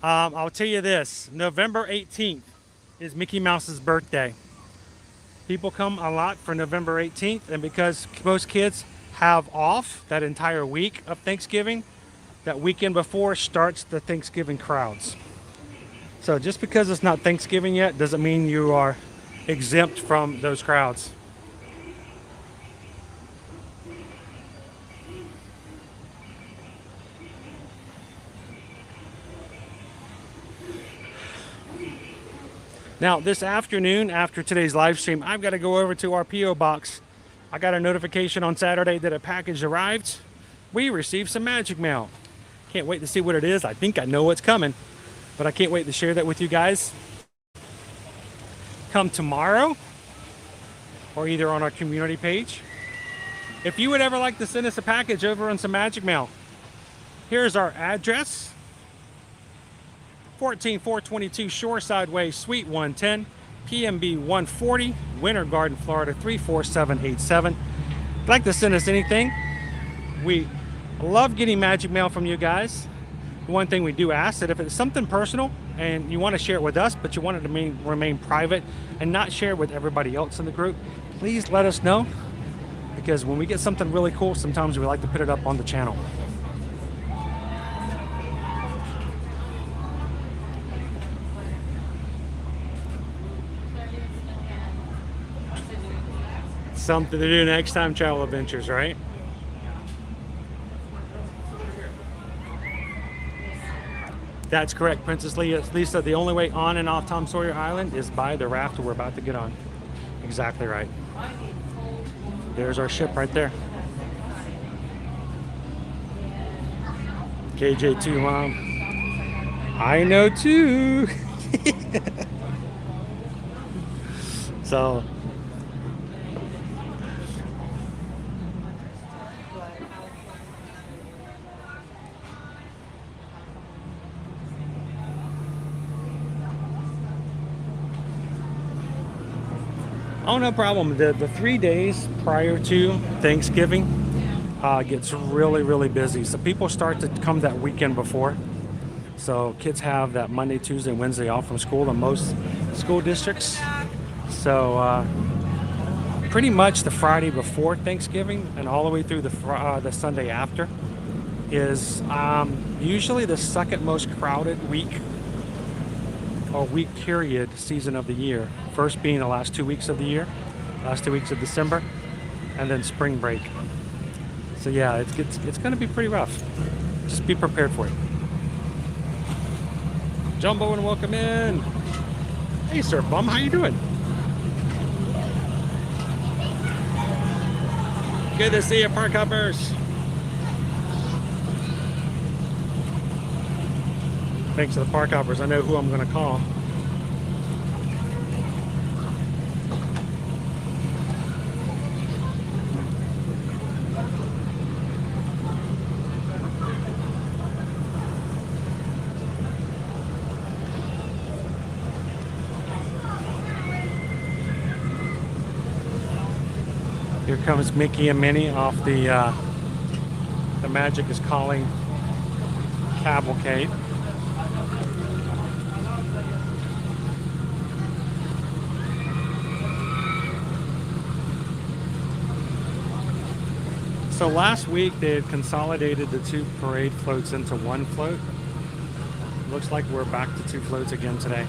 S8: I'll tell you this, November 18th is Mickey Mouse's birthday. People come a lot for November 18th, and because most kids have off that entire week of Thanksgiving, that weekend before starts the Thanksgiving crowds. So just because it's not Thanksgiving yet doesn't mean you are exempt from those crowds. Now this afternoon, after today's live stream, I've got to go over to our P.O. box. I got a notification on Saturday that a package arrived. We received some magic mail. Can't wait to see what it is. I think I know what's coming, but I can't wait to share that with you guys. Come tomorrow, or either on our community page. If you would ever like to send us a package over on some magic mail, here's our address. 14422 Shoreside Way, Suite 110, PMB 140, Winter Garden, Florida 34787. If you'd like to send us anything, we love getting magic mail from you guys. one thing we do ask that if it's something personal and you want to share it with us, but you want it to remain private and not share it with everybody else in the group, please let us know, because when we get something really cool, sometimes we like to put it up on the channel. Something to do next time, Travel Adventures, right? That's correct, Princess Lisa. The only way on and off Tom Sawyer Island is by the raft we're about to get on. Exactly right. There's our ship right there. KJ2, Mom. I know too. So. Oh, no problem. The 3 days prior to Thanksgiving gets really, really busy. So people start to come that weekend before. So kids have that Monday, Tuesday, Wednesday off from school in most school districts. So pretty much the Friday before Thanksgiving and all the way through the Sunday after is usually the second most crowded week or week period season of the year. First being the last 2 weeks of the year, last 2 weeks of December, and then spring break. So yeah, it's going to be pretty rough. Just be prepared for it. Jumbo, and welcome in. Hey, Sir Bum, how you doing? Good to see you, park hoppers. Thanks to the park hoppers, I know who I'm going to call. Here comes Mickey and Minnie off the Magic is Calling cavalcade. So last week they had consolidated the two parade floats into one float. Looks like we're back to two floats again today.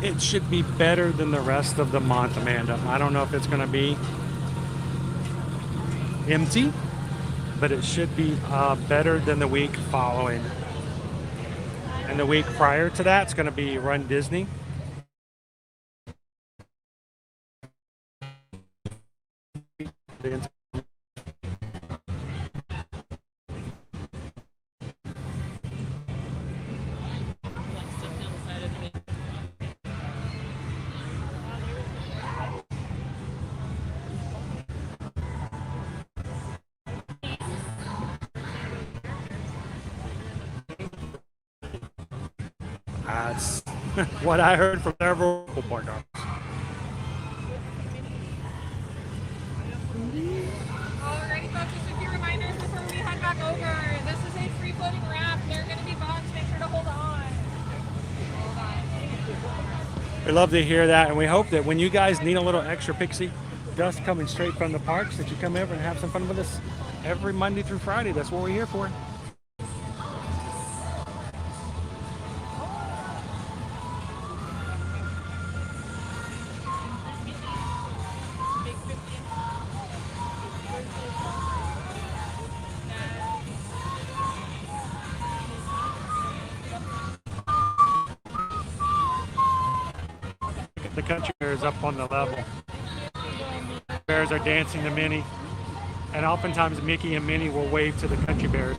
S8: It should be better than the rest of the month, Amanda. I don't know if it's going to be empty, but it should be better than the week following. And the week prior to that, it's going to be Run Disney. That's what I heard from several partners.
S4: Alrighty, folks, just a few reminders before we head back over. This is a free floating raft. There are going to be bumps. Make sure to hold on.
S8: We love to hear that, and we hope that when you guys need a little extra pixie dust coming straight from the parks, that you come over and have some fun with us every Monday through Friday. That's what we're here for. The country bears up on the level. Bears are dancing to Minnie, and oftentimes Mickey and Minnie will wave to the country bears.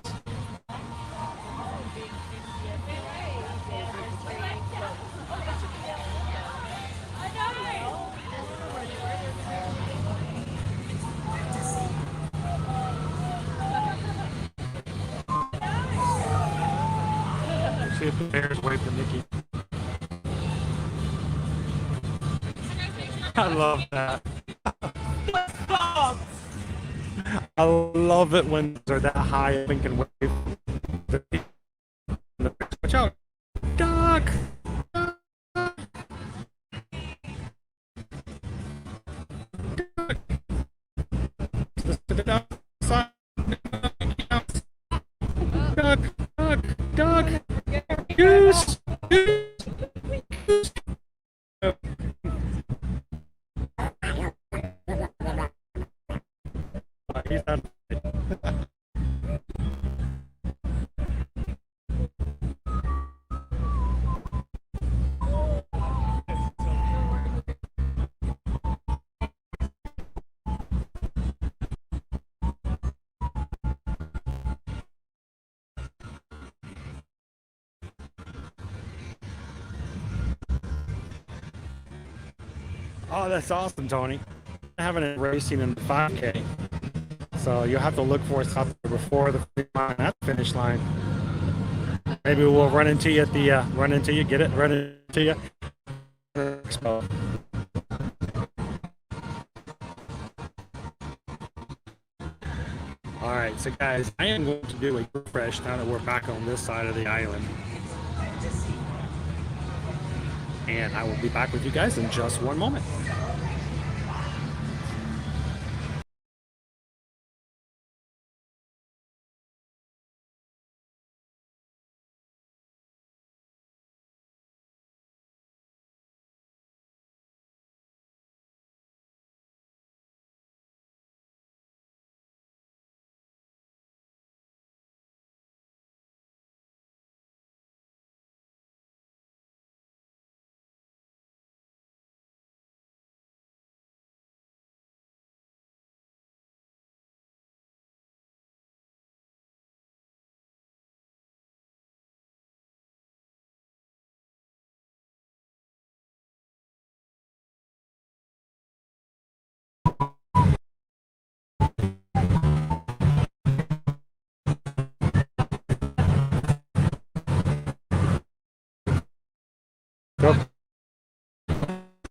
S8: See if the bears wave to Mickey. I love that. I love it when they're that high and can wave. Watch out, duck! Duck, duck, duck, goose, goose. He's done. Oh, that's awesome, Tony. Having it racing in the 5K. So you'll have to look for us out there before the finish line. Maybe we'll run into you at the run into you Expo. All right, so guys, I am going to do a refresh now that we're back on this side of the island. And I will be back with you guys in just one moment.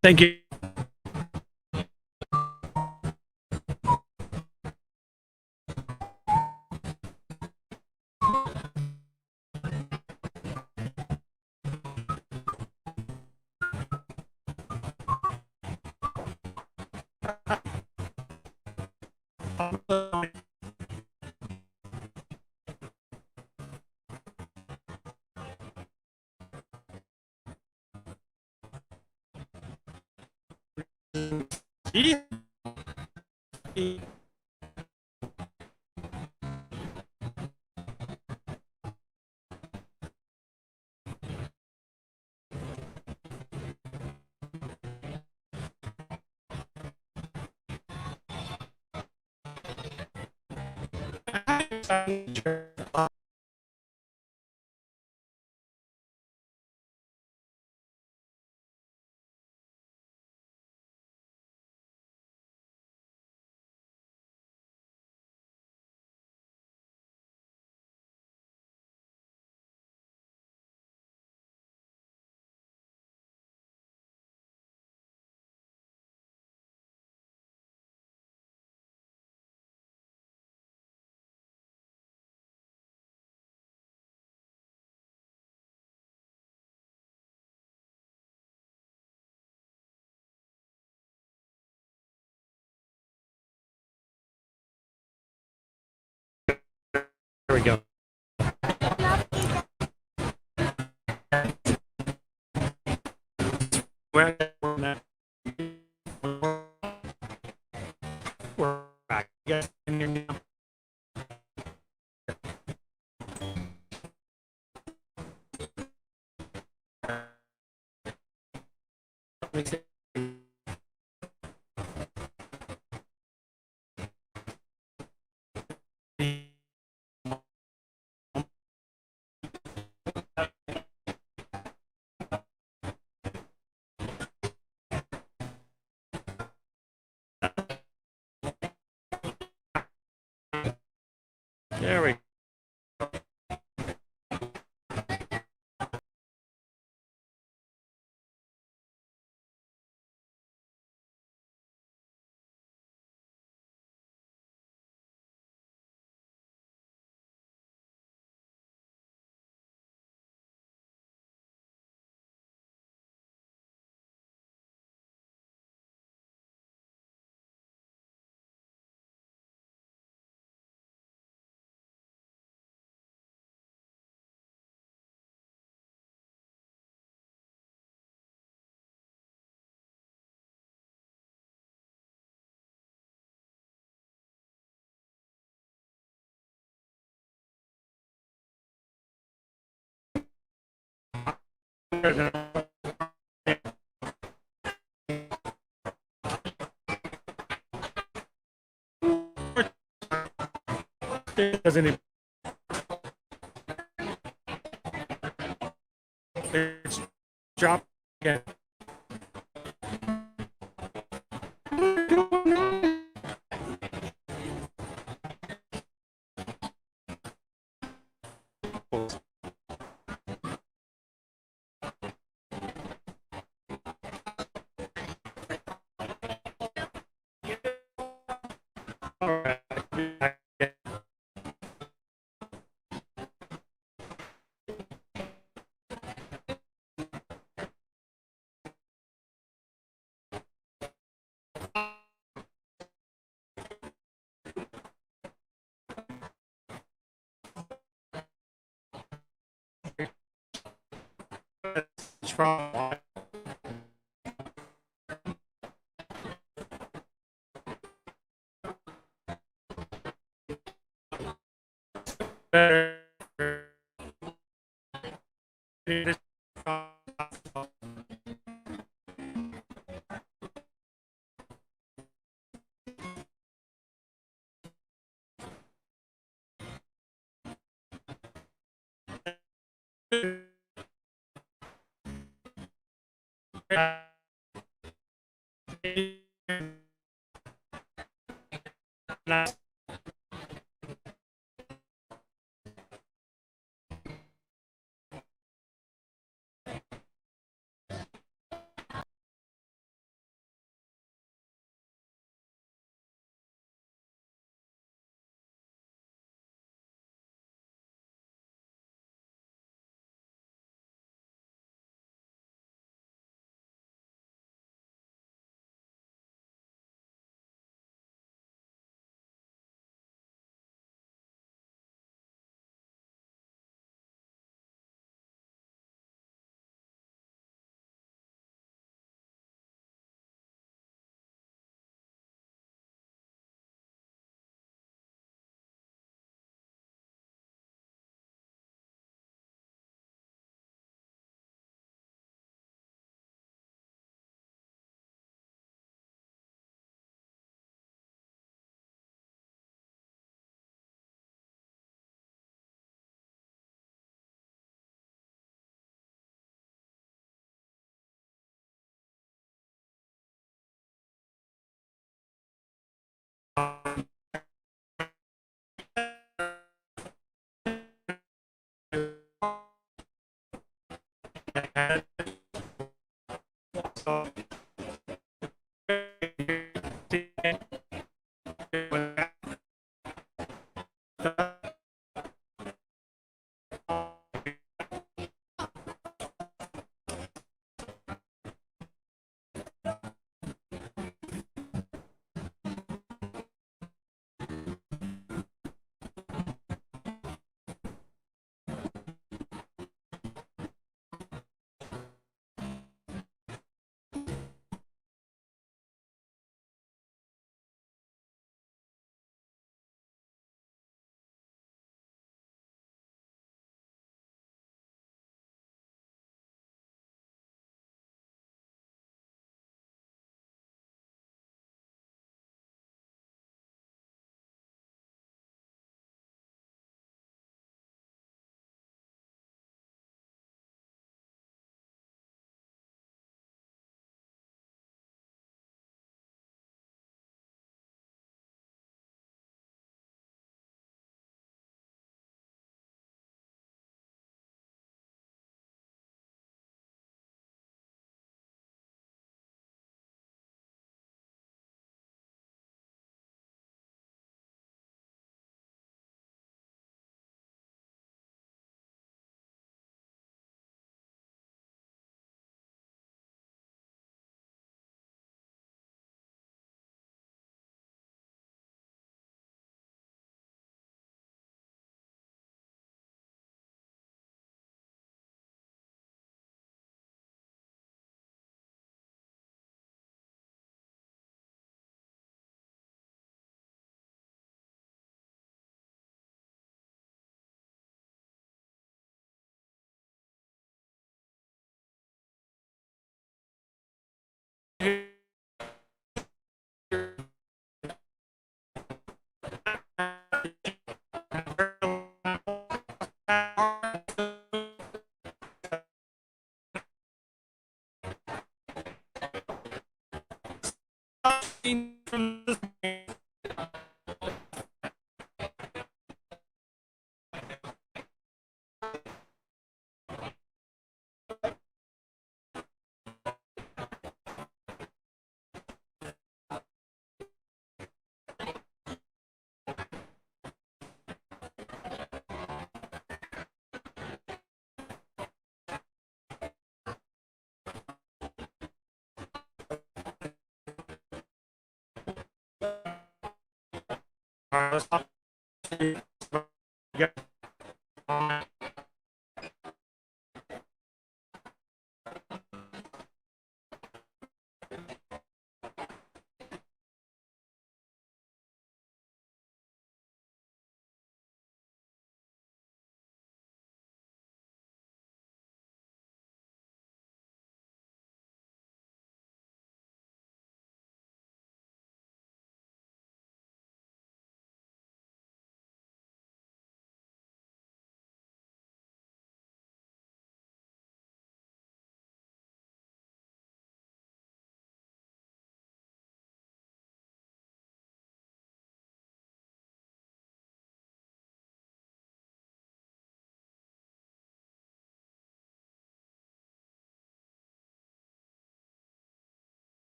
S8: Thank you. There we go. We're back. You guys can hear me now? There we go. Doesn't it? It's drop again. From better.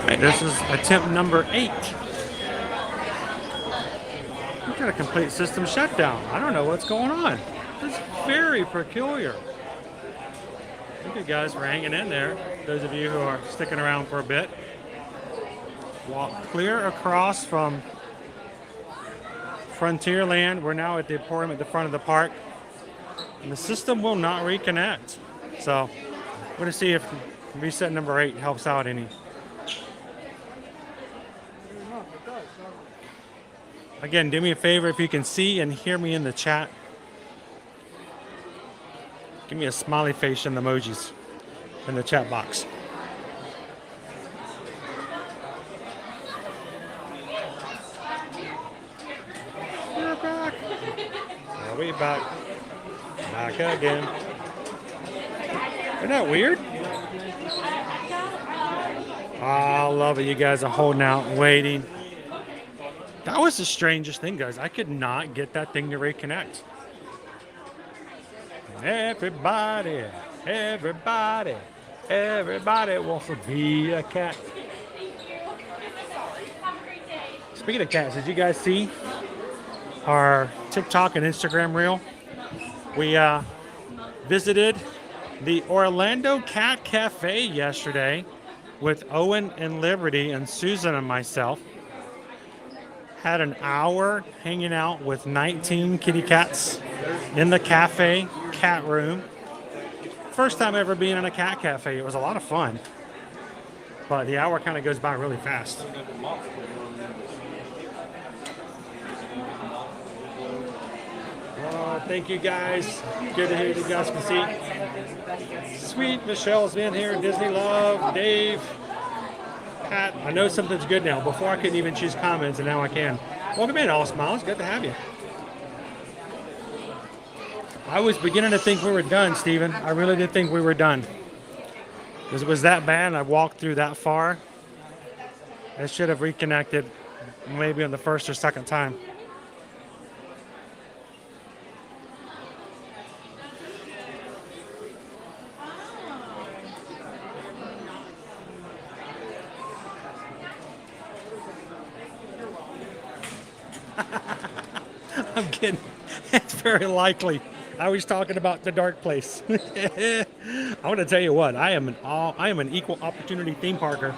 S8: Right, this is attempt number 8. We've got a complete system shutdown. I don't know what's going on. It's very peculiar. Thank you guys for hanging in there. Those of you who are sticking around for a bit. Walk clear across from Frontierland. We're now at the Emporium at the front of the park. And the system will not reconnect. So we're going to see if reset number 8 helps out any. Again, do me a favor if you can see and hear me in the chat. Give me a smiley face and emojis in the chat box. We're back. Are we back? Back again. Isn't that weird? I love it. You guys are holding out, waiting. That was the strangest thing, guys. I could not get that thing to reconnect. Everybody wants to be a cat. Speaking of cats, did you guys see our TikTok and Instagram reel? We visited the Orlando Cat Cafe yesterday with Owen and Liberty and Susan and myself. Had an hour hanging out with 19 kitty cats in the cafe cat room. First time ever being in a cat cafe. It was a lot of fun, but the hour kind of goes by really fast. Oh, thank you guys. Good to hear you guys can see. Sweet Michelle's been here. Disney Love, Dave. Pat, I know something's good now. Before I couldn't even choose comments, and now I can. Welcome in, all smiles. Good to have you. I was beginning to think we were done, Steven. I really did think we were done. It was that bad. I walked through that far. I should have reconnected maybe on the first or second time. I'm kidding. It's very likely. I was talking about the dark place. I want to tell you what. I am an equal opportunity theme parker.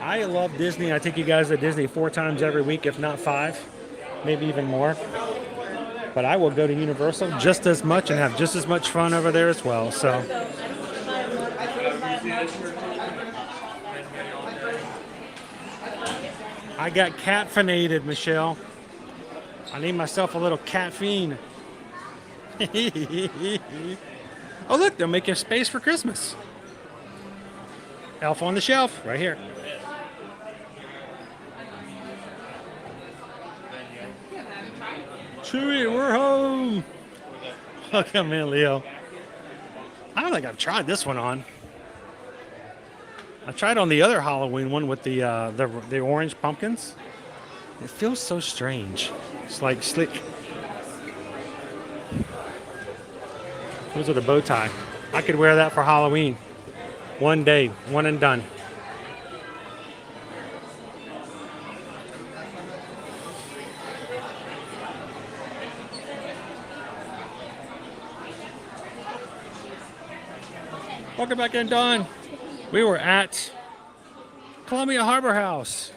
S8: I love Disney. I take you guys to Disney 4 times every week, if not 5, maybe even more. But I will go to Universal just as much and have just as much fun over there as well. So. I got cat-finated, Michelle. I need myself a little cat fiend. Oh, look, they're making space for Christmas. Elf on the Shelf, right here. Chewie, we're home. Welcome in, Leo. I don't think I've tried this one on. I tried on the other Halloween one with the orange pumpkins. It feels so strange. It's like slick. Those are the bow tie. I could wear that for Halloween. One day, one and done. Welcome back in, Don. We were at Columbia Harbor House.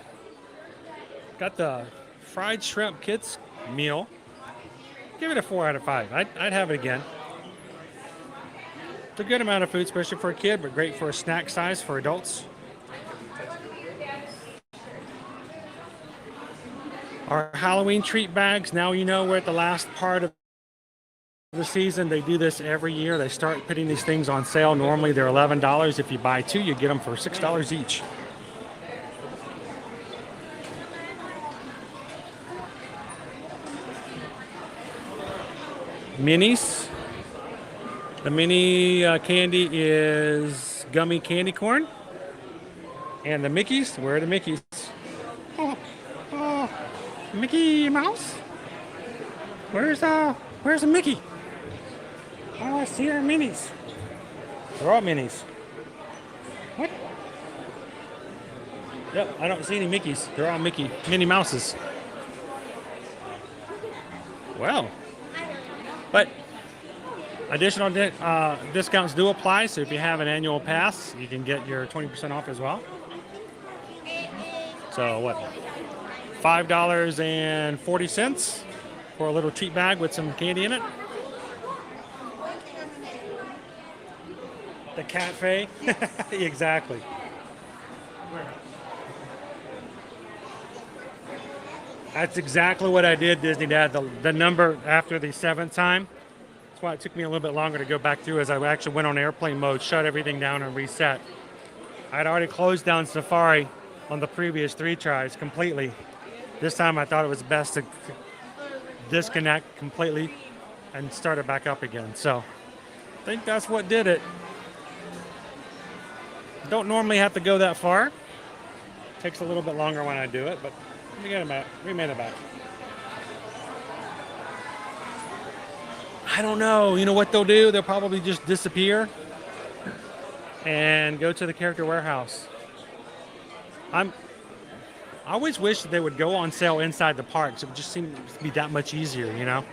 S8: Got the fried shrimp kids meal. Give it a 4 out of 5. I'd have it again. It's a good amount of food, especially for a kid, but great for a snack size for adults. Our Halloween treat bags, now you know we're at the last part of the season. They do this every year. They start putting these things on sale. Normally they're $11. If you buy 2, you get them for $6 each. Minis. The mini candy is gummy candy corn. And the Mickeys, where are the Mickeys? Oh, Mickey Mouse? Where's a Mickey? Oh, I see our minis. They're all minis. What? Yep, I don't see any Mickeys. They're all Minnie Mouses. Well, but additional discounts do apply, so if you have an annual pass, you can get your 20% off as well. So what? $5.40 for a little treat bag with some candy in it. The cafe. Exactly. That's exactly what I did, Disney Dad. The number after the 7th time. That's why it took me a little bit longer to go back through, as I actually went on airplane mode, shut everything down and reset. I'd already closed down Safari on the previous 3 tries completely. This time I thought it was best to disconnect completely and start it back up again. So I think that's what did it. Don't normally have to go that far. Takes a little bit longer when I do it, but we made it back. I don't know. You know what they'll do? They'll probably just disappear and go to the character warehouse. I always wish that they would go on sale inside the parks. It would just seem to be that much easier, you know?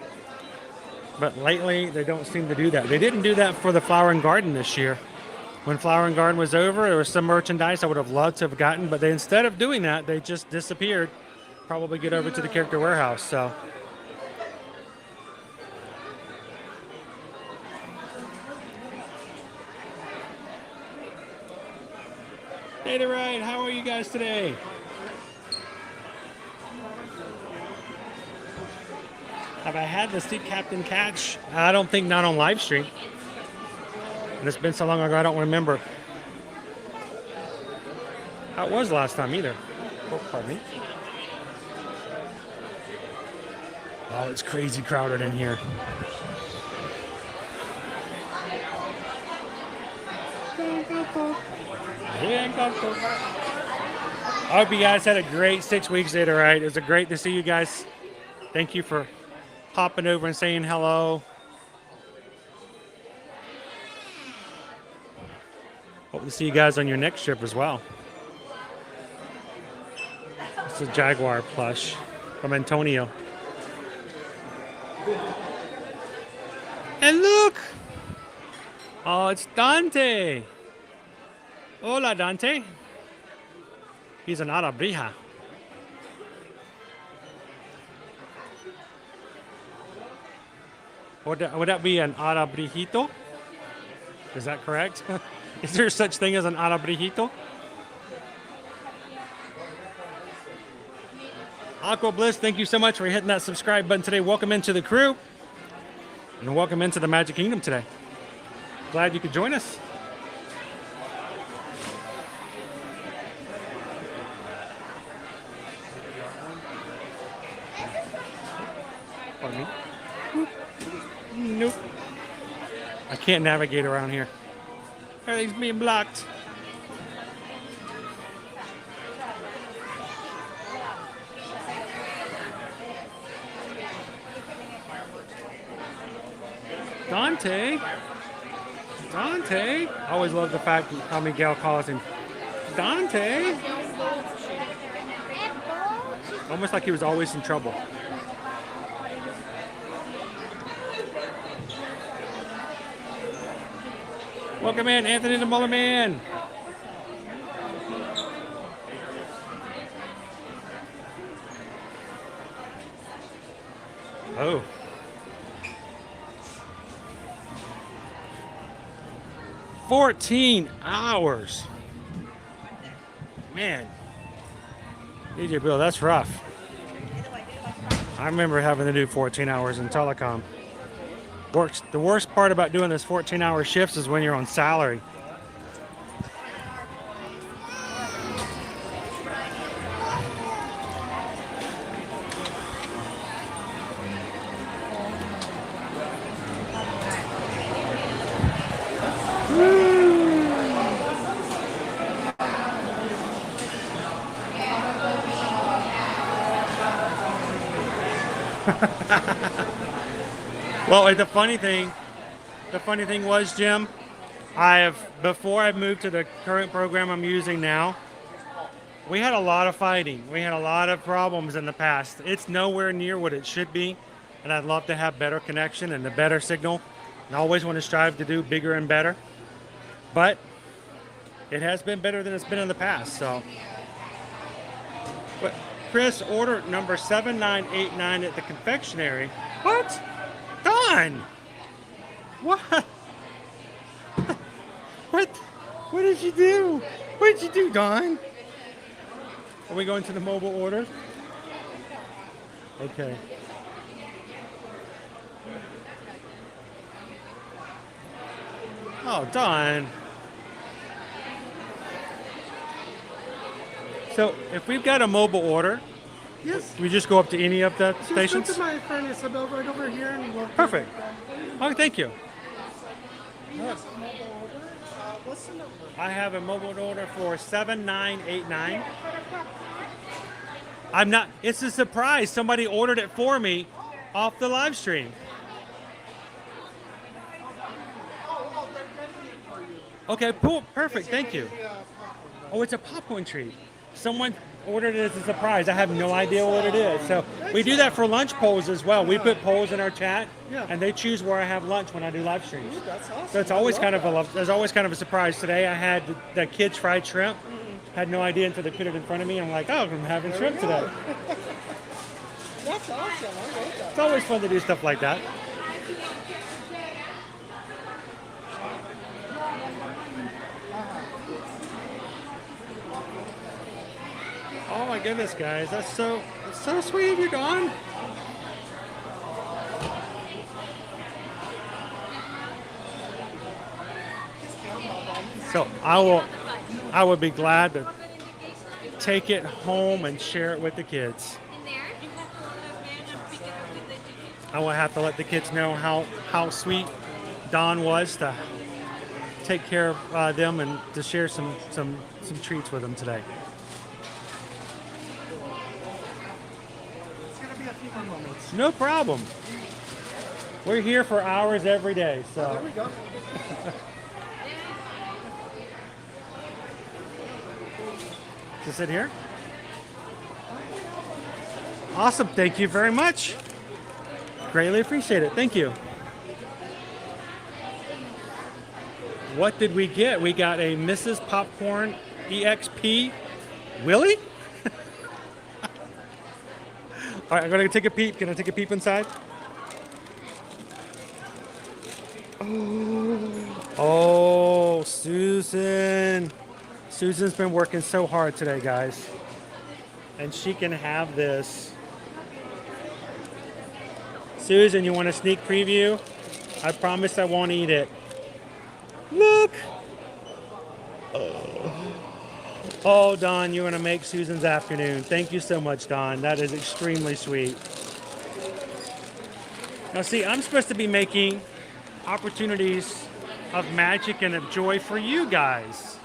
S8: But lately, they don't seem to do that. They didn't do that for the Flower and Garden this year. When Flower and Garden was over, there was some merchandise I would have loved to have gotten, but they, instead of doing that, they just disappeared. Probably get over to the character warehouse, so. Hey, the right, how are you guys today? Have I had the Sea Captain catch? I don't think not on live stream. And it's been so long ago, I don't remember how it was last time either. Oh, pardon me. Oh, it's crazy crowded in here. I hope you guys had a great 6 weeks there, right? It was great to see you guys. Thank you for popping over and saying hello. Hope to see you guys on your next trip as well. It's a Jaguar plush from Antonio. And look! Oh, it's Dante. Hola, Dante. He's an arabrija. Would that be an arabrijito? Is that correct? Is there such thing as an arabrijito? Aqua Bliss, thank you so much for hitting that subscribe button today. Welcome into the crew. And welcome into the Magic Kingdom today. Glad you could join us. Pardon me. Whoop. Nope. I can't navigate around here. Everything's being blocked. Dante. Dante. I always love the fact how Miguel calls him Dante. Almost like he was always in trouble. Welcome in, Anthony the Muller Man. Oh. $14 hours. Man. DJ Bill, that's rough. I remember having to do 14 hours in telecom. The worst part about doing this 14-hour shifts is when you're on salary. Well, the funny thing was, Jim, before I moved to the current program I'm using now, we had a lot of fighting. We had a lot of problems in the past. It's nowhere near what it should be, and I'd love to have better connection and a better signal. And I always want to strive to do bigger and better, but it has been better than it's been in the past. So, but Chris, order number 7989 at the confectionery. What? Don! What? What did you do? What did you do, Don? Are we going to the mobile order? Okay. Oh, Don. So, if we've got a mobile order,
S14: yes,
S8: we just go up to any of the stations?
S14: Just go to my friend Isabel right over here and we'll...
S8: Perfect. Oh, thank you.
S14: Yes, mobile order. What's the number?
S8: I have a mobile order for 7989. It's a surprise. Somebody ordered it for me off the live stream. Okay, perfect. Thank you. Oh, it's a popcorn treat. Someone ordered it as a surprise. I have no idea what it is. So we do that for lunch polls as well. We put polls in our chat, and they choose where I have lunch when I do live streams.
S14: Ooh, that's awesome.
S8: So it's always there's always kind of a surprise. Today I had the kids fried shrimp. Had no idea until they put it in front of me. I'm like, oh, I'm having shrimp today.
S14: That's awesome. I love that.
S8: It's always fun to do stuff like that. Oh my goodness, guys, that's so sweet of you, Dawn. So I would be glad to take it home and share it with the kids. I will have to let the kids know how sweet Dawn was to take care of them and to share some treats with them today. No problem. We're here for hours every day, so.
S14: Oh, there we go.
S8: To sit here? Awesome. Thank you very much. Greatly appreciate it. Thank you. What did we get? We got a Mrs. Popcorn EXP. Willie? All right, I'm going to take a peep. Can I take a peep inside? Oh, Susan. Susan's been working so hard today, guys. And she can have this. Susan, you want a sneak preview? I promise I won't eat it. Look. Oh, Don, you want to make Susan's afternoon. Thank you so much, Don. That is extremely sweet. Now see, I'm supposed to be making opportunities of magic and of joy for you guys.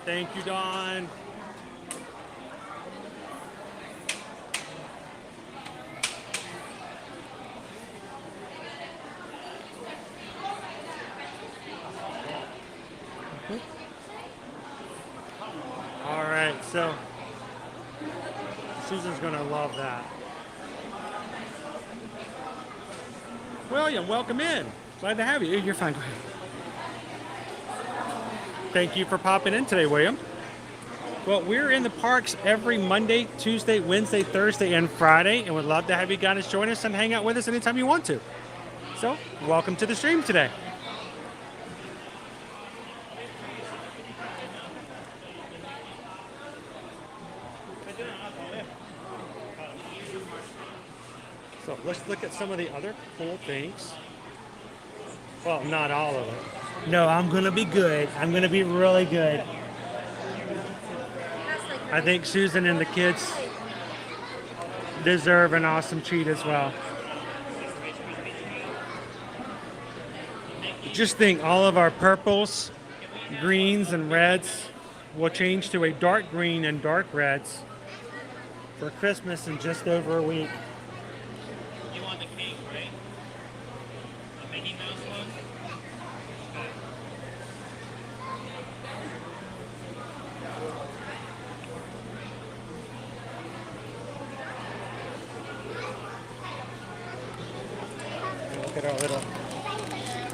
S8: Thank you, Don. All right, so Susan's gonna love that. William, welcome in. Glad to have you. You're fine. Go ahead. Thank you for popping in today, William. Well, we're in the parks every Monday, Tuesday, Wednesday, Thursday, and Friday, and would love to have you guys join us and hang out with us anytime you want to. So, welcome to the stream today. So let's look at some of the other cool things. Well, not all of it. No, I'm gonna be good. I'm gonna be really good. I think Susan and the kids deserve an awesome treat as well. Just think, all of our purples, greens, and reds will change to a dark green and dark reds for Christmas in just over a week.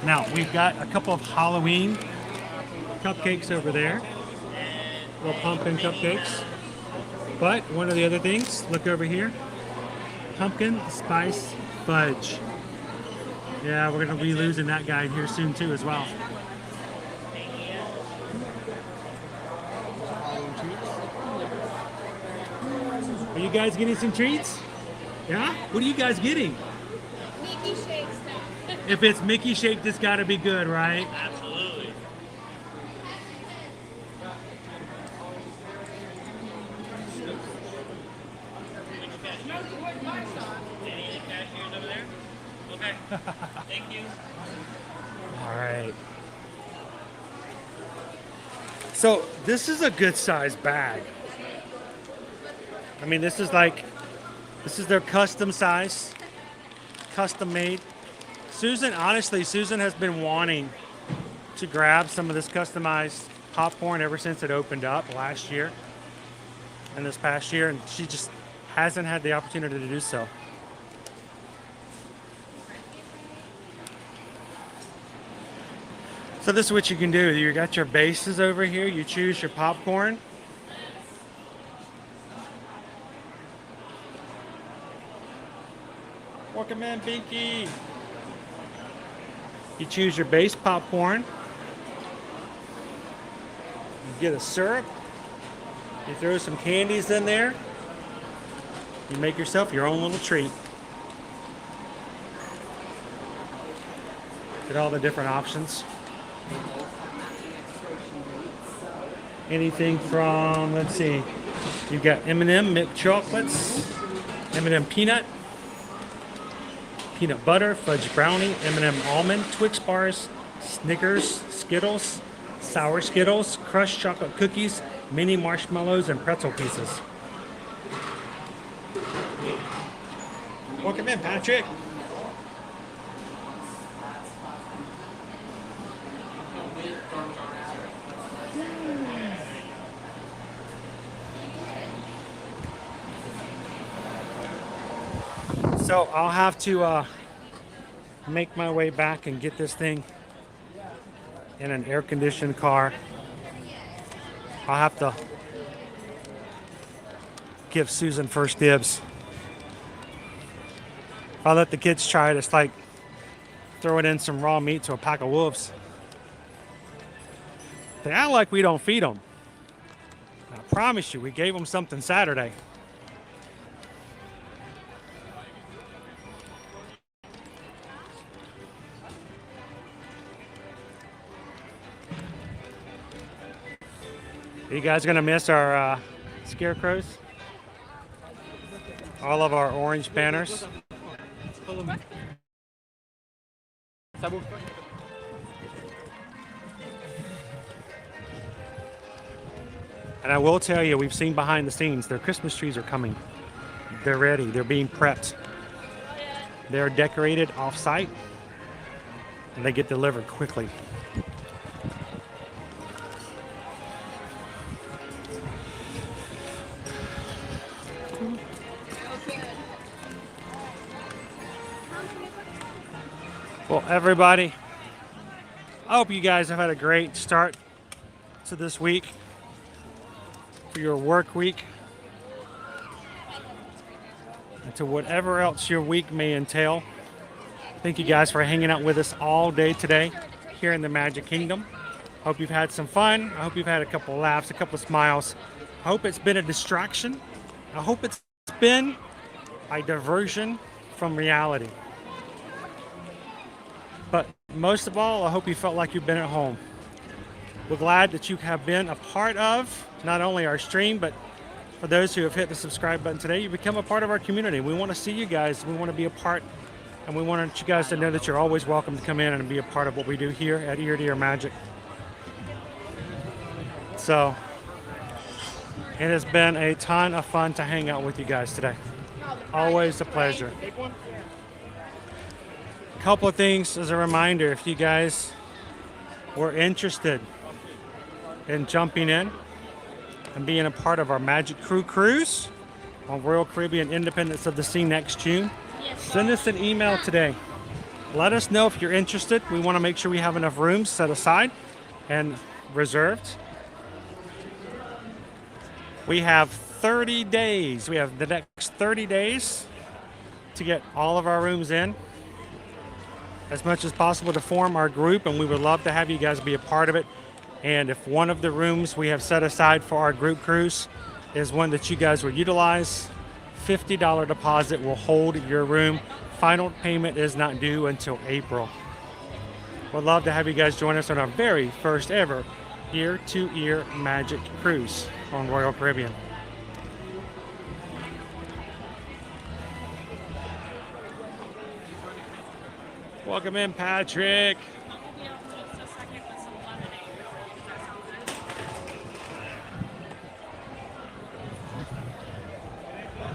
S8: Now, we've got a couple of Halloween cupcakes over there. Little pumpkin cupcakes. But one of the other things, look over here. Pumpkin spice fudge. Yeah, we're going to be losing that guy here soon too as well. Are you guys getting some treats? Yeah? What are you guys getting?
S4: Mickey shake stuff.
S8: If it's Mickey shaped, it's got to be good, right?
S9: Absolutely. Any cashiers over there? Okay. Thank you.
S8: All right. So this is a good size bag. I mean, this is their custom size, custom made. Susan has been wanting to grab some of this customized popcorn ever since it opened up last year and this past year, and she just hasn't had the opportunity to do so. So this is what you can do. You got your bases over here. You choose your popcorn. Welcome in, Binky. You choose your base popcorn. You get a syrup. You throw some candies in there. You make yourself your own little treat. Get all the different options. Anything from, let's see, you've got M&M milk chocolates, M&M peanut, peanut butter, fudge brownie, M&M almond, Twix bars, Snickers, Skittles, sour Skittles, crushed chocolate cookies, mini marshmallows, and pretzel pieces. Welcome in, Patrick. So I'll have to make my way back and get this thing in an air-conditioned car. I'll have to give Susan first dibs. If I let the kids try it, it's like throwing in some raw meat to a pack of wolves. They act like we don't feed them. I promise you, we gave them something Saturday. Are you guys gonna miss our scarecrows? All of our orange banners. And I will tell you, we've seen behind the scenes, their Christmas trees are coming. They're ready. They're being prepped. They're decorated off-site, and they get delivered quickly. Well, everybody, I hope you guys have had a great start to this week, for your work week, and to whatever else your week may entail. Thank you guys for hanging out with us all day today here in the Magic Kingdom. Hope you've had some fun. I hope you've had a couple of laughs, a couple of smiles. I hope it's been a distraction. I hope it's been a diversion from reality. But most of all, I hope you felt like you've been at home. We're glad that you have been a part of not only our stream, but for those who have hit the subscribe button today, you become a part of our community. We want to see you guys. We want to be a part, and we want you guys to know that you're always welcome to come in and be a part of what we do here at Ear to Ear Magic. So it has been a ton of fun to hang out with you guys today. Always a pleasure. A couple of things as a reminder, if you guys were interested in jumping in and being a part of our Magic Crew Cruise on Royal Caribbean Independence of the Sea next June, send us an email today. Let us know if you're interested. We want to make sure we have enough rooms set aside and reserved. We have 30 days. We have the next 30 days to get all of our rooms in as much as possible to form our group, and we would love to have you guys be a part of it. And if one of the rooms we have set aside for our group cruise is one that you guys will utilize, $50 deposit will hold your room. Final payment is not due until April. We'd love to have you guys join us on our very first ever Ear to Ear Magic Cruise on Royal Caribbean. Welcome in, Patrick.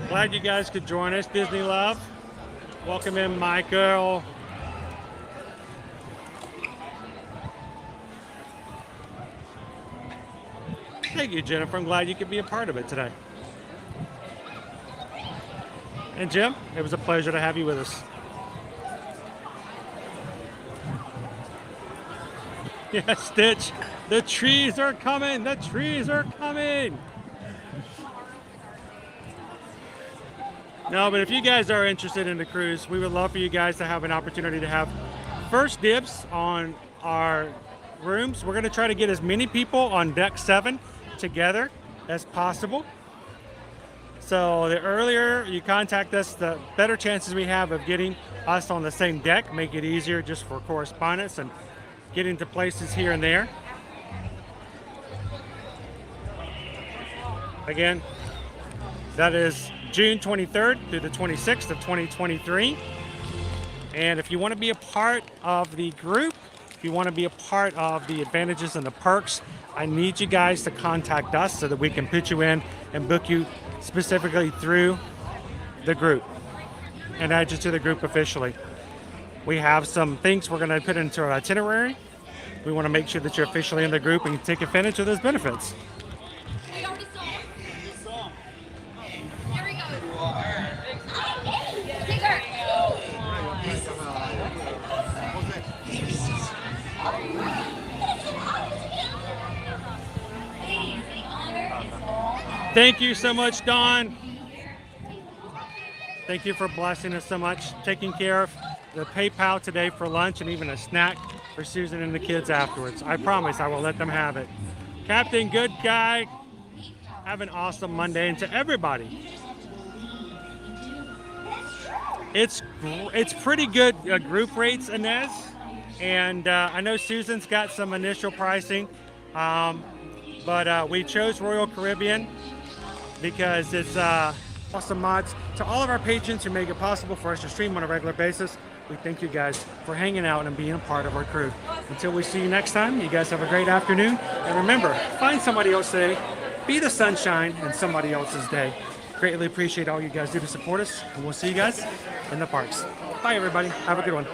S8: Glad you guys could join us, Disney Love. Welcome in, Michael. Thank you, Jennifer. I'm glad you could be a part of it today. And Jim, it was a pleasure to have you with us. Yeah, Stitch, the trees are coming. The trees are coming. No, but if you guys are interested in the cruise, we would love for you guys to have an opportunity to have first dibs on our rooms. We're going to try to get as many people on deck 7 together as possible. So the earlier you contact us, the better chances we have of getting us on the same deck. Make it easier just for correspondence and getting to places here and there. Again, that is June 23rd through the 26th of 2023. And if you want to be a part of the group, if you want to be a part of the advantages and the perks, I need you guys to contact us so that we can put you in and book you specifically through the group and add you to the group officially. We have some things we're going to put into our itinerary. We want to make sure that you're officially in the group and you take advantage of those benefits. Thank you so much, Dawn. Thank you for blessing us so much, taking care of the PayPal today for lunch and even a snack for Susan and the kids afterwards. I promise I will let them have it. Captain Good Guy, have an awesome Monday. And to everybody, it's pretty good group rates, Inez. And I know Susan's got some initial pricing, but we chose Royal Caribbean because it's awesome mods. To all of our patrons who make it possible for us to stream on a regular basis, we thank you guys for hanging out and being a part of our crew. Until we see you next time, you guys have a great afternoon. And remember, find somebody else today. Be the sunshine in somebody else's day. Greatly appreciate all you guys do to support us. And we'll see you guys in the parks. Bye, everybody. Have a good one.